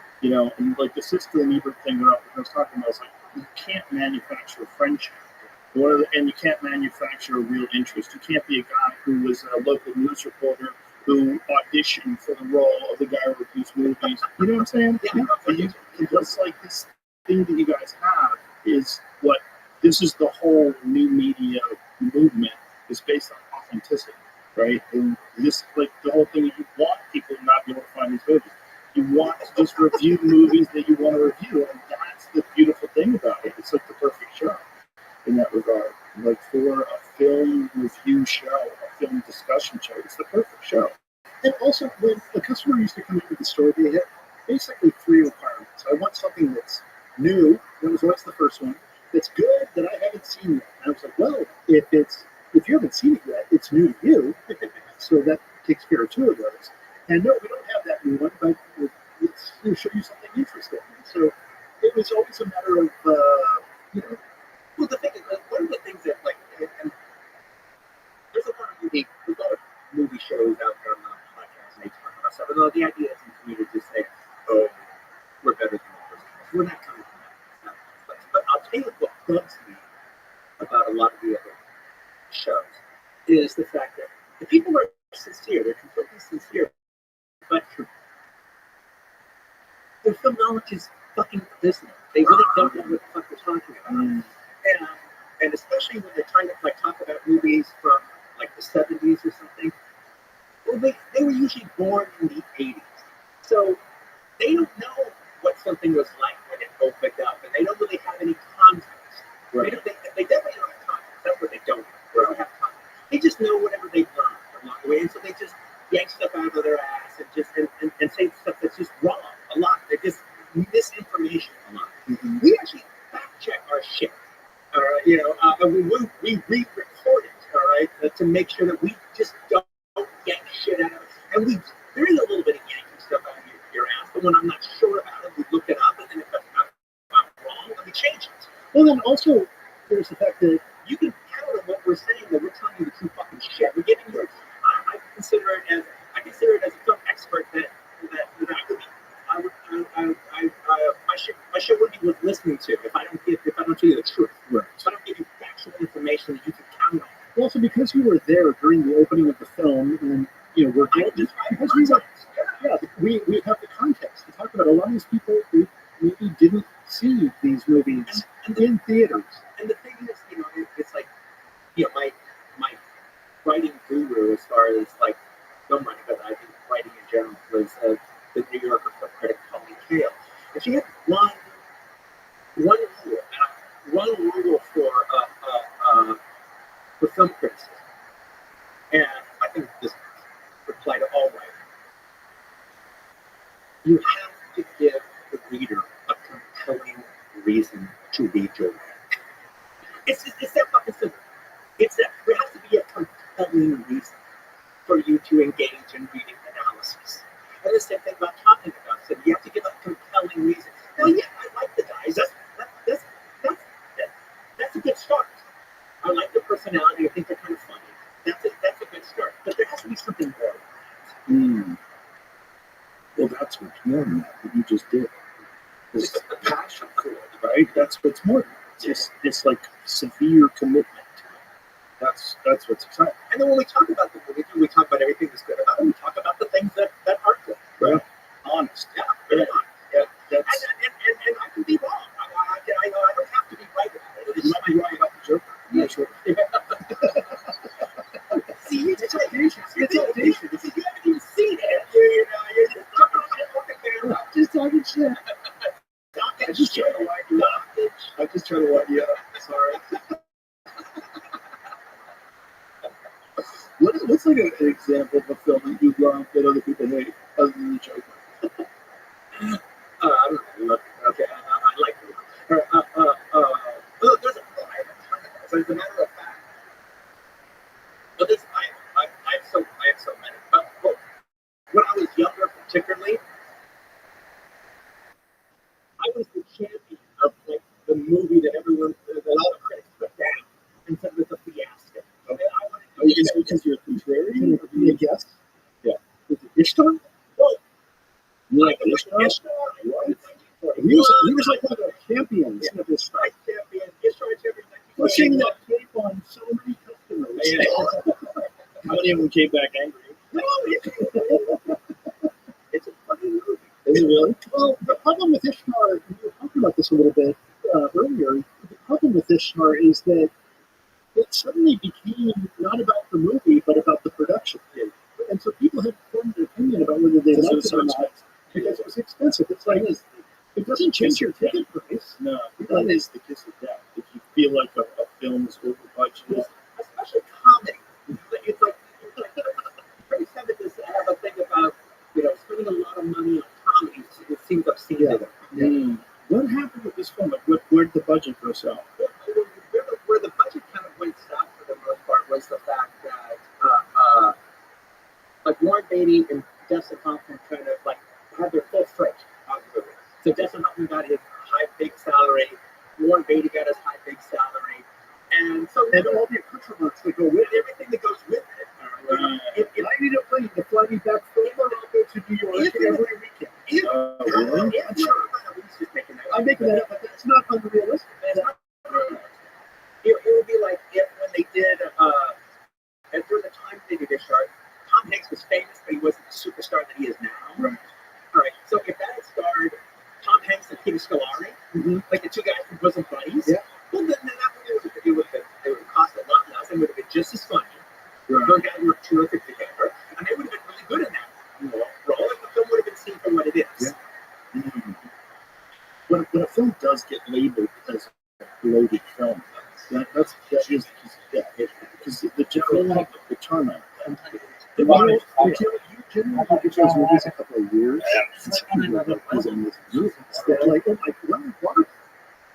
and like the Siskel and Ebert thing that I was talking about is like you can't manufacture friendship. And you can't manufacture a real interest. You can't be a guy who was a local news reporter who auditioned for the role of the guy who reviews movies. You know what I'm saying? Yeah. It's like this thing that you guys have is what this is the whole new media movement is based on authenticity, right? And this like the whole thing is you want people to not be able to find these movies. You want to just review movies that you want to review, and that's the beautiful thing about it. It's like the perfect show in that regard. Like for a film review show, a film discussion show, it's the perfect show. And also, when a customer used to come in with the store, they had basically three requirements. I want something that's new. That was always the first one. That's good that I haven't seen yet. And I was like, well, if you haven't seen it yet, it's new to you. So that takes care of two of those. And no, we don't have that new one, but let's show you something interesting. And so it was always a matter of, Well, the thing is, one of the things that and there's a lot of movie shows out there on the podcast and they talk about stuff. And the idea isn't for me to just say, oh, we're better than others. We're not coming from that. But I'll tell you what bugs me about a lot of the other shows is the fact that the people are sincere. They're completely sincere. But their film knowledge is fucking abysmal. They really don't know what the fuck they're talking about. And especially when they're trying to talk about movies from like the 70s or something. Well, they were usually born in the 80s. So they don't know what something was like when it opened up. And they don't really have any context. Right. They definitely don't have context. That's what they don't know. They don't have context. They just know whatever they've learned along the way. And so they just yank stuff out of their ass and say stuff that's just wrong a lot. They just misinformation a lot. Mm-hmm. We actually fact check our shit. All right, and we re-record it. All right, to make sure that we just don't yank shit out of it. And there is a little bit of yanking stuff out of your ass, but when I'm not sure about it, we look it up, and then if I'm wrong, let me change it. Well, then also there's the fact that You can count on what we're saying, that we're telling you the true fucking shit. We're giving you. I consider it as a film expert that I would be. My shit wouldn't be worth listening to if I don't tell you the truth. Right. If I don't give you factual information that you can count on. also because you were there during the opening of the film, and we're because we were, yeah, we have the context to talk about. A lot of these people who maybe didn't see these movies in theaters. And the thing is, it's like, my writing guru as far as like film writing, but I think writing in general was the New Yorker film critic Colleen Kael. And she had one rule for film criticism, and I think this apply to all writers. You have to give the reader a compelling reason to read your work. It's that fucking simple. There has to be a compelling reason for you to engage in reading analysis. And the same thing about talking about it. You have to give a compelling reason. Now, yeah, I like the guys. That's a good start. I like their personality. I think they're kind of funny. That's a good start. But there has to be something more. Well, that's much more than that you just did. This passion for it, right? That's what's more than that. It's like severe commitment. That's what's exciting. And then when we talk about the movie, we talk about everything that's good about it. We talk about the things that aren't good. Right. Honest. Yeah, very honest. Yeah, And I can be wrong. I know I don't have to be right about it. you might be right about the Joker. Yeah, sure. See, it's audacious. It's audacious. You haven't even seen it. You're just talking shit. Just talking shit. I just trying to wind you up. I'm just trying to wind you up. Sorry. What's like an example of a film that you love that other people hate, other than the Joker? I don't know. Okay, I like it. There's a so as a matter of fact, but this I have so many. But when I was younger, particularly, I was the champion of like the movie that a lot of critics put down and said was a fiasco. Okay, Are you just because you're contrarian? Or you guess? Yeah. Is it Ishtar? Well, You like Ishtar? What? He was like one of the champions of this stuff. Champion, Pushing that tape on so many customers. How many of them came back angry? No, it's a funny movie. Is it really? Well, the problem with Ishtar, we were talking about this a little bit earlier, the problem with Ishtar is that it suddenly became not about the movie, but about the production. And so people had formed an opinion about whether they liked it or not, because it was expensive. It's like, it doesn't change your ticket price. No, that is the kiss of death. If you feel like a film is over budgeted, Especially comedy. It's like Pretty Savage have a thing about spending a lot of money on comedy. It seems obscene to them. What happened with this film? Like, where did the budget go south? Where the budget kind of went south for the most part was the fact that like Warren Beatty and Dustin Hoffman kind of like had their full freight on the movie. So Dustin Hoffman got his high big salary, Warren Beatty got his high big salary, and so all the accoutrements that go with it. everything that goes with it. If I need a plane to fly me back from Morocco to New York every weekend. Really? I'm sure. I'm making that up, but that's not unrealistic. It would be like if when they did, and during the time they did this show, Tom Hanks was famous, but he wasn't the superstar that he is now. Right. All right. So if that had starred Tom Hanks and Peter Scolari, like the two guys who wasn't buddies, well, then that it would have cost a lot less and would have been just as funny. Right. Those guys were terrific together, and they would have been really good in that role, and the film would have been seen for what it is. Yeah. When a film does get labeled as a bloated film, that is because the general public will turn on it. You generally give those movies a couple of years. It's like, oh my God,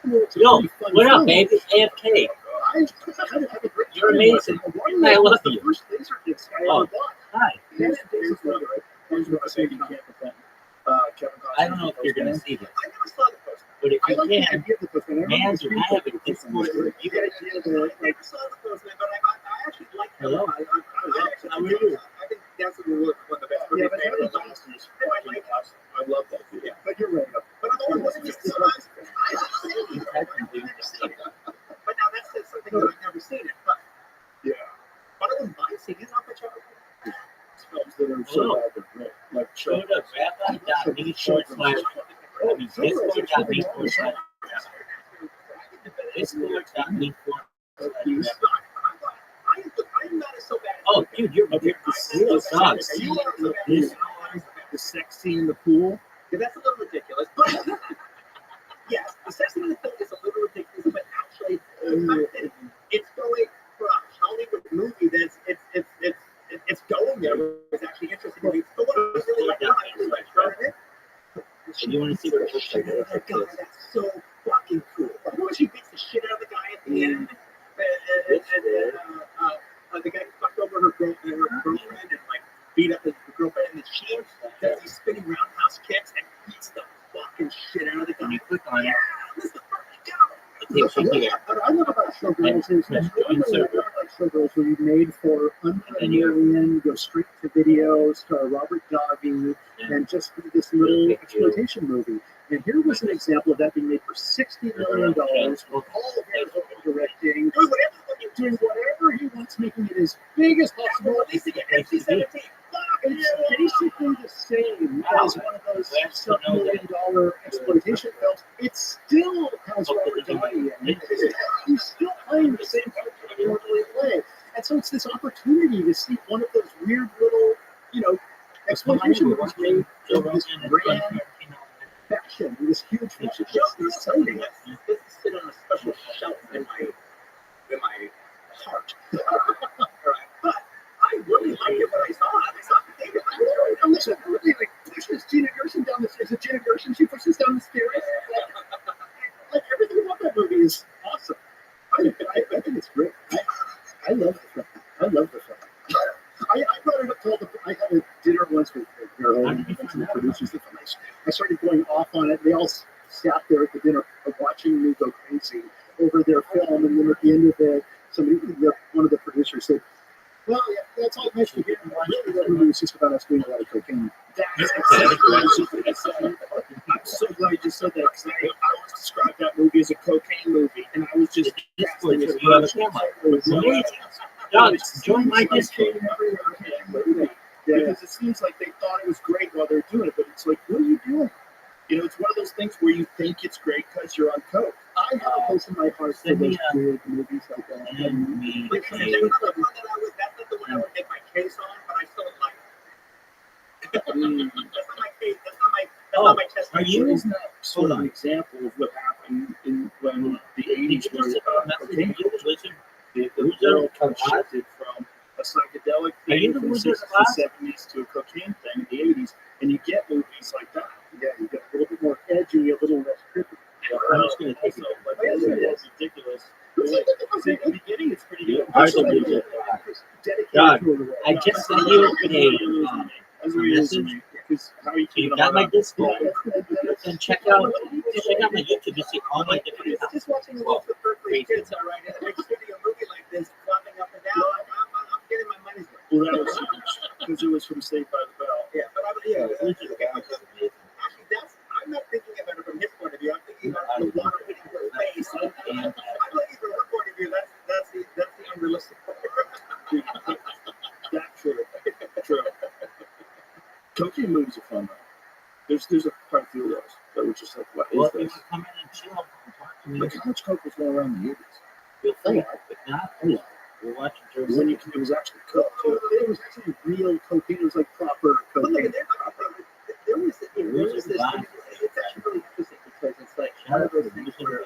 It's a Yo, pretty fun what up, film. baby? AFK. I had a great You're time amazing. watching it. I love The you. first laser disc I Oh. ever bought. Hi. Here's what I say. Kevin Costner. I don't know if you're gonna see this, I never saw the poster. but if I you like the can, idea of the poster. I remember man, this do being I have a the Discord? poster. You got idea that I never saw the poster, but I actually like that. Hello? How are you? I think that's one of the best Yeah, movies but made. Kevin Costner is fucking awesome. I love that video. But you're right. But I've only watched it once. But now that's just something that I've never seen it. But Yeah. I wouldn't mind seeing it. Not much of it. Films that are so bad they're great. Like go to rabbi.me/, I mean, discord.me/, discord.me/. I'm not so bad. Oh, dude, you're Okay, real sucks. the sex scene in the pool. Yeah, that's a little ridiculous. But yes, the sex scene in the film is a little ridiculous, but actually, it's going for a Hollywood movie. That's it's going there. It's actually interesting. But what I really like, And you want to see what it looks like? that's so fucking cool. When she beats the shit out of the guy at the end, and the guy fucked over her girlfriend and like beat up his girlfriend, and she does these spinning roundhouse kicks and beats the fucking shit out of the guy. When you click on it, Let's fucking go. it takes you here. What I love about Showgirls is Yes, Showgirls were made for under $1 million, go straight to video, star Robert Davi, and just be this little exploitation movie. And here was an example of that being made for $60 million with all of his own directing, doing whatever he wants, making it as big as possible. Releasing it NC-17. It's basically the same as one of those sub-$1 million exploitation films. It still has Robert Davi in it. He's still playing the same character he normally play. And so it's this opportunity to see one of those weird little, exploitation movies made in this grand fashion, in this huge fashion. It's exciting. This is sit on a special shelf in my heart. But I really liked it when I saw it. I saw the thing. And listen, really, like, pushes Gina Gershon down the stairs. Is it Gina Gershon? She pushes down the stairs. Like everything about that movie is awesome. I think it's great. I love the film. I love the film. I brought it up to all the. I had a dinner once with Carol and the producers of the film. I started going off on it. They all sat there at the dinner watching me go crazy over their film, and then at the end of it, one of the producers said, "Well, yeah, that's all nice to hear. Really, that movie was just about us doing a lot of cocaine." That's exactly what I was going to say. I'm so glad you said that, because I always described that movie as a cocaine movie, and I was just Discord if you have a camera. It's amazing. Dogs, join my Discord. Because it seems like they thought it was great while they're doing it, but it's like, what are you doing? It's one of those things where you think it's great because you're on coke. I have a place in my heart for Send me those big movies like that. And me, That's not the one I would make my case on, but I still like it. That's not my case. That's not my test. are you? Isn't that sort of an example of what happened when the 80s were cocaine? The world shifted from a psychedelic thing from the 60s and 70s to a cocaine thing in the 80s, and you get movies like that. Yeah, you get a little bit more edgy, a little less trippy. I'm just going to take it. It's ridiculous. See, the beginning, it's pretty good. I believe it. God, I just sent you a message. You got my Discord. Then check out my YouTube to see all my different It's just watching the Wolf of Berkeley kids, all right, and it makes me a movie like this, flopping up and down. I'm getting my money's worth. Well, that was huge, because it was from Saved by the Bell. Yeah, but actually, I'm not thinking about it from his point of view. I'm thinking about the water hitting her face. I believe from her point of view, that's the unrealistic part. That's true. True. Cocaine movies are fun, though. There's a quite a few of those that were just like, what Well, is if you this? come in and chill and talk to me, Like, how much coke was going around in the 80s? feel free. If not, we'll watch it. When it was actually cooked, too. It was actually real cocaine. It was like proper But look, cocaine. there was this. It's actually really interesting because it's like one of those things where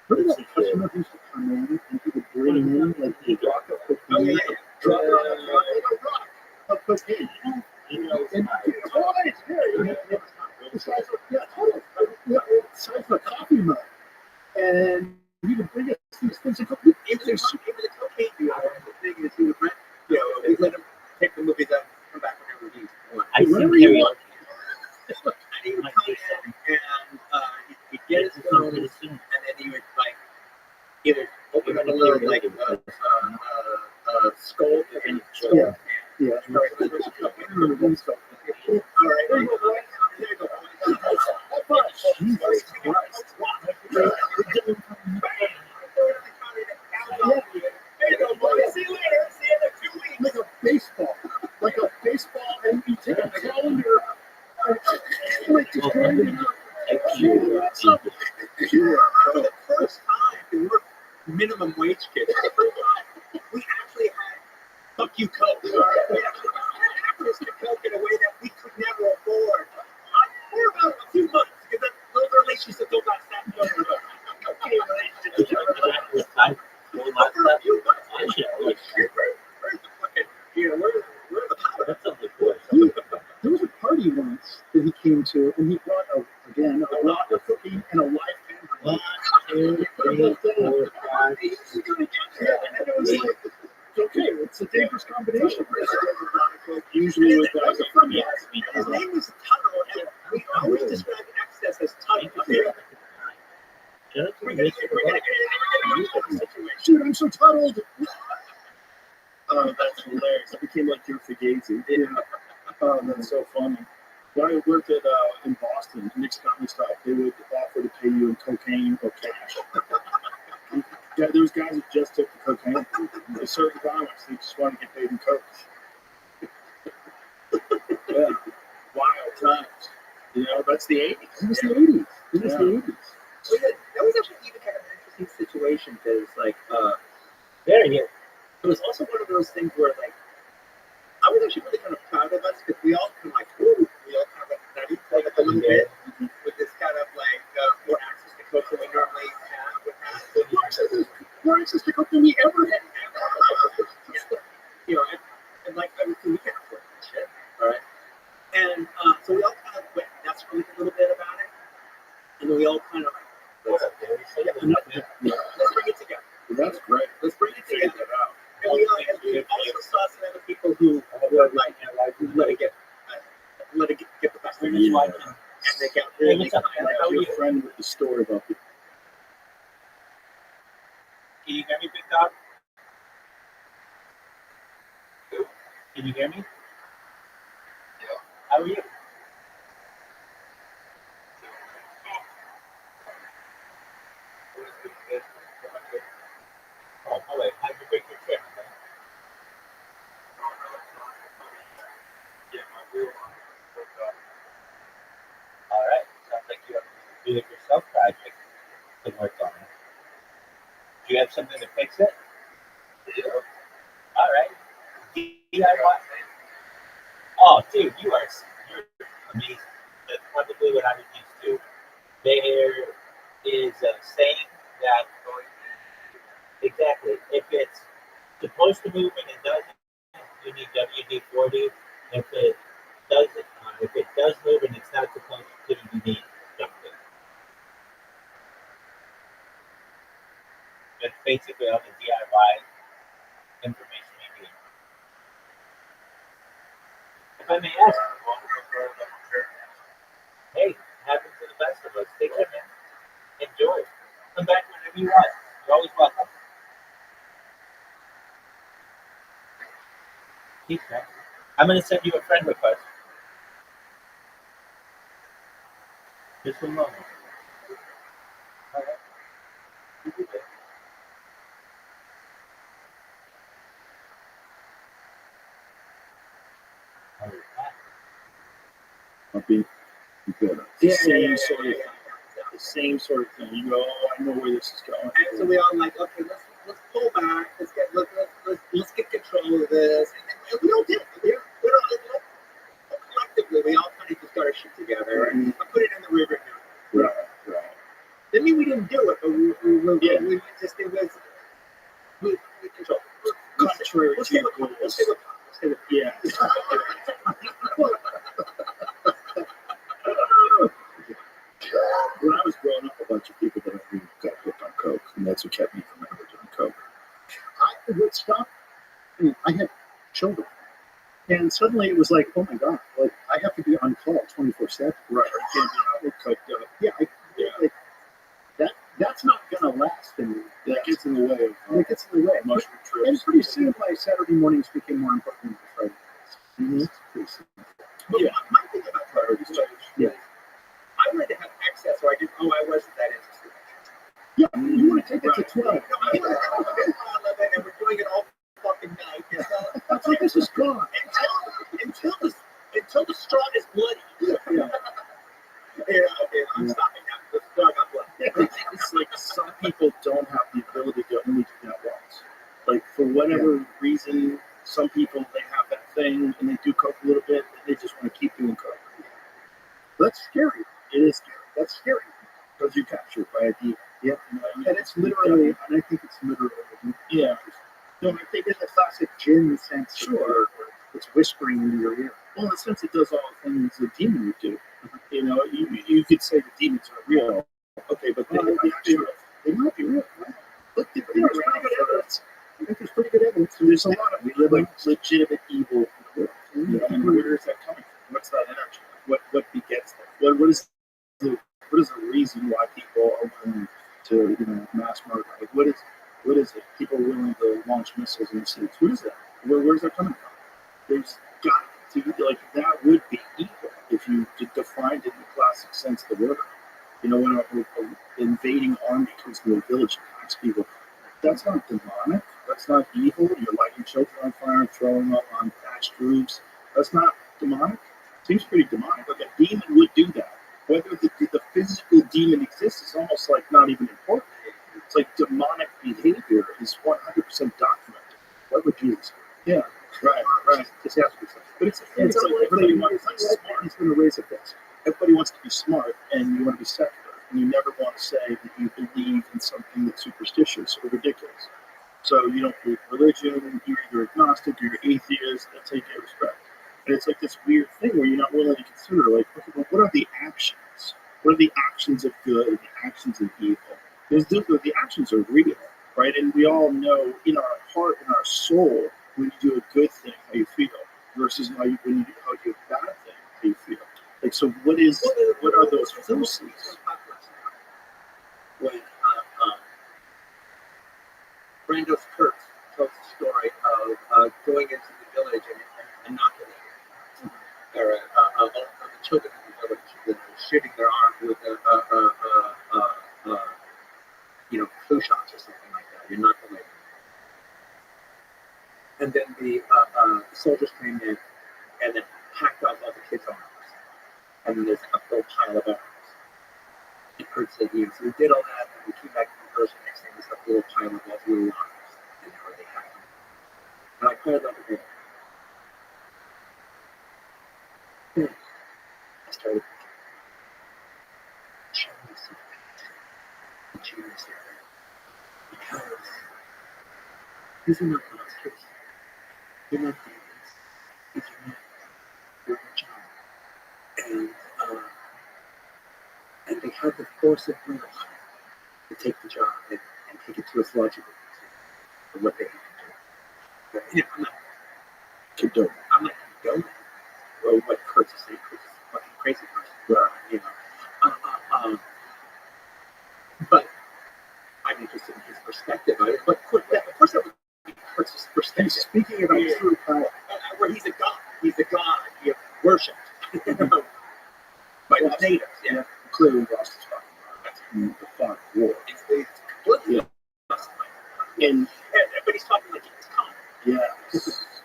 Remember that customer who used to come in and he would bring in like a rock of cocaine? Oh, yeah. Drop a rock of cocaine. And oh, it's very the size of, totally. The size of a coffee mug. Whenever you want. And he would come in and he'd get his phone, and then he would like either open up a little like skull and Yeah. Yeah. all right, there you go. Jesus Christ. Like a baseball. Like a baseball, and you take a calendar and like just going in For the first time, we were minimum wage kids. For the first time, we actually had fuck you Coke. We actually had access to Coke in a way that we could never afford. For about a few months, because those relationships don't last that long. Okay, relationships don't last. But for a few months, where's the fucking, where's the power? That's something cool. There was a party once that he came to, and he brought a rock, a cookie, and a live hamburger. 1, 2, 3, 4, 5. He used to go to Yeah, and it was like, okay, it's a dangerous combination. Usually with that was a fun guy. His name was Tuttle, and we always described excess as Tuttle. We're gonna get a situation. Dude, I'm so tunneled. Oh, that's hilarious. It became like your Fugazi. Yeah. Oh, that's so funny. When I worked at in Boston, Nick's Comedy Stop, they would offer to pay you in cocaine or cash. Yeah, there was guys that just took the cocaine. A certain comics, they just want to get paid in coke. Yeah, wild times. You know, that's the 80s. It was the 80s. It was the 80s. That was actually even kind of an interesting situation because, like, There he is. it was also one of those things where, like, I was actually really kind of proud of us because we all kind of like, ooh, we all kind of like played a little bit with this kind of like more access to coke than we normally have. More access to coke than we ever had. You know, and like obviously we can't afford that shit, right? And so we all kind of went nuts for a little bit about it, and then we all kind of like, let's bring it together. That's great. Let's bring it together. And we also saw some other people who were like, let it get the best of it. Yeah. And they got really what's up, man? Like your friend with the story about the. Can you hear me, big dog? Can you hear me? Yeah. How are you? Oh, wait. How'd you break your trip, man? All right. Sounds like you have a do-it-yourself project to work on. Do you have something to fix it? Yeah. All right. DIY. Oh, dude, you're amazing. That's probably what I was used to. There is a saying that exactly if it's supposed to move and it doesn't, you need WD-40. If it doesn't, if it does move and it's not supposed to, you need something. That's basically all the DIY information you need. If I may ask, hey, happens to the best of us. Take care, man. Enjoy. Come back whenever you want. You're always welcome. Keep that. I'm going to send you a friend request. Just a moment. All right. You do that. All right. I'll be good. Yeah, Same sort of thing. The same sort of thing. You go, oh, I know where this is going. And so we all like, okay, let's pull back. Let's get control of this. And we all did. We all collectively, we all kind of just got our shit together and put it in the river. Right. Didn't mean we didn't do it, but we just it was we control. Contrary We'll to stay your with goals. yeah. When I was growing up, a bunch of people that I knew got hooked on coke, and that's what kept me from ever doing coke. What stopped? I had children, And suddenly it was like, oh my God, like I have to be on call 24/7. Right. Or you can't be out cooked up. Yeah, like that's not gonna last, and That gets in the way of it gets in the way. mushroom And trips. pretty soon, my Saturday mornings became more important than Friday nights. Pretty soon. But my thing about Priorities change. Yeah. I wanted to have access, or I didn't. Oh, I wasn't that interested. Yeah, you want to take it to 12. No, I wanted to have a 11, and we're doing it all fucking night. Yeah. That's like this is gone. Until the straw is bloody. Yeah. Yeah, okay, I'm stopping now. The straw got bloody. It's like some people don't have the ability to only do that once. Like for whatever reason, some people they have that thing and they do coke a little bit and they just want to keep doing coke. That's scary. It is scary That's scary. because you're captured by a demon. Yeah. You know, And it's literally, and I think it's literally, yeah. no, I think in the classic gin sense, Sure. it's whispering into your ear. Well, in a sense, it does all the things a demon would do. You know, you could say the demons are real, okay, but they might be real. Look, they've I been think there's around pretty good for. evidence. I think there's pretty good evidence. There's a lot of we live in legitimate evil in the world. You know, and Mhm. where is that coming from? What's that energy? What begets that? What is the reason why people are willing to mass murder? Like what is it? People are willing to launch missiles in the cities. What is that? Where's that coming from? There's got to be like that would be evil if you defined it in the classic sense of the word. You know, when an invading army comes to a village and attacks people, that's not demonic. That's not evil. You're lighting children on fire and throwing them on thatched roofs. That's not demonic. Seems pretty demonic. Like a demon would do that. Whether the physical demon exists is almost like not even important. It's like demonic behavior is 100% documented. What would Jesus do? Yeah, right. Just ask yourself. But it's like everybody wants to be smart. He's going to raise a fist. Everybody wants to be smart, and you want to be secular, and you never want to say that you believe in something that's superstitious or ridiculous. So you don't believe in religion, you're either agnostic, or you're atheist, that's how you get respect. And it's like this weird thing where you're not willing to consider, like, okay, well, what are the actions? What are the actions of good and the actions of evil? Because the actions are real, right? And we all know in our heart, in our soul, when you do a good thing, how you feel, versus when you do a bad thing, how you feel. Like, so what are those forces? When Brando's Kurtz tells the story of going into the village and inoculating the children in the village, shooting their arm with flu shots or something like that. Inoculating. And then the soldiers came in and then hacked off all the kids' arms. And then there's a full pile of arms. And Kurt said, so we did all that, and we came back to the version. Next thing was a little pile of all the little arms. And now they have them. And I cried like a baby. I started Chinese because these are not monsters. They're not demons. These are men. They're a job. And they have the force of will to take the job and take it to its logical conclusion of what they have to do. But, I'm not condoning what Kurtz is saying. Kurtz is a fucking crazy person. But I'm interested in his perspective. But of course that would be Kurtz's perspective. Speaking about true power, where he's a god. He's a god. He worshipped by the natives. Yeah. Clearly lost his fucking mind. The fought war. It's completely lost. And but he's talking like he's calm. yeah,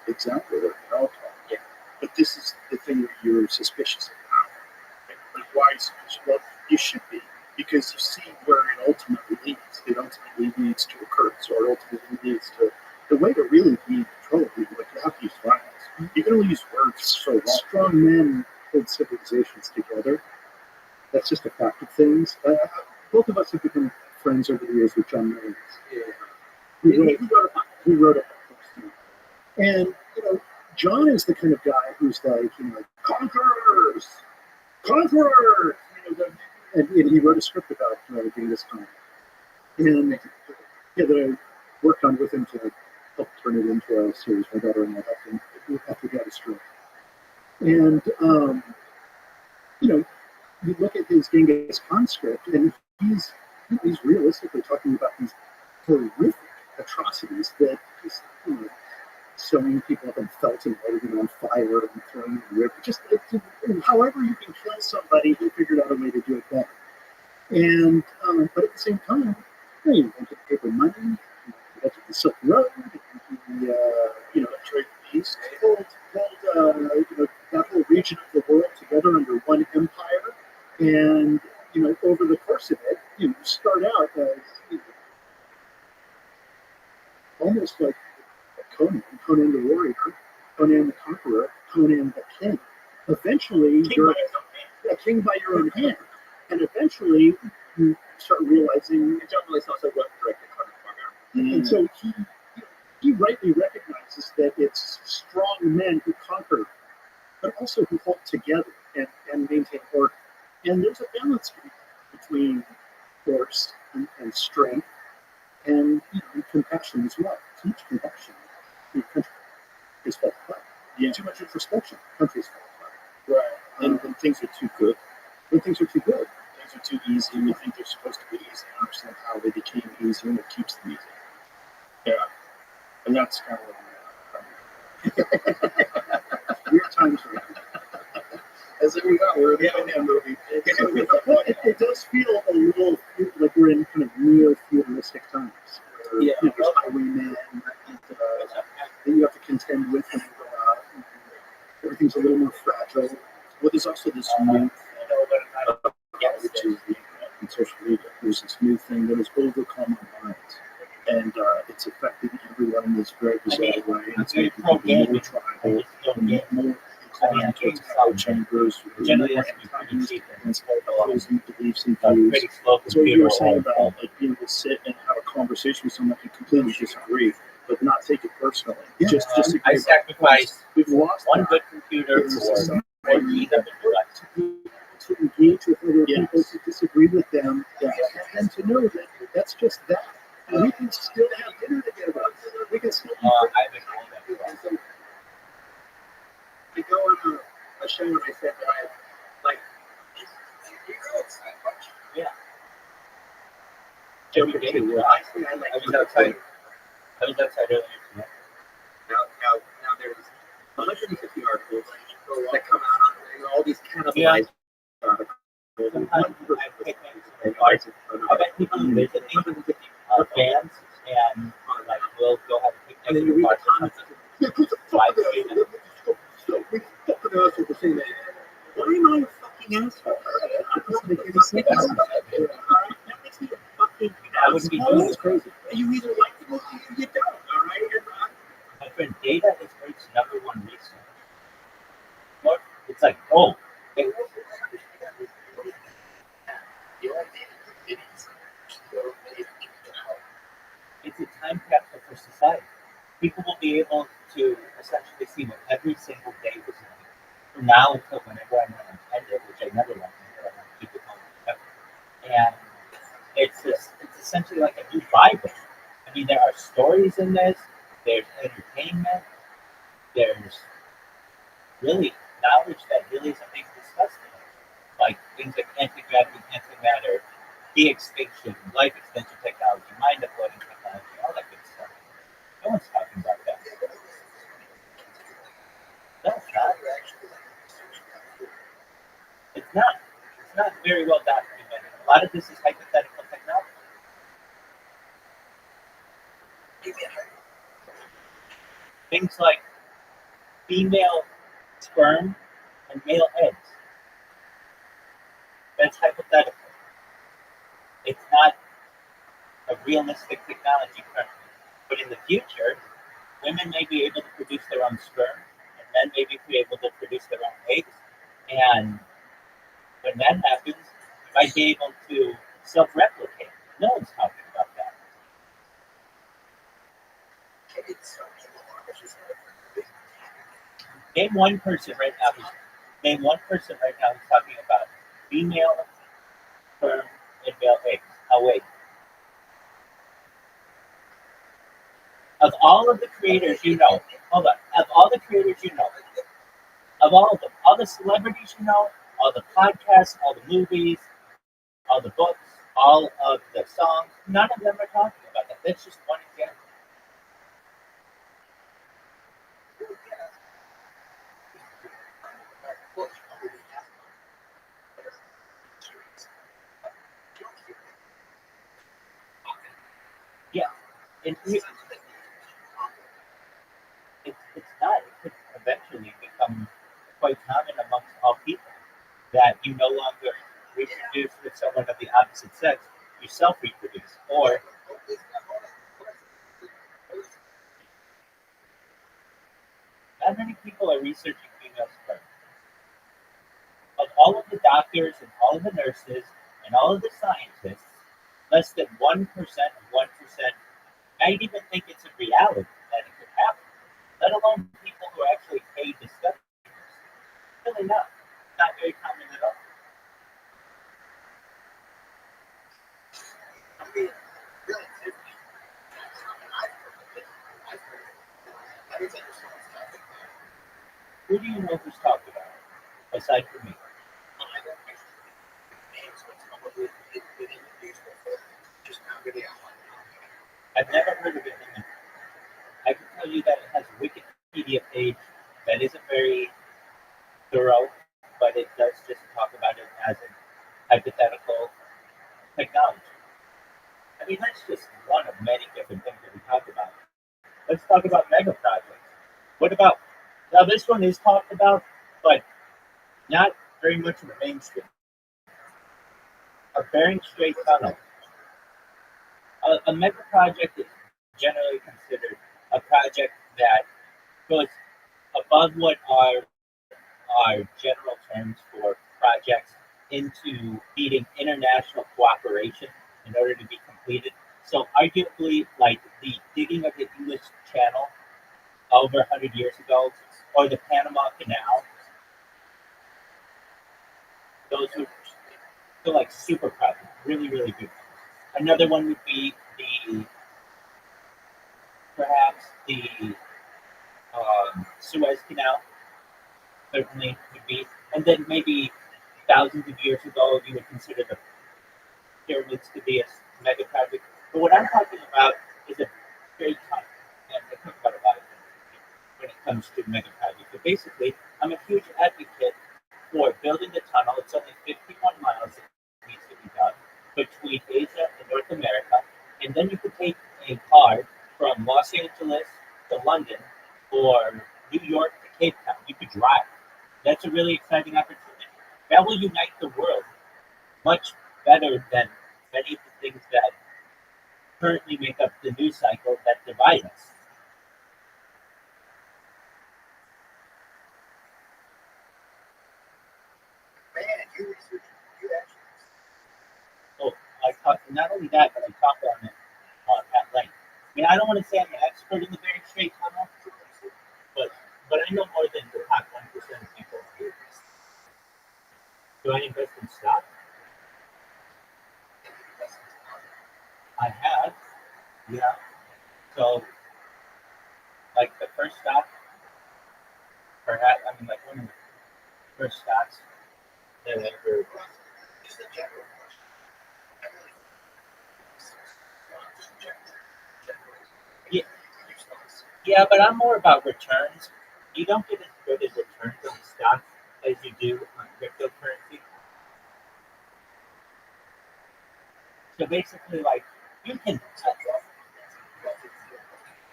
exactly. They're all talk. Yeah. But this is the thing where you're suspicious of power. Like why are you suspicious? Well, you should be. Because you see where it ultimately leads. It ultimately leads to a curse, or it ultimately leads to the way to really be in control of people. Like you have to use violence. You can only use words so long. strong men hold civilizations together. That's just a fact of things. Both of us have become friends over the years with John Millings. Yeah. He wrote a book. And, John is the kind of guy who's like, conquerors! Conquerors! And he wrote a script about Genghis Khan. And that I worked on with him to help turn it into a series. My daughter and I helped him after he had a stroke. And, you look at his Genghis Khan script, and he's realistically talking about these horrific atrocities that just, sewing people up in felt and lighting them on fire and throwing them in the river. Just however you can kill somebody, he figured out a way to do it better. And but at the same time, he invented paper money, he invented the Silk Road, he trade the East, pulled that whole region of the world together under one empire. And over the course of it, you start out as almost like Conan the warrior, Conan the conqueror, Conan the king. Eventually, you're a king by your own hand, and eventually you start realizing. John Lewis also wrote and directed Conan. And so he rightly recognizes that it's strong men who conquer, but also who hold together and maintain order. And there's a balance between force and strength and compassion as well. Too much compassion. The country is falling apart. Yeah. Too much introspection. Countries fall apart. Right. And when things are too good, When things are too good. things are too easy, we think they're supposed to be easy. I understand how they became easy and it keeps them easy. Yeah. And that's kind of what I'm Weird times right now. As if we got, we're in the Eminem movie. Well, it does feel a little like we're in kind of neo-feudalistic times. Where, Yeah. There's highwaymen that you have to contend with when you go out. And everything's a little more fragile. Well, there's also this new which is the in social media. There's this new thing that has overcome our minds. And it's affecting everyone in this very bizarre way. And it's making people more tribal, more inclined towards echo chambers, Generally, more that's pretty cheap. against opposing beliefs and views. Pretty slow So what you computer were saying or about like being able to sit and have a conversation with someone who completely disagree, but not take it personally. Yeah. Just disagree. I sacrificed We've lost one that. good computer It's a for society 14 of To engage with other Yes. people, to disagree with them, and to know that that's just that. And we can still have dinner together. We can still eat I haven't called that before. I go on a show and I said that I like. Yeah. Joke Every day, or two. yeah. Honestly, I like. I was outside earlier today. Now there's 150 articles that come out on all these cannibalized articles. Sometimes I pick I bet people who visit me are fans and like will go have a picnic And then in you the read park the or comments. something. Yeah, who's the Why fuck do you so we fucking asshole for saying that. Why am I a fucking asshole? That doesn't make any sense. That makes me a fucking I wouldn't be doing this. crazy. You either like the movie or you don't, all right? My friend, data is Earth's #1 resource. What? It's like, oh, it- it's a time capsule for society. People will be able to essentially see what every single day was like. From now until whenever I'm intended, which I never want to do, I want to keep it home forever. And it's essentially like a new Bible. I mean, there are stories in this, there's entertainment, there's really knowledge that really isn't being discussed today. Like things like anti-gravity, antimatter, de-extinction, life extension technology, mind uploading technology, all that good stuff. No one's talking about that. No, it's not. It's not. It's not very well documented. A lot of this is hypothetical technology. Things like female sperm and male eggs. That's hypothetical. It's not a realistic technology currently. But in the future, women may be able to produce their own sperm, and men may be able to produce their own eggs. And when that happens, you might be able to self-replicate. No one's talking about that. Name one person right now who's talking about female sperm and male eggs. Oh wait. Of all of the creators you know, hold on. Of all the creators you know, of all of them, all the celebrities you know, all the podcasts, all the movies, all the books, all of the songs, none of them are talking about that. That's just one example. Yeah, and it's not. It could eventually become quite common amongst all people that you no longer reproduce with someone of the opposite sex, you self reproduce. Or not many people are researching female sperm. Of all of the doctors and all of the nurses and all of the scientists, less than 1% might even think it's a reality that it could happen, let alone people who are actually paid to study this. Really not. Not very common at all. Who do you know who's talked about it, aside from me? I've never heard of it. I can tell you that it has a Wikipedia page that isn't very thorough, but it does just talk about it as a hypothetical technology. I mean, that's just one of many different things that we talk about. Let's talk about mega projects. What about, now this one is talked about, but not very much in the mainstream. A Bering Strait tunnel. A mega project is generally considered a project that goes above what are general terms for projects into needing international cooperation in order to be completed. So arguably, like the digging of the English Channel over 100 years ago, or the Panama Canal, those are so like super projects, really, really big. Another one would be perhaps the Suez Canal, certainly would be, and then maybe thousands of years ago, you would consider the pyramids to be a mega project. But what I'm talking about is a straight tunnel, and I talk about a lot of things when it comes to mega projects. But basically, I'm a huge advocate for building the tunnel. It's only 51 miles that needs to be done between Asia and North America, and then you could take a car from Los Angeles to London or New York to Cape Town. You could drive. That's a really exciting opportunity. That will unite the world much better than many of the things that currently make up the news cycle that divide us. Oh, I talked not only that, but I talked on it at length. I mean, I don't want to say I'm an expert in the Bering Strait tunnel, but I know more than the top 1% of people here. Do I invest in stock? I have, yeah. So, like the first stock, perhaps, I mean, like one of the first stocks that I ever. Yeah, yeah, but I'm more about returns. You don't get as good as returns on stocks as you do on cryptocurrency. So basically, like, you can.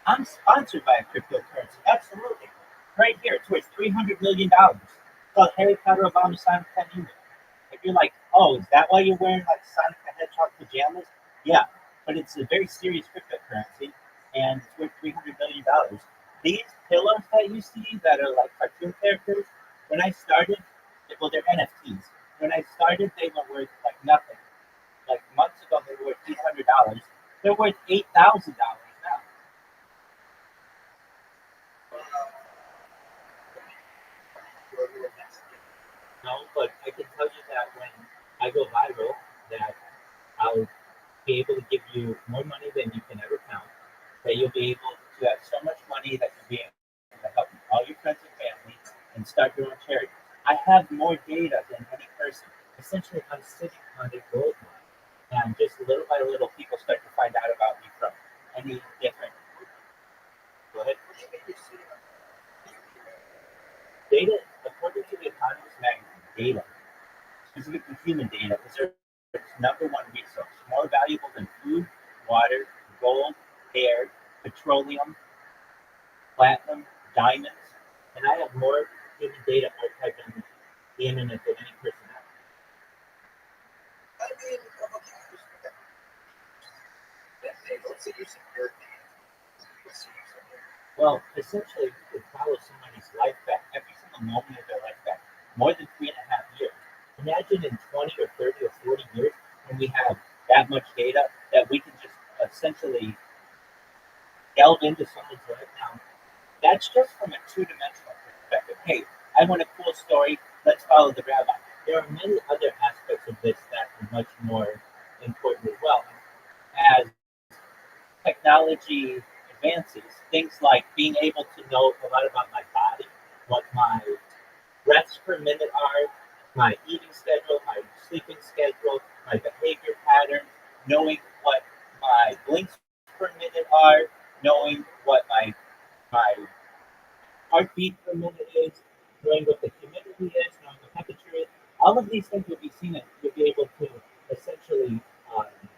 I'm sponsored by a cryptocurrency, absolutely. Right here, it's worth $300 million. It's called Harry Potter Obama Sonic 10 Unit. If you're like, oh, is that why you're wearing like Sonic the Hedgehog pajamas? Yeah, but it's a very serious cryptocurrency, and it's worth $300 million. These pillows that you see that are like cartoon characters, when I started, well, they're NFTs. When I started, they were worth like nothing. Like months ago, they were worth $800. They're worth $8,000 now. No, but I can tell you that when I go viral, that I'll be able to give you more money than you can ever count. That you'll be able to have so much money that you'll be able to help all your friends and start your own charity. I have more data than any person. Essentially, I'm sitting on a gold mine, and just little by little, people start to find out about me from any different. Go ahead. Data, according to the Economist magazine, data, specifically human data, is our number one resource, more valuable than food, water, gold, hair, petroleum, platinum, diamonds, and I have more human data archived on the internet than any person else. Well, essentially, you could follow somebody's life back, every single moment of their life back, more than 3.5 years. Imagine in 20 or 30 or 40 years when we have that much data that we can just essentially delve into someone's life now. That's just from a two-dimensional perspective. Hey, I want a cool story. Let's follow the rabbi. There are many other aspects of this that are much more important as well. As technology advances, things like being able to know a lot about my body, what my breaths per minute are, my eating schedule, my sleeping schedule, my behavior patterns, knowing what my blinks per minute are, knowing what my heartbeat per minute is, knowing what the humidity is, knowing the temperature is. All of these things will be seen and you'll be able to essentially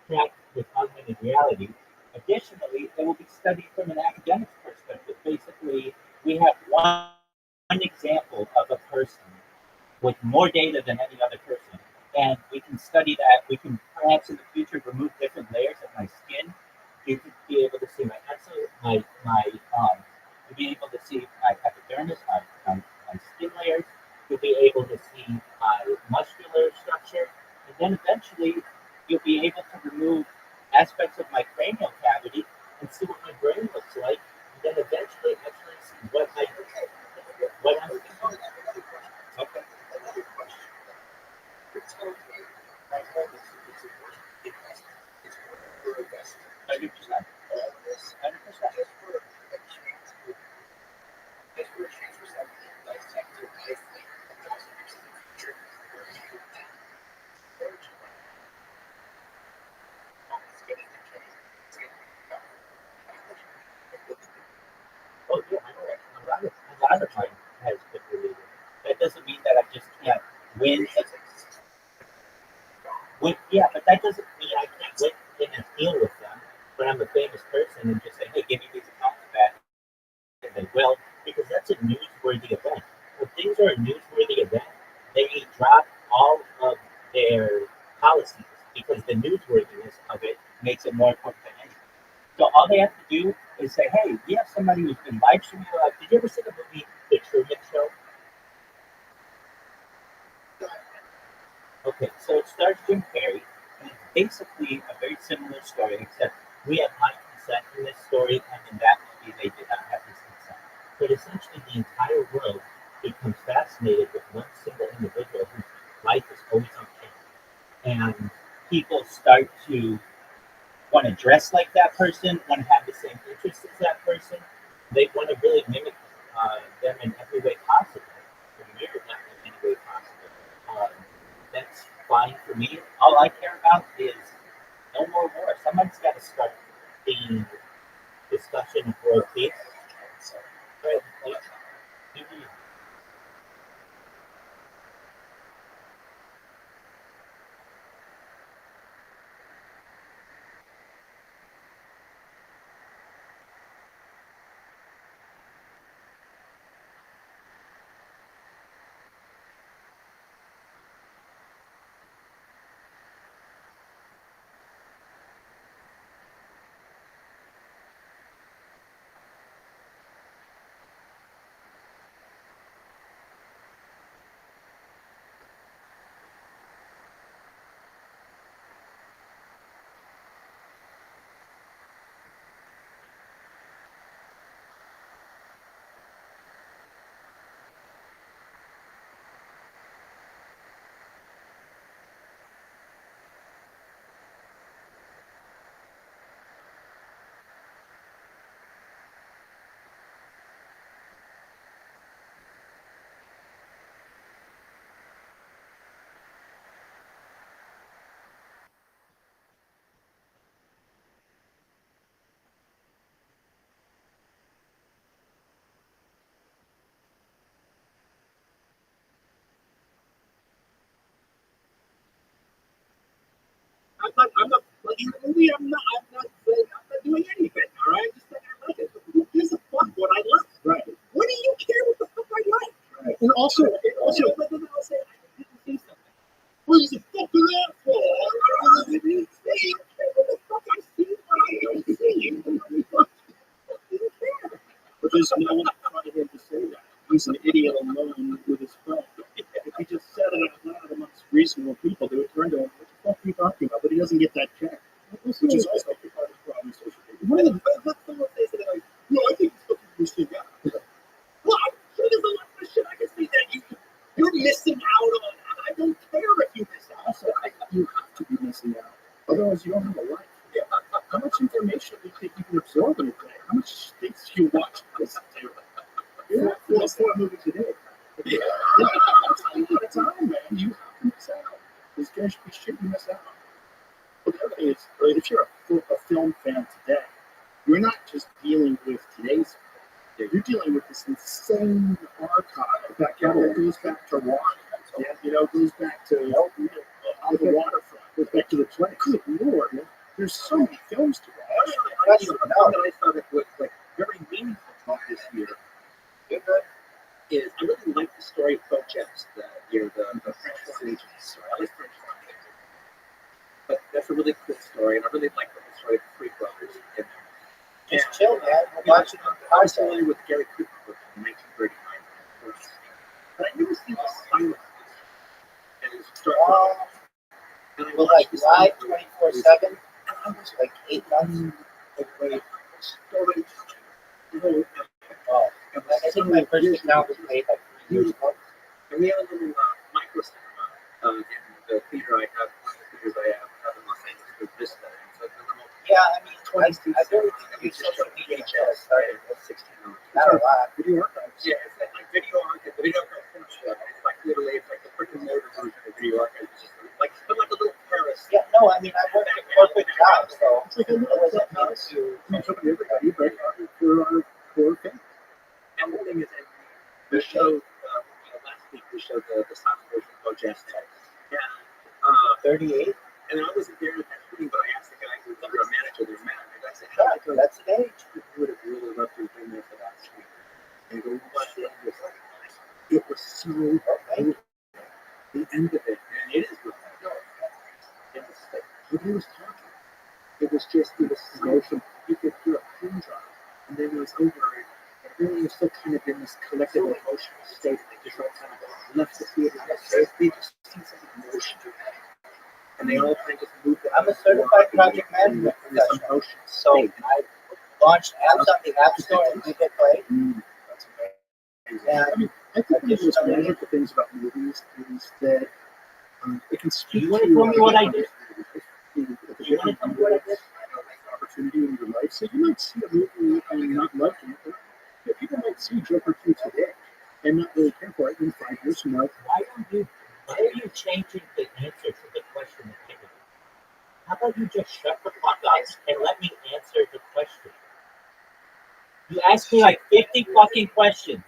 track with augmented reality. Additionally, it will be studied from an academic perspective. Basically, we have one example of a person with more data than any other person, and we can study that. We can perhaps in the future remove different layers of my skin. You could be able to see my exo, you'll be able to see my epidermis, my skin layers. You'll be able to see my muscular structure, and then eventually you'll be able to remove aspects of my cranial cavity and see what my brain looks like, and then eventually actually see what I'm thinking. Okay. Hundred percent. 100%. Oh yeah, I know. A lot of mine has been related. That doesn't mean that I just can't win. Yeah, but that doesn't mean I can't win in a deal with them when I'm a famous person and just say, hey, give me these accounts back, and they will, because that's a newsworthy event. When things are a newsworthy event, they drop all of their policies because the newsworthiness of it makes it more important than anything. So all they have to do is say, hey, we have somebody who's been live streaming your life. Did you ever see the movie The Truman Show? Okay, so it stars Jim Carrey, and it's basically a very similar story, except we have my consent in this story, and in that movie they did not have his consent. But essentially, the entire world becomes fascinated with one single individual whose life is always on camera. And people start to want to dress like that person, want to have the same interests as that person. They want to really mimic them in every way possible, or mirror them in any way possible. That's fine for me. All I care about is no more war. Somebody's got to start the discussion of world peace. Right? Mhm. in the movie, I'm not doing anything. All right, just like I like it. Who gives a fuck what I like? Right. What do you care what the fuck I like? Right. And also, I'll say I didn't see something. well, he's a fucking asshole. What the fuck I see what I don't see. But there's no one in front of him to say that. He's an idiot alone with his phone. If he just said it out loud amongst reasonable people, they would turn to him, what the fuck are you talking about? But he doesn't get that check. Which is also part of the problem with social media. One of the someone says that like, no, I think it's fucking interesting. Well, he doesn't like my shit. I can see that you're missing out on. I don't care if you miss out. Also, you have to be missing out. Otherwise, you don't have a life. Yeah. How much information do you think you can absorb in a day? How much things do you watch? Yeah, for a movie today. Yeah, that's a lot of time, man. You have to miss out. There's going to be shit you miss out. But the other thing is, if you're a film fan today, you're not just dealing with today's film. You're dealing with this insane archive that goes back to Rock. Yeah, goes back to on the waterfront, goes back to the play. Good Lord, man. There's so many films to watch. I saw that was like very meaningful talk this year. Is I really like the story of Projects, the French foreign agent story. I like French foreign agents. But that's a really cool story, and I really like the whole story of the three brothers. Just chill, man. We're watching I was familiar with Gary Cooper book in 1939. But I never seen the silence. And it started. And I Well, watched like the live silence. 24/7, And I was like 8 months. like, story. Oh, like I think my first account was made like 3 years ago. And we have a little micro cinema in the theater I have, one of the theaters I have in Los Angeles, with Vista. And so it's a little Yeah, I mean, I barely use social media until I started. $16. Not a lot. Video archives. Yeah, it's like video archive. The video archive finished up. It's like literally, it's like the brick and mortar version of video archive. It's just like a little Paris. Yeah, no, I mean, I worked a corporate job, so I wasn't into For film. And the thing is, that we showed last week we showed the sound version of Bojack. And 38. and I wasn't there at that meeting, but I asked the guy who was our manager, their manager. I said, Yeah, that's an age. I would have really loved to have been there for that screen. And he goes, what? It was so Okay. the end of it, and it is good. No, it was like when he was talking, it was emotion. You could hear a pin drop, and then it was over, and really was still kind of in this collective emotional state. They just all kind of left the theater. They just seen some emotion, and they all kind of just moved. I'm a certified project management in this professional. emotional So state. I launched apps on the App Store and Google Play. That's amazing. And I mean, I think one of the most magical things about movies is that it can speak You to wanna tell me what I did? You You wanna tell me what I did? opportunity in your life. So you might see a movie and not like it. But people might see Joker 2 today and not really care for it in 5 years from now. Why are you changing the answer to the question that given? How about you just shut the fuck up and let me answer the question? You asked me like 50 fucking questions.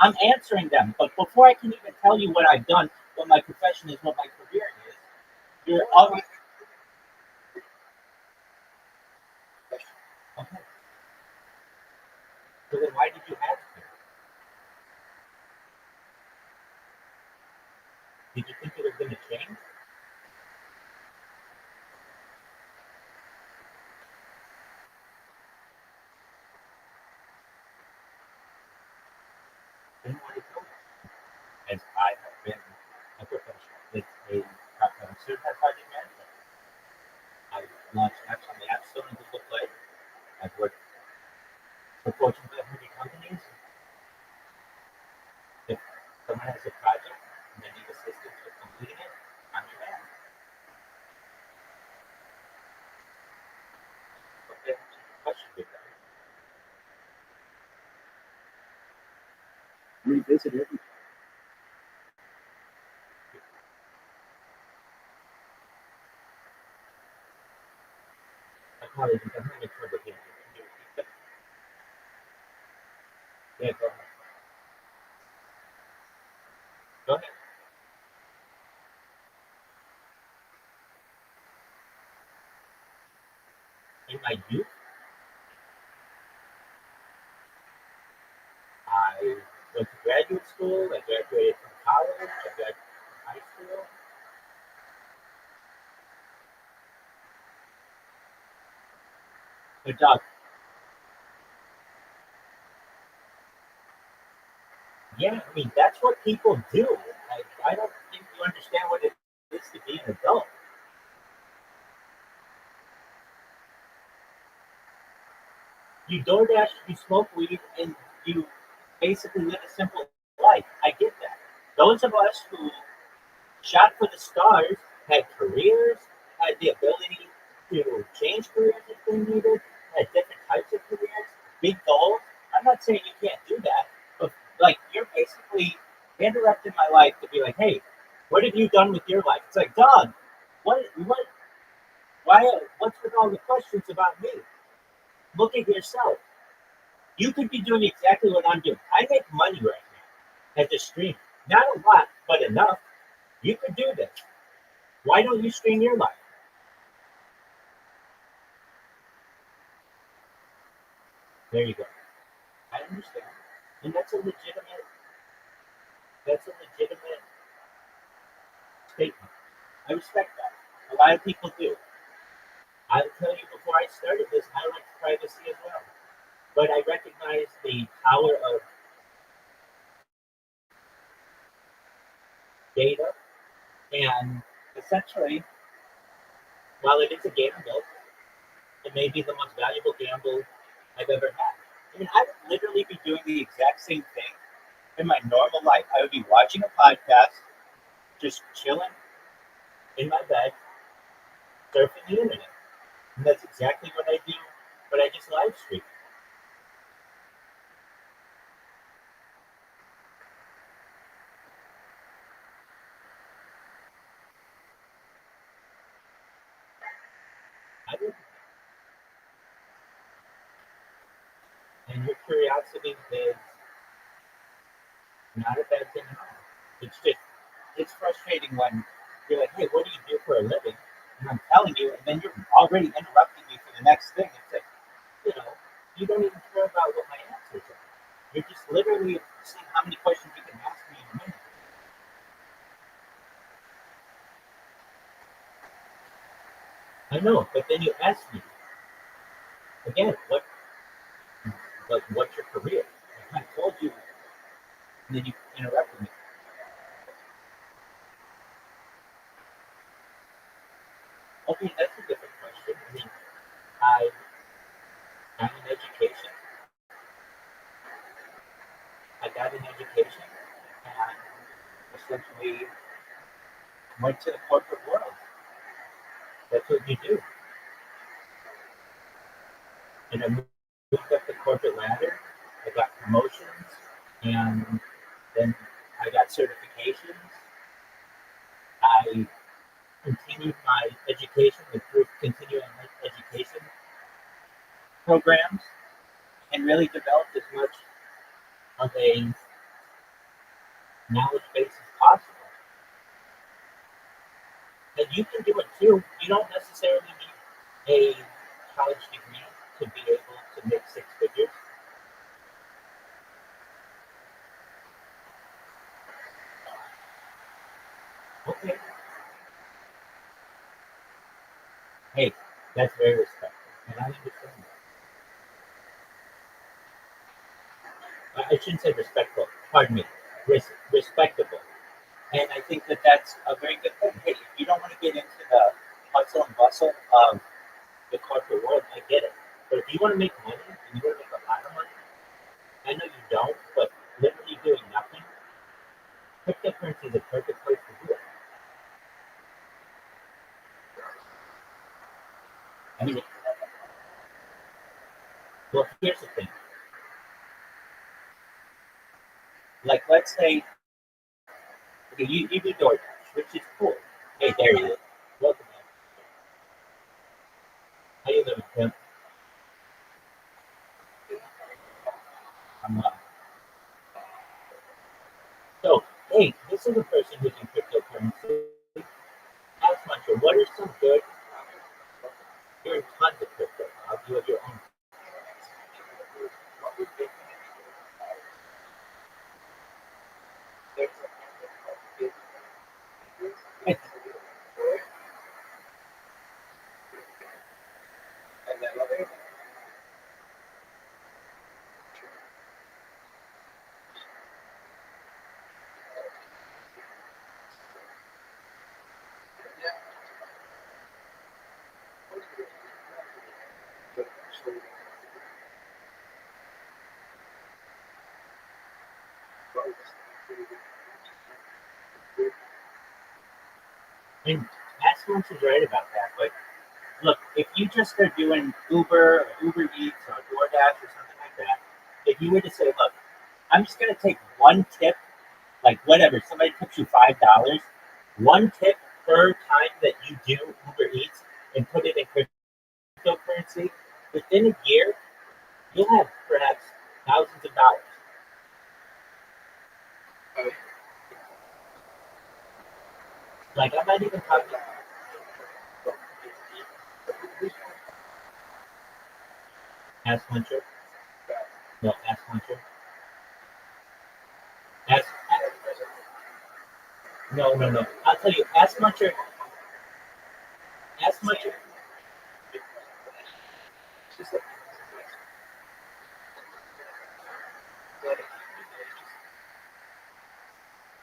I'm answering them, but before I can even tell you what I've done, what my profession is, what my career is, you're already. Okay. So then why did you ask me? Did you think it was going to change? Then why did you tell me? As I have been a professional with a certified project management. I've launched apps on the App Store and Google Play. I've worked for Fortune 500 companies. If someone has a project and they need assistance with completing it, I'm your man. Okay, question with that. Revisit it. Apologies, I'm having trouble hearing you. Can you repeat that? Yeah, go ahead. Go ahead. my youth, I went to graduate school, I graduated from college, I graduated from high school. But Doug, yeah, I mean, that's what people do. I don't think you understand what it is to be an adult. You DoorDash, you smoke weed, and you basically live a simple life. I get that. Those of us who shot for the stars had careers, had the ability to change careers if they needed, had different types of careers, big goals. I'm not saying you can't do that, but like you're basically interrupting my life to be like, hey, what have you done with your life? It's like, dog, what, why, what's with all the questions about me? Look at yourself. You could be doing exactly what I'm doing. I make money right now at the stream. Not a lot, but enough. You could do this. Why don't you stream your life? There you go. I understand. And that's a legitimate statement. I respect that. A lot of people do. I'll tell you before I started this, I like privacy as well. But I recognize the power of data and essentially, while it is a gamble, it may be the most valuable gamble I've ever had. I mean, I would literally be doing the exact same thing in my normal life. I would be watching a podcast, just chilling in my bed, surfing the internet. And that's exactly what I do, but I just live stream. I do. And your curiosity is not a bad thing at all. It's just, it's frustrating when you're like, hey, what do you do for a living? And I'm telling you, and then you're already interrupting me for the next thing. It's like, you know, you don't even care about what my answers are. You're just literally seeing how many questions you can ask me in a minute. I know, but then you ask me again, what's your career? I told you, and then you interrupted me. Okay, that's a different question. I mean, I got an education. I got an education, and essentially went to the corporate world. That's what you do. And I moved up the corporate ladder. I got promotions, and then I got certifications. I continued my education, improved continuing education programs, and really developed as much of a knowledge base as possible. And you can do it too. You don't necessarily need a college degree to be able to make six figures. Okay. Hey, that's very respectful. And I understand that. I shouldn't say respectful. Pardon me. Respectable. And I think that that's a very good thing. Hey, if you don't want to get into the hustle and bustle of the corporate world, I get it. But if you want to make money and you want to make a lot of money, I know you don't, but literally doing nothing, cryptocurrency is a perfect place to do it. I mean, well, here's the thing. Like, let's say, okay, you do DoorDash, which is cool. Hey, there you go. Welcome back. How you doing, Tim? I'm So, hey, this is a person who's in cryptocurrency. Ask Muncher, what are some good, you're in tons of crypto, Bob. You have your own. And Aslan's is right about that. But look, if you just are doing Uber, or Uber Eats, or DoorDash, or something like that, if you were to say, look, I'm just going to take one tip, like whatever, somebody tips you $5, one tip per time that you do Uber Eats and put it in cryptocurrency, within a year, you'll have perhaps thousands of dollars. Like, I'm not even talking. Ask Muncher. No, ask Muncher. Ask. No, no, no. I'll tell you. Ask Muncher. Ask Muncher.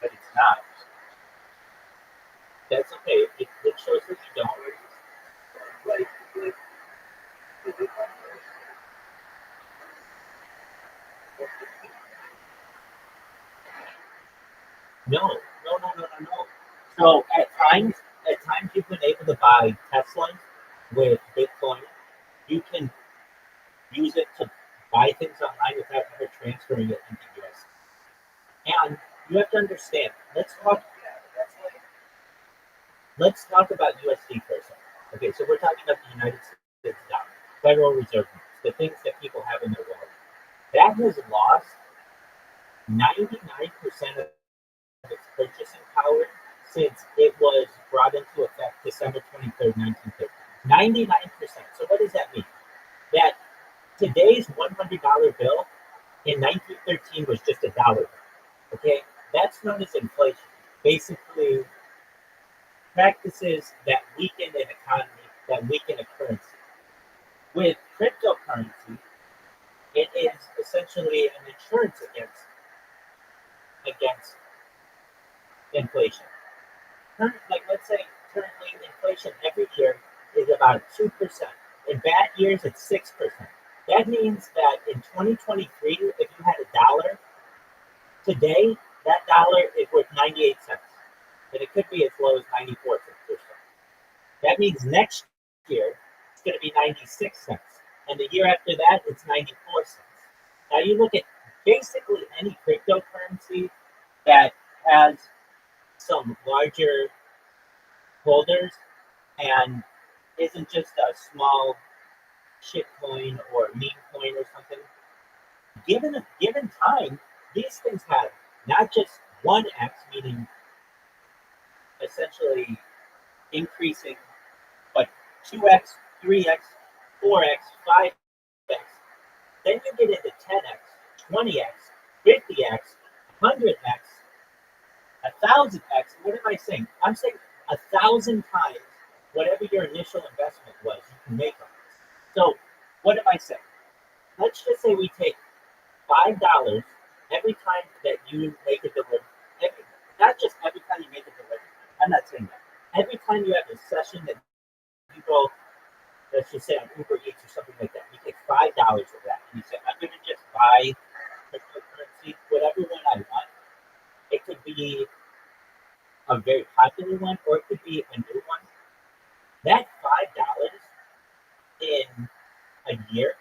But it's not. That's okay. It shows that you don't. No, no, no, no, no, no. So at times you've been able to buy Teslas with Bitcoin. You can use it to buy things online without ever transferring it into US. And you have to understand. Let's talk about USD for a second. Okay, so we're talking about the United States dollar, Federal Reserve notes, the things that people have in their wallet. That has lost 99% of its purchasing power since it was brought into effect December 23rd, 1950. 99%. So what does that mean? That today's $100 bill in 1913 was just a dollar bill. Okay, that's known as inflation. Basically, practices that weaken an economy, that weaken a currency. With cryptocurrency, it is essentially an insurance against inflation. Like, let's say currently inflation every year is about 2%. In bad years, it's 6%. That means that in 2023, if you had a dollar, today that dollar is worth 98 cents. And it could be as low as 94 cents or so. That means next year it's going to be 96 cents. And the year after that, it's 94 cents. Now you look at basically any cryptocurrency that has some larger holders and isn't just a small shit coin or meme coin or something. Given time, these things have not just 1x, meaning essentially increasing, but 2x, 3x, 4x, 5x. Then you get into 10x, 20x, 50x, 100x, 1,000x. What am I saying? I'm saying 1,000 times whatever your initial investment was, you can make on this. So what am I saying? Let's just say we take $5 every time that you make a delivery. Not just every time you make a delivery. I'm not saying that. Every time you have a session that you go, let's just say on Uber Eats or something like that, you take $5 of that and you say, I'm going to just buy cryptocurrency, whatever one I want. It could be a very popular one or it could be a new one. That $5 in a year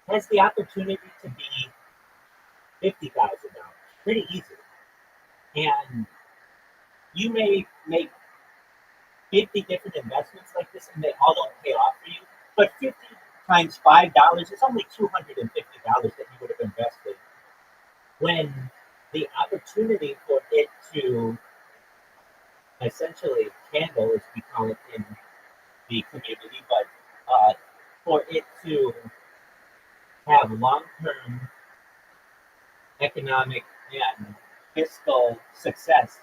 has the opportunity to be $50,000 pretty easily. And you may make 50 different investments like this and they all don't pay off for you, but 50 times $5 is only $250 that you would have invested when the opportunity for it to essentially candle, as we call it in the community, but for it to have long-term economic and fiscal success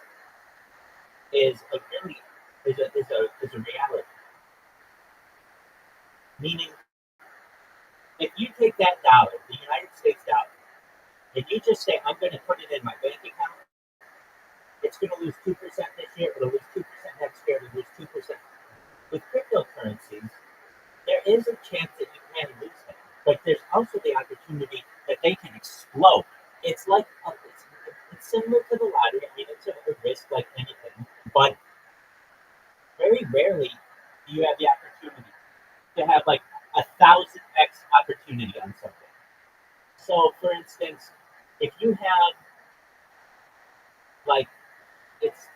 is a reality. Meaning, if you take that dollar, the United States dollar, and you just say, I'm going to put it in my bank account, it's going to lose 2% this year, it'll lose 2% next year, it'll lose 2%. With cryptocurrencies, there is a chance that you can lose them, but there's also the opportunity that they can explode. It's like, it's similar to the lottery. I mean, it's a risk like anything, but very rarely do you have the opportunity to have like 1,000x opportunity on something. So, for instance, if you have like, it's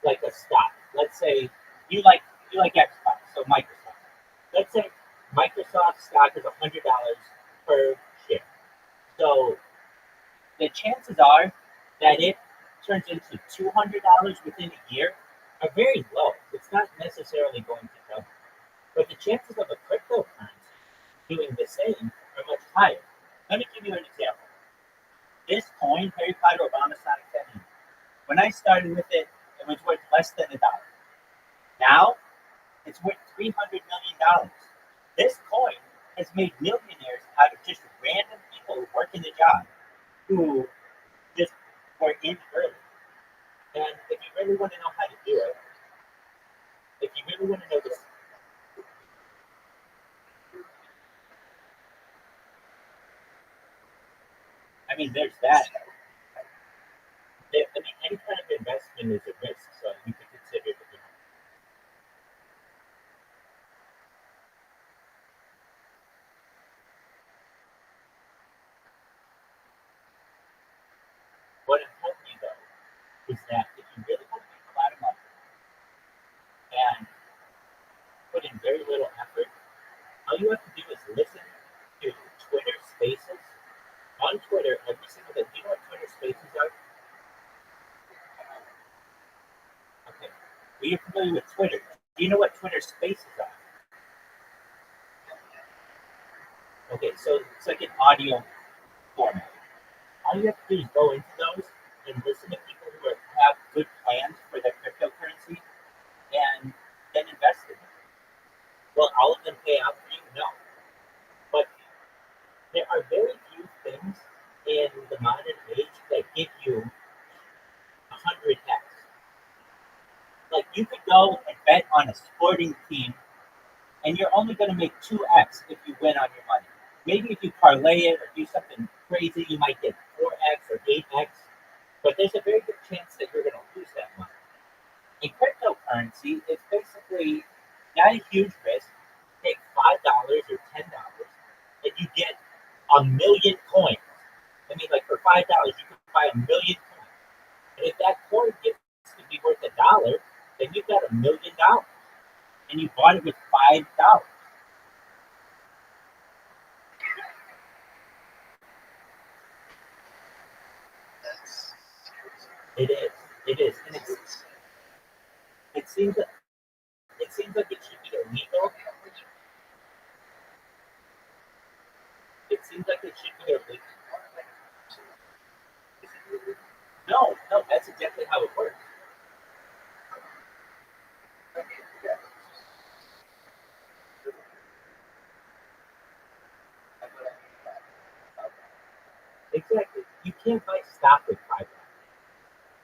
like a stock. Let's say you like Xbox, so Microsoft. Let's say Microsoft stock is $100 per share. So the chances are that it turns into $200 within a year are very low. It's not necessarily going to double. But the chances of a cryptocurrency doing the same are much higher. Let me give you an example. This coin, Harry Potter Obama Sonic 10, when I started with it, it was worth less than $1. Now, it's worth $300 million. This coin has made millionaires out of just random people who work in the job who just were in early. And if you really want to know how to do it, if you really want to know this, I mean, there's that. I mean, any kind of investment is a risk, so you can consider it. What I'm telling you, though, is that if you really want to make a lot of money and put in very little effort, all you have to do is listen to Twitter Spaces. On Twitter, every single day. Do you know what Twitter Spaces are? Okay. Well, you're familiar with Twitter. Do you know what Twitter Spaces are? Okay, so it's like an audio format. All you have to do is go into those and listen to people who have good plans for their cryptocurrency and then invest in it. Will all of them pay out for you? No. But there are very few things in the modern age that give you 100x. Like you could go and bet on a sporting team and you're only going to make 2x if you win on your money. Maybe if you parlay it or do something crazy, you might get 4x or 8x, but there's a very good chance that you're going to lose that money. In cryptocurrency, it's basically not a huge risk. Take $5 or $10, and you get 1,000,000 coins. I mean, like for $5, you can buy 1,000,000 coins. And if that coin gets to be worth $1, then you've got $1,000,000, and you bought it with $5. It is, and it seems like it should be illegal. It seems like it should be illegal. No, that's exactly how it works. Exactly. You can't buy stock with $5.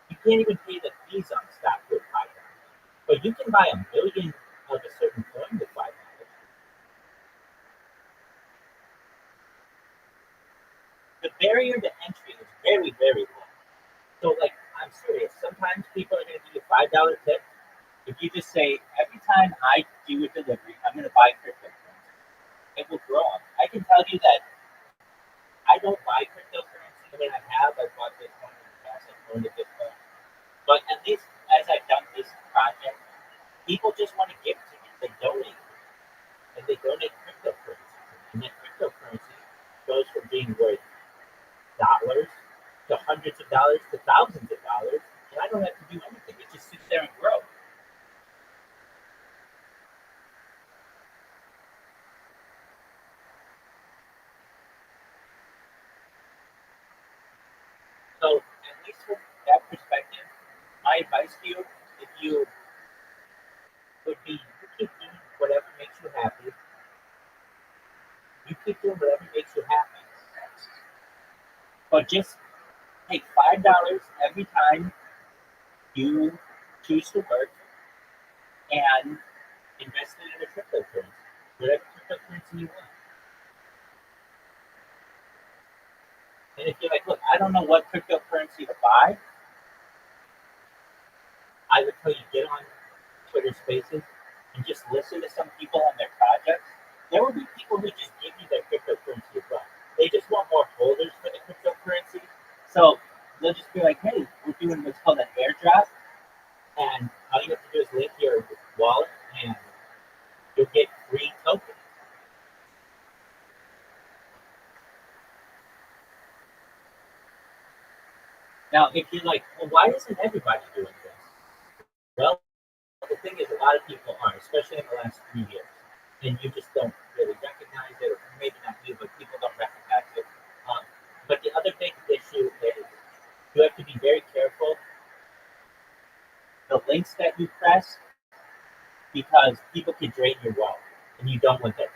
You can't even pay the fees on stock with $5. But you can buy 1,000,000 of a certain coin with $5. The barrier to entry is very, very low. So, like, I'm serious. Sometimes people are going to give you a $5 tip. If you just say, every time I do a delivery, I'm going to buy cryptocurrency, it will grow up. I can tell you that I don't buy cryptocurrency. I mean, I bought Bitcoin in the past. I've owned a Bitcoin. But at least as I've done this project, people just want to give to me. They donate. And they donate cryptocurrency. And that cryptocurrency goes from being worth dollars to hundreds of dollars to thousands of dollars. And I don't have to do anything. It just sits there and grows. just take $5 every time you choose to work and invest it in a cryptocurrency, whatever cryptocurrency you want. And if you're like, look, I don't know what cryptocurrency to buy, I would tell you get on Twitter Spaces and just listen to some people on their projects. There will be people who just give you their cryptocurrency as well. They just want more holders for the cryptocurrency. So they'll just be like, hey, we're doing what's called an airdrop. And all you have to do is link your wallet and you'll get free tokens. Now, if you're like, well, why isn't everybody doing this? Well, the thing is, a lot of people are, especially in the last few years, and you just don't really recognize it, or maybe not you, but people don't recognize it. But the other big issue is you have to be very careful the links that you press because people can drain your wallet, and you don't want that to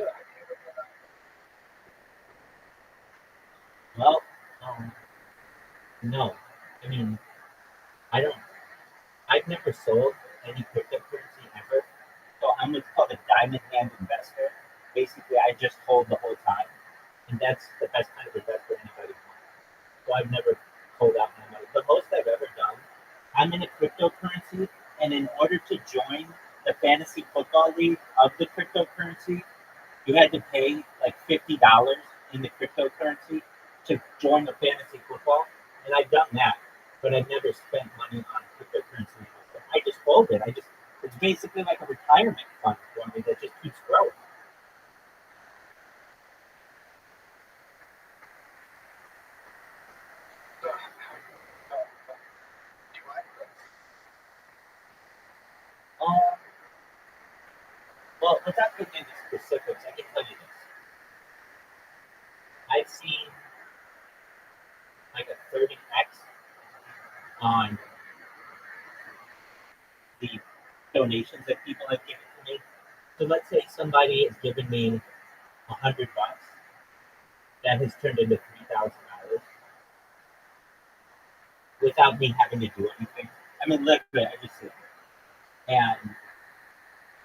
happen. Well, no. I mean, I don't. I've never sold any cryptocurrency ever, so I'm what's called a diamond hand investor. Basically, I just hold the whole time, and that's the best kind of investor anybody wants. So I've never pulled out my money. But most I've ever done, I'm in a cryptocurrency, and in order to join the fantasy football league of the cryptocurrency, you had to pay like $50 in the cryptocurrency to join the fantasy football, and I've done that, but I've never spent money on cryptocurrency. I just hold it. It's basically like a retirement fund for me that just keeps growing. Um, well, without getting into specifics, I can tell you this. I've seen like a 30x on the donations that people have given to me. So let's say somebody has given me $100, that has turned into $3,000 without me having to do anything. I mean, literally, I just sit and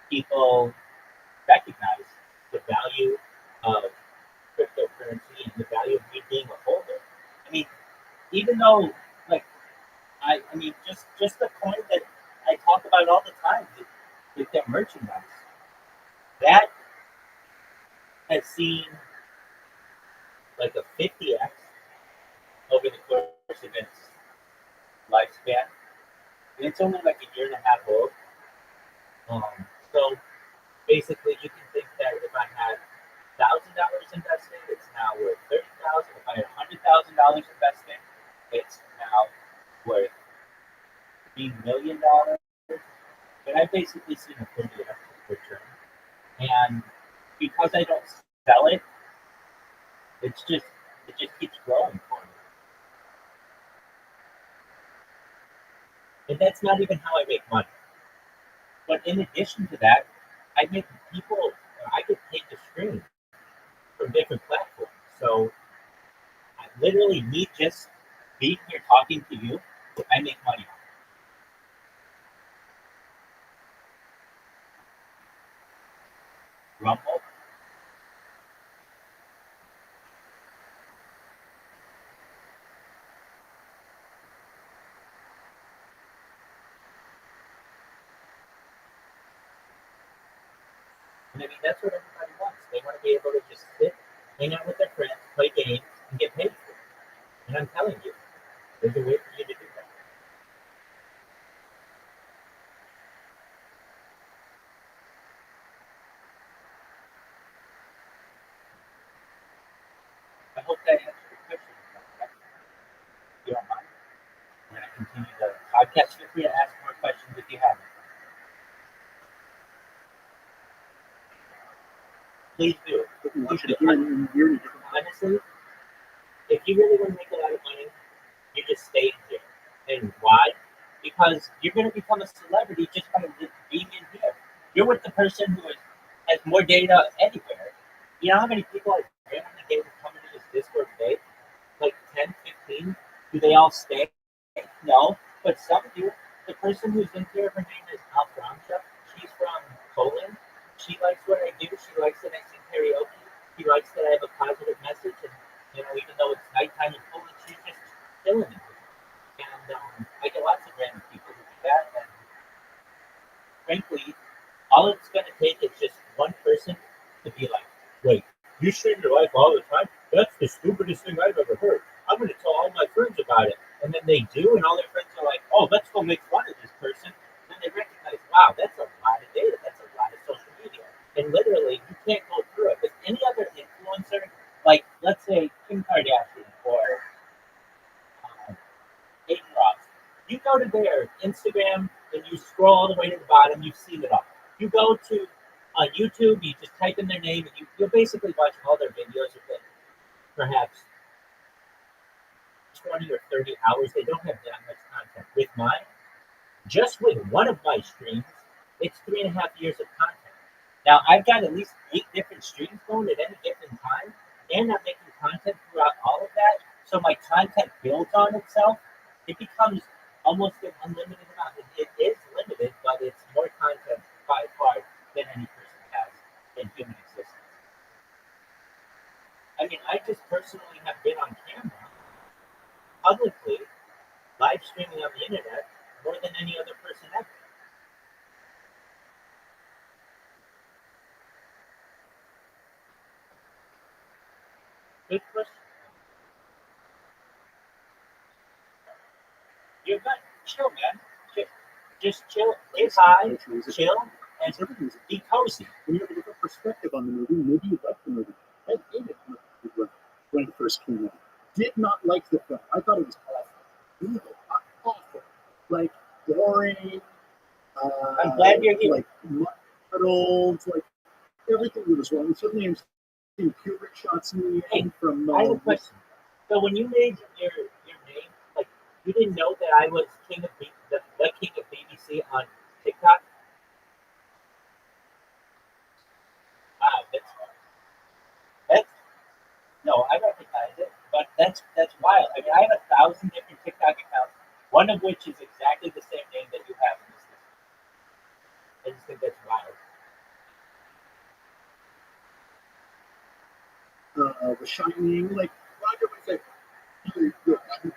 people recognize the value of cryptocurrency and the value of me being a holder. I mean, even though, like, I mean, just the coin that I talk about all the time, that merchandise, that has seen like a 50x over the course of its lifespan, and it's only like a year and a half old. So basically, you can think that if I had $1,000 invested, it's now worth $30,000. If I had $100,000 invested, it's now worth $3 million. But I've basically seen a 30x return, and because I don't sell it, it just keeps growing for me. And that's not even how I make money. But in addition to that, I make people, I get paid to stream from different platforms. So literally, me just being here talking to you, I make money on it. Rumble. And I mean, that's what everybody wants. They want to be able to just sit, hang out with their friends, play games, and get paid for it. And I'm telling you, there's a way for you to do that. I hope that answers your question. If you don't mind, I'm going to continue the podcast. Feel free to ask more questions if you have them. Please do. Honestly, if you really want to make a lot of money, you just stay here. And why? because you're going to become a celebrity just by being in here. You're with the person who has more data anywhere. You know how many people I randomly gave to come into this Discord today? Like 10, 15? Do they all stay? No, but some do. The person who's in here, her name is Alfranca. She's from Poland. She likes what I do. She likes that I sing karaoke. She likes that I have a positive message. And, you know, even though it's nighttime in Poland, she's just chilling it. And I get lots of random people who do that. And frankly, all it's going to take is just one person to be like, wait, you stream your life all the time? That's the stupidest thing I've ever heard. I'm going to tell all my friends about it. And then they do, and all their friends are like, oh, let's go make fun of this person. And then they recognize, wow, that's a lot of data. That's a lot of social media. And literally, you can't go through it. With any other influencer, like, let's say, Kim Kardashian or Aiden Ross, you go to their Instagram and you scroll all the way to the bottom, you've seen it all. You go to YouTube, you just type in their name, and you'll basically watch all their videos within perhaps 20 or 30 hours. They don't have that much content. With mine, just with one of my streams, it's 3.5 years of content. Now, I've got at least 8 different streams going at any given time, and I'm making content throughout all of that, so my content builds on itself. It becomes almost an unlimited amount. It is limited, but it's more content by far than any person has in human existence. I mean, I just personally have been on camera, publicly, live streaming on the internet, more than any other person ever. Good question. You're good. Chill, man. Just chill. Get high, chill, and be cozy. When you have a different perspective on the movie, maybe you like the movie. I hated the movie when it first came out. Did not like the film. I thought it was awful. Awful. Like, boring. I'm glad you're here. Like, muddled. Like, everything was wrong. And suddenly I'm seeing Kubrick shots in the end from... I have a question. So when you made your name, like, you didn't know that I was the king of BBC on TikTok? Wow, no, I recognize it, but that's wild. I mean, I have 1,000 different TikTok accounts, one of which is exactly the same name that you have in this list. I just think that's wild. The Shining, like, Roger was like, you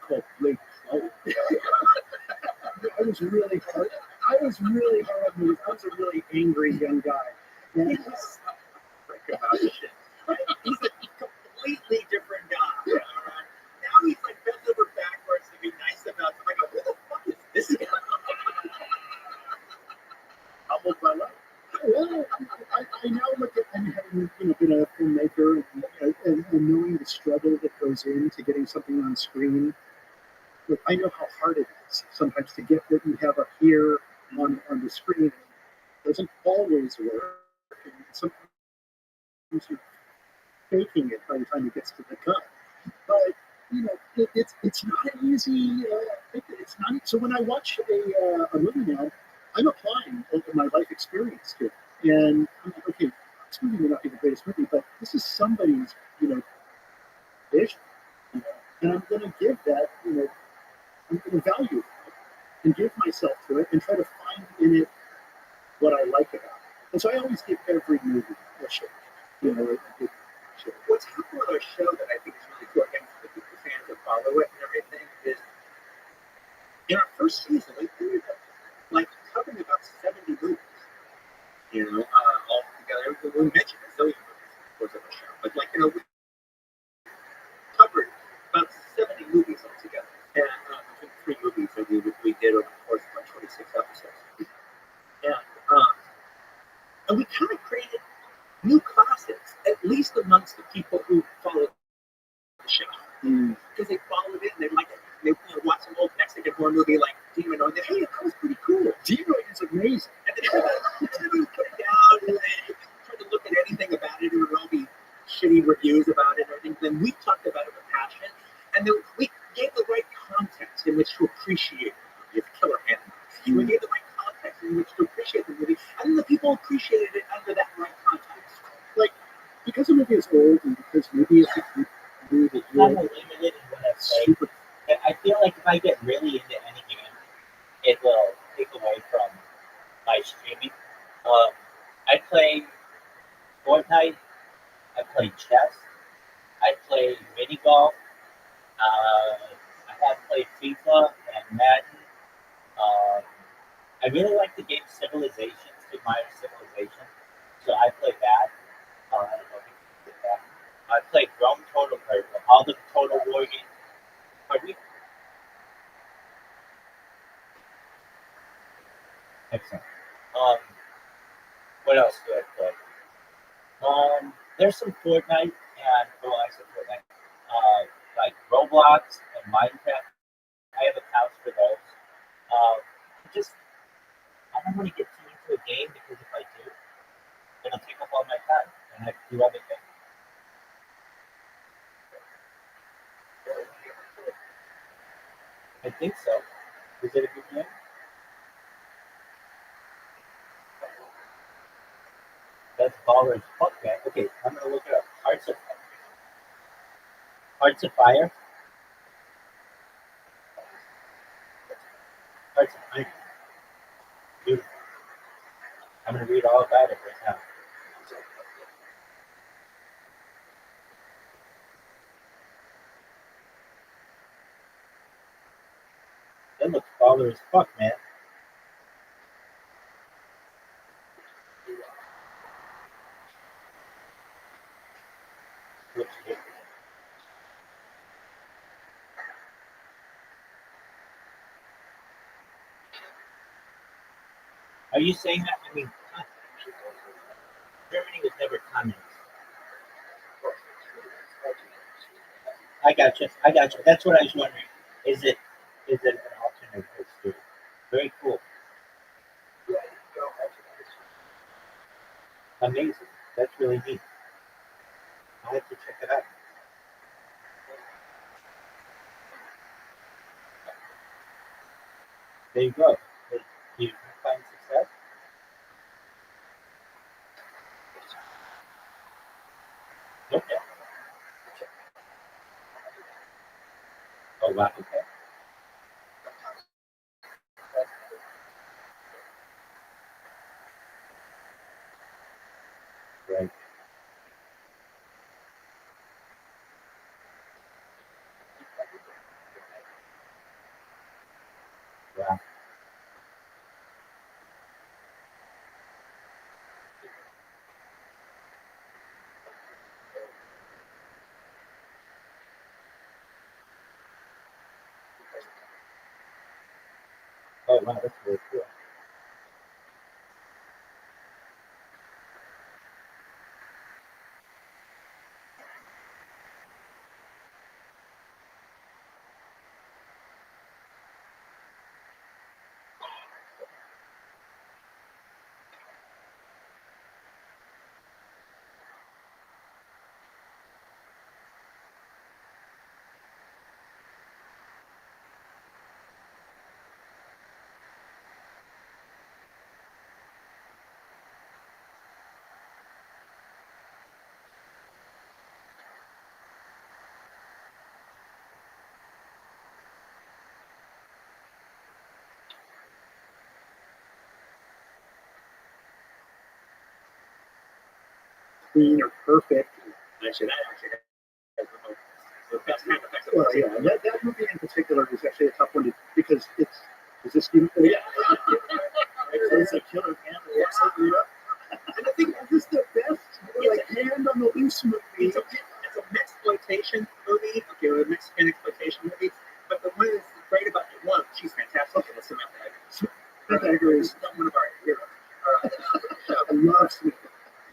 called Blake Trout. I was really hard. I was a really angry young guy. And He's about shit. He's a completely different guy. Yeah. Right? Now he's like bent over backwards to be nice about it. I go, who the fuck is this guy? almost my life. I now look at and having been a filmmaker and knowing the struggle that goes into getting something on screen. Look, I know how hard it is sometimes to get what you have up here on the screen. It doesn't always work. And sometimes you're faking it by the time it gets to the cut. But it's not an easy. It's not. So when I watch a movie now, I'm applying my life experience to it, and I'm like, okay, this movie may not be the greatest movie, but this is somebody's vision, and I'm going to give that, I'm going to value it and give myself to it and try to find in it what I like about it. And so I always give every movie a shot. What's happening with our show that I think is really cool, again, for the fans that follow it and everything, is in our first season, we ended up covering about 70 movies. All together. We mentioned a zillion movies was of the show, but we covered about 70 movies altogether. And between 3 movies that we did over the course of about 26 episodes. And we kind of created new classics, at least amongst the people who follow the show. Because they followed it and they liked it. They watch some old Mexican horror movie like Demon. Hey, that was pretty cool. Demon is amazing. And then everybody put it down and tried to look at anything about it. It would all be shitty reviews about it and everything. Then we talked about it with passion. And then we gave the right context in which to appreciate it. It's killer hand I think the people appreciated it under that right context. Like, because the movie is old and because maybe it's a movie that Kind you're of limited in what I play. super. And I feel like if I get really into any game, it will take away from my streaming. I play Fortnite. I play chess. I play mini golf. I have played FIFA and Madden. I really like the game Civilization, Sid Meier's Civilization. So I play that. I don't know if you can get that. I play Rome Total, or all the Total War games. Pardon me? Excellent. What else do I play? There's some Fortnite and I said Fortnite, like Roblox and Minecraft. I have accounts for those. Just I don't want to get too into a game because if I do, it'll take up all my time and I have to do other things. I think so. Is it a good game? That's baller as fuck, man. Okay, I'm gonna look it up. Hearts of Fire. Hearts of Fire. Beautiful. I'm gonna read all about it right now. That looks baller as fuck, man. Looks good. Are you saying that? I mean, Germany was never communist. I got you. I got you. That's what I was wondering. Is it an alternate history? Very cool. Amazing. That's really neat. I'll have to check it out. There you go. Do you find success? Okay. Oh wow. Okay. Right. Wow. Oh wow. That's really cool. Clean or perfect. Actually, that's the best kind of effective. Well, yeah, that movie in particular is actually a tough one because it's is this game? Yeah. It's a killer hand that looks like you up. And I think this is the best like hand on the loose movie. It's a Mexploitation movie. Okay, a Mexican exploitation movie. But the one that's great about it, one, she's fantastic, and it's Samantha. I agree. She's not one of our heroes. I love Smith.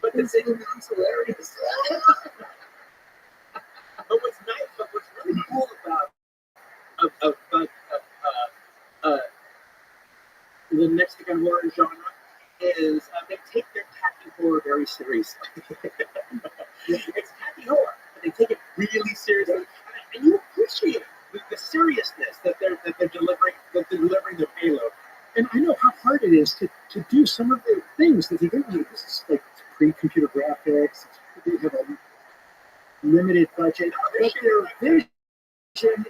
But the singing is hilarious. But what's really cool about the Mexican horror genre is they take their tacky horror very seriously. It's tacky horror, but they take it really seriously, and you appreciate the seriousness that they're delivering their payload. and I know how hard it is to do some of the things that they do. This is like pre-computer graphics. They have a limited budget, but their vision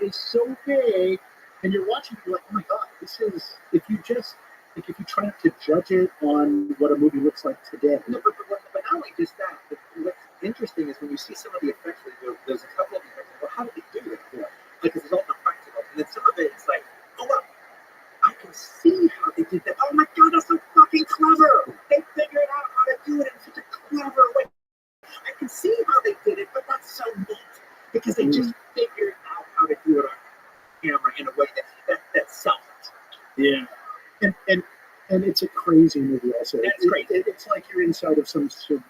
is so big, and you're watching, you're like, oh my god, this is, if you just, like, if you try not to judge it on what a movie looks like today. No, but not only just that, but what's interesting is when you see some of the effects, there's a couple of effects, well, how did they do that? Yeah. Because it's all practical. And then some of it, it's like, oh, wow, I can see how they did that. Oh my god, that's so fucking clever. They figured out how to do it in such a clever way. I can see how they did it, but that's so neat. Because they just figured out how to do it on camera in a way that sells it. Yeah. And it's a crazy movie also. That's great. It's like you're inside of some sort of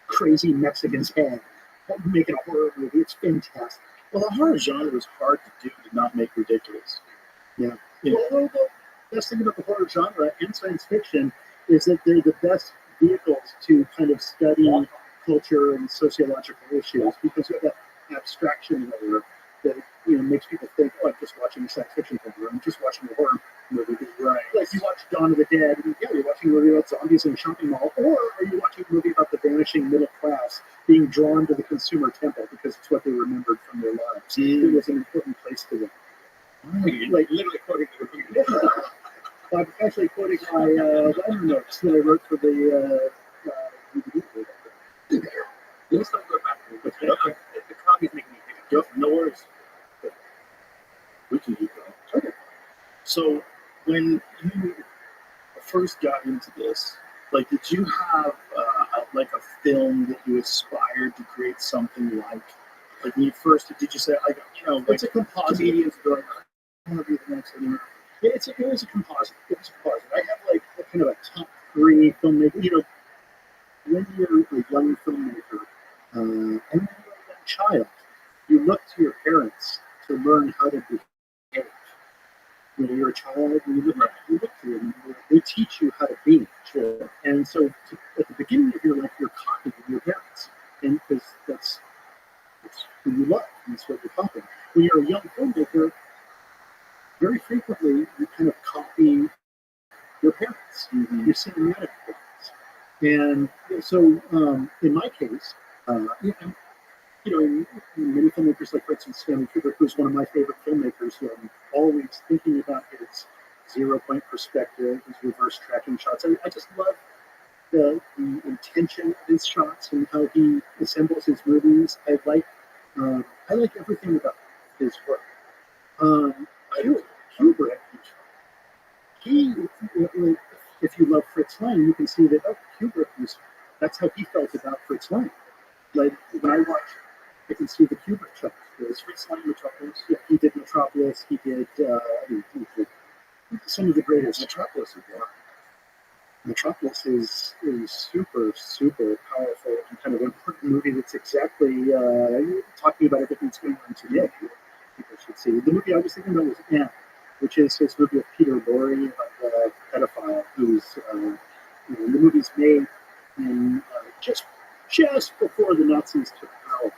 crazy Mexican's head making a horror movie. It's fantastic. Well, the horror genre is hard to do to not make ridiculous. Yeah. Yeah. Well, the best thing about the horror genre and science fiction is that they're the best vehicles to kind of study culture and sociological issues, because you have that abstraction layer that, you know, makes people think, oh, I'm just watching a science fiction movie, or I'm just watching a horror movie. Right. Like you watch Dawn of the Dead, and yeah, you're watching a movie about zombies in a shopping mall, or are you watching a movie about the vanishing middle class being drawn to the consumer temple because it's what they remembered from their lives? It was an important place to them. Like literally quoting the movie. I'm actually quoting my liner notes that I wrote for the DVD. Let's not go back to it. Okay. The coffee's making me think of No worries. We can keep going. Okay. So, when you first got into this, like, did you have like a film that you aspired to create something like? Like when you first did you say, like, you know, like It's a composite. comedians are like, I want to be the next thing. Yeah, it was a composite. It was a composite. I have like a kind of a top three filmmaker. You know, when you're a young filmmaker and when you're a young child, you look to your parents to learn how to behave. When you're a child, you look to them. They teach you how to be. Sure. And so, at the beginning of your life, you're copying your parents, and because that's who you love, and that's what you're copying. When you're a young filmmaker, very frequently you kind of copy your parents, your cinematic parents. And so, in my case, many filmmakers, like for instance Stanley Kubrick, who's one of my favorite filmmakers, who I'm always thinking about his zero-point perspective, his reverse tracking shots. I just love the intention of his shots and how he assembles his movies. I like everything about his work. Kubrick, if you love Fritz Lang, you can see that Kubrick that's how he felt about Fritz Lang. Like when I watch, I can see the Kubrick shots. There's Fritz Lang Metropolis. Yeah, he did Metropolis. He did some of the greatest. Metropolis is super, super powerful and kind of important movie that's exactly talking about everything that's going on today. People should see. The movie I was thinking about was M, which is his movie of Peter Lorre about the pedophile who's, the movie's made in just before the Nazis took power.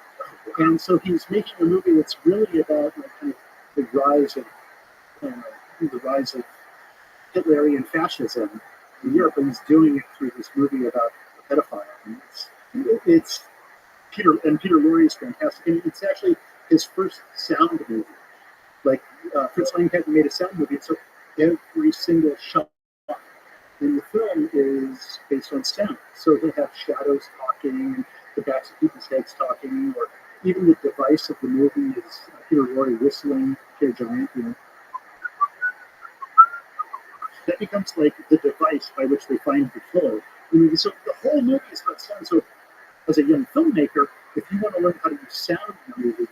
And so he's making a movie that's really about like, kind of the rise of Hitlerian fascism in Europe, and he's doing it through this movie about a pedophile. And it's Peter Lorre is fantastic, and it's actually his first sound movie. Like Fritz Lang hadn't made a sound movie, so every single shot in the film is based on sound. So he'll have shadows talking, the backs of people's heads talking, or even the device of the movie is Peter Lorre whistling to a giant, That becomes like the device by which they find the killer. So the whole movie is about sound. So as a young filmmaker, if you want to learn how to use sound in a movie,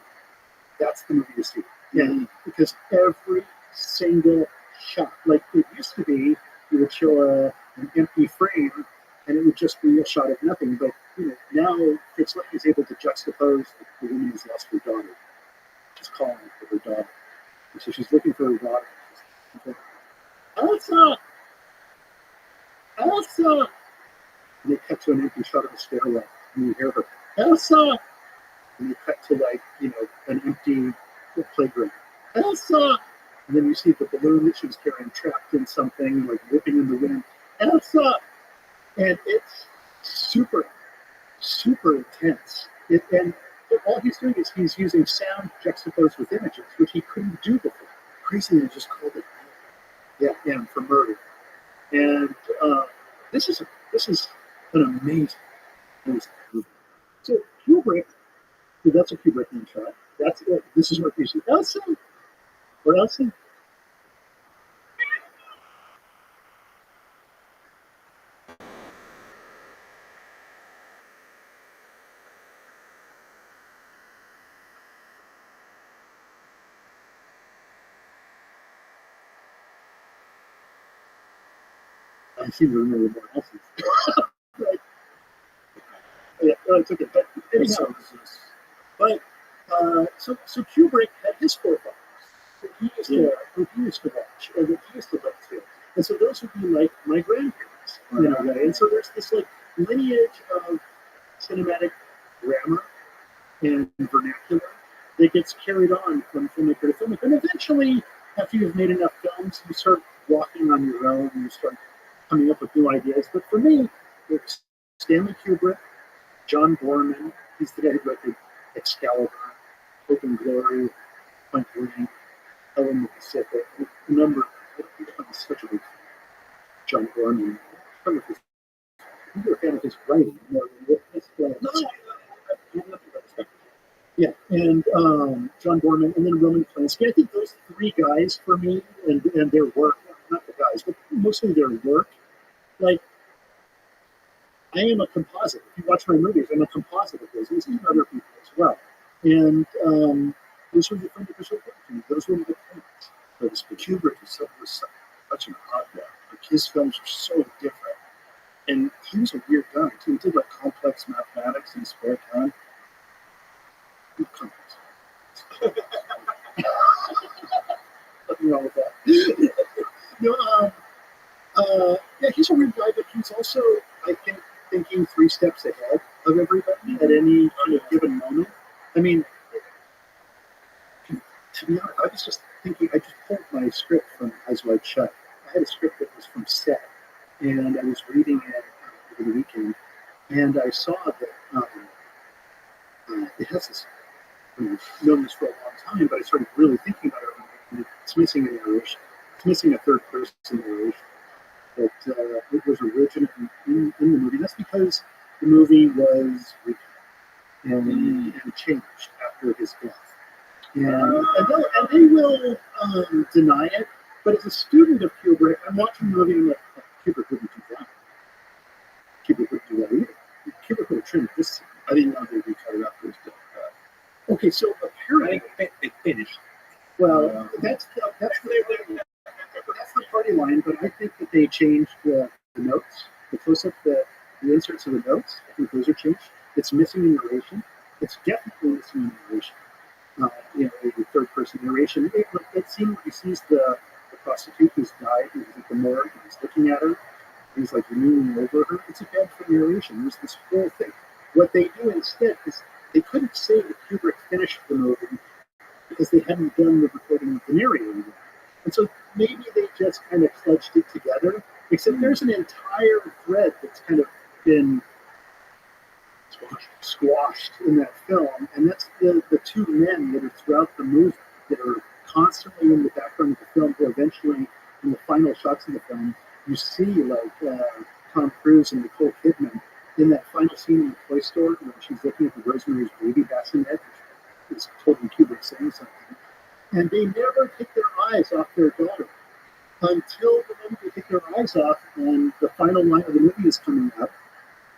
that's the movie to see. Yeah, because every single shot, like it used to be, you would show an empty frame and it would just be a shot of nothing. But now Fritz Lang is able to juxtapose the woman who's lost her daughter. She's calling for her daughter. And so she's looking for her daughter. Elsa! Elsa! And they cut to an empty shot of a stairwell, and you hear her, Elsa! And they cut to an empty playground. Elsa! And then you see the balloon that she was carrying trapped in something, like whipping in the wind. Elsa! And it's super, super intense. And all he's doing is he's using sound juxtaposed with images, which he couldn't do before. Crazy, they just called it. Yeah, and for murder. And this is an amazing movie. So Kubrick, that's a Kubrickian shot. That's it. This is what you see. Elsa, or Elsa. I seem to remember more Elsas. Right. Yeah, well, it's okay. But anyhow, so Kubrick had his forefathers that he used to watch, or that he used to look to. And so those would be like my grandparents, you know, right? And so there's this like lineage of cinematic grammar and vernacular that gets carried on from filmmaker to filmmaker. And eventually, after you've made enough films, you start walking on your own, and you start coming up with new ideas. But for me, it's Stanley Kubrick, John Borman, he's the guy who directed Excalibur, Open Glory, Point Blank, Hell in the Pacific, a number. He's such a big John Borman. You're a fan of his writing more than his film. Yeah, and John Borman, and then Roman Polanski. I think those three guys for me, and their work, not the guys, but mostly their work. Like, I am a composite. If you watch my movies, I'm a composite of those. These and other people as well. And those were the filmmakers who worked for me. Those were the points. But Kubrick was such an oddball. Like, his films are so different. And he was a weird guy, too. He did like complex mathematics in his spare time. Nothing wrong with that. No, yeah, he's a weird guy, but he's also, I think, thinking 3 steps ahead of everybody at any kind of given moment. I mean, to be honest, I was just thinking, I just pulled my script from Eyes Wide Shut. I had a script that was from set, and I was reading it over the weekend, and I saw that it has this, I've known this for a long time, but I started really thinking about it, and it's missing a narration. It's missing a third person narration. That it was original in the movie. That's because the movie was recut and changed after his death. And they will deny it, but as a student of Kubrick, I'm watching the movie and I'm like, oh, Kubrick wouldn't do that. Kubrick wouldn't do that either. Kubrick would have trimmed this scene. I didn't know they recut it after his death. Okay, so apparently They finished. well, that's the party line, but I think that they changed the notes, the close-up, the inserts of the notes. I think those are changed. It's missing a narration. It's definitely missing a narration. The third-person narration. It seems he sees the prostitute who's died, who's at the morgue, and he's looking at her. He's like leaning over her. It's a bad for narration. There's this whole thing. What they do instead is they couldn't say that Kubrick finished the movie because they hadn't done the recording of the narrator yet. And so maybe they just kind of clutched it together, except there's an entire thread that's kind of been squashed in that film, and that's the 2 men that are throughout the movie that are constantly in the background of the film, who eventually, in the final shots of the film, you see like Tom Cruise and Nicole Kidman in that final scene in the toy store when she's looking at the Rosemary's Baby bassinet, which is totally Kubrick saying something. And they never take their eyes off their daughter until the moment they take their eyes off and the final line of the movie is coming up.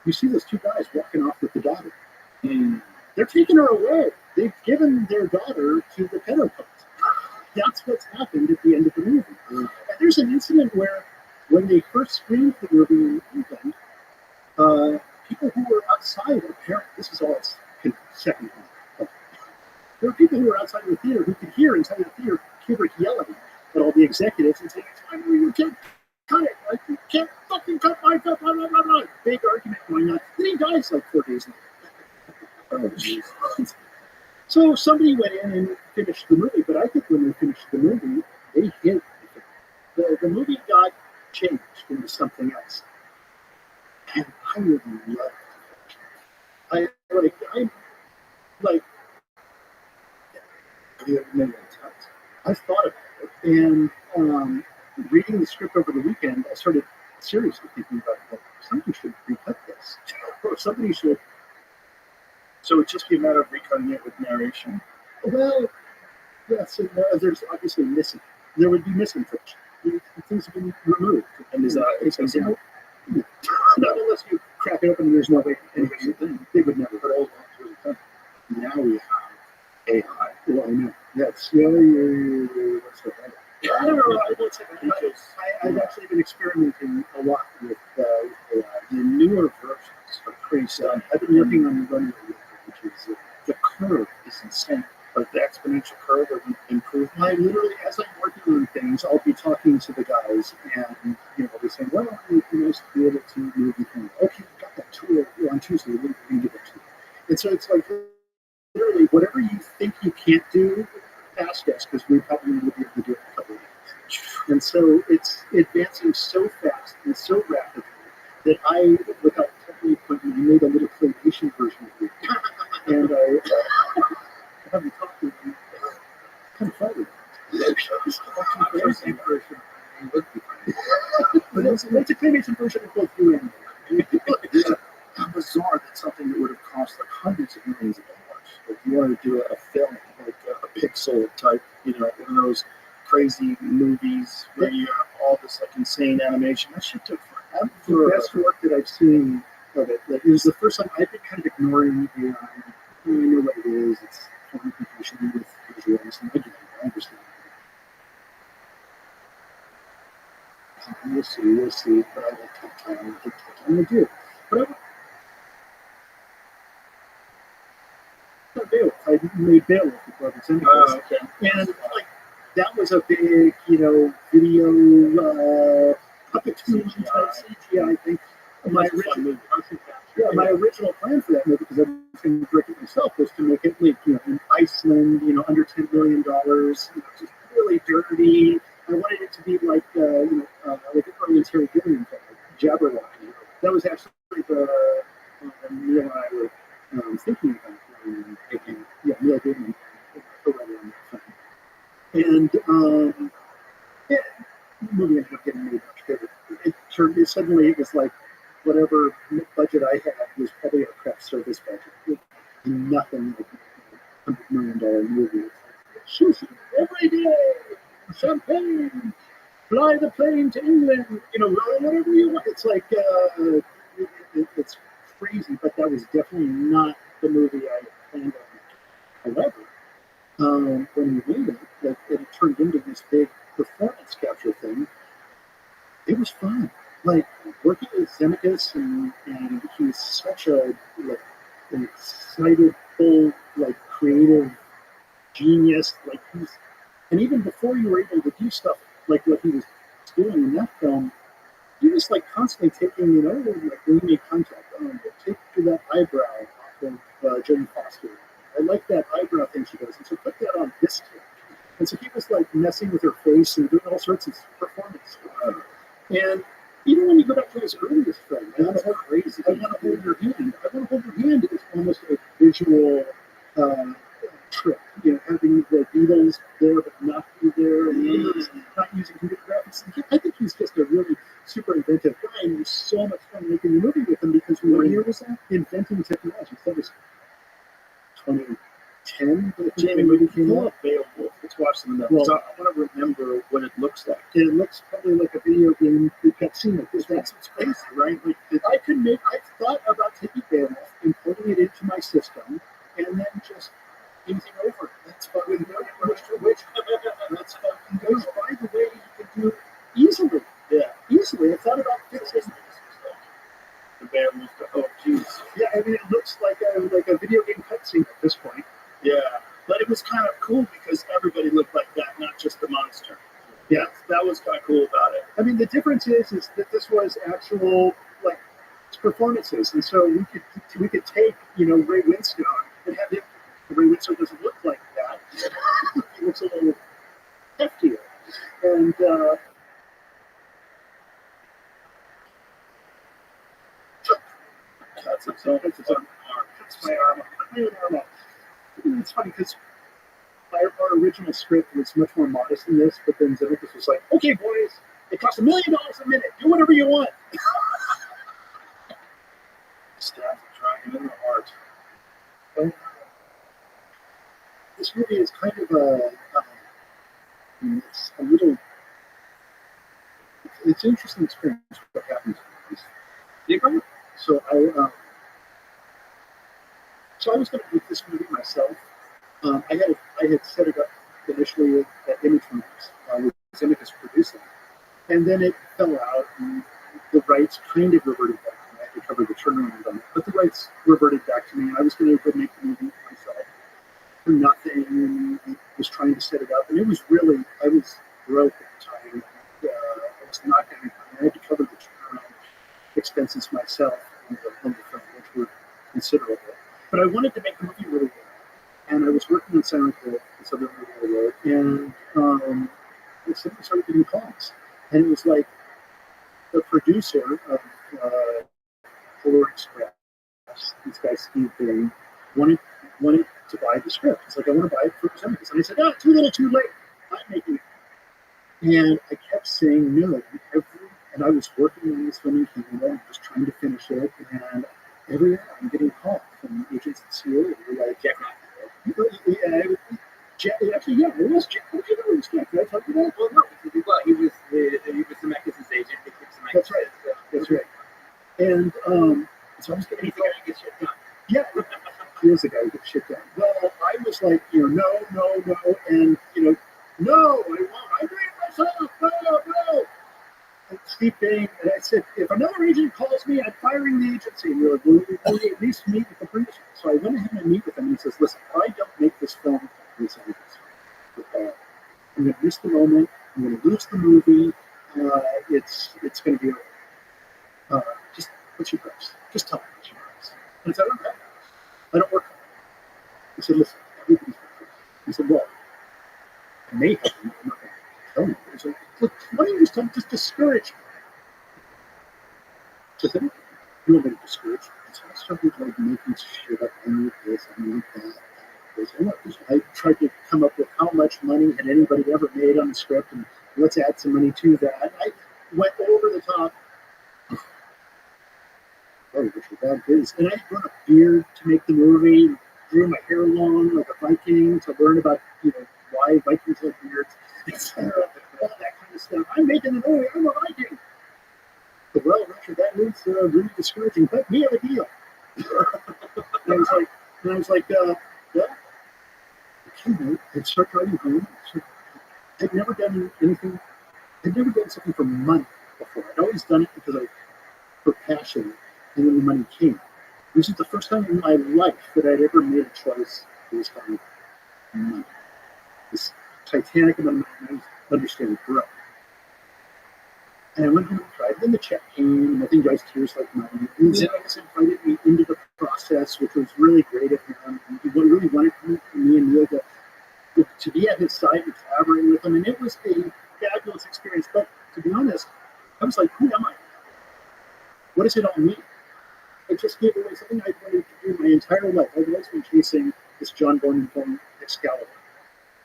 You see those 2 guys walking off with the daughter. And they're taking her away. They've given their daughter to the pedo cult. That's what's happened at the end of the movie. And there's an incident where when they first screened the movie in England, people who were outside, apparently, this is all second hand. There were people who were outside of the theater who could hear inside the theater Kubrick yelling at all the executives and saying, you can't cut it. Like, you can't fucking cut my film. Blah, blah, blah, blah. Big argument going on. Then he dies like 4 days later. Oh, jeez. So somebody went in and finished the movie, but I think when they finished the movie, they they hit the movie got changed into something else, and I would love it. I'm like many times. I've thought about it, and reading the script over the weekend, I started seriously thinking about it. Like, somebody should recut this, or somebody should. So it'd just be a matter of recutting it with narration. Well, yes, and, there's obviously missing. There would be missing things have been removed. And is that acceptable? Not unless you crack it open and there's no way. They would never. But all through the time. Now we have AI. Well, I know. That's what's the matter? I don't know. I don't say I've actually been experimenting a lot with AI. The newer versions are pretty sad. I've been working on the runway, which is the curve is insane. Like the exponential curve of improvement. I literally, as I'm working on things, I'll be talking to the guys, and they're saying, "Well, it'd be nice to be able to move the thing." Okay, we got that tool on Tuesday. We're going to give it to you. And so it's like literally whatever you think you can't do, ask us because we probably will be able to do it in a couple of days. And so it's advancing so fast and so rapidly that I, without technically pointing, I made a little claymation version of it, and I haven't talked to them. Kind of funny. But it's a claymation version of both you and me. How bizarre that something that would have cost like hundreds of millions of dollars. Like you want to do a film, like a pixel type, one of those crazy movies where you have all this like insane animation. That shit took forever. The best work that I've seen of it. Like, it was the first time I've been kind of ignoring AI. I know what it is. It's communication with visuals, and I understand. We'll see. But I will take time. I do. But I made Beowulf before the Syndicate. Okay. And like that was a big, video puppetry type CGI thing. My original plan for that movie, because I was going to direct it myself, was to make it like in Iceland, under $10 million, just really dirty. I wanted it to be like like an early Terry Gilliam film, like Jabberwocky. That was actually the Neil and I were thinking about Neil Gaiman, co-writer on that film. And the movie ended up getting made much bigger. Suddenly it was like whatever budget I had was probably a craft service budget. Nothing like a $100 million movie. Sushi every day, champagne, fly the plane to England. Whatever you want. It's like it's crazy, but that was definitely not the movie I planned on. However, when we made it, it turned into this big performance capture thing. It was fun. Like working with Zemeckis, and he's such an excited, full, creative genius. And even before you were able to do stuff like what he was doing in that film, he was constantly taking, when you make contact, take that eyebrow off of Jodie Foster. I like that eyebrow thing she does, and so put that on this kid. And so he was messing with her face and doing all sorts of performance stuff. And even when you go back to his earliest film, I want to hold your hand. I want to hold your hand is almost a visual trick. Having the Beatles there but not be there, and not using computer graphics. I think he's just a really super inventive guy, and it was so much fun making the movie with him because we were inventing technology. That was 2010. Jamie, movie came pull out. up Beowulf. Let's watch them now. Well, So I want to remember what it looks like. It looks probably like a video game cutscene like this. That's what's crazy, right? I thought about taking Beowulf and putting it into my system, and then just using over. That's fucking good. That's fucking good. By the way, you can do easily. Yeah. Easily. I thought about fixing The Beowulf. Oh, jeez. Yeah, I mean, it looks like a video game cutscene at this point. Yeah. But it was kind of cool because everybody looked like that, not just the monster. Yeah. That was kind of cool about it. I mean, the difference is that this was actual performances, and so we could take Ray Winstone and have him. Ray Winstone doesn't look like that. He looks a little heftier. And Cuts himself. cuts his own arm, cuts my arm off, cut my own arm off. It's funny because our original script was much more modest than this, but then Zemeckis was like, "Okay, boys, it costs $1 million a minute. Do whatever you want." Stabs the dragon in the heart. And, this movie is kind of it's a little, it's an interesting experience. What happens? You go. So I was going to make this movie myself. I had set it up initially at Image Movies with Zemeckis producing, and then it fell out, and the rights kind of reverted back to me. I had to cover the turnaround on it, but the rights reverted back to me, and I was going to go make the movie myself for nothing, and I was trying to set it up, and it was really, I was broke at the time. I was not going to. I had to cover the turnaround expenses myself on the film, which were considerable. But I wanted to make the movie really well. And I was working on Silent Hill, this other movie I wrote, and somebody started getting calls. And it was like the producer of Polar Express, this guy Steve Bing, wanted to buy the script. He's like, I want to buy it for Zemeckis. And I said, too little, too late. I'm making it. And I kept saying no. And I was working on this film in Canada and just trying to finish it. And every year I'm getting calls from agents at CEO who were like, Jack, it was Jack. What did you know it was Jack? Did I tell you that? Well, no, because he was Zemeckis' agent. That's right. That's right. And so I was getting He's the guy who gets shit done. yeah, he is the guy who gets shit done. Well, I was like, no, and no, I won't. I do it myself. No. And Steve Bing, and I said, if another agent calls me, I'm firing the agency. And you're like, will you at least meet with the producer? So I went ahead and meet with him, and he says, listen, if I don't make this film, I'm going to miss the moment. I'm going to lose the movie. It's going to be over. Just what's your price? Just tell me what's your price. And I said, okay. I don't work on it. He said, listen, everybody's got. He said, well, I may have you. I'm not going to tell you. He said, look, why don't you just discourage me? So I said, you want me to discourage you? So I started like making shit up. I need this, I need that. I tried to come up with how much money had anybody ever made on the script, and let's add some money to that. I went over the top. Oh, Richard, that is. And I grew a beard to make the movie, grew my hair long like a Viking to learn about why Vikings have beards, etc. All that kind of stuff. I'm making the movie. I'm a Viking. But, well, Richard, that is really discouraging. But we have a deal. and I was like, well, okay, I'd start driving home. I'd never done anything. I'd never done something for money before. I'd always done it for passion, and then the money came. This is the first time in my life that I'd ever made a choice that was kind of money. This titanic amount of money, I understand growth. And I went home and tried. Then the check came, and I think guys tears like mine. And Zemeckis invited me into the process, which was really great of him. He really wanted me and Neil to be at his side and collaborate with him. And it was a fabulous experience. But to be honest, I was like, who am I? What does it all mean? I just gave away something I wanted to do my entire life. I've always been chasing this John Boyne film, Excalibur.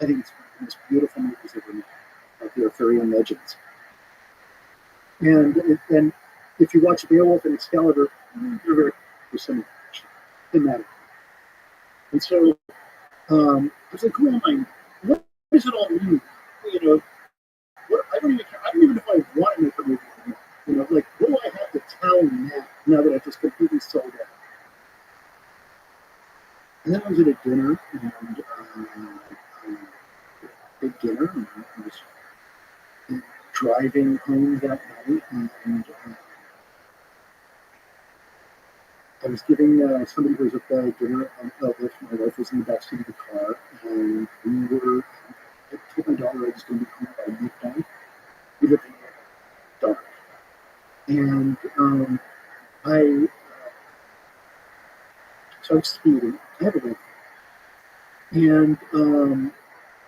I think it's one of the most beautiful movies ever made, like the Arthurian legends. And if you watch Beowulf and Excalibur, they're very similar. Thematic. And so I was like, who am I? What does it all mean? I don't even know if I want to make a movie anymore. Like, what do I have to tell now that I just completely sold out? And then I was at a dinner, and big dinner, and I was driving home that night, and I was giving somebody who was at the dinner with my wife was in the backseat of the car, and I told my daughter I was going to be home by midnight. We lived in the dark. And so I was speeding. I have a ring. And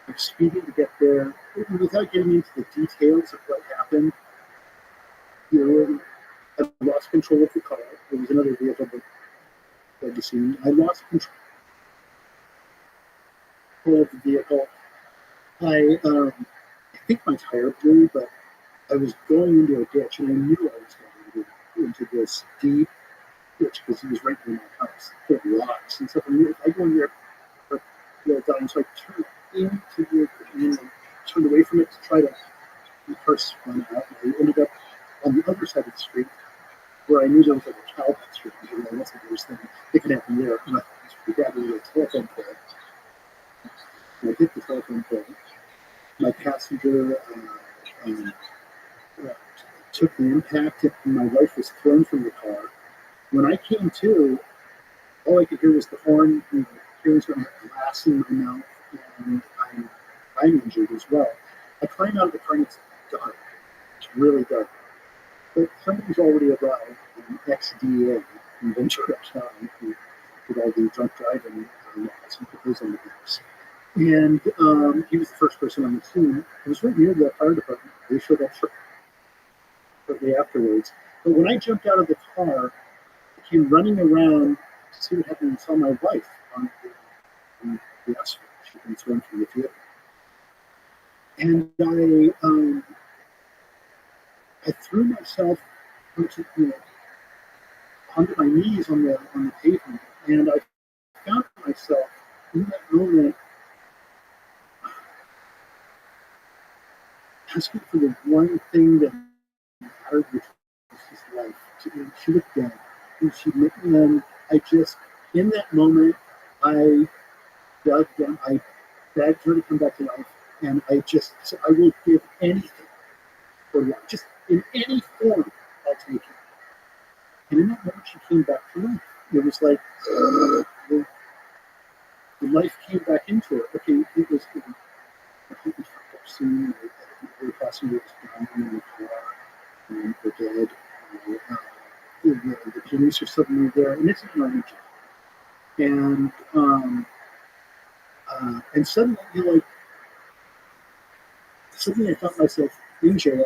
I'm speeding to get there. Without getting into the details of what happened, I lost control of the car. There was another vehicle that led the scene. I lost control of the vehicle. I think my tire blew, but I was going into a ditch, and I knew I was going into this deep ditch because it was right near my house. There were rocks and stuff. And if I go in there, down, so I turned into the, turned away from it to try to, the car spun out, and I ended up on the other side of the street where I knew there was like a cow pasture. That's the worst thing that could happen there. And I got a telephone pole. And I hit the telephone pole. My passenger took the impact, and my wife was thrown from the car. When I came to, all I could hear was the horn, and the hearing started glass in my mouth, and I'm injured as well. I climb out of the car, and it's dark. It's really dark. But somebody's already arrived, an ex-DA in Ventura County, who did all the drunk driving laws and put those on the books. And he was the first person on the scene. It was right near the fire department. They showed up shortly afterwards. But when I jumped out of the car, I came running around to see what happened and saw my wife on the asphalt. She'd been thrown from the vehicle. And I threw myself onto, onto my knees on the pavement, and I found myself in that moment asking for the one thing that mattered, which was his life. She was dead, and I just, in that moment, I dug down, I begged her to come back to life, and I just said, I will give anything for life, just in any form, I'll take it. And in that moment, she came back to life. It was like the life came back into her. Okay, it was a completely fucked up scene. The passenger was dying in the car, and they're dead. The police are suddenly there, and it's an army job. And suddenly, suddenly I found myself in jail.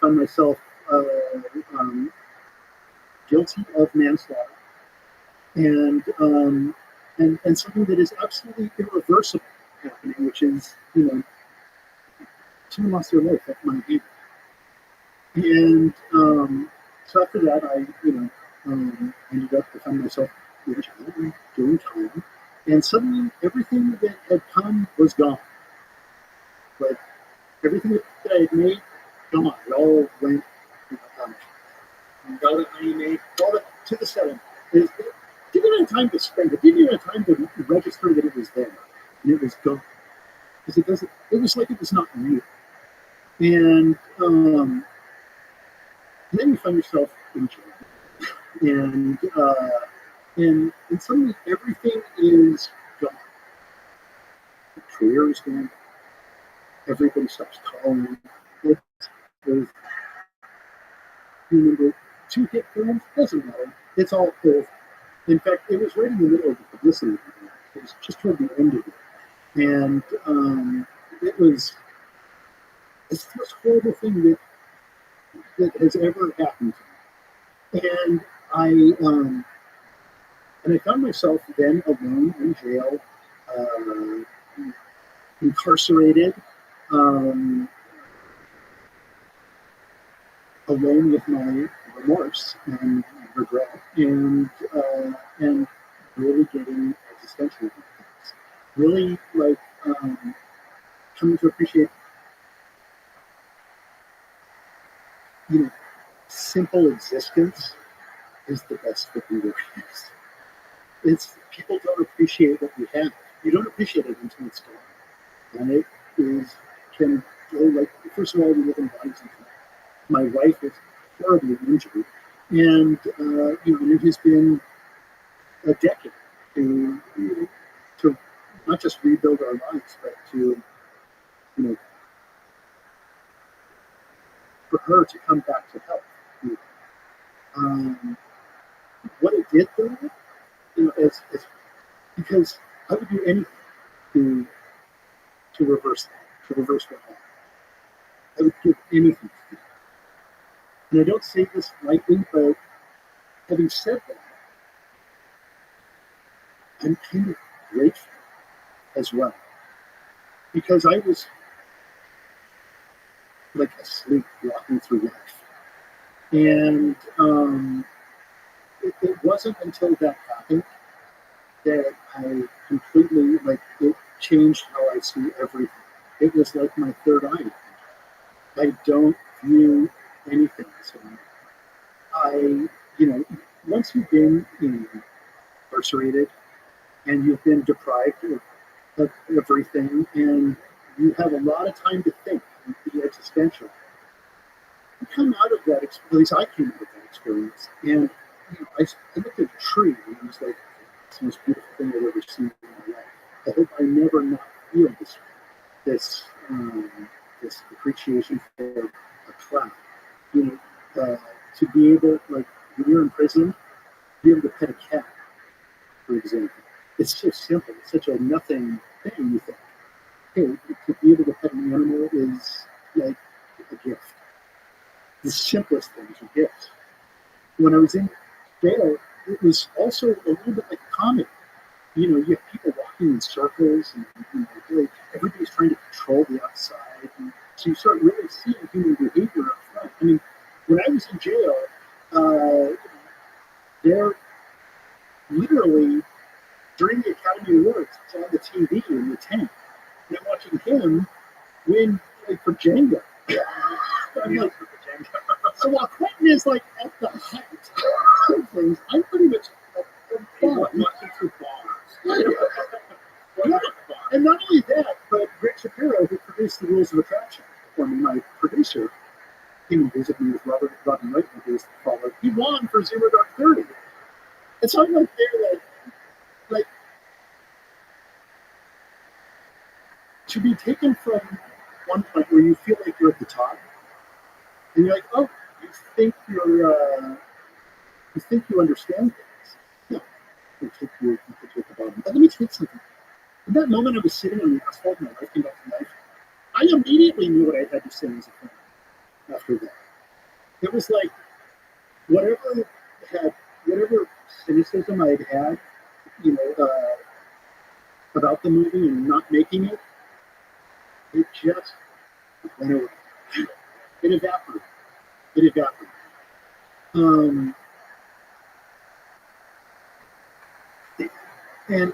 found myself guilty of manslaughter, and something that is absolutely irreversible happening, which is, someone lost their life at my hand. And so after that, I ended up finding myself in jail doing time, and suddenly everything that had come was gone. Like everything that I had made, gone. It all went gone. And all the money you made, all that to the settlement. It didn't have time to spend it. Didn't even have time to register that it was there, and it was gone. Because it doesn't. It was like it was not real. And then you find yourself in jail, and suddenly everything is gone. The career is gone. Everybody stops calling. There's you remember 2 hit films, doesn't matter. It's all over. In fact, it was right in the middle of the publicity. It was just toward the end of it, and it's the most horrible thing that has ever happened to me. And I found myself then alone in jail, incarcerated, alone with my remorse and regret, and really getting existential things. Really coming to appreciate, simple existence is the best that we there is. It's people don't appreciate what we have. You don't appreciate it until it's gone, and it can go first of all, we live in bodies and my wife is horribly injured, and it has been a decade to not just rebuild our lives, but to for her to come back to health. What it did though, is because I would do anything to reverse that, to reverse what happened. I would give anything to do. And I don't say this lightly, but having said that, I'm kind of grateful as well. Because I was like asleep walking through life. And it wasn't until that happened that I completely, it changed how I see everything. It was like my third eye. I don't view anything the same. Once you've been incarcerated and you've been deprived of everything, and you have a lot of time to think and be existential, you come out of that, at least I came out of that experience, and I looked at a tree and I was like, it's the most beautiful thing I've ever seen in my life. I hope I never not feel this appreciation for a cloud. To be able, when you're in prison, to be able to pet a cat, for example. It's so simple. It's such a nothing thing. You think, hey, to be able to pet an animal is like a gift. The simplest things are gifts. When I was in jail, it was also a little bit like a comedy. You have people walking in circles, and everybody's trying to control the outside. And so you start really seeing human behavior up front. I mean, when I was in jail, they're literally, during the Academy Awards, it's on the TV in the tent, and I'm watching him win for Jenga. I'm like, so while Quentin is at the height of things, I'm pretty much watching through bars. Yeah. And not only that, but Rick Shapiro, who produced the Rules of Attraction for me, my producer, came and visited me with Robin Wright in the days that followed. He won for Zero Dark 30. And so I'm there to be taken from one point where you feel like you're at the top, and you're like, oh, you think you understand things. No, you take you at the bottom. But let me tell you something. In that moment I was sitting on the asphalt and my life came back to life, I immediately knew what I had to say as a friend after that. it was like whatever whatever cynicism I'd had, you know, about the movie and not making it, it just went away. It evaporated. It evaporated. Um, and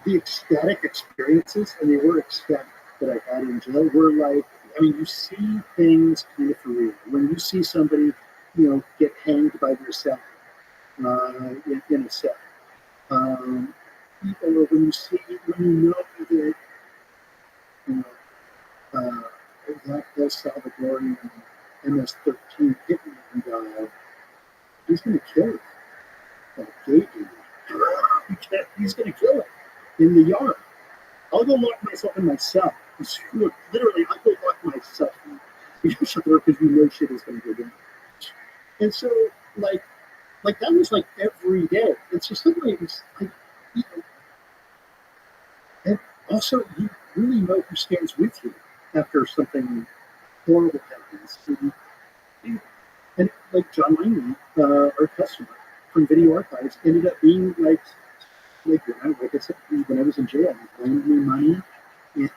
the ecstatic experiences, and they were ecstatic that I had in jail, were like, I mean, you see things kind of for real. When you see somebody, you know, get hanged by their cell in a cell, or when you know that, you know, that Salvadorian MS-13 hitman guy, he's going to kill it. That gay dude. He's going to kill it in the yard. I'll go lock myself in my cell. Literally, I'll go lock myself in because you know shit is going to go down. And so, like that was like every day. It's just something it's like, you know, and also you really know who stands with you after something horrible happens. And like John Langley, our customer from Video Archives, ended up being like I said, when I was in jail, he loaned me money. Yeah.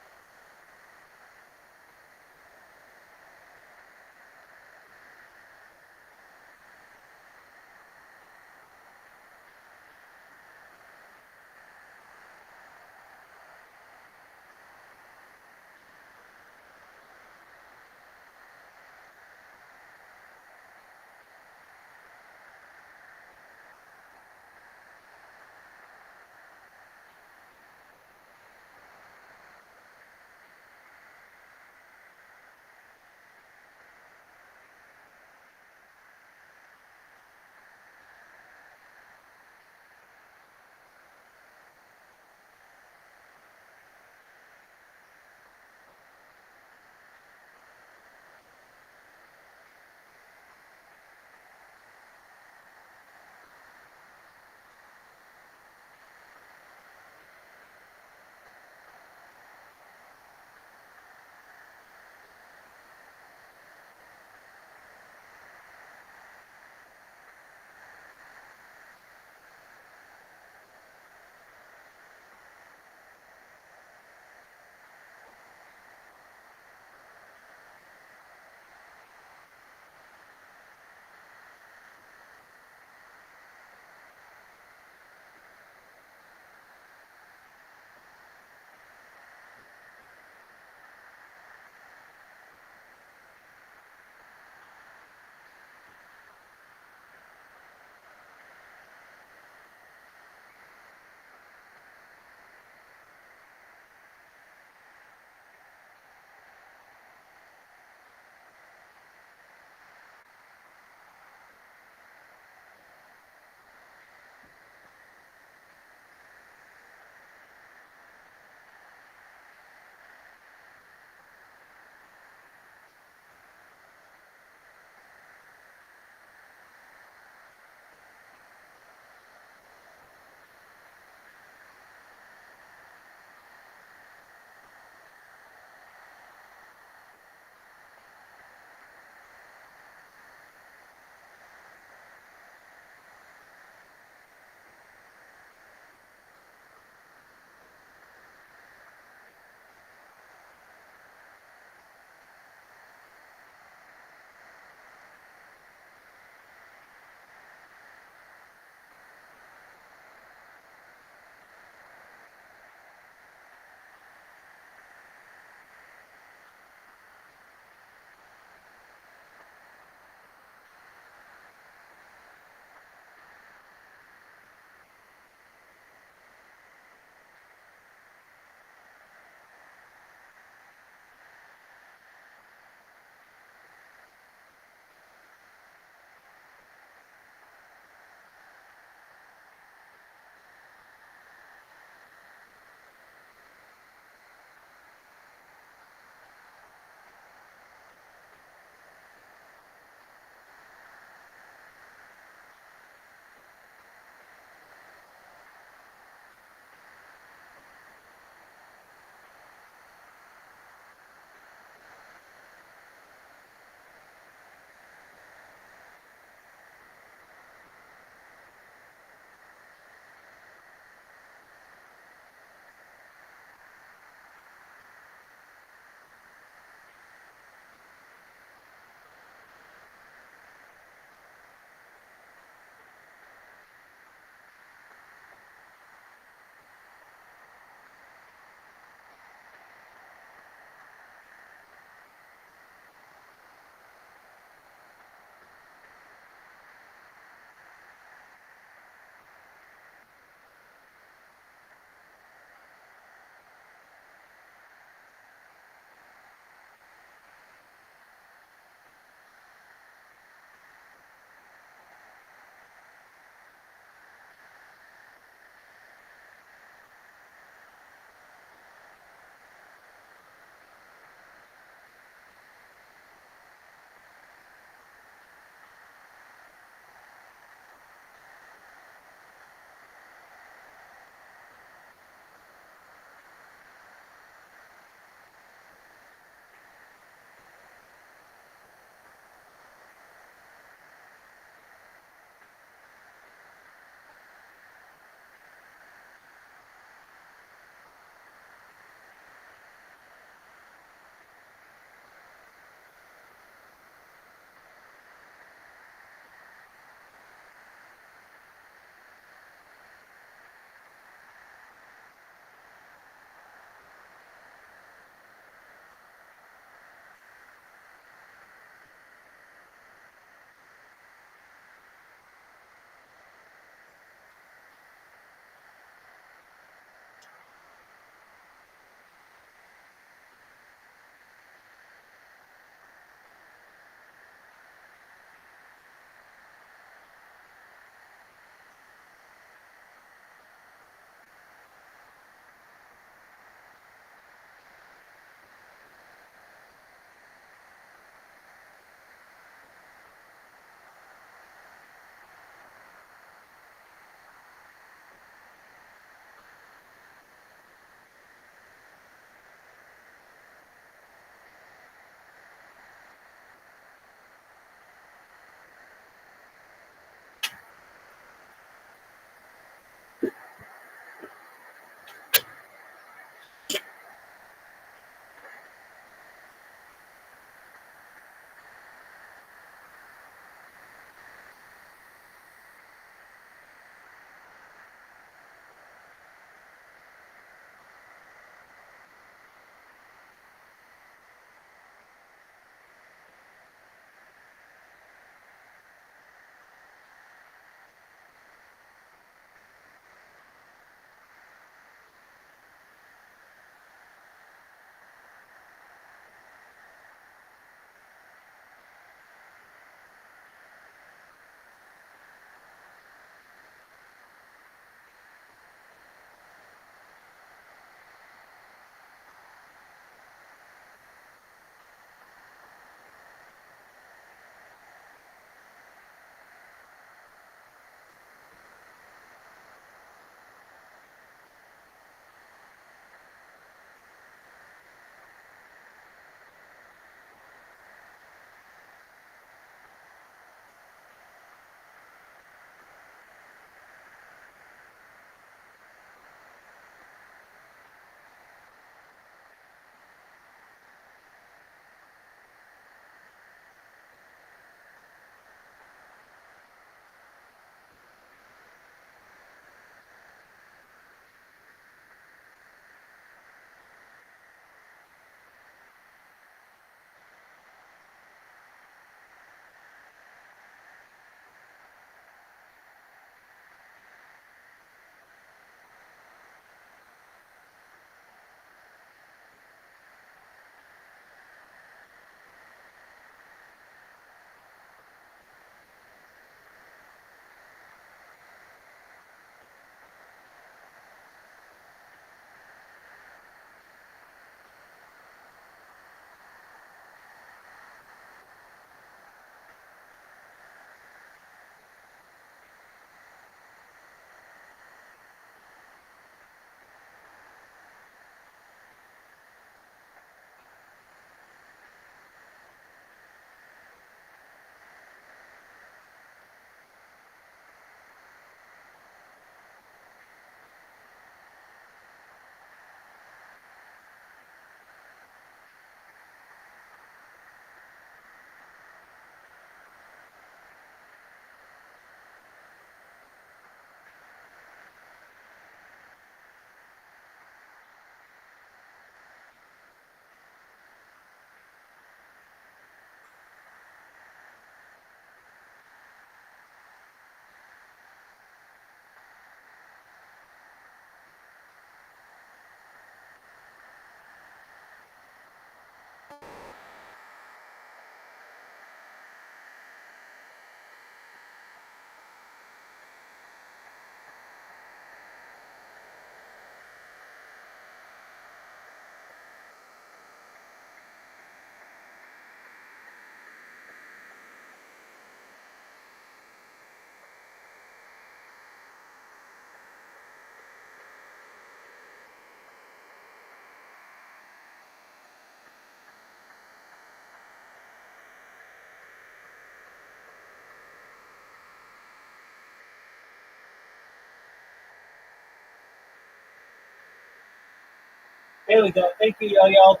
There we go. Thank you, Yo-Yo. Oh,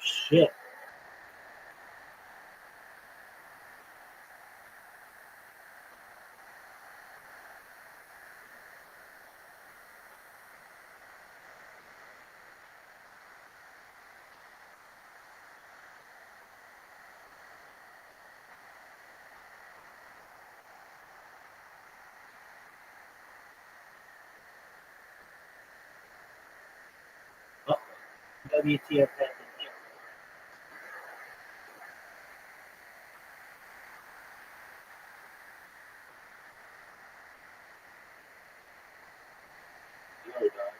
shit. Oh, WTF happened here? Yo, dog.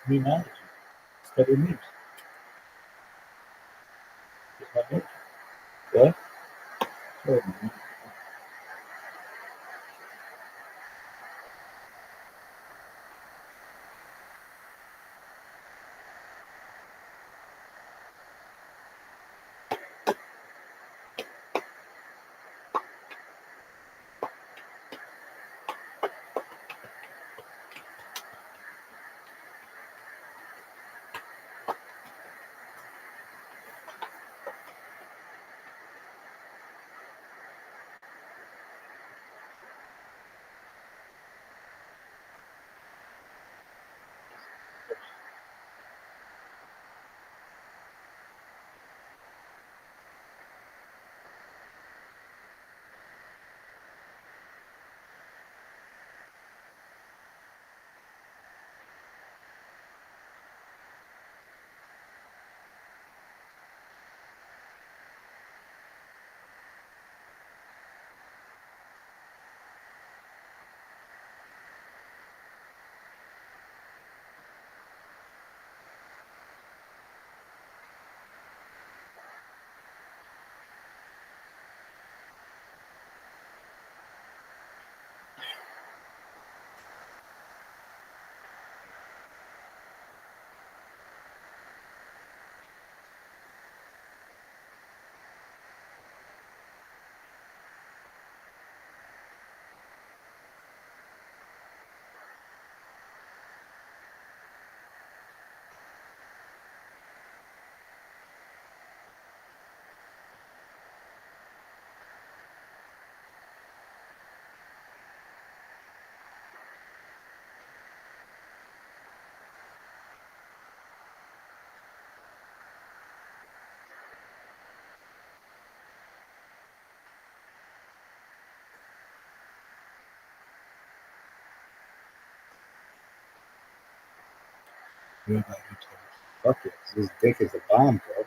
Me manage. Study memes. It's my nature. What? Fuck it. This dick is a bomb, bro.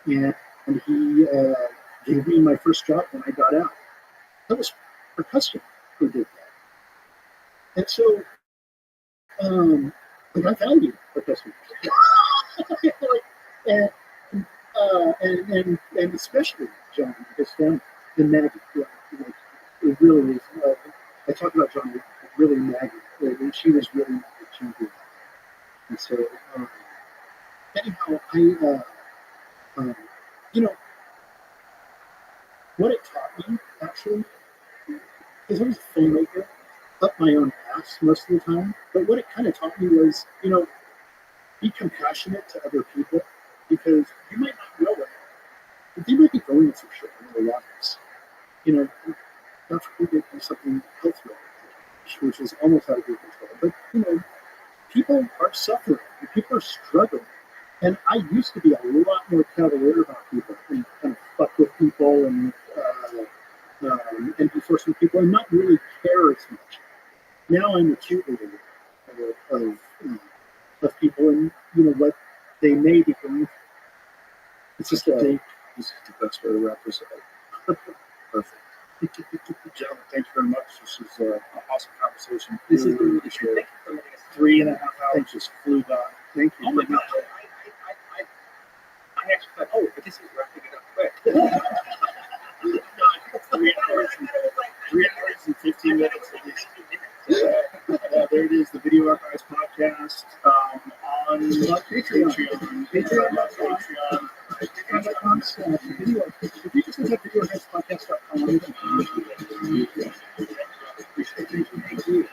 Yeah, and he gave me my first job when I got out. That was her husband who did that. And so, like, I value her husband. and, and especially John, his family, the Maggie. Like, it really is. I talk about John, really Maggie. And she was really the champion. And so, anyhow, you know, what it taught me, actually, because I was a filmmaker, up my own ass most of the time, but what it kind of taught me was, be compassionate to other people, because you might not know it, but they might be going through shit in their lives. That's really something health related, which is almost out of your control. But, people are suffering, and people are struggling. And I used to be a lot more cavalier about people and kind of fuck with people and be forced with people and not really care as much. Now I'm acutely aware of people and what they may be going through. It's just I think this is the best way to wrap this up. Perfect. Gentlemen, thank you very much. This is an awesome conversation. This is Really appreciate it. 3.5 hours. thing just flew by. Thank you. Oh my gosh, I actually thought, oh, but this is wrapping it up quick. No, 3 hours and 15 minutes at least. There it is, the Video Archives podcast on Patreon. Patreon.com/video. If you just look at videoarchivespodcast.com, thank you.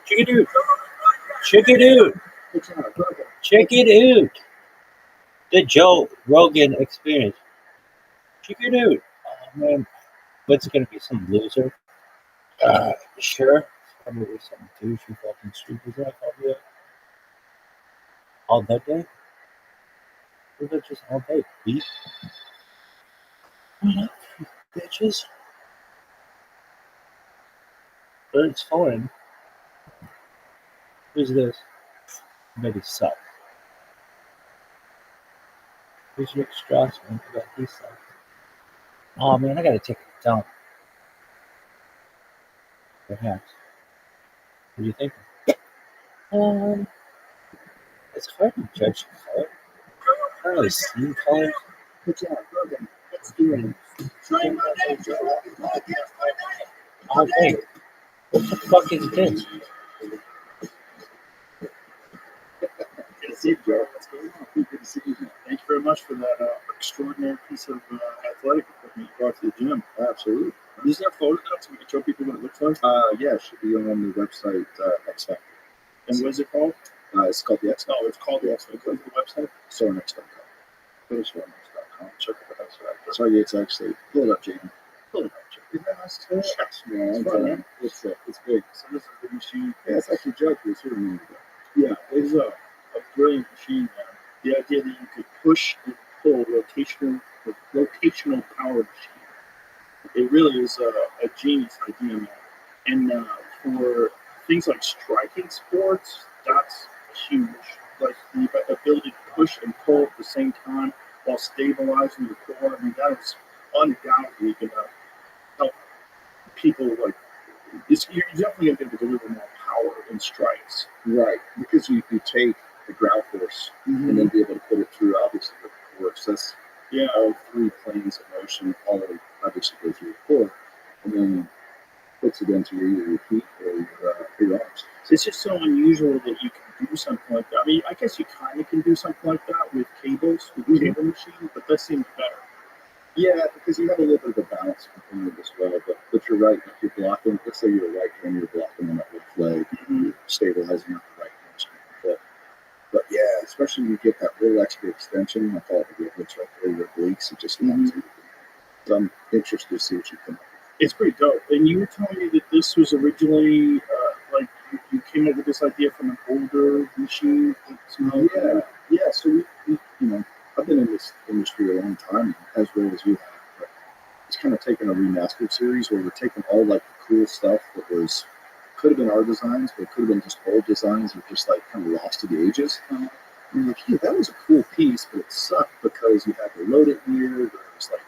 Chickadoo. Chickadoo. Check it out. The Joe Rogan experience. Check it out. Oh, man. What's going to be some loser? Sure. Probably some douchey fucking stupid guy. Probably. All that day? Or is it just all day? Beef? Bitches. But it's foreign. Who's this? Maybe suck. Who's Rick Strassman? Yeah, he sucks. Oh man, I gotta take a dump. Perhaps. What do you think? It's hard to judge color. I don't really see colors. Good job, Logan. Let's do it. Oh wait, what the fuck is this? Good to see you, Joe. What's going on? Good to see you. Thank you very much for that extraordinary piece of athletic equipment you brought to the gym. Absolutely. Is there a photo of that so we can show people what it looks like? Yeah, it should be on the website X Factor. And what is it called? It's called the X Factor. Oh, it's called the X Factor. Go to the website. Sornex.com. Go to Sornex.com. Check it out. So yeah, it's actually pull it up, Jamie. Pull it up, Jamie. Yes. Yeah, It's I'm fun, telling man. you. It's big. So this is the machine. Yeah, it's actually Joe. It's here a minute ago. Yeah, it is a brilliant machine, man. The idea that you could push and pull rotational power machine. It really is a genius idea, man. And for things like striking sports, that's huge. Like the ability to push and pull at the same time while stabilizing the core. I mean, that is undoubtedly going to help people. Like, you're definitely going to be able to deliver more power in strikes. Right, because you take the ground force and then be able to put it through, obviously, the core. So that's all three planes of motion, all obviously go through the core, and then puts it into your feet or your arms. It's just so unusual that you can do something like that. I mean, I guess you kind of can do something like that with cables, with the cable machine, but that seems better. Yeah, because you have a little bit of a balance component as well. But you're right, if you're blocking, let's say you're a right hand, you're blocking on that left leg, you're stabilizing out the right hand. But yeah, especially when you get that little extra extension, I call it the riblets right there, your obliques, it just locks you. So I'm interested to see what you come up with. It's pretty dope. And you were telling me that this was originally, like, you came up with this idea from an older machine. Yeah. So we I've been in this industry a long time, as well as you have. But it's kind of taken a remastered series where we're taking all like the cool stuff that could have been our designs, but it could have been just old designs that just like kind of lost to the ages. And you're like, hey, that was a cool piece, but it sucked because you had to load it weird, or it was like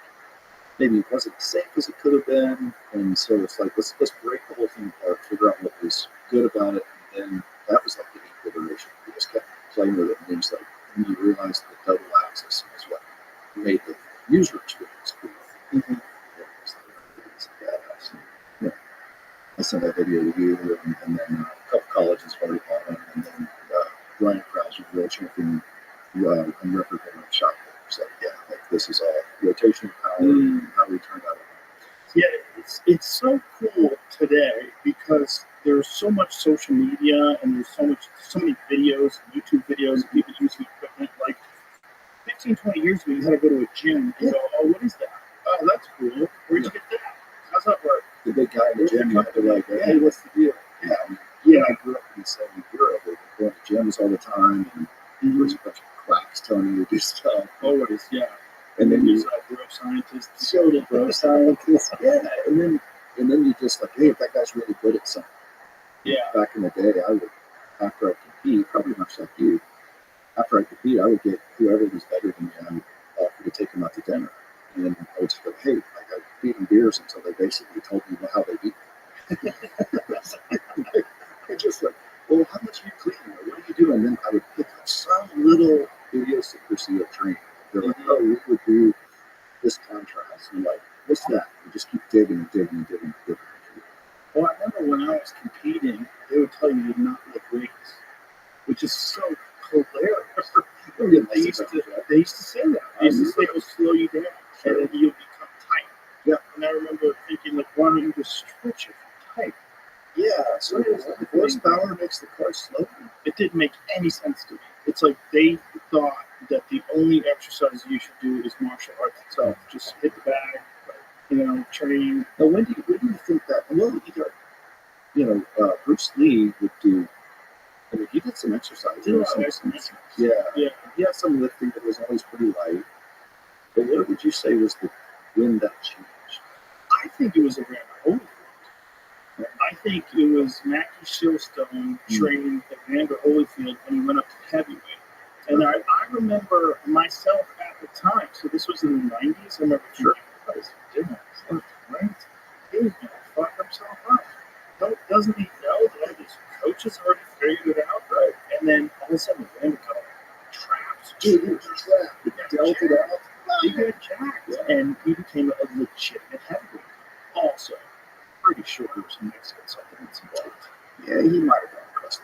maybe it wasn't as safe as it could have been. And so it's like let's break the whole thing apart, figure out what was good about it, and then that was like the eighth iteration. We just kept playing with it, and things like when you realize the double axis is what made the user experience cool. Yeah, it's badass. Yeah. I sent that video to you, and then a couple colleges already bought them, and then Ryan Krauser, world champion, and record holder shot. So yeah, like this is all rotational power and how we turn that on. Yeah, it's so cool today because there's so much social media and there's so many videos, YouTube videos of people using equipment. Like 15, 20 years ago, you had to go to a gym and go, oh, what is that? Oh, that's cool. Where'd you get that? How's that work? The big guy in the gym, you have to like, hey, what's the deal? I grew up in Southern Europe. We were going to gyms all the time, and there was a bunch of quacks telling you to do stuff. Always, yeah. And then you gross scientist. So the bro scientists, yeah, and then you just like, hey, if that guy's really good at something. Yeah. Back in the day, I would, after I compete, probably much like you, after I compete, I would get whoever was better than me, and I would offer to take them out to dinner. And then I would just go, hey, like, I feed them beers until they basically told me how they eat. I just like, well, how much are you cleaning? Or what are you doing? And then I would pick up some little idiosyncrasy of training. They're like, oh, we would do this contrast. And I'm like, what's that? You just keep digging and digging and digging and digging. Well, I remember when I was competing, they would tell you to not lift weights, which is so hilarious. They used to say that. They used to say it will slow you down, and then you'll become tight. Yeah. And I remember thinking, like, why don't you just stretch it tight? Yeah, so the horsepower makes the car slow. It didn't make any sense to me. It's like they thought that the only exercise you should do is martial arts itself. Just hit the bag, train. Now, when do you think that? Well, Bruce Lee would do. I mean, he did some exercise. Yeah, Yeah. He had some lifting that was always pretty light. But what would you say was when that changed? I think it was around Holyfield. I think it was Mackie Shillstone trained Evander Holyfield when he went up to heavyweight. And I remember myself at the time, so this was in the 90s, I remember thinking, what is he doing? Right? He's going to fuck himself up. Doesn't he know that his coaches already figured it out? Right. And then all of a sudden, Evander got trapped. Dude, he was trapped. He dealt it out. He got jacked. And he became a legitimate heavyweight. Also, pretty sure there was some Mexican supplements involved. Yeah, he might have gone across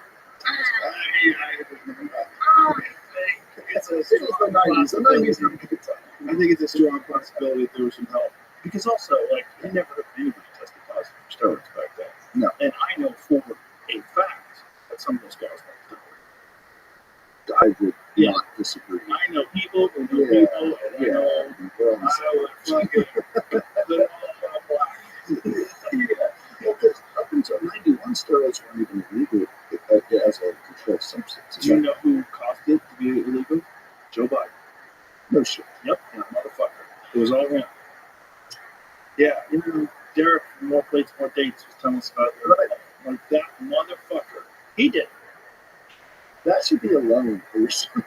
It's the 90s. The 90s were a good time. I think it's a strong possibility that there was some help. Because also, like, I never heard of anybody tested positive for steroids back then. No. And I know for a fact that some of those guys were steroids. I would not disagree. I know people who know people, and I know I would fucking put it all on black. Because up until 91, steroids weren't even illegal as a controlled substance. Do you know who caused it to be illegal? Joe Biden. No shit. Yep, and a motherfucker. It was all him. Yeah, Derek from More Plates, More Dates was telling us about it. Right. Like, that motherfucker. He did. That should be a loan for yourself.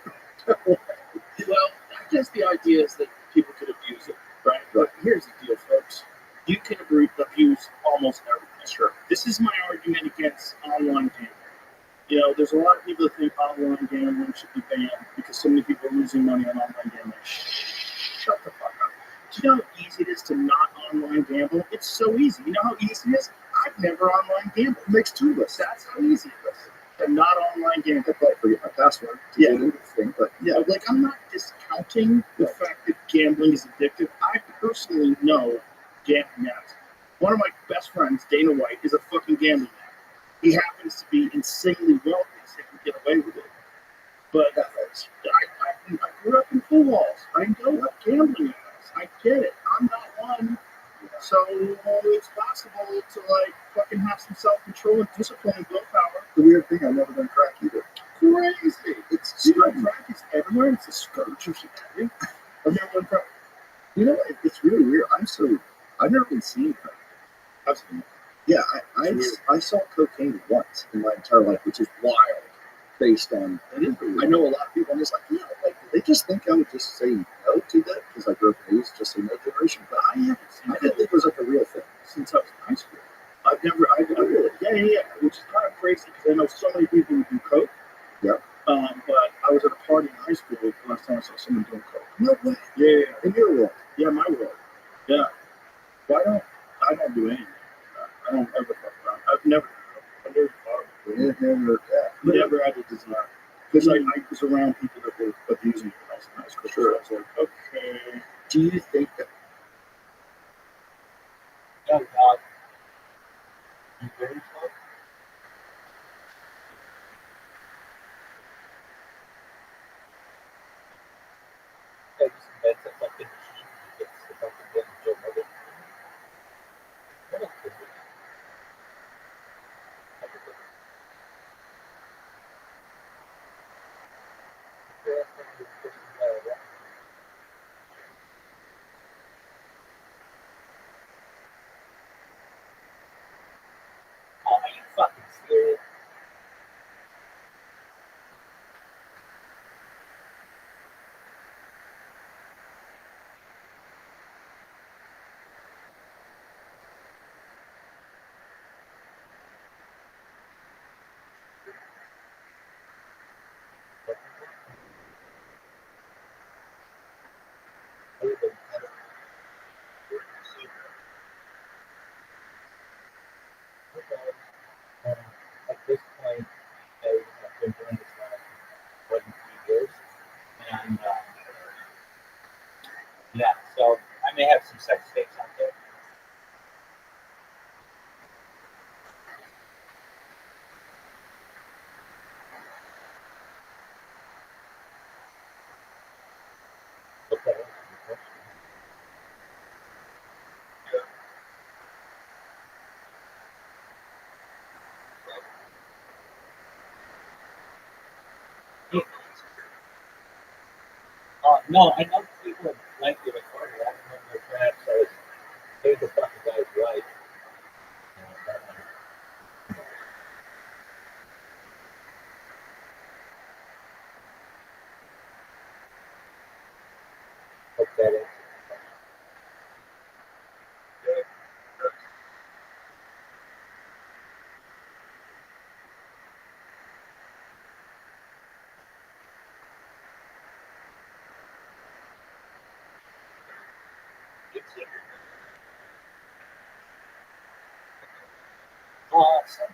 Well, I guess the idea is that people could abuse it, right? But here's the deal, folks. You can abuse almost everything. Sure. This is my argument against online gambling. There's a lot of people that think online gambling should be banned because so many people are losing money on online gambling. Shut the fuck up. Do you know how easy it is to not online gamble? It's so easy. You know how easy it is? I've never online gambled. It makes two of us. That's how easy it is. I'm not online gambling. I probably forget my password to get into the thing, but like, I'm not discounting the fact that gambling is addictive. I personally know gambling addicts. One of my best friends, Dana White, is a fucking gambling addict. He happens to be insanely wealthy, so he can get away with it. But I grew up in pool halls. I know what gambling is. I get it. I'm not one. So it's possible to, like, fucking have some self-control and discipline and willpower. The weird thing, I've never done crack either. Crazy. Crack is everywhere. It's a scourge of humanity. I've never done crack. It's really weird. I've never been seen crack. I've seen it. Yeah, I saw cocaine once in my entire life, which is wild. Based on, I know a lot of people, and it's like, they just think I would just say no to that because I grew up in the East, just say no generation. But I didn't think it was like a real thing Since I was in high school. I've never, which is kind of crazy because I know so many people who do coke. Yeah. But I was at a party in high school the last time I saw someone doing coke. No way. Yeah. In your world. Yeah, my world. Yeah. Well, I don't do anything. I don't ever fuck around. I've never thought of it. Never had a desire. Because I was around people that were abusing me when I was in high school. Sure. So I was like, okay. Do you think that? Oh, God. You very slow? That's a fucking machine. It's the fucking good Joe Rogan. What else is it? sex tapes out there. Okay. No, I know people like the recording. I don't know if perhaps I was paid the fucking guy's wife. Hope that answers the question. Awesome.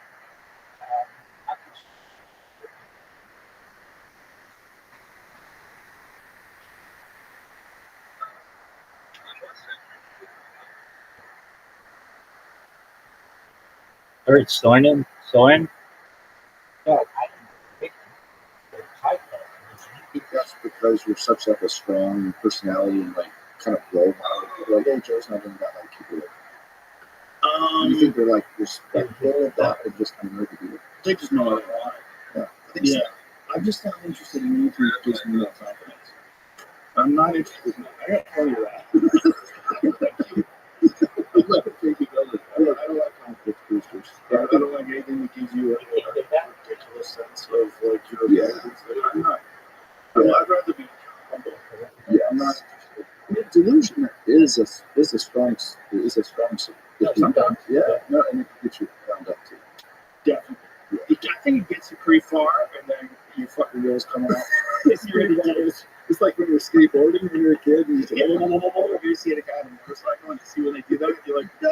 I heard Soren. Soren? No, I didn't pick the type of I think that's because you're such like a strong personality and like kind of role model. You're like, hey, Joe's not doing that like people. You think they're like respectful of that or just kind of nerdy people? They just know what they want. Yeah, I think so. I'm just not interested in anything that gives me no confidence. I'm not interested in that. I got plenty of that. I'm like a baby builder. I don't like conflict boosters. I don't like anything that gives you a ridiculous sense of like your abilities. Like, I'm not. I'd rather be humble. Yeah, I'm not interested. delusion is a strong suit. Sometimes. Yeah, no, and it gets you wound up too. Definitely. I think it gets you pretty far, and then your fucking wheels come out. It's like when you're skateboarding when you're a kid and You see a guy on a motorcycle and you see when they do that, you're like, no!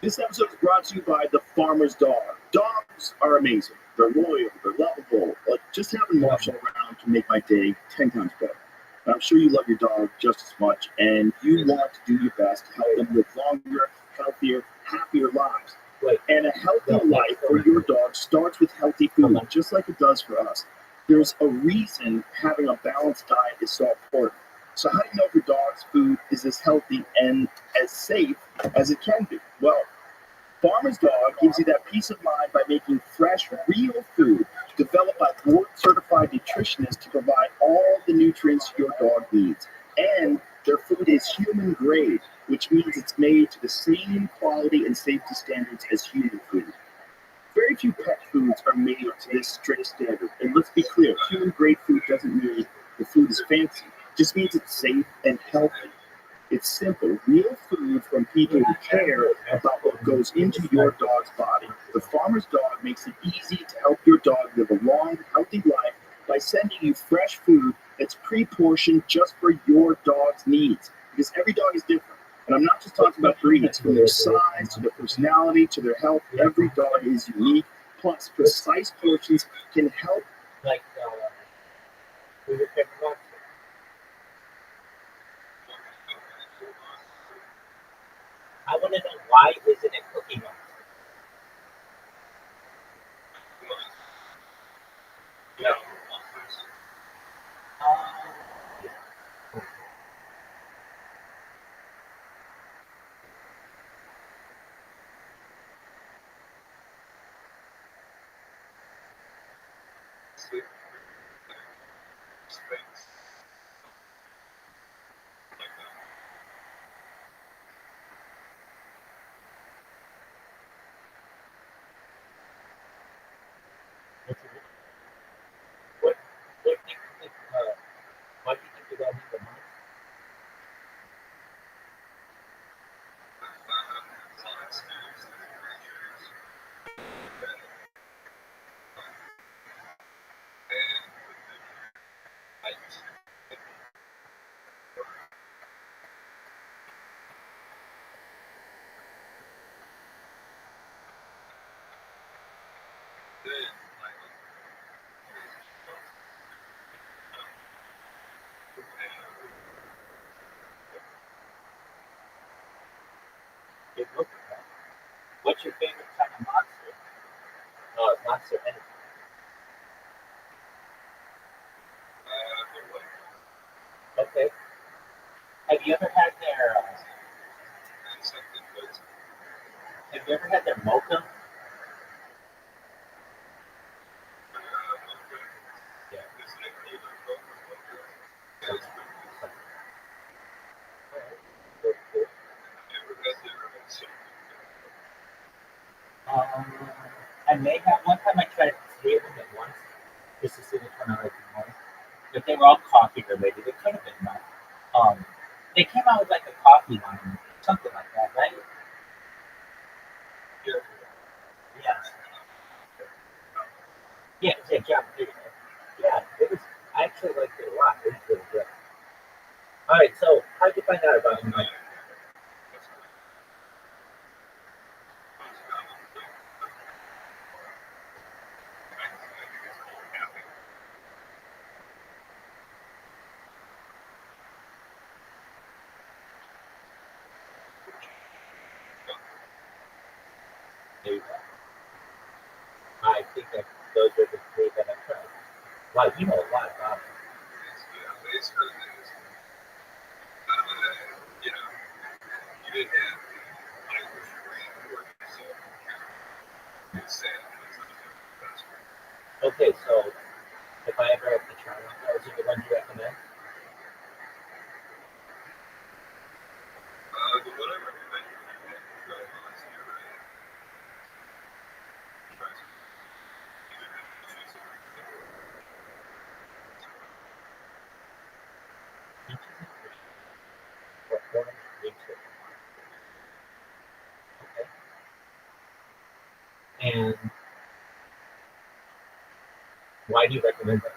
This episode is brought to you by the Farmer's Dog. Dogs are amazing. They're loyal. They're lovable. Like, just having Marshall around can make my day 10 times better. And I'm sure you love your dog just as much, and you want to do your best to help them live longer, healthier, happier lives. And a healthy life for your dog starts with healthy food, just like it does for us. There's a reason having a balanced diet is so important. So how do you know if your dog's food is as healthy and as safe as it can be? Well, Farmer's Dog gives you that peace of mind by making fresh, real food developed by board-certified nutritionists to provide all the nutrients your dog needs. And their food is human grade, which means it's made to the same quality and safety standards as human food. Very few pet foods are made to this strict standard. And let's be clear, human grade food doesn't mean the food is fancy. It just means it's safe and healthy. It's simple, real food from people who care about what goes into your dog's body. The Farmer's Dog makes it easy to help your dog live a long, healthy life by sending you fresh food that's pre-portioned just for your dog's needs. Because every dog is different. And I'm not just talking about breeds, from their size to their personality to their health. Every dog is unique. Plus, precise portions can help. like we were picking up. I want to know why isn't it Cookie Monster? No. Okay. Have you ever had their? Have you ever had their mocha? Yeah. Um, I may have one time I tried three of them at once just to see which one I liked more. But they were all coffee related. It could have been that. They came out with like a coffee line, something like that, right? Yeah. Yeah, Java. Yeah, it was. I actually liked it a lot. It was really good. All right, so how'd you find out about him? Like, there you go. I think that those are the three that I tried. Wow, you know a lot about it. Okay, so if I ever have to try one, those are the ones you recommend. Or orange green chip. Okay. And why do you recommend those?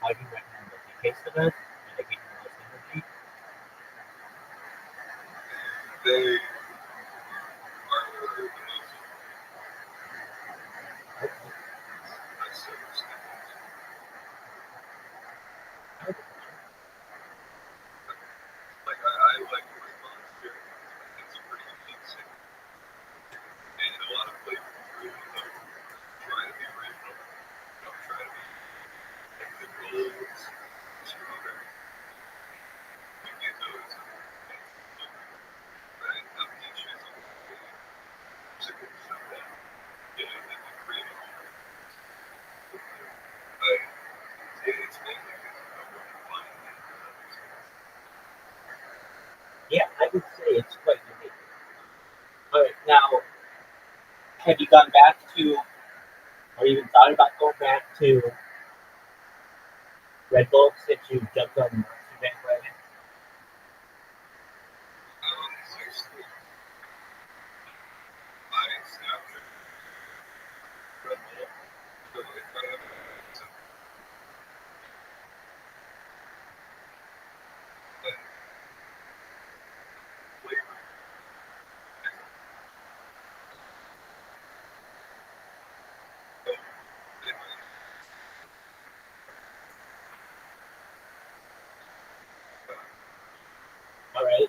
Why do you recommend those? You taste the best? Do they give you the most energy? Okay. Yeah, I would say it's quite unique. All right, now, have you gone back to, or even thought about going back to Red Bull since you jumped on the Monster bandwagon? All right.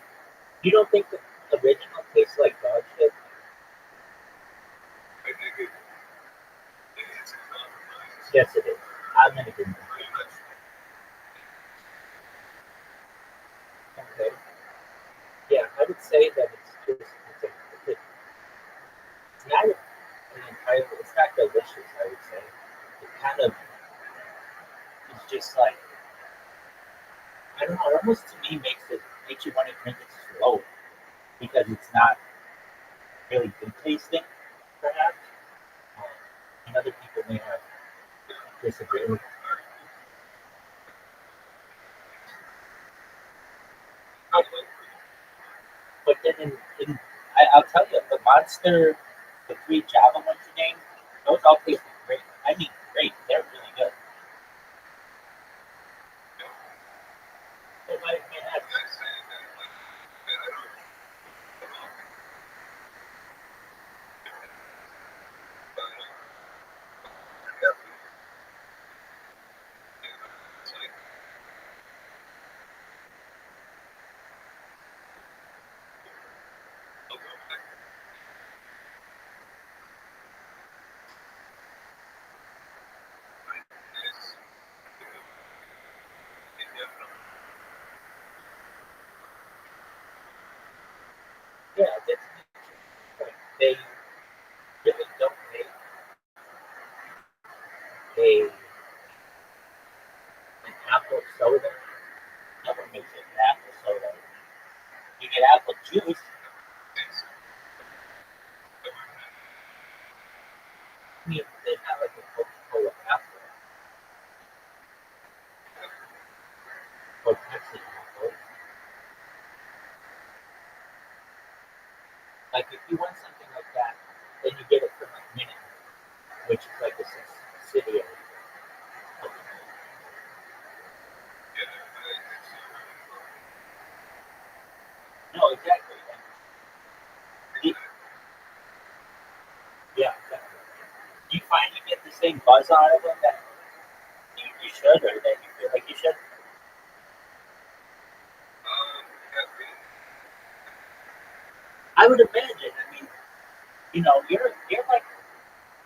You don't think the original tastes like dog shit? Yes, it is. I'm gonna give it. Okay. Yeah, I would say that it's not an entire. It's not delicious. I would say it kind of it's just like I don't know. It almost to me makes you want to drink it slow because it's not really good tasting, perhaps. Um, and other people may have disagreed. But then I'll tell you, the monster, the three Java ones you named, those all taste great. I mean, great. They're really good. They might have juice. I mean, they have like a Coca-Cola apple or Pepsi apple. Like if you want something like that, then you get it from like Minute, which is like a subsidiary. No, exactly. Yeah, exactly. Do you find you get the same buzz out of them that you should, or that you feel like you should? I would imagine. I mean, you're like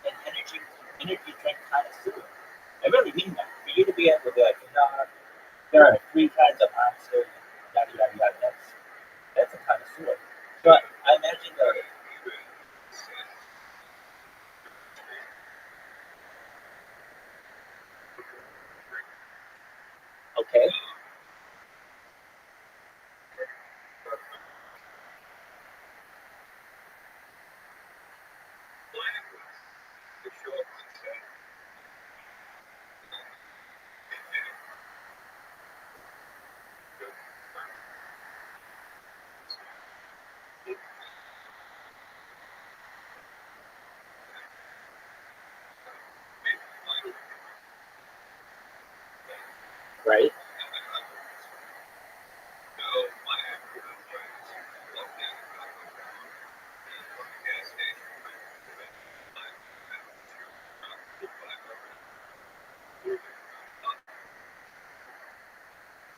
an energy drink connoisseur. I really mean that. For you to be able to be like, there are 3 kinds of monster, yada yada yada. That's a connoisseur. So I imagine the okay. Right?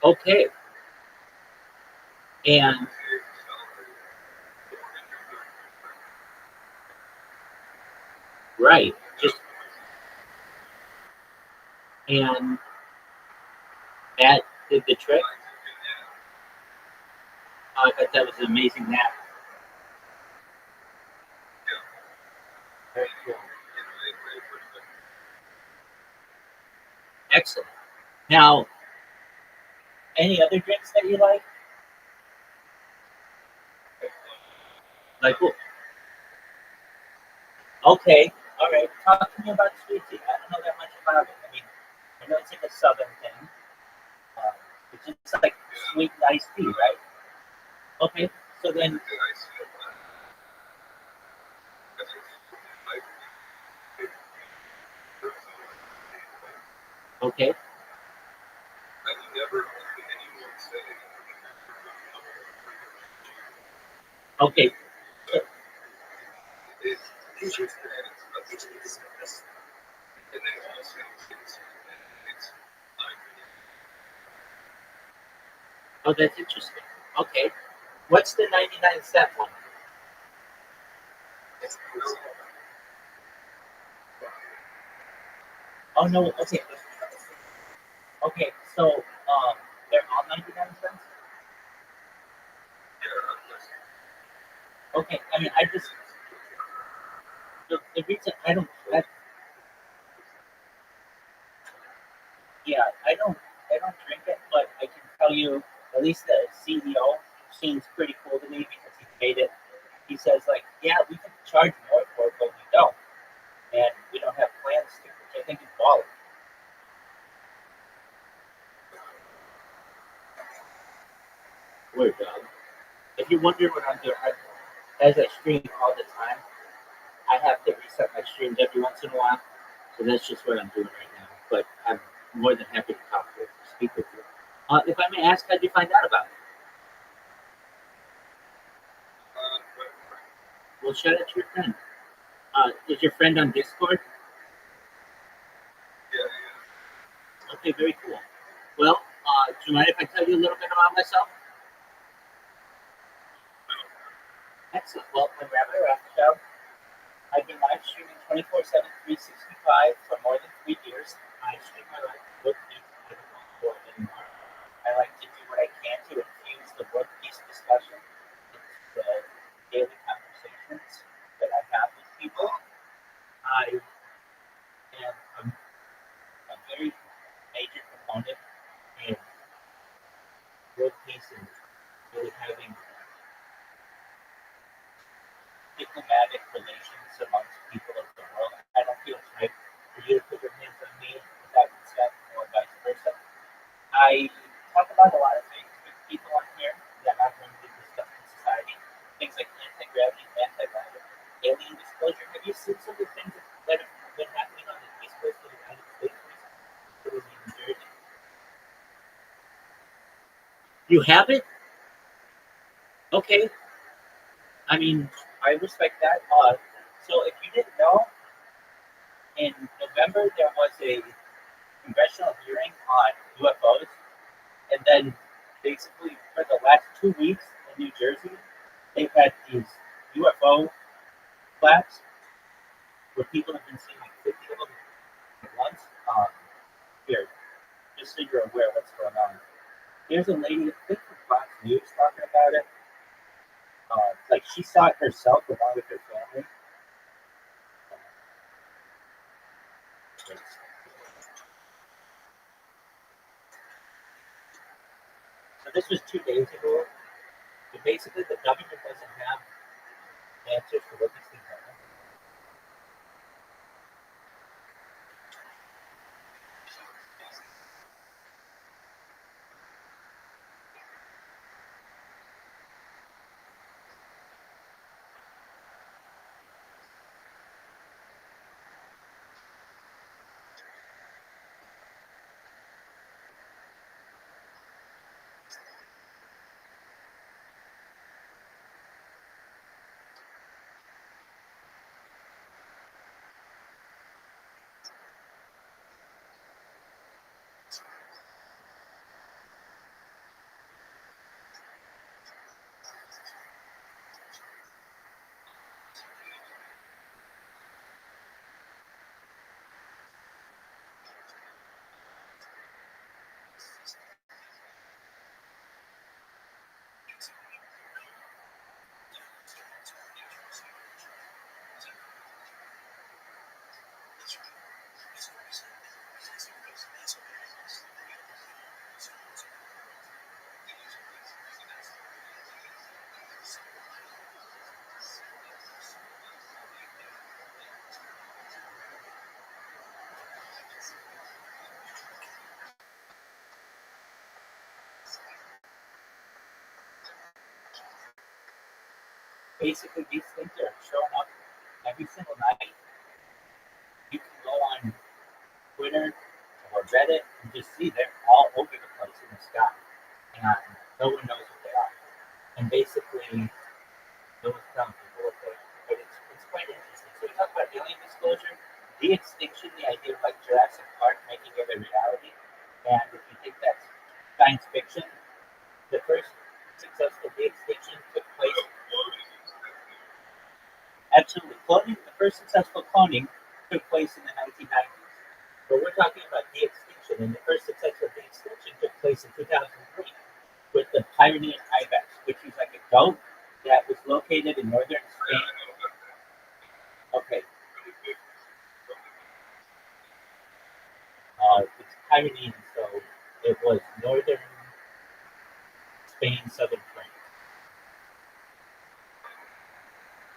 Okay. And right. Just and that did the trick. I thought that was an amazing nap. Very cool. Excellent. Now, any other drinks that you like? Like, okay, all right. Talk to me about sweet tea. I don't know that much about it. I mean, I know it's like a southern thing. Uh, it's just like sweet iced tea, right? Okay, so then, okay, okay, oh, that's interesting. Okay, what's the 99 cent one? Oh no, okay, okay. So, they're all 99 cents. Okay, I mean, I just the reason I don't drink it, but I can tell you at least the CEO seems pretty cool to me because he made it. He says like, yeah, we can charge more for it, but we don't, and we don't have plans to, which I think is baller. Word, dog. If you wonder what I'm doing, as I stream all the time, I have to reset my streams every once in a while. So that's just what I'm doing right now. But I'm more than happy to talk with you, speak with you. If I may ask, how did you find out about it? Well, shout out to your friend. Is your friend on Discord? Okay, very cool. Well, do you mind if I tell you a little bit about myself? Excellent. Well, I'm Rabbi Rothschild. I've been live streaming 24/7, 365 for more than 3 years. I stream my life with peace. I don't want more anymore. I like to do what I can to infuse the world peace discussion into the daily conversations that I have with people. I am a very major component in world peace and really having diplomatic relations amongst people of the world. I don't feel it's right for you to put your hands on me without consent or vice versa. I talk about a lot of things with people on here that I've learned to discuss in society. Things like anti-gravity, anti-matter, alien disclosure. Have you seen some of the things that have been happening on the East Coast of the United States recently? In New Jersey. You haven't? Okay. I mean, I respect that. So if you didn't know, in November there was a congressional hearing on UFOs, and then basically for the last 2 weeks in New Jersey, they've had these UFO flaps where people have been seeing like 50 of them at once. Here, just so you're aware what's going on. There's a lady, I think from Fox News, talking about it. Like she saw it herself along with her family. So this was 2 days ago. But basically, the government doesn't have answers for what these things are. Basically, these things are showing up every single night. You can go on Twitter or Reddit and just see they're all over the place in the sky, and no one knows what they are. And basically, no one's telling people what they are. But it's quite interesting. So we talk about alien disclosure, de-extinction, the idea of like Jurassic Park making it a reality. And if you think that's science fiction, the first successful de-extinction took place. Absolutely, cloning. The first successful cloning took place in the 1990s. But we're talking about de-extinction, and the first successful de-extinction took place in 2003 with the Pyrenean ibex, which is like a goat that was located in northern Spain. Okay, it's Pyrenean, so it was northern Spain, southern France.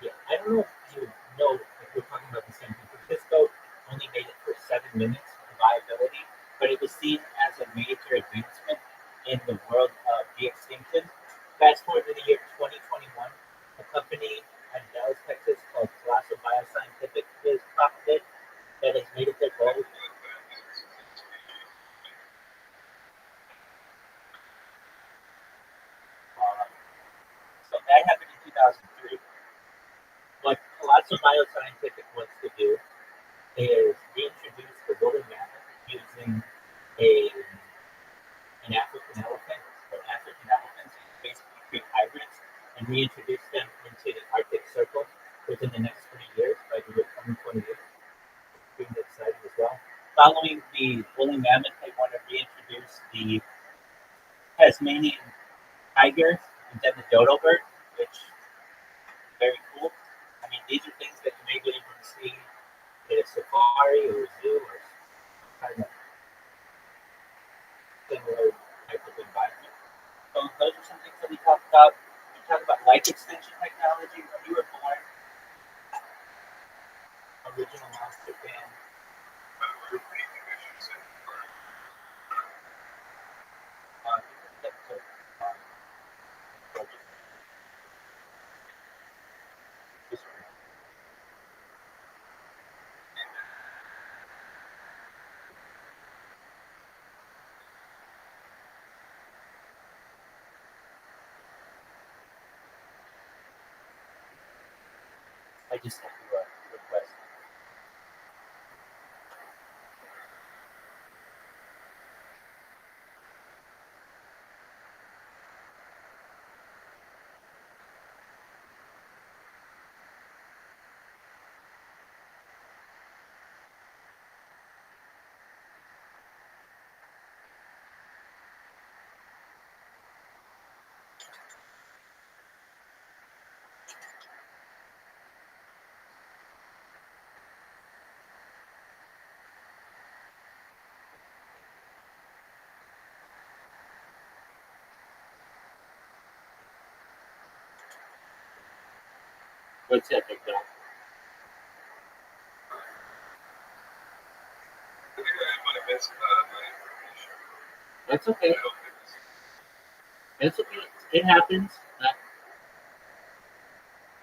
Yeah, I don't know if you know if we're talking about the same thing. This goat only made it for 7 minutes of viability, but it was seen as a major advancement in the world of de-extinction. Fast forward to the year 2021, a company in Dallas, Texas called Colossal Bioscientific is profit that has made it their goal. So that happened in 2003. What Colossal Bioscientific wants to do is reintroduce the woolly mammoth using a an African elephant or African elephants, basically create hybrids and reintroduce them into the Arctic Circle within the next 3 years by the year 2028. Being exciting as well. Following the woolly mammoth, they want to reintroduce the Tasmanian tiger and then the dodo bird, which is very cool. I mean, these are things that you may be able to see at a safari or a zoo or kind of similar type of environment. So those are some things that we talked about. We talked about life extension technology when you were born. original Monster fan. This one. I just have to request. What's that, Big Dog? That's okay. It's okay. It happens.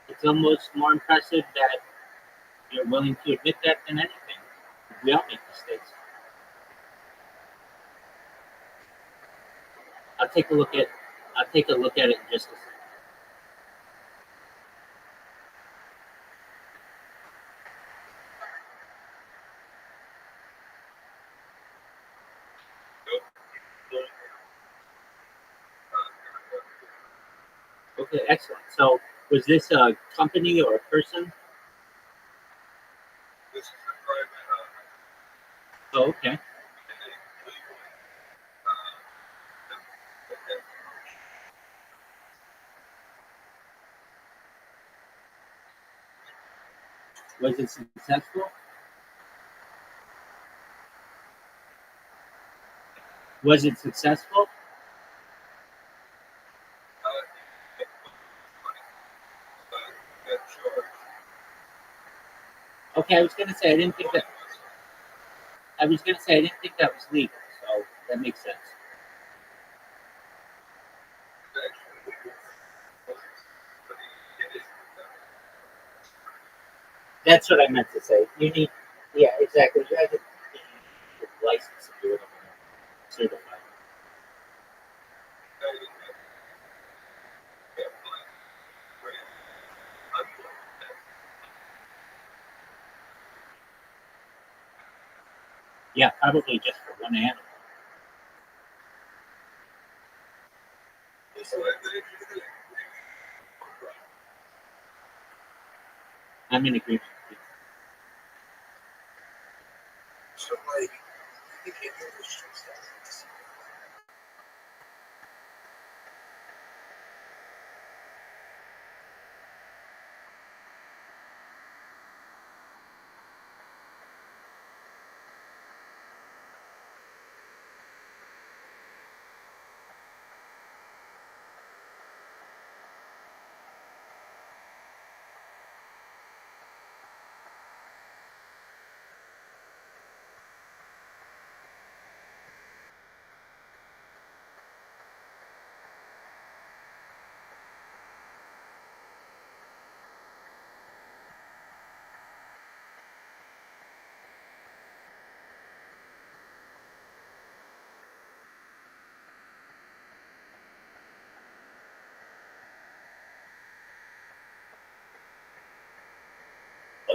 It's almost more impressive that you're willing to admit that than anything. We all make mistakes. I'll take a look at it in just a second. Okay, excellent. So was this a company or a person? Oh, okay. Was it successful? Was it successful? Okay, I was gonna say I didn't think that was legal, so that makes sense. That's what I meant to say. You need, yeah, exactly. You have to be licensed to do it, certified. Yeah, probably just for one animal. I'm in agreement with you.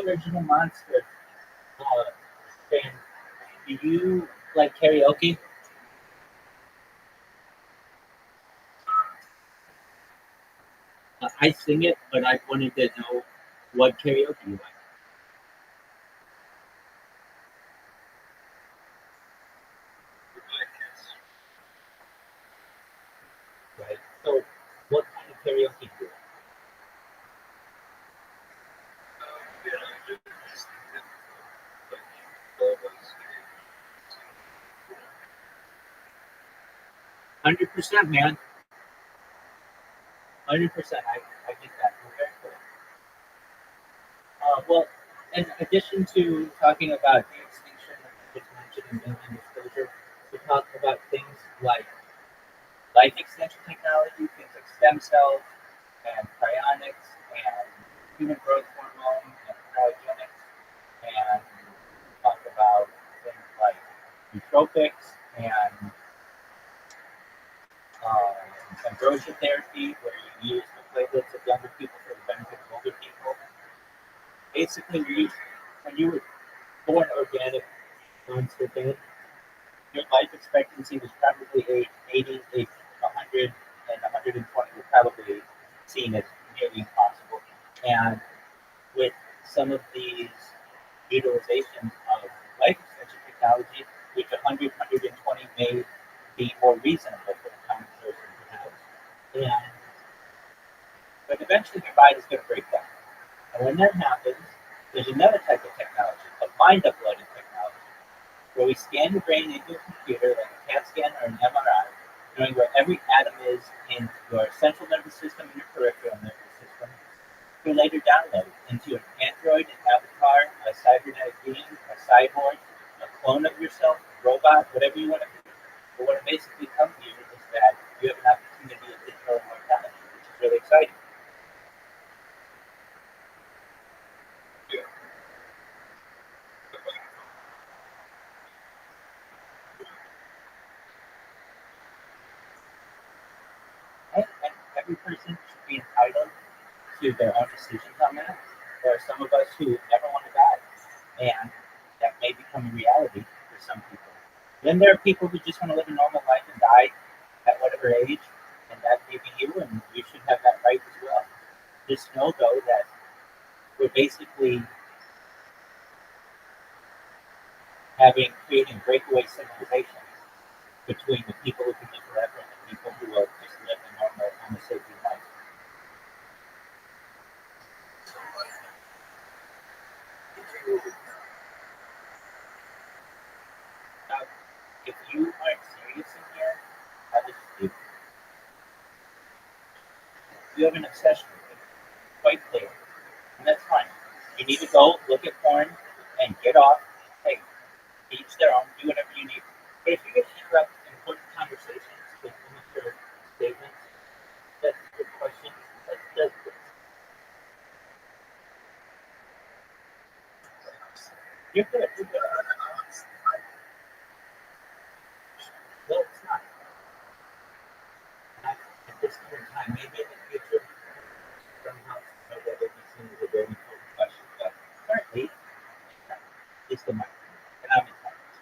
Original Monster fan. Do you like karaoke? I sing it, but I wanted to know what karaoke you like. Right. So, what kind of karaoke do you like? 100%, man. 100%. I get that. Okay. Well, in addition to talking about the extinction of just mentioned and disclosure, we talk about things like life extension technology, things like stem cells and cryonics and human growth hormone and cryogenics, and talk about things like nootropics and ambrosia therapy, where you use the platelets of younger people for the benefit of older people. Basically, when you were born organic monster thing, your life expectancy was probably 80, 100, and 120 were probably seen as nearly impossible. And with some of these utilizations of life extension technology, which 100, 120 may be more reasonable for the common person to have. And, but eventually your body's going to break down. And when that happens, there's another type of technology, called mind uploading technology, where we scan your brain into a computer, like a CAT scan or an MRI, knowing where every atom is in your central nervous system and your peripheral nervous system, to later download into an android, an avatar, a cybernetic being, a cyborg, a clone of yourself, a robot, whatever you want to be. But what it basically comes here is that you have an opportunity to control mortality, which is really exciting. And every person should be entitled to their own decisions on that. There are some of us who never want to die, and that may become a reality for some people. Then there are people who just want to live a normal life and die at whatever age, and that may be you, and you should have that right as well. Just know, though, that we're basically creating breakaway civilization between the people who can live forever and the people who will just live a normal, Homo sapien life. Now, if you aren't serious in here, I would do. You have an obsession with it, quite clear, and that's fine. You need to go look at porn and get off. Hey, each their own. Do whatever you need. But if you're going to interrupt important conversations with immature statements, that's a good question. That's you're good. You're good. Well, it's not. Not at this current time. Maybe in the future, somehow, that would be seen as a very important question. But currently, it's the mind. And I'm entitled.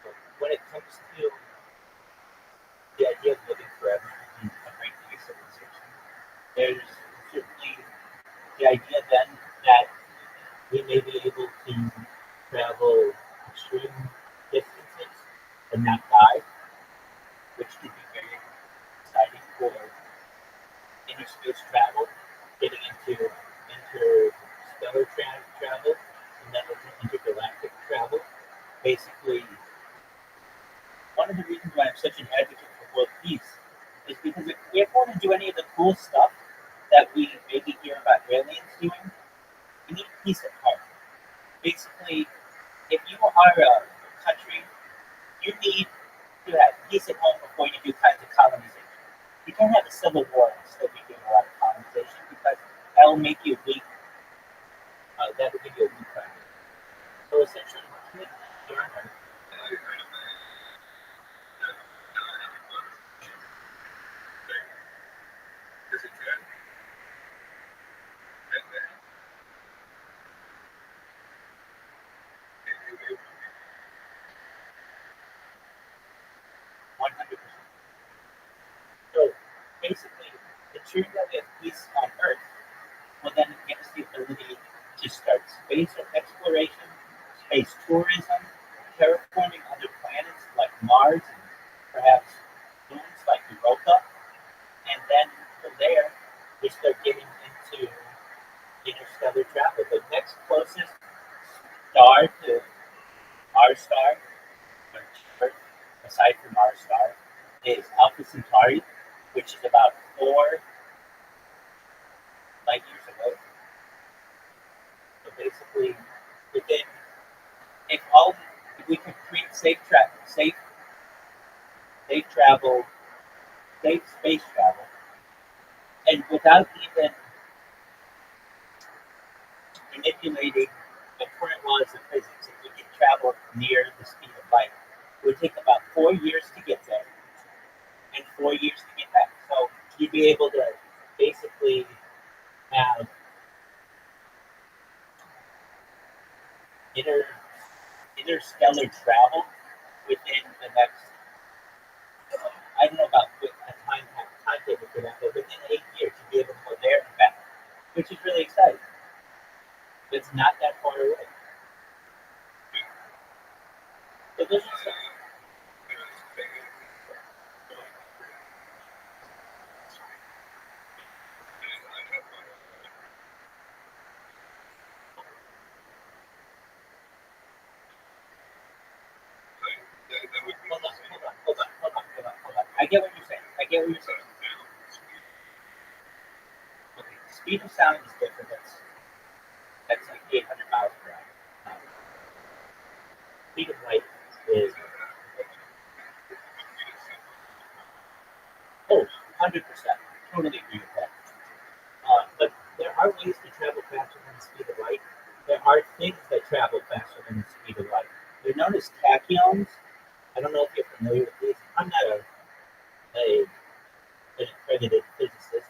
But when it comes to the idea of living forever in a breakaway civilization, there's certainly the idea then that we may be able to travel extreme distances and not die, which could be very exciting for interspace travel, getting into interstellar travel, and then intergalactic travel. Basically, one of the reasons why I'm such an advocate for world peace is because if we ever want to do any of the cool stuff that we maybe hear about aliens doing, we need peace at home. Basically, if you are a country, you need to have peace at home before you do kinds of colonization. You can't have a civil war and still be doing a lot of colonization because that will make you weak. That will give you a weak country. So essentially, so basically, ensuring that we have peace on Earth will then give us the ability to start space exploration, space tourism, terraforming other planets like Mars and perhaps moons like Europa. And then from there, we start getting into interstellar travel. The next closest star to our star, Earth, aside from our star, is Alpha Centauri, which is about 4 light years away. So basically, safe travel, safe space travel, and without even manipulating the current laws of physics, if we can travel near the speed of light, it would take about 4 years to get there and 4 years to get back. So you'd be able to basically have interstellar travel within the next, I don't know about a timetable for that, but within 8 years you'd be able to go there and back, which is really exciting. It's not that far away. So this is hold on. I get what you're saying. Okay, the speed of sound is different. That's like 800 miles per hour. Speed of light is 100%. Totally agree with that. But there are ways to travel faster than the speed of light. There are things that travel faster than the speed of light. They're known as tachyons. I don't know if you're familiar with these. I'm not an accredited physicist.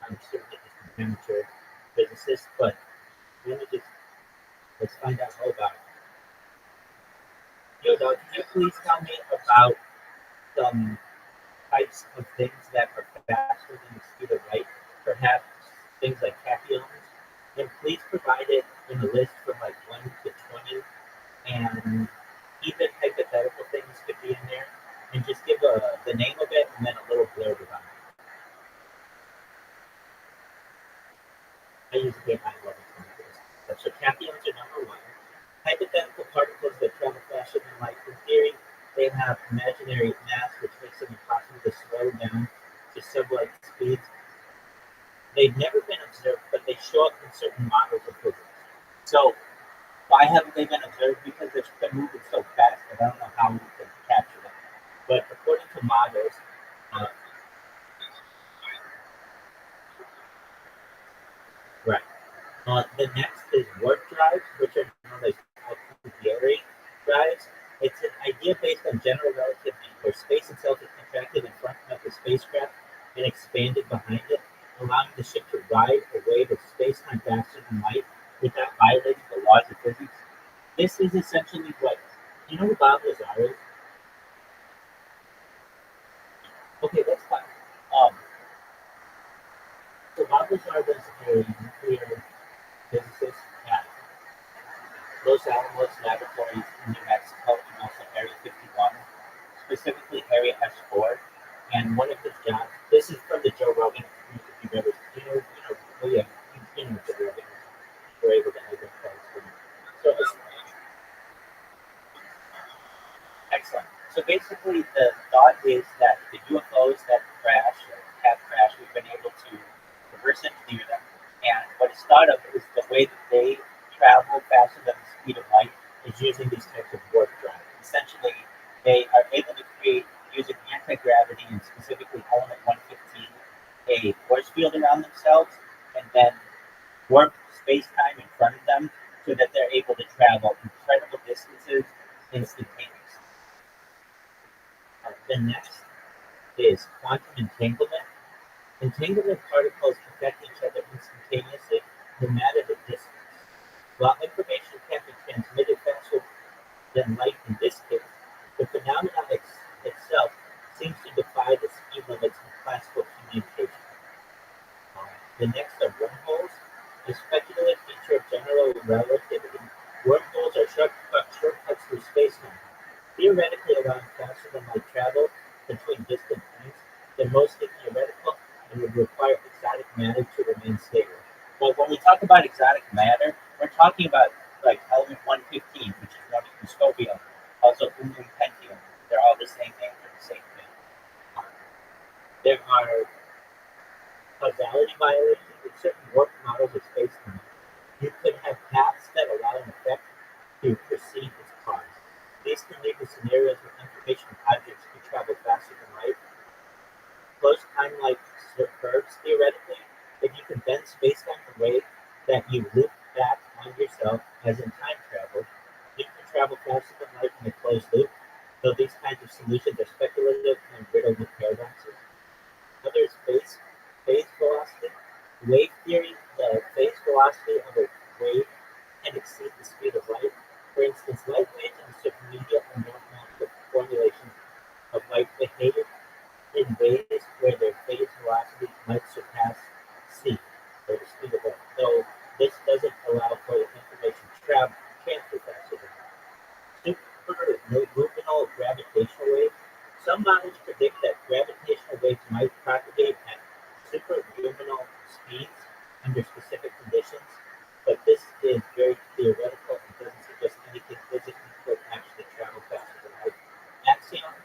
I'm certainly just an amateur physicist, but let's find out all about it. Yo, dog, can you please tell me about some types of things that are faster than the speed of light? Perhaps things like tachyons. And please provide it in a list from like 1 to 20, and even hypothetical things could be in there. And just give the name of it and then a little blurb about it. I usually get my level from this. So tachyons are number 1. Hypothetical particles that travel faster than light. In theory, they have imaginary mass, which makes them impossible to slow down to sublight speeds. They've never been observed, but they show up in certain models of physics. So, why haven't they been observed? Because they've been moving so fast that I don't know how we can capture them. But according to models, right. The next is warp drives, which are known as auxiliary drives. It's an idea based on general relativity, where space itself is contracted in front of the spacecraft and expanded behind it, allowing the ship to ride a wave of space-time faster than light without violating the laws of physics. This is essentially what, you know who Bob Lazar is? Okay, that's fine. Um, so Bob Lazar was a nuclear physicist at Los Alamos Laboratories in New Mexico and also Area 51, specifically Area S4. And one of his jobs, this is from the Joe Rogan, if you've ever, oh yeah, you know Joe Rogan, we're able to identify his. So it's excellent. So basically, the thought is that the UFOs that crash or have crashed, we've been able to reverse engineer them. And what is thought of is the way that they travel faster than the speed of light is using these types of warp drives. Essentially, they are able to create, using anti-gravity and specifically element 115, a force field around themselves, and then warp space-time in front of them so that they're able to travel incredible distances instantaneously. The next is quantum entanglement. Entanglement particles affect each other instantaneously, no matter the distance. While information can be transmitted faster than light in this case, the phenomenon itself seems to defy the speed limits in classical communication. The next are wormholes. A speculative feature of general relativity, wormholes are shortcuts through space-time, theoretically allowing faster than light travel between distant points. They're mostly theoretical and would require exotic matter to remain stable. Well, when we talk about exotic matter, we're talking about like element 115, which is known as scopium, also pentium. They're all the same name for the same thing. There are causality violations in certain warped models of space-time. You could have paths that allow an effect to precede its cause. These can lead to scenarios where information objects can travel faster than light. Closed time-like curves, theoretically, if you can bend space-time in a way that you loop back on yourself, as in time travel, you can travel faster than light in a closed loop. Though these kinds of solutions are speculative and riddled with paradoxes. Another is phase velocity. Wave theory, the phase velocity of a wave can exceed the speed of light. For instance, light waves in the supermedia are mathematical formulations of light behave in ways where their phase velocity might surpass c, or the speed of light. Though this doesn't allow for information transfer faster than light. Superluminal gravitational waves. Some models predict that gravitational waves might propagate at superluminal speeds under specific conditions, but this is very theoretical and doesn't suggest anything physically could actually travel faster than light. Axions,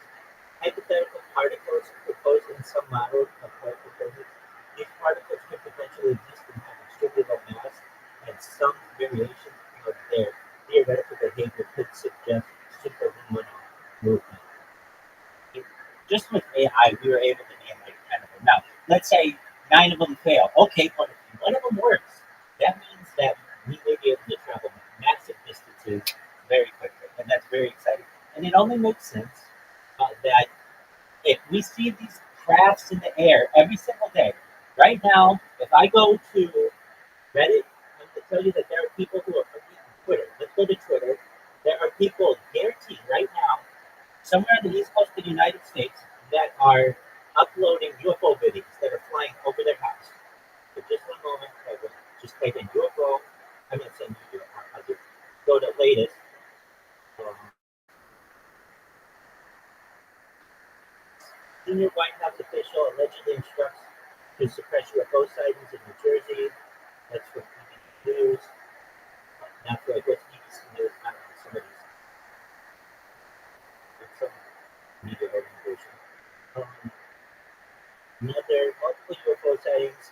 hypothetical particles proposed in some models of particle physics. These particles could potentially exist and have extremely low mass, and some variation of their theoretical behavior could suggest superluminal movement. Just with AI, we were able to name like 10 of them. Now, let's say 9 of them fail. Okay, but if one of them works, that means that we may be able to travel massive distances very quickly, and that's very exciting. And it only makes sense that if we see these crafts in the air every single day, right now, if I go to Reddit, I'm going to tell you that there are people who are Twitter. Let's go to Twitter. There are people guaranteed right now, somewhere on the east coast of the United States, that are uploading UFO videos that are flying over their house. For just one moment, I will just type in UFO. I'm going to send you. I'll just go to latest. Senior White House official allegedly instructs to suppress UFO sightings in New Jersey. That's from BBC News. Not like what's BBC News, I don't know, somebody's some media organization. Another multiple UFO sightings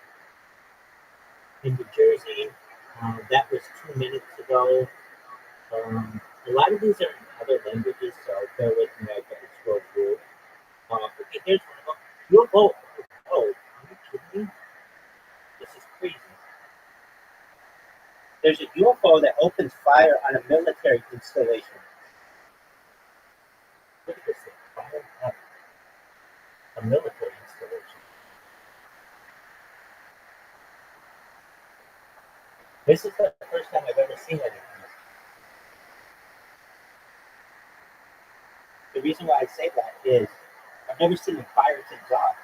in New Jersey. That was 2 minutes ago. A lot of these are in other languages, so bear with me. I gotta scroll through. Okay, here's one of them. UFO. Oh, are you kidding me? This is crazy. There's a UFO that opens fire on a military installation. Look at this thing. Fire on a military installation. This is the first time I've ever seen anything. The reason why I say that is I've never seen them fire things off.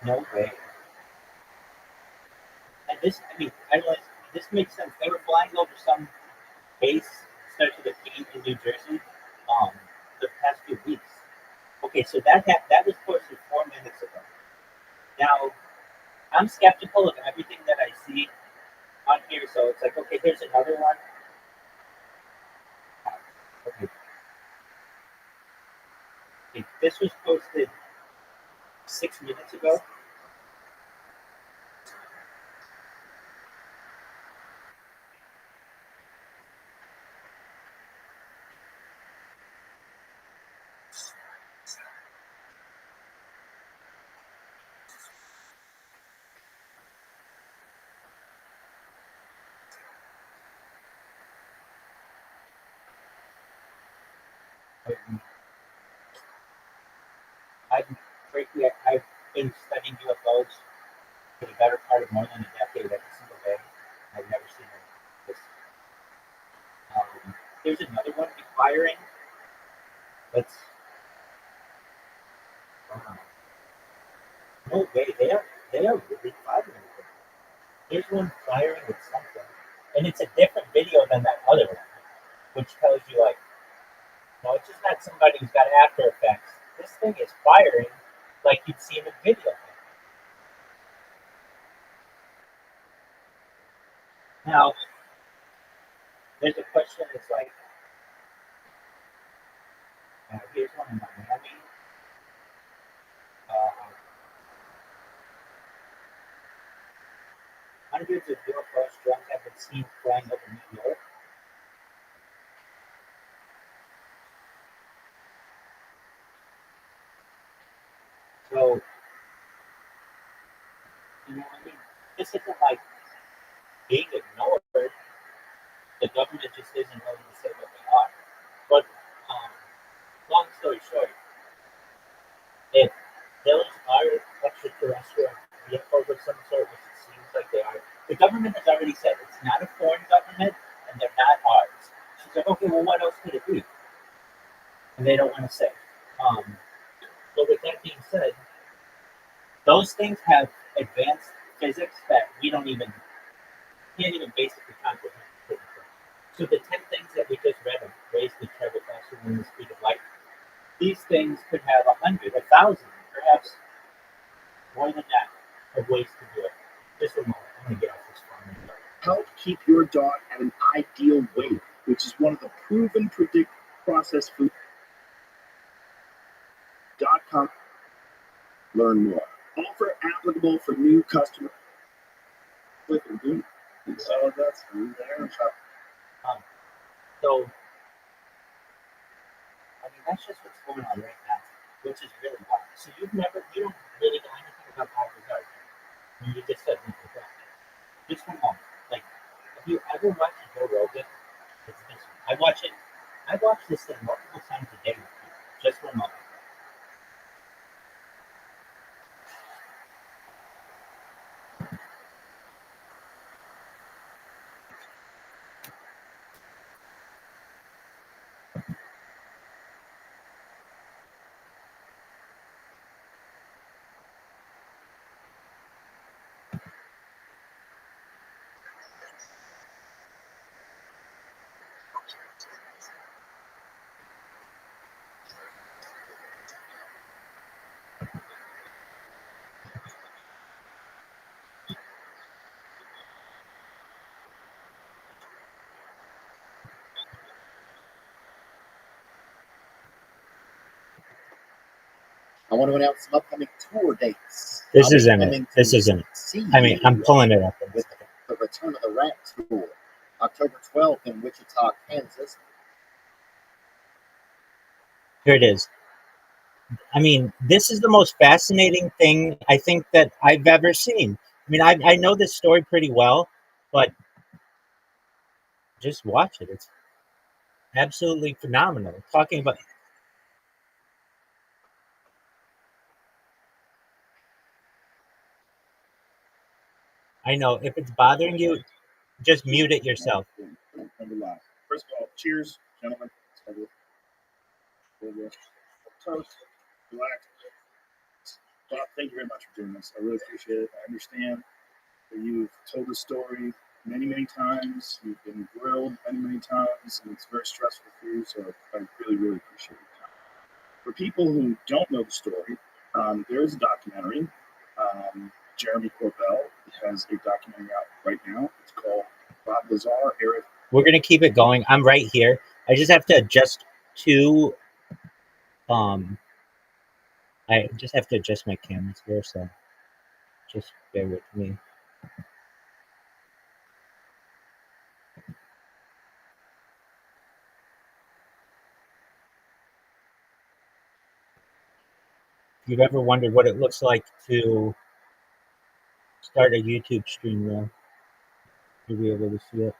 No way. And this, I mean, I realize this makes sense. They were flying over some base, starts with a P in New Jersey, the past few weeks. Okay, so that was posted 4 minutes ago. Now, I'm skeptical of everything that I see on here, so it's like, okay, here's another one. Okay. Okay, this was posted 6 minutes ago. I've been studying UFOs for the better part of more than a decade every single day. I've never seen this. There's another one firing. Let's. No way, they are really firing. There's one firing with something, and it's a different video than that other one, which tells you like, no, it's just not somebody who's got After Effects. This thing is firing like you'd see in a video. Now, there's a question that's like, here's one in Miami. hundreds of UFOs drones have been seen flying over New York. So, I mean, this isn't like being ignored. The government just isn't willing to say what they are. But, long story short, if those are extraterrestrial vehicles of some sort, which it seems like they are, the government has already said it's not a foreign government and they're not ours. She's like, okay, well, what else could it be? And they don't want to say. So with that being said, those things have advanced physics that we can't even basically comprehend. So the 10 things that we just read of ways to travel faster than the speed of light, these things could have 100, 1,000, perhaps more than that of ways to do it. Just a moment, I'm going to get off this phone. Help keep your dog at an ideal weight, which is one of the proven predict processed food. .com. Learn more. Offer applicable for new customers. Click and do. So that's there. So, I mean, that's just what's going on right now, which is really wild. So you don't really know anything about how bizarre. You just said nothing about it. Just one moment. Like, have you ever watched Joe Rogan? It's this one. I watch this thing multiple times a day with people. Just one moment. I want to announce some upcoming tour dates. This isn't it. This isn't. I mean, I'm pulling it up. With the Return of the Rat tour, October 12th in Wichita, Kansas. Here it is. I mean, this is the most fascinating thing I think that I've ever seen. I mean, I know this story pretty well, but just watch it. It's absolutely phenomenal. Talking about. I know if it's bothering you, just mute it yourself. First of all, cheers, gentlemen. Toast. Relax. Bob, thank you very much for doing this. I really appreciate it. I understand that you've told the story many, many times. You've been grilled many, many times, and it's very stressful for you, so I really, really appreciate it. For people who don't know the story, there is a documentary. Jeremy Corbell has a documentary out right now. It's called Bob Lazar, Eric. We're going to keep it going. I'm right here. I just have to adjust to, I just have to adjust my cameras here, so just bear with me. If you've ever wondered what it looks like to start a YouTube stream, though, you'll be able to see it.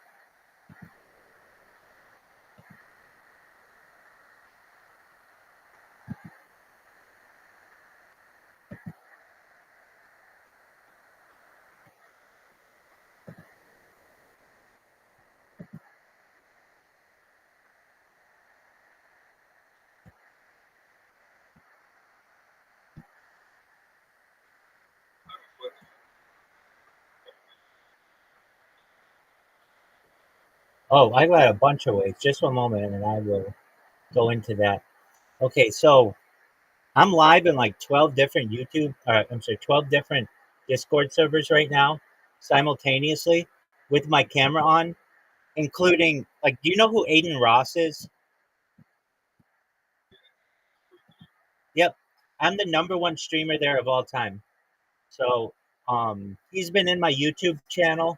Oh, I got a bunch of ways. Just one moment, and I will go into that. Okay, so I'm live in like 12 different 12 different Discord servers right now, simultaneously, with my camera on, including, like, do you know who Aiden Ross is? Yep, I'm the #1 streamer there of all time. So, He's been in my YouTube channel,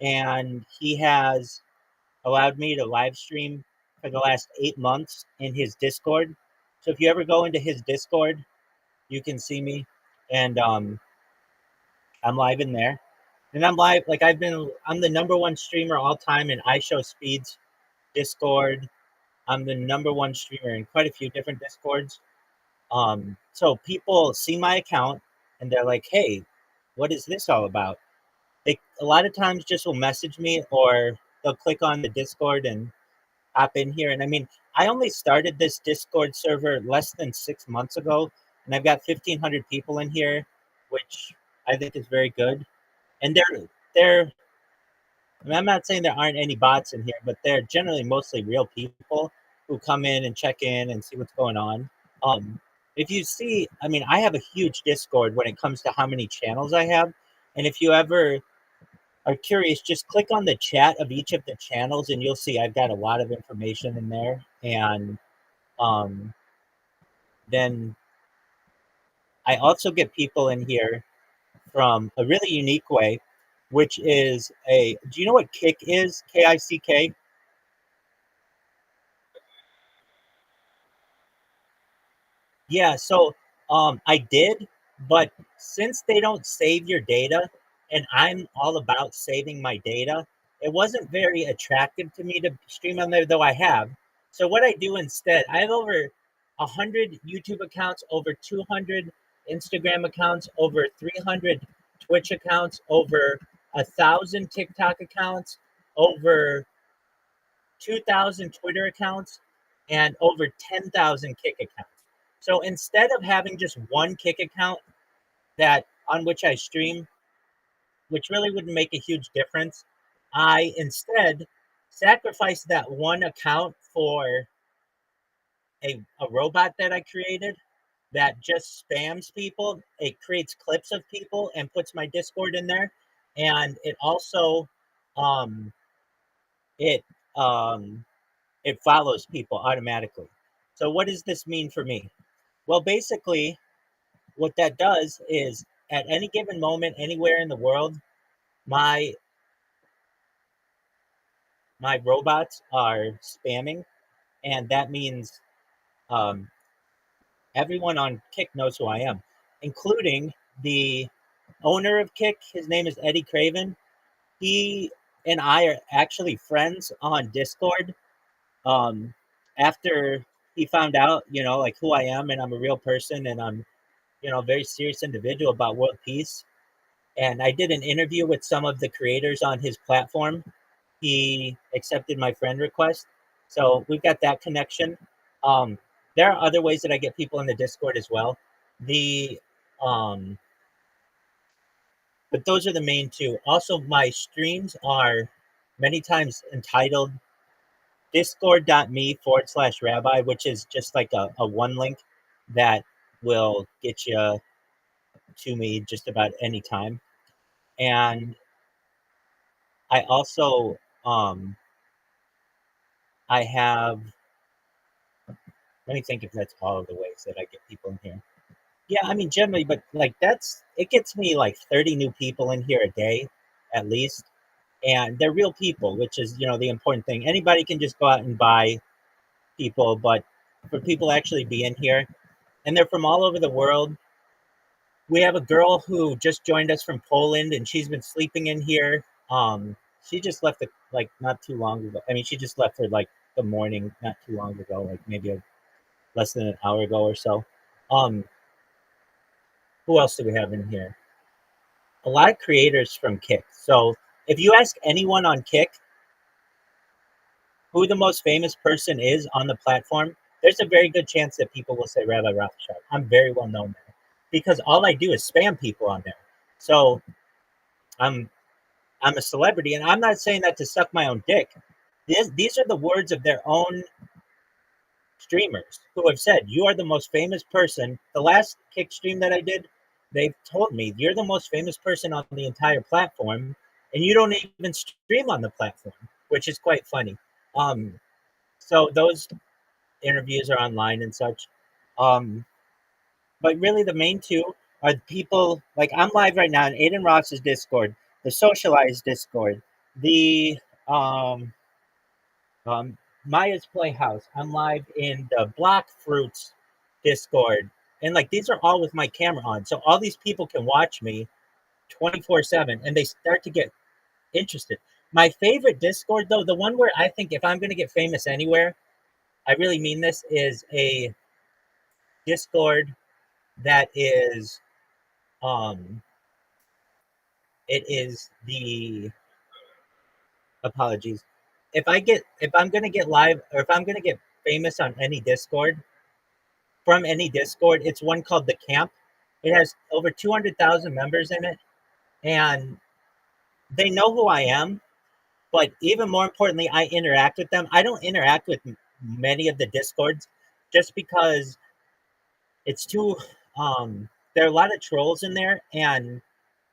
and he has allowed me to live stream for the last 8 months in his Discord. So if you ever go into his Discord, you can see me, and I'm live in there. And I'm live, like I'm the number one streamer all time in iShowSpeed's Discord. I'm the number one streamer in quite a few different Discords. So people see my account and they're like, "Hey, what is this all about?" They a lot of times just will message me, or they'll click on the Discord and hop in here. And I mean, I only started this Discord server less than 6 months ago, and I've got 1,500 people in here, which I think is very good. And they're I mean, I'm not saying there aren't any bots in here, but they're generally mostly real people who come in and check in and see what's going on. Um, if you see, I mean, I have a huge Discord when it comes to how many channels I have. And if you ever are curious, just click on the chat of each of the channels and you'll see I've got a lot of information in there. And then I also get people in here from a really unique way, which is do you know what Kick is? Kick? Yeah, so I did, but since they don't save your data, and I'm all about saving my data, it wasn't very attractive to me to stream on there, though I have. So what I do instead, I have over 100 YouTube accounts, over 200 Instagram accounts, over 300 Twitch accounts, over 1,000 TikTok accounts, over 2,000 Twitter accounts, and over 10,000 Kick accounts. So instead of having just one Kick account that on which I stream, which really wouldn't make a huge difference, I instead sacrificed that one account for a robot that I created that just spams people. It creates clips of people and puts my Discord in there, and it also um, it um, it follows people automatically. So what does this mean for me? Well, basically, what that does is at any given moment, anywhere in the world, my my robots are spamming, and that means um, everyone on Kick knows who I am, including the owner of Kick. His name is Eddie Craven. He and I are actually friends on Discord. Um, After he found out, like who I am, and I'm a real person, and I'm, a very serious individual about world peace. And I did an interview with some of the creators on his platform. He accepted my friend request. So we've got that connection. Um, there are other ways that I get people in the Discord as well. The but those are the main two. Also, my streams are many times entitled discord.me/rabbi, which is just like a one link that will get you to me just about any time. And I also I have, let me think if that's all of the ways that I get people in here. Yeah, I mean generally, but like it gets me like 30 new people in here a day at least. And they're real people, which is, the important thing. Anybody can just go out and buy people, but for people to actually be in here, and they're from all over the world. We have a girl who just joined us from Poland, and she's been sleeping in here. She just left like not too long ago. I mean, she just left for like the morning, not too long ago, like maybe less than an hour ago or so. Who else do we have in here? A lot of creators from Kick. So if you ask anyone on Kick who the most famous person is on the platform, there's a very good chance that people will say Rabbi Rothschild. I'm very well known there because all I do is spam people on there. So I'm a celebrity, and I'm not saying that to suck my own dick. These are the words of their own streamers who have said, you are the most famous person. The last Kick stream that I did, they've told me, you're the most famous person on the entire platform, and you don't even stream on the platform, which is quite funny. So those interviews are online and such. But really the main two are the people like I'm live right now in Aiden Ross's Discord, the Socialized Discord, the um, Maya's Playhouse. I'm live in the Block Fruits Discord, and like these are all with my camera on, so all these people can watch me 24/7, and they start to get interested. My favorite Discord, though, the one where I think if I'm going to get famous anywhere, I really mean this, is a Discord that is um it is the apologies. If I'm gonna get live or if I'm gonna get famous on any Discord from any Discord, it's one called the Camp. It has over 200,000 members in it, and they know who I am. But even more importantly, I interact with them. I don't interact with many of the Discords just because it's too. There are a lot of trolls in there, and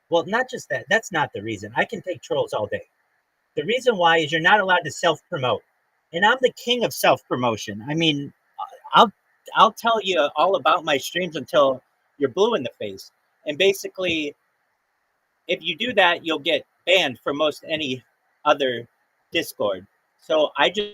well, not just that. That's not the reason. I can take trolls all day. The reason why is you're not allowed to self promote, and I'm the king of self promotion. I mean, I'll I'll tell you all about my streams until you're blue in the face. And basically, if you do that, you'll get banned from most any other Discord. So I just